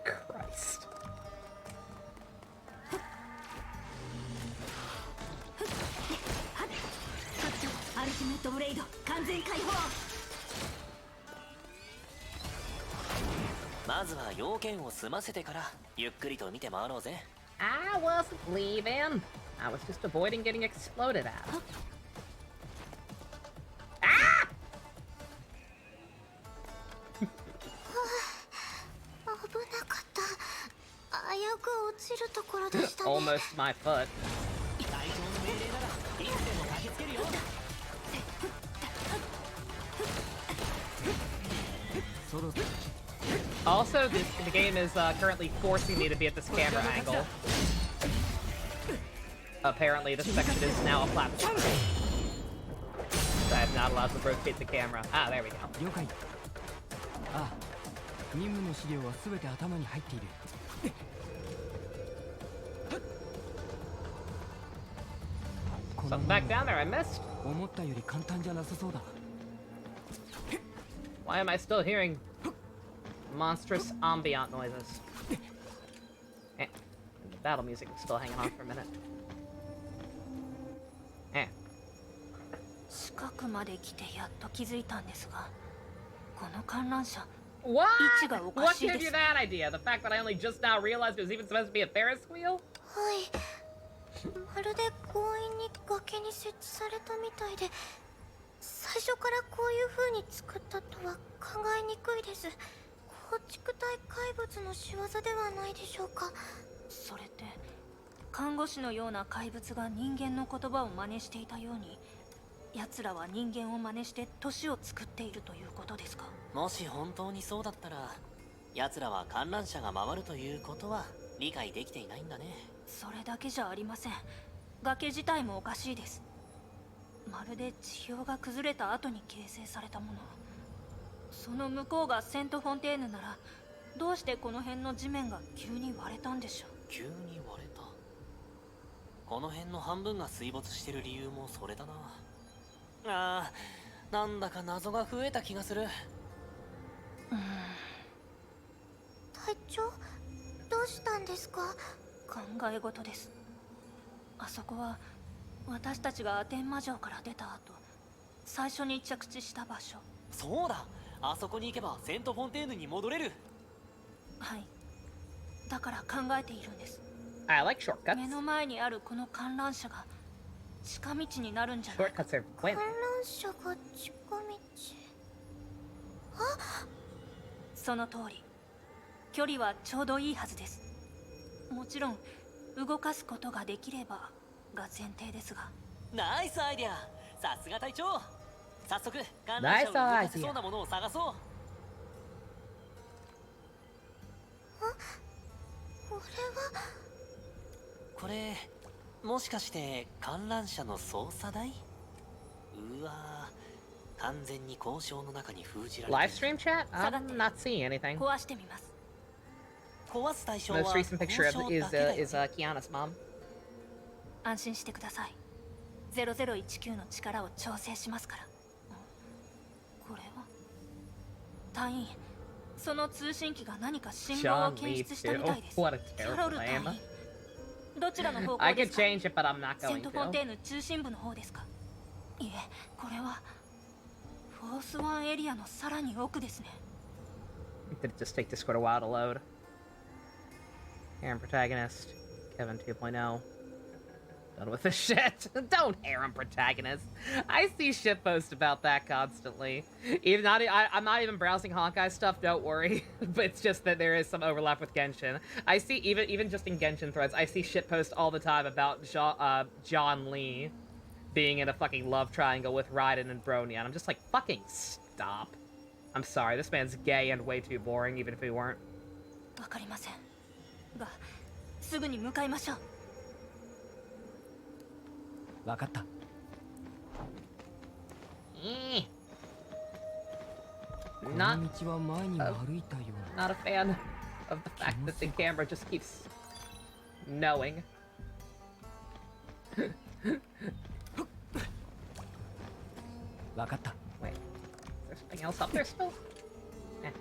B: Christ.
P: アルティメットブレイド完全解放。
R: まずは要件を済ませてからゆっくりと見て回ろうぜ。
B: I wasn't leaving. I was just avoiding getting exploded at. Ah!
K: 危なかった。危うく落ちるところでしたね。
B: Almost my foot.
R: 隊長の命令ならいつでも駆けつけるよ。
B: Also, the game is currently forcing me to be at this camera angle. Apparently, this section is now a platform. So I'm not allowed to rotate the camera. Ah, there we go.
Q: 了解。ああ、任務の資料は全て頭に入っている。
B: Something back down there I missed.
Q: 思ったより簡単じゃなさそうだ。
B: Why am I still hearing monstrous ambient noises? Eh. The battle music is still hanging on for a minute. Eh.
P: 近くまで来てやっと気づいたんですが、この観覧車
B: What?
P: 位置がおか
B: What
P: しい
B: gave
P: で
B: you
P: す。
B: that idea? The fact that I only just now realized it was even supposed to be a Ferris wheel?
K: はいまるで強引に崖に設置されたみたいで最初からこういう風に作ったとは考えにくいです構築体怪物の仕業ではないでしょうか
P: それって看護師のような怪物が人間の言葉を真似していたように奴らは人間を真似して都市を作っているということですか。
R: もし本当にそうだったら奴らは観覧車が回るということは理解できていないんだね。
P: それだけじゃありません。崖自体もおかしいです。まるで地表が崩れた後に形成されたもの。その向こうがセントフォンテーヌならどうしてこの辺の地面が急に割れたんでしょう。
R: 急に割れた。この辺の半分が水没してる理由もそれだな。あー、なんだか謎が増えた気がする。
K: 隊長どうしたんですか。
P: 考え事です。あそこは私たちがアテン魔城から出た後最初に着地した場所。
R: そうだ、あそこに行けばセントフォンテーヌに戻れる。
P: はい、だから考えているんです。
B: I like shortcuts.
P: 目の前にあるこの観覧車が近道になるんじゃないか。
B: Shortcuts are
K: 観
B: when?
K: 覧車が近道。あ、
P: その通り。距離はちょうどいいはずです。もちろん動かすことができればが前提ですが。
R: ナイスアイデア。さすが隊長。早速観覧車を動かせそうなものを探そう。
K: これは
R: これもしかして観覧車の操作台？うわー、完全に交渉の中に封じられている。
B: Live stream chat? I'm not seeing anything.
P: 壊してみます。
R: 壊す対象は
B: Most recent picture
R: 交
B: of
R: 渉だけだよね。
B: is Kiana's mom.
P: 安心してください。0019の力を調整しますから。これは隊員、その通信機が何か信号を検出したみたいです。
B: What a
P: キャロ
B: terrible
P: ル隊員、
B: name.
P: どちらの方
B: I
P: 向で
B: could
P: すか。
B: change it, but I'm not
P: セン
B: going
P: トフォンテ
B: to.
P: ーヌ中心部の方ですか。いえ、これはフォースワンエリアのさらに奥ですね。
B: Did it just take Discord a while to load? Harem protagonist, Kevin 2.0. Done with this shit. Don't harem protagonist. I see shit posts about that constantly. Even I'm not even browsing Honkai stuff. Don't worry. But it's just that there is some overlap with Genshin. I see even just in Genshin threads, I see shit posts all the time about John Lee being in a fucking love triangle with Raiden and Bronya, and I'm just like, fucking stop. I'm sorry, this man's gay and way too boring, even if he weren't.
P: わかりませんが、すぐに向かいましょう。
Q: わかった。
B: Not
Q: この道は前にも歩いたような。
B: not a fan of the fact that the camera just keeps knowing.
Q: わかった。
B: Wait, is there something else up there still? Eh.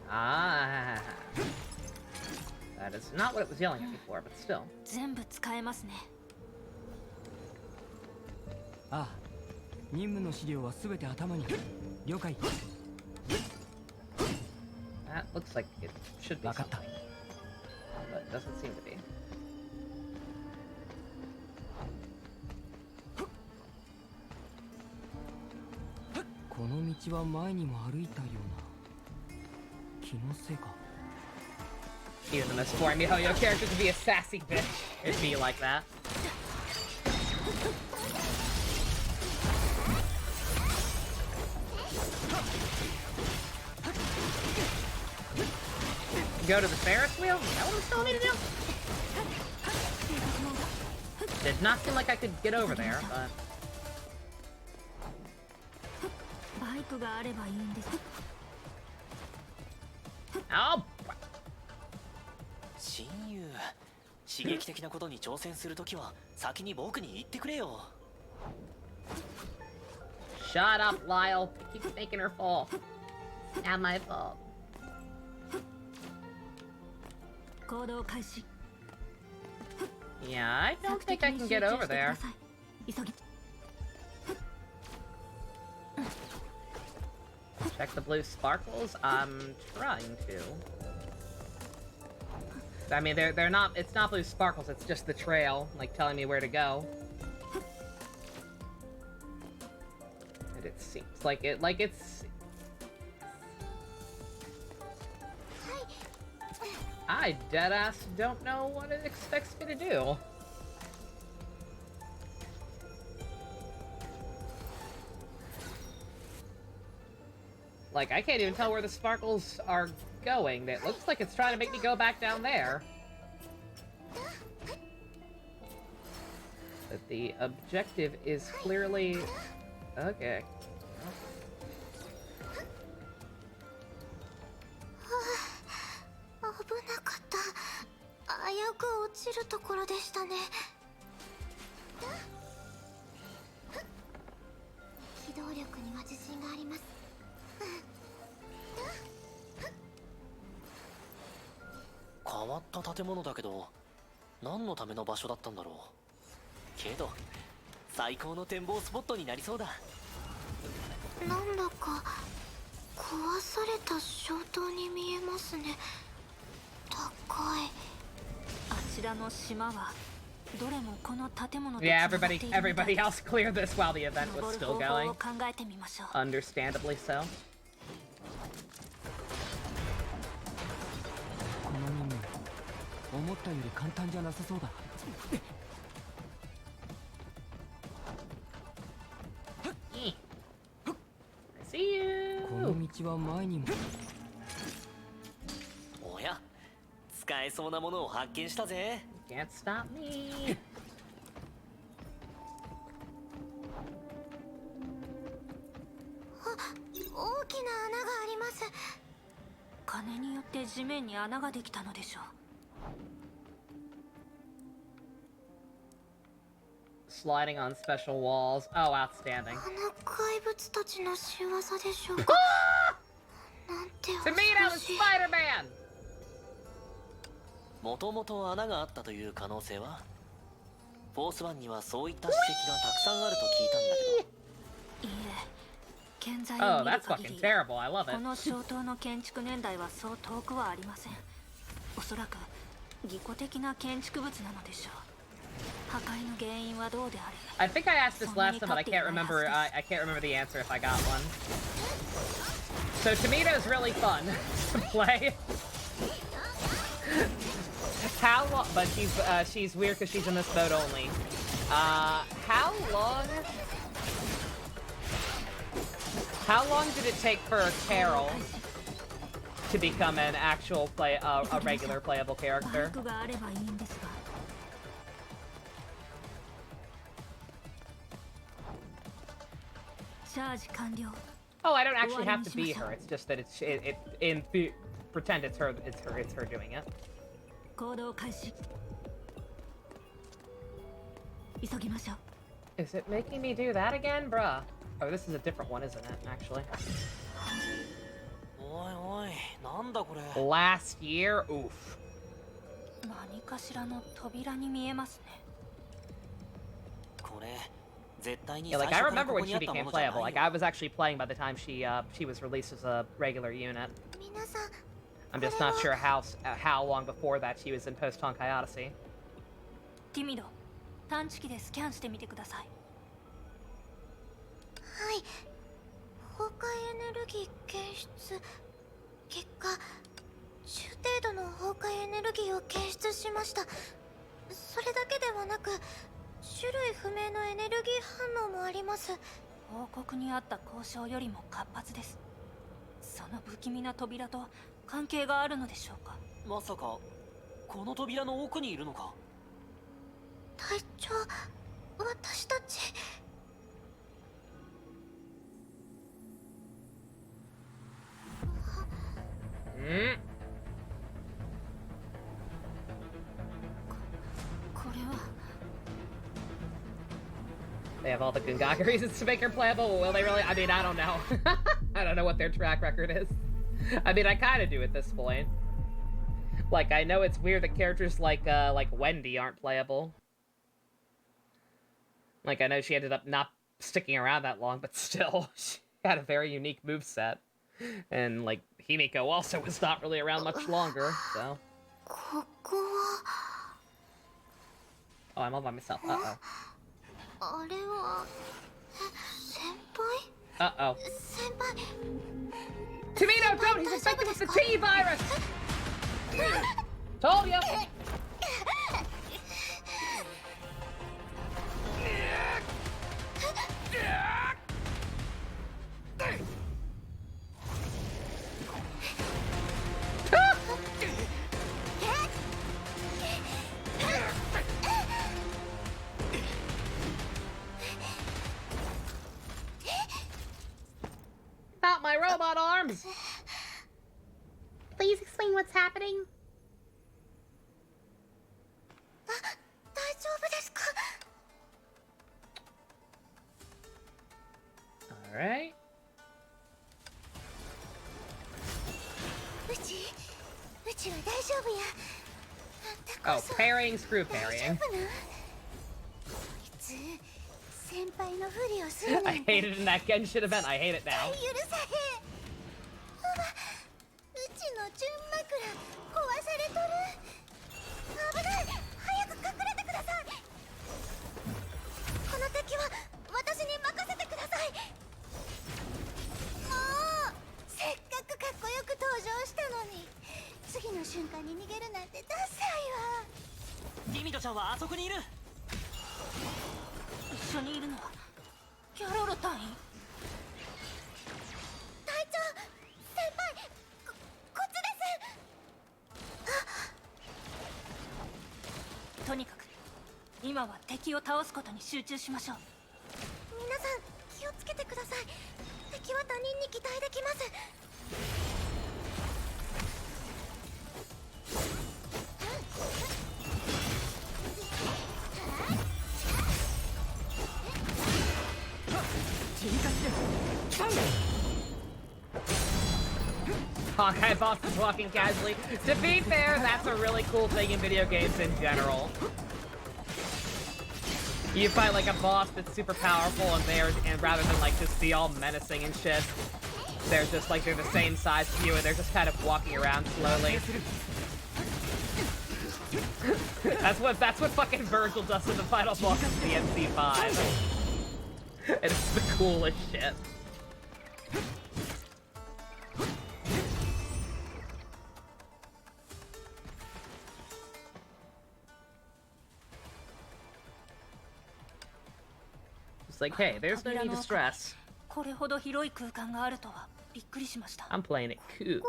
B: Ah. That is not what it was yelling at before, but still.
P: 全部使えますね。
Q: ああ、任務の資料はすべて頭に。了解。
B: That looks like it should be
Q: わかった。
B: something, but it doesn't seem to be.
Q: この道は前にも歩いたような。気のせいか。
B: Even the most boring MiHoYo character to be a sassy bitch. It'd be like that. Go to the Ferris wheel? Is that what it's telling me to do? Did not seem like I could get over there, but...
P: バイクがあればいいんです。
B: Oh!
R: 親友、刺激的なことに挑戦するときは先に僕に言ってくれよ。
B: Shut up, Lyle. You keep making her fall. Not my fault.
P: 行動開始。
B: Yeah, I don't think I can get over there.
P: 急ぎ。
B: Check the blue sparkles? I'm trying to. I mean, they're not, it's not blue sparkles, it's just the trail, like, telling me where to go. And it seems like it's... I deadass don't know what it expects me to do. Like, I can't even tell where the sparkles are going. It looks like it's trying to make me go back down there. But the objective is clearly... Okay.
K: 危なかった。危うく落ちるところでしたね。機動力には自信があります。
R: 変わった建物だけど、何のための場所だったんだろう。けど最高の展望スポットになりそうだ。
K: なんだか壊された小島に見えますね。高い。
P: あちらの島はどれもこの建物と
B: Yeah, everybody else cleared this while the event was still going.
P: 考えてみましょう。
B: Understandably so.
Q: この任務思ったより簡単じゃなさそうだ。
B: See you.
Q: この道は前にも。
R: おや、使えそうなものを発見したぜ。
B: Can't stop me.
K: 大きな穴があります。
P: 金によって地面に穴ができたのでしょう。
B: Sliding on special walls. Oh, outstanding.
K: あの怪物たちの仕業でしょうか。なんて恐ろしい。
B: Spider-Man!
R: もともと穴があったという可能性は？フォースワンにはそういった史跡がたくさんあると聞いたんだけど。
P: いいえ、現在
B: Oh,
P: を見る
B: that's
P: 限
B: fucking
P: り、
B: terrible. I love
P: こ
B: it.
P: の小島の建築年代はそう遠くはありません。おそらく技巧的な建築物なのでしょう。破壊の原因はどうであれ。
B: I think I asked this last time, but I can't remember. I can't remember the answer if I got one. So Tomato's really fun to play. How long? But she's weird because she's in this mode only. How long? How long did it take for Carol to become an actual a regular playable character?
P: バイクがあればいいんですが。
B: Oh, I don't actually have to be her. It's just that pretend it's her doing it.
P: 行動開始。急ぎましょう。
B: Is it making me do that again, bruh? Oh, this is a different one, isn't it? Actually.
R: おいおい、なんだこれ。
B: Last year, oof.
P: 何かしらの扉に見えますね。
R: これ。
B: Yeah, like I remember when she became playable. Like I was actually playing by the time she was released as a regular unit. I'm just not sure how long before that she was in post Honkai Odyssey.
P: ティミド、探知機でスキャンしてみてください。
K: はい。崩壊エネルギー検出。結果、中程度の崩壊エネルギーを検出しました。それだけではなく。 種類不明のエネルギー反応もあります。
P: 報告にあった交渉よりも活発です。その不気味な扉と関係があるのでしょうか。
R: まさかこの扉の奥にいるのか。
K: 隊長、私たち。
P: これは。
B: They have all the Gungaga reasons to make her playable. Will they really? I mean, I don't know. I don't know what their track record is. I mean, I kind of do at this point. Like, I know it's weird that characters like Wendy aren't playable. Like, I know she ended up not sticking around that long, but still, she had a very unique moveset. And like Himiko also was not really around much longer, so.
K: ここは
B: Oh, I'm all by myself. Uh-oh.
K: あれは先輩
B: Uh-oh.
K: 先輩
B: Tomino, don't! He's infected with the T virus! Told you! Not my robot arms!
A: Please explain what's happening.
K: 大丈夫ですか
B: Alright.
K: うちは大丈夫や
B: Oh, parrying, screw parrying.
K: つ先輩のふりをするなんて
B: I hate it in that Genshin event. I hate it now.
K: 許さへんうちの純枕壊されとる危ない早く隠れてくださいこの敵は私に任せてくださいもうせっかくかっこよく登場したのに次の瞬間に逃げるなんてダサいわ
R: リミトちゃんはあそこにいる
P: 一緒にいるのはキャロル隊員。
K: 隊長先輩こっちです
P: とにかく今は敵を倒すことに集中しましょう。
K: 皆さん気をつけてください敵は他人に期待できます
B: Honkai boss is walking casually. To be fair, that's a really cool thing in video games in general. You fight like a boss that's super powerful and rather than like just be all menacing and shit, they're just like they're the same size as you and they're just kind of walking around slowly. that's what fucking Virgil does in the final boss of DMC5. It's the coolest shit. It's like, hey, there's no need to stress.
P: これほど広い空間があるとはびっくりしました。
B: I'm playing it cool.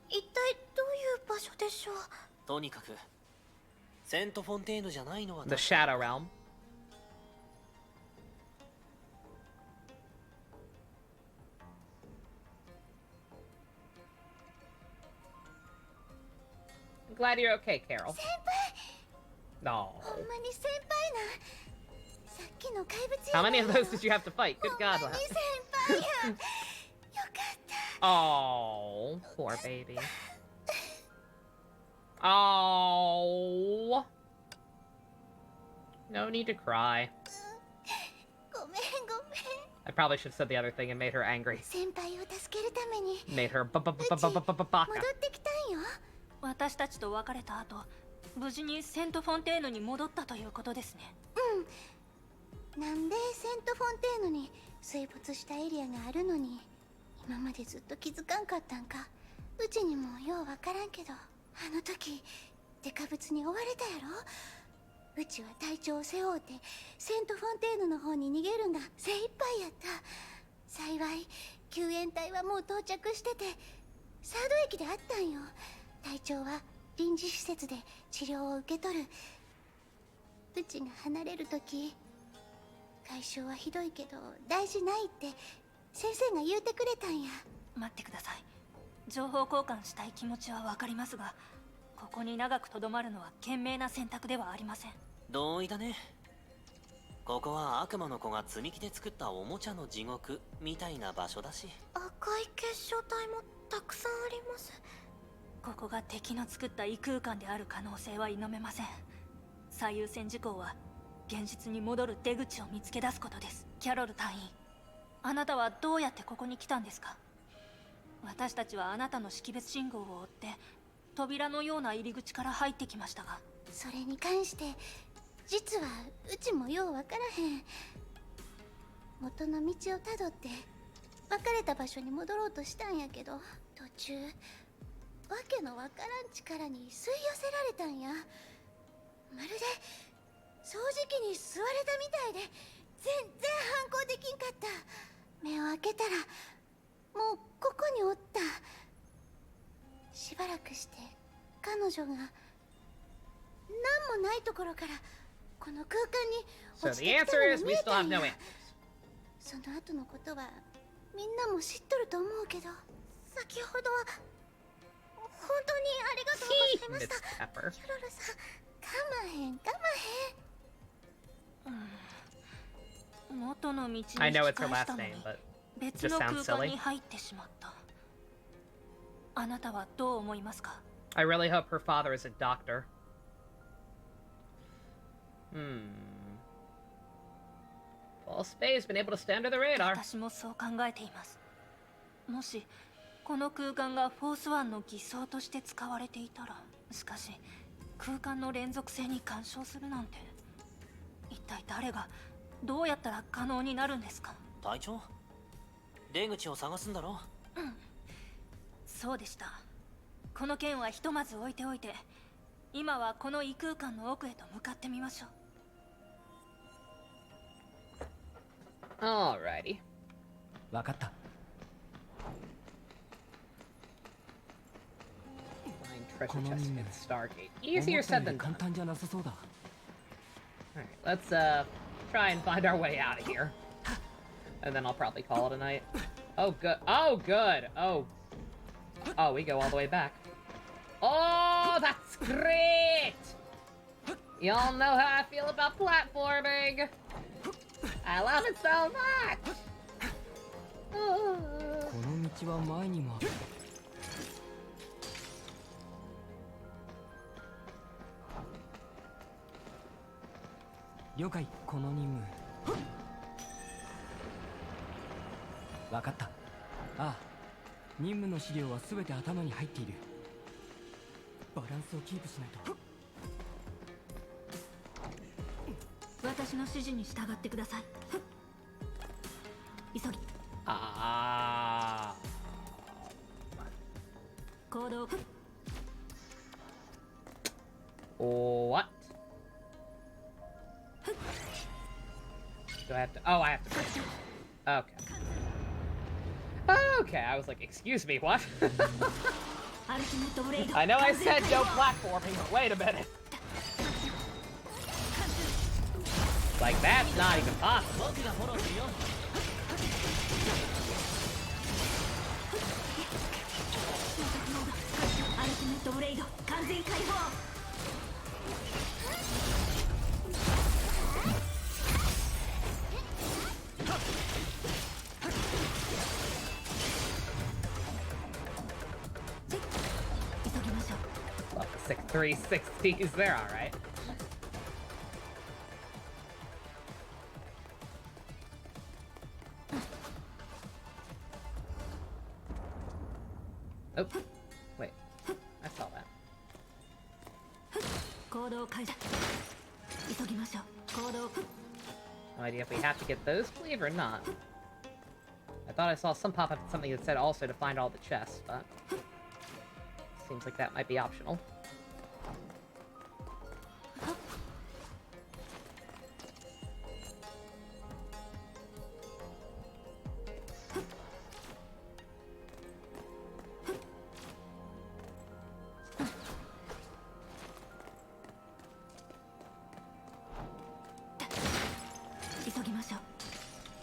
K: 一体どういう場所でしょう
R: とにかくセントフォンテーヌじゃないのは
B: The Shadow Realm. I'm glad you're okay, Carol.
K: 先輩
B: No.
K: ほんまに先輩なさっきの怪物
B: How many of those did you have to fight? Good God.
K: ほんまに先輩やよかった
B: Oh, poor baby. Oh. No need to cry.
K: ごめんごめん
B: I probably should have said the other thing and made her angry.
K: 先輩を助けるために
B: Made her
K: 戻
B: baka.
K: ってきたんよ
P: 私たちと別れた後、無事にセントフォンテーヌに戻ったということですね。
K: なんでセントフォンテーヌに水没したエリアがあるのに今までずっと気づかんかったんかうちにもようわからんけどあの時デカブツに追われたやろうちは隊長を背負うてセントフォンテーヌの方に逃げるんが精一杯やった幸い救援隊はもう到着しててサード駅で会ったんよ隊長は臨時施設で治療を受け取るうちが離れる時外傷はひどいけど大事ないって先生が言うてくれたんや
P: 待ってください。情報交換したい気持ちはわかりますが、ここに長くとどまるのは賢明な選択ではありません。
R: 同意だねここは悪魔の子が積み木で作ったおもちゃの地獄みたいな場所だし
K: 赤い結晶体もたくさんあります
P: ここが敵の作った異空間である可能性は否めません。最優先事項は現実に戻る出口を見つけ出すことです。キャロル隊員、あなたはどうやってここに来たんですか？私たちはあなたの識別信号を追って扉のような入り口から入ってきましたが、
K: それに関して実はうちもようわからへん。元の道をたどって別れた場所に戻ろうとしたんやけど、途中わけのわからん力に吸い寄せられたんや。まるで掃除機に吸われたみたいで全然反抗できんかった。目を開けたらもうここにおった。しばらくして彼女が何もないところからこの空間に
B: So
K: 落ち
B: the
K: てきた
B: answer
K: の
B: is
K: が見
B: we
K: え
B: still
K: た
B: have
K: ん
B: no
K: や。
B: answers.
K: その後のことはみんなも知っとると思うけど、先ほどは本当にありがとうございました。
B: Miss Pepper.
K: キョロロさん、我慢へん我慢へん。
P: 元の道に引き
B: I
P: 返
B: know
P: し
B: it's her
P: た
B: last
P: のに
B: name, but
P: 別
B: just
P: の
B: sounds
P: 空間
B: silly.
P: に入ってしまった。あなたはどう思いますか？
B: I really hope her father is a doctor. False Faye's been able to stay under the radar.
P: 私もそう考えています。もしこの空間がフォースワンの偽装として使われていたら、しかし空間の連続性に干渉するなんて、一体誰がどうやったら可能になるんですか？
R: 隊長、出口を探すんだろ？
P: うん、そうでした。この件はひとまず置いておいて、今はこの異空間の奥へと向かってみましょう。
B: Alrighty.
Q: わかった。
B: Find treasure chest in Stargate. Easier said than done.
Q: 簡単じゃなさそうだ。
B: Alright, let's try and find our way out of here. And then I'll probably call it a night. Oh good. Oh good. Oh, we go all the way back. Oh, that's great! Y'all know how I feel about platforming. I love it so much.
Q: この道は前にもある。了解。この任務わかった。ああ、任務の資料は全て頭に入っている。バランスをキープしないと。
P: 私の指示に従ってください。急ぎ。
B: Ah.
P: 行動。
B: What? Do I have to? Oh, I have to. Okay. Okay, I was like, excuse me, what? I know I said no platforming, but wait a minute. Like, that's not even possible. Love the 360s, they're alright. Oh, wait. I saw that. No idea if we have to get those, believe it or not. I thought I saw some pop up something that said also to find all the chests, but seems like that might be optional.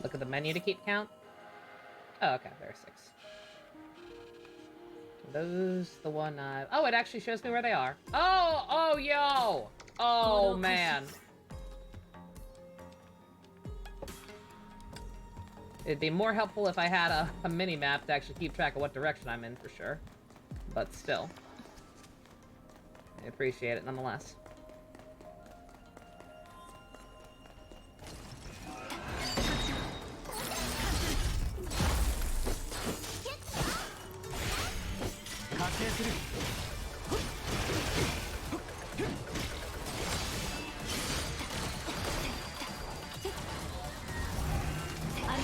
B: Look at the menu to keep count. Oh, okay, there are 6. Those the one I... Oh, it actually shows me where they are. Oh, yo! Oh, man. It'd be more helpful if I had a mini-map to actually keep track of what direction I'm in, for sure. But still. I appreciate it nonetheless.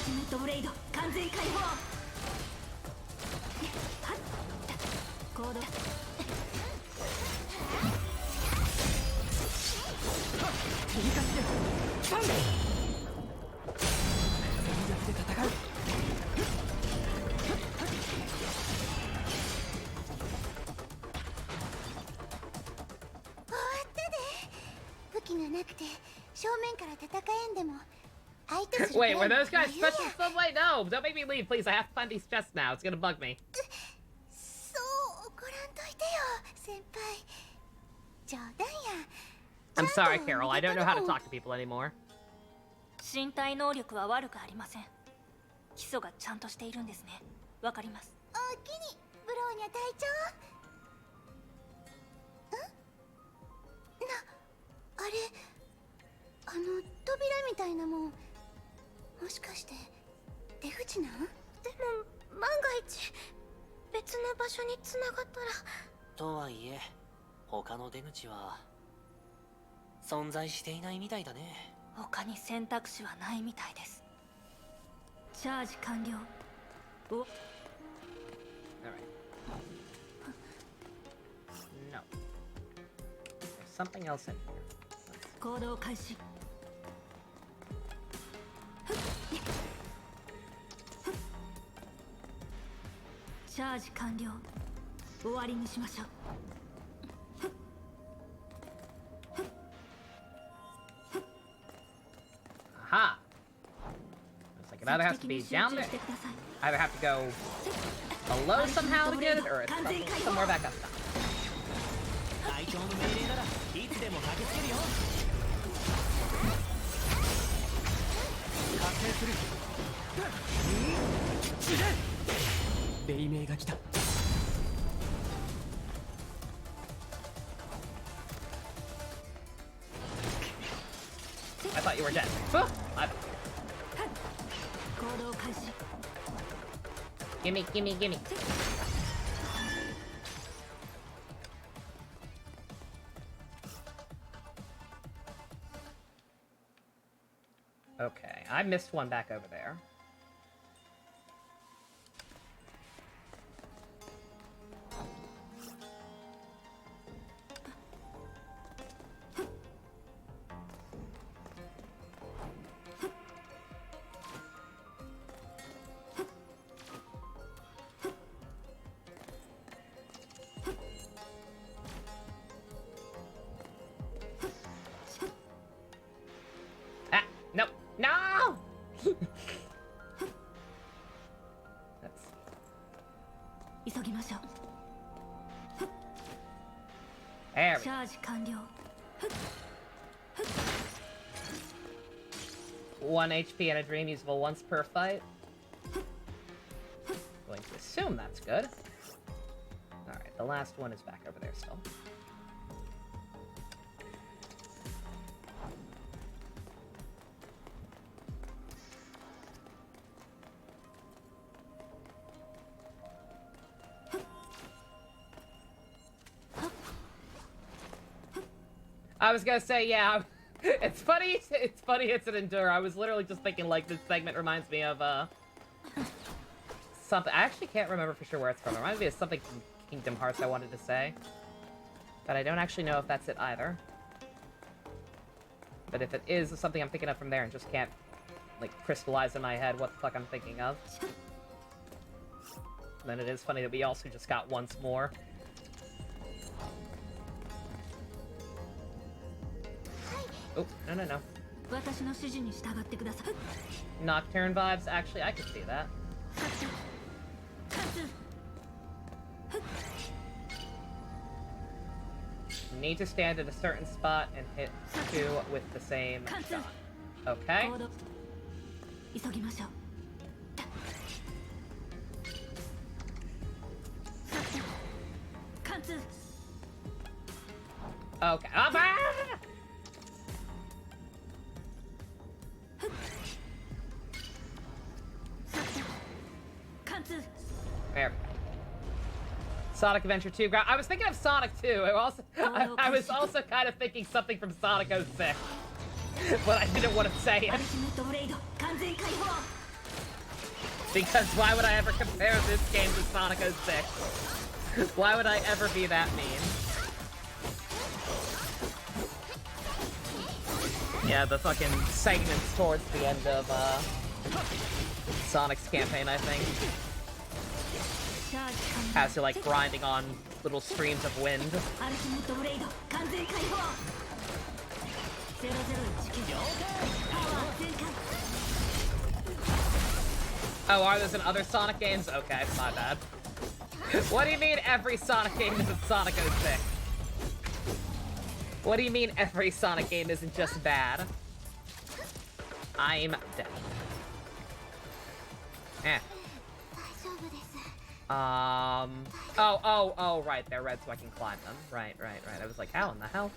P: ティメットブレイド完全解放。行動。
Q: 天かすで来たんだ。全力で戦う。
K: 終わったで。武器がなくて正面から戦えんでも相手する。
B: Wait, were those guys special in some way? No, don't make me leave, please. I have to find these chests now. It's gonna bug me.
K: そう怒らんといてよ先輩。冗談や。
B: I'm sorry, Carol. I don't know how to talk to people anymore.
P: 身体能力は悪くありません。基礎がちゃんとしているんですね。わかります。
K: おおきにブローニャ隊長。あれ扉みたいなもんもしかして出口なん？でも万が一別の場所に繋がったら。
R: とはいえ他の出口は存在していないみたいだね。
P: 他に選択肢はないみたいです。チャージ完了。お。
B: Alright. No. There's something else in here.
P: 行動開始。チャージ完了。終わりにしましょう。
B: Aha! Looks like it either has to be down there. Either have to go below somehow to get it, or it's somewhere back up top.
R: 隊長の命令ならいつでも駆けつけるよ。
Q: 覚醒する。黎明が来た。
B: I thought you were dead. Huh? Gimme, gimme, gimme. Okay, I missed one back over there. No! No! Let's see.
P: 急ぎましょう。
B: There we
P: チャージ完了。
B: 1 HP and a dream usable once per fight. Going to assume that's good. Alright, the last one is back over there still. I was gonna say, yeah, it's funny it's an endure. I was literally just thinking, like, this segment reminds me of, something. I actually can't remember for sure where it's from. It reminds me of something from Kingdom Hearts I wanted to say. But I don't actually know if that's it either. But if it is something I'm thinking of from there and just can't, like, crystallize in my head what the fuck I'm thinking of, then it is funny that we also just got once more. Oh, no. Nocturne vibes? Actually, I could see that. Need to stand at a certain spot and hit 2 with the same shot. Okay. Okay. Oh, there we go. Sonic Adventure 2. I was thinking of Sonic 2. I was also kind of thinking something from Sonic 06. But I didn't want to say it. Because why would I ever compare this game to Sonic 06? Why would I ever be that mean? Yeah, the fucking segments towards the end of, Sonic's campaign, I think. Has you, like, grinding on little streams of wind. Oh, are those in other Sonic games? Okay, my bad. What do you mean every Sonic game isn't Sonic 06? What do you mean every Sonic game isn't just bad? I'm dead. Eh. Oh, right, they're red so I can climb them. Right. I was like, how in the hell?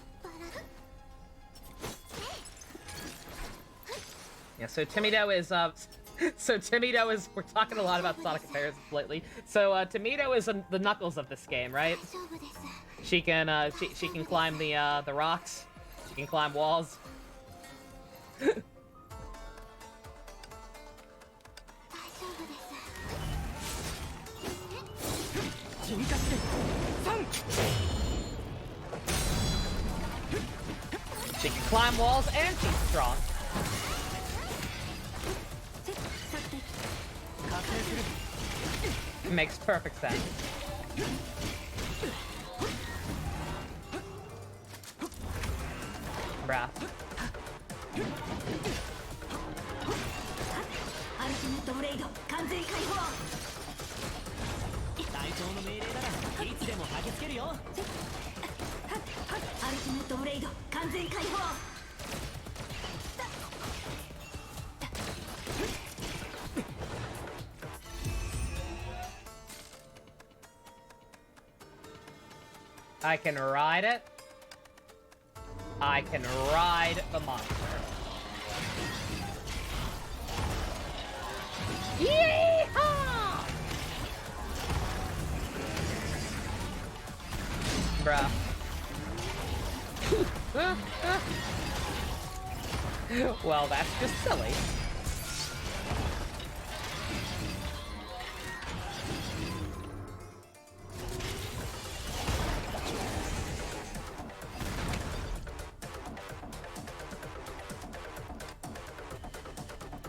B: Yeah, so Timido is, we're talking a lot about Sonic comparisons lately. So, Timido is the Knuckles of this game, right? She can, she can climb the rocks. She can climb walls. She can climb walls and she's strong. Makes perfect sense. Bruh. I can ride it. I can ride the monster. Yeehaw! Bruh. Well, that's just silly.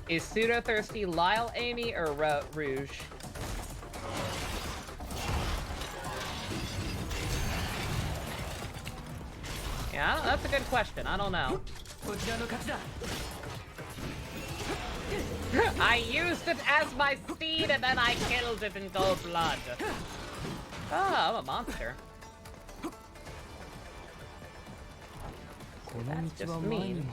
B: Is Pseudo Thirsty Lyle Amy or Rouge? Yeah, that's a good question. I don't know. I used it as my steed and then I killed it in cold blood. Oh, I'm a monster. That's just mean.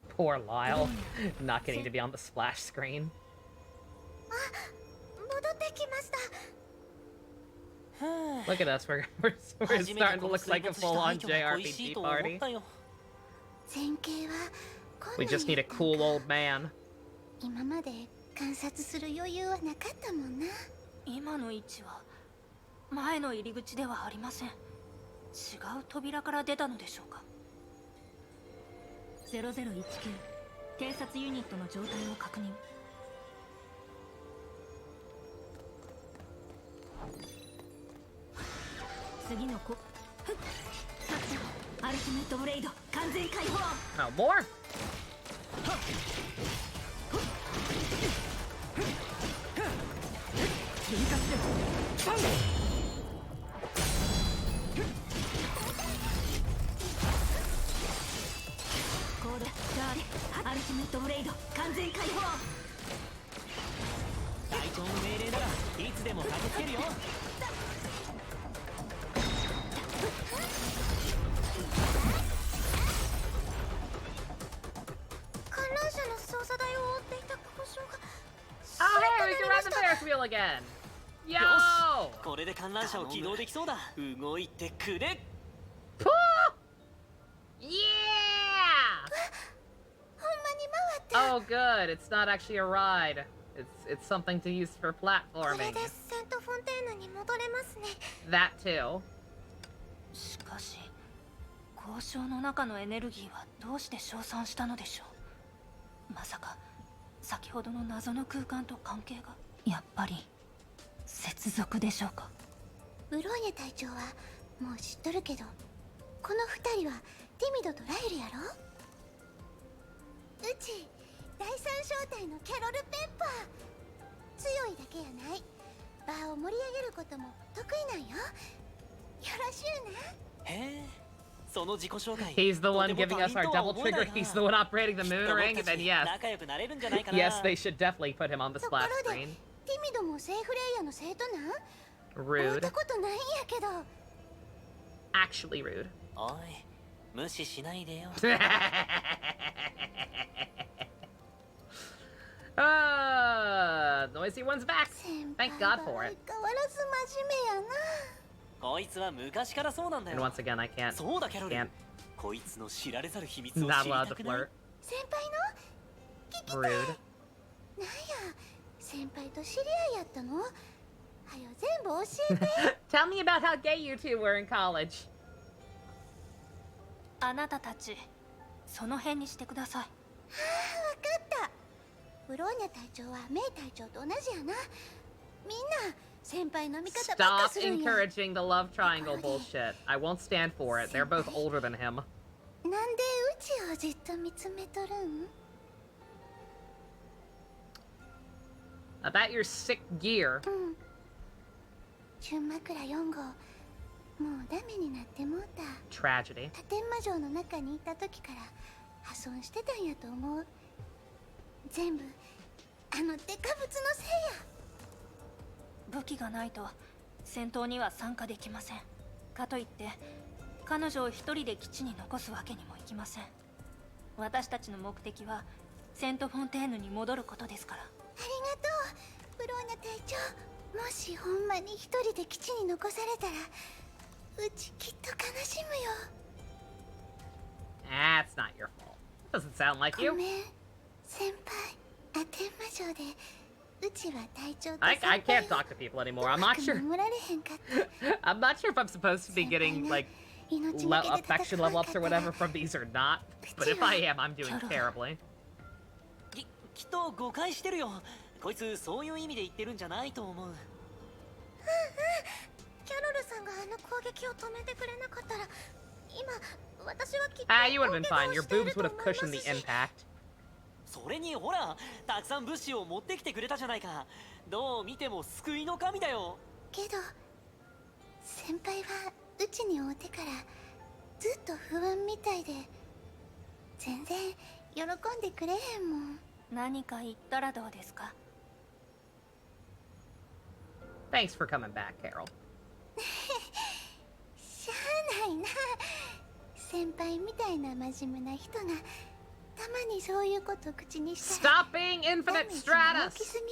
B: Poor Lyle, not getting to be on the splash screen. Look at us, we're starting to look like a full-on JRPG party. We just need a cool old man.
G: 今まで観察する余裕はなかったもんな。
P: 今の位置は前の入り口ではありません。違う扉から出たのでしょうか。0019偵察ユニットの状態を確認。次の子。アルティメットブレイド完全解放。
B: No more. Oh hey, we can ride the Ferris wheel again. Yo!
R: これで観覧車を起動できそうだ。動いてくれ。
B: Yeah! Oh good, it's not actually a ride. It's something to use for
G: これ
B: platforming.
G: でセントフォンテーヌに戻れますね。
B: That too.
P: しかし交渉の中のエネルギーはどうして消散したのでしょう。まさか先ほどの謎の空間と関係が。やっぱり接続でしょうか。
G: ブローニャ隊長はもう知っとるけど、この二人はティミドとライルやろ。うち第三小隊のキャロル・ペッパー。強いだけやない、場を盛り上げることも得意なんよ。よろしゅうな。
R: へえ、その自己紹介。
B: He's the one giving us our double trigger. He's the one operating the moon ring. And then yes,
R: 仲良くなれるんじゃないかな。
B: yes, they should definitely put him on the
G: とこ
B: splash
G: ろで
B: screen.
G: ティミドもセーフレイヤーの生徒なん？会っ
B: Rude.
G: たことないんやけど。
B: Actually rude.
R: おい、無視しないでよ。
B: Noisy one's back. Thank God for it.
G: 変わらず真面目やな。
R: こいつは昔からそうなんだ
B: And
R: よ。
B: once again, I can't.
R: そうだキャロル。
B: Can't.
R: こいつの知られざる秘密を知
B: Not
R: り
B: allowed
R: た
B: to
R: くない？
B: flirt.
G: 先輩の聞きたい。
B: Rude.
G: なんや、先輩と知り合いやったの？はよ全部教えて。
B: Tell me about how gay you two were in college.
P: あなたたちその辺にしてください。
G: わかった。ブローニャ隊長はメイ隊長と同じやな。みんな先輩の味方ばっか
B: Stop
G: するんや。
B: encouraging the love triangle bullshit. I won't stand for it. They're both older than him.
G: なんでうちをじっと見つめとるん？
B: About your sick gear.
G: うん。純枕4号、もうダメになってもうた。
B: Tragedy.
G: 多天魔城の中にいた時から破損してたんやと思う。全部あのデカブツのせいや。
P: 武器がないと戦闘には参加できません。かといって彼女を一人で基地に残すわけにもいきません。私たちの目的はセントフォンテーヌに戻ることですから。
G: ありがとう、ブローニャ隊長。もしほんまに一人で基地に残されたら、うちきっと悲しむよ。
B: That's not your fault. Doesn't sound like
G: ご
B: you.
G: めん、先輩。アテン魔城でうちは隊長と
B: I
G: 先輩
B: can't talk to people anymore. I'm not sure.
G: 守られへんかった。
B: I'm not sure if I'm supposed to be getting like
G: 命がけで
B: affection
G: 戦わ
B: level
G: んか
B: ups
G: った
B: or
G: ら
B: whatever from these or not. But if I am, I'm doing terribly.
R: きっと誤解してるよ。こいつそういう意味で言ってるんじゃないと思う。
G: うんうん。キャロルさんがあの攻撃を止めてくれなかったら、今私はきっと
B: You would have been fine. Your boobs would have cushioned the impact.
R: それにほら、たくさん物資を持ってきてくれたじゃないか。どう見ても救いの神だよ。
G: けど先輩はうちに会うてからずっと不安みたいで、全然喜んでくれへんもん。
P: 何か言ったらどうですか？
B: Thanks for coming back, Carol.
G: しゃあないな。先輩みたいな真面目な人がたまにそういうこと口にしたら
B: Stop being Infinite
G: ダメージが大き
B: Stratus!
G: す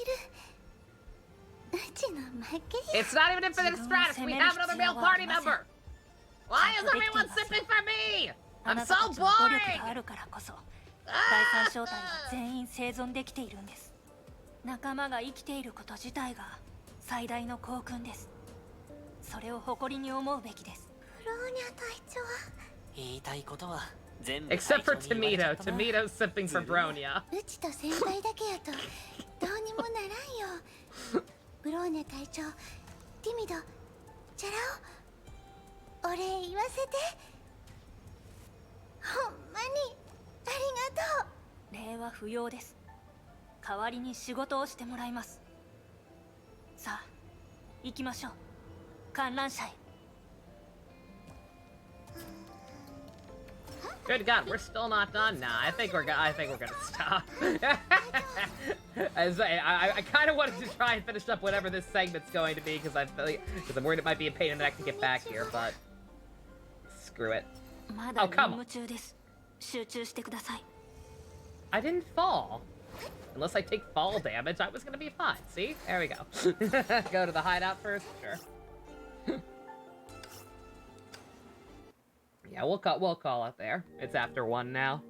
G: ぎる。うちの負けや。
B: It's not even Infinite Stratus! We have another male party member! Why is everyone sipping for me?
P: あ
B: I'm
P: なた
B: so
P: たちの努力
B: boring!
P: があるからこそ第三小隊は全員生存できているんです。仲間が生きていること自体が最大の幸訓です。それを誇りに思うべきです。
G: ブローニャ隊長。
R: 言いたいことは全部
B: Except for
R: 隊長に言われちゃ
B: Tomato.
R: ったな。
B: Tomato's sipping for Bronya.
G: うちと先輩だけやとどうにもならんよ。ブローニャ隊長、ティミド、チャラ男、お礼言わせて。ほんまにありがとう。
P: 礼は不要です。代わりに仕事をしてもらいます。さあ行きましょう、観覧車へ。
B: Good God, we're still not done. Nah, I think we're gonna stop. I kind of wanted to try and finish up whatever this segment's going to be because I'm worried it might be a pain in the neck to get back here, but screw it.
P: まだ
B: Oh,
P: 任
B: come on.
P: 務中です。集中してください。
B: I didn't fall. Unless I take fall damage, I was gonna be fine. See? There we go. Go to the hideout first? Sure. Yeah, we'll call it there. It's after 1 now.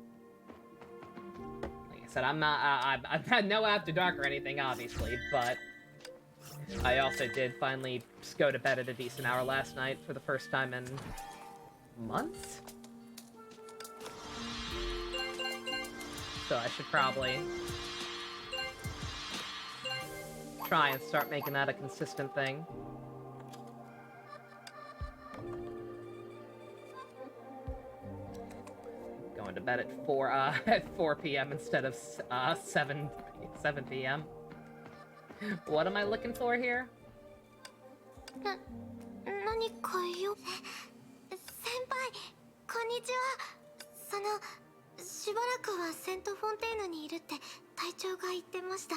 B: Like I said, I'm not, I've had no After Dark or anything, obviously, but I also did finally go to bed at a decent hour last night for the first time in months? So I should probably try and start making that a consistent thing. Going to bed at 4 p.m. instead of 7 p.m. What am I looking for here?
K: 何かよ。先輩、こんにちは。しばらくはセントフォンテーヌにいるって隊長が言ってました。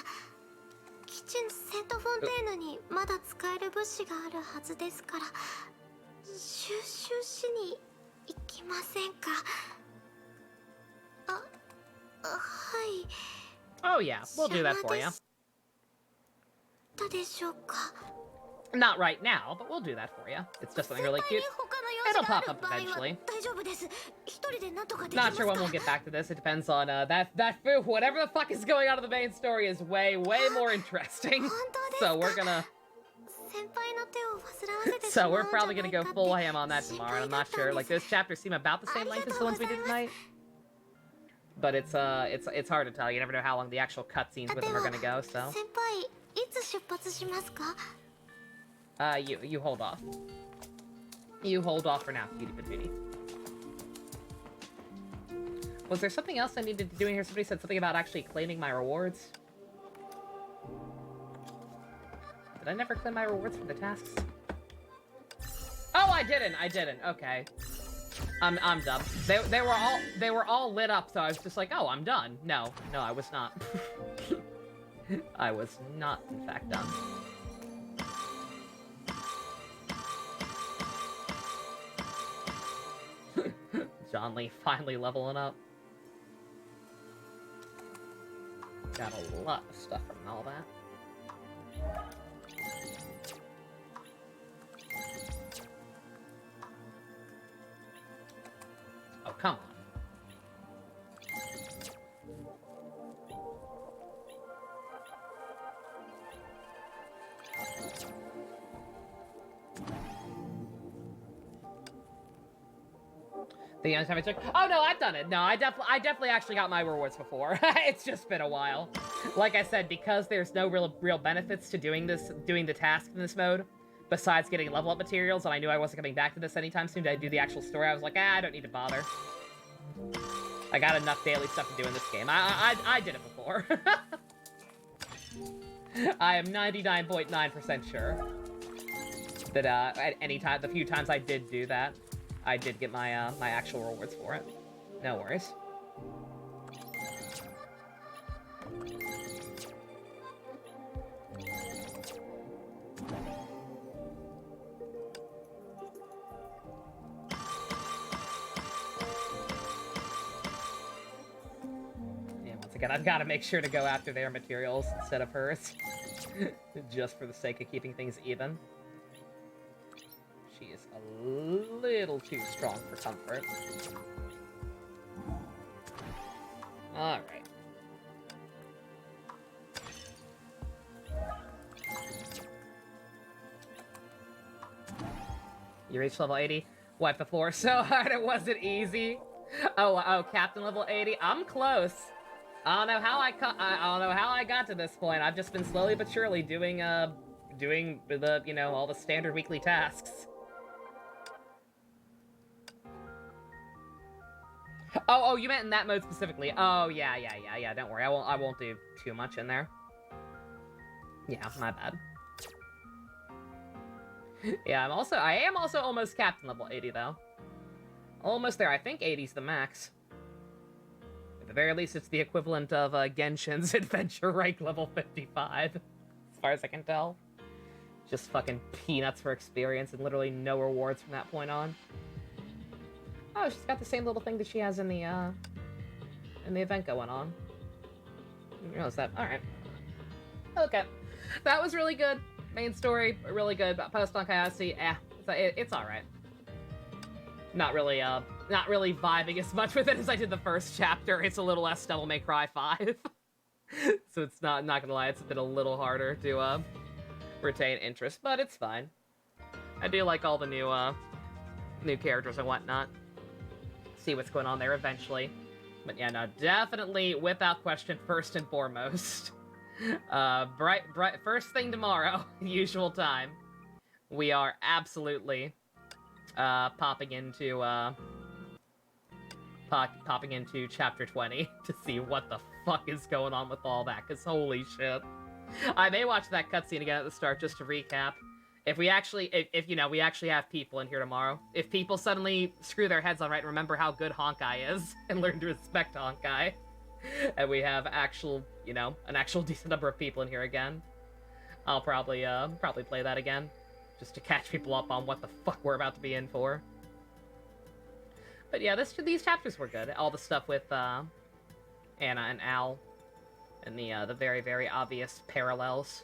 K: 基地のセントフォンテーヌにまだ使える物資があるはずですから、収集しに行きませんか？はい。
B: Oh yeah, we'll do that for you.
K: どうでしょうか?
B: Not right now, but we'll do that for you. It's just something really cute. It'll pop up eventually. Not sure when we'll get back to this. It depends on that whatever the fuck is going on in the main story is way more interesting. So we're gonna. So we're probably gonna go full ham on that tomorrow. And I'm not sure. Like those chapters seem about the same length as the ones we did tonight. But it's hard to tell. You never know how long the actual cutscenes with them are gonna go. So. You hold off. You hold off for now, cutie patootie. Was there something else I needed to do in here? Somebody said something about actually claiming my rewards. Did I never claim my rewards for the tasks? Oh, I didn't. Okay. I'm dumb. They were all lit up, so I was just like, oh, I'm done. No, I was not. I was not, in fact, done. John Lee finally leveling up. Got a lot of stuff from all that. Oh, come on. The only time I check. Oh no, I've done it. No, I definitely actually got my rewards before. It's just been a while. Like I said, because there's no real benefits to doing the task in this mode, besides getting level up materials, and I knew I wasn't coming back to this anytime soon to do the actual story. I was like, I don't need to bother. I got enough daily stuff to do in this game. I did it before. I am 99.9% sure that at any time, the few times I did do that, I did get my my actual rewards for it. No worries. Yeah, once again, I've got to make sure to go after their materials instead of hers. Just for the sake of keeping things even. She is a little too strong for comfort. Alright. You reached level 80? Wipe the floor so hard it wasn't easy. Oh, Captain level 80? I'm close. I don't know how I got to this point. I've just been slowly but surely doing the, you know, all the standard weekly tasks. Oh, you meant in that mode specifically. Oh, yeah, don't worry. I won't do too much in there. Yeah, my bad. Yeah, I am also almost Captain level 80, though. Almost there. I think 80's the max. At the very least, it's the equivalent of Genshin's adventure rank level 55. As far as I can tell. Just fucking peanuts for experience and literally no rewards from that point on. Oh, she's got the same little thing that she has in the event going on. Didn't realize that. Alright. Okay. That was really good. Main story, really good. Post Honkai, it's alright. Not really, not really vibing as much with it as I did the first chapter. It's a little less Devil May Cry 5. So it's not gonna lie, it's been a little harder to retain interest, but it's fine. I do like all the new characters and whatnot. See what's going on there eventually. But yeah, no, definitely, without question, first and foremost. Bright, first thing tomorrow, usual time. We are absolutely popping into chapter 20 to see what the fuck is going on with all that, because holy shit. I may watch that cutscene again at the start just to recap. If we actually have people in here tomorrow. If people suddenly screw their heads on right and remember how good Honkai is and learn to respect Honkai, and we have an actual decent number of people in here again, I'll probably play that again, just to catch people up on what the fuck we're about to be in for. But yeah, these chapters were good. All the stuff with Anna and Al, and the very, very obvious parallels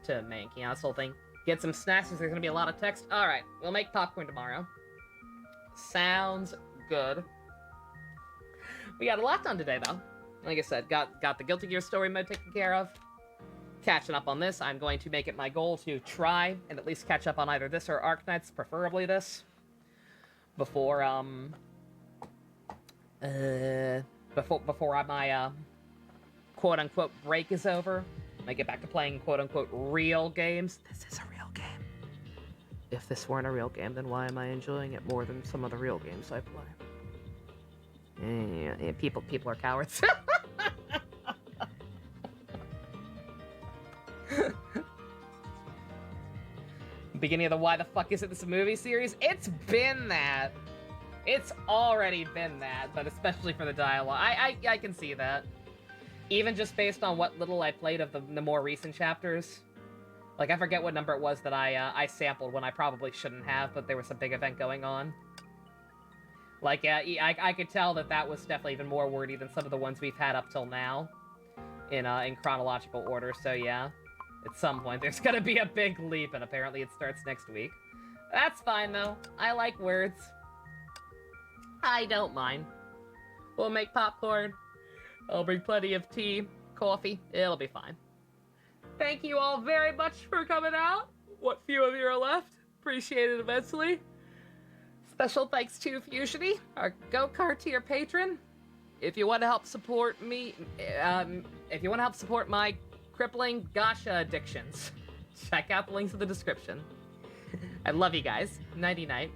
B: to Mankey. This whole thing. Get some snacks because there's gonna be a lot of text. Alright, we'll make popcorn tomorrow. Sounds good. We got a lot done today, though. Like I said, got the Guilty Gear story mode taken care of. Catching up on this, I'm going to make it my goal to try and at least catch up on either this or Arknights, preferably this, before my quote-unquote break is over. And I get back to playing quote-unquote real games. This is a real game. If this weren't a real game, then why am I enjoying it more than some of the real games I play? Yeah, people are cowards. Beginning of the why the fuck isn't this a movie series? It's been that. It's already been that, but especially for the dialogue. I can see that. Even just based on what little I played of the more recent chapters. Like, I forget what number it was that I sampled when I probably shouldn't have, but there was a big event going on. Like, I could tell that was definitely even more wordy than some of the ones we've had up till now. In chronological order, so yeah. At some point, there's gonna be a big leap, and apparently it starts next week. That's fine, though. I like words. I don't mind. We'll make popcorn. I'll bring plenty of tea, coffee. It'll be fine. Thank you all very much for coming out. What few of you are left. Appreciate it immensely. Special thanks to Fusiony, our go-kart tier patron. If you want to help support me, if you want to help support my crippling gacha addictions, check out the links in the description. I love you guys. Nighty-night.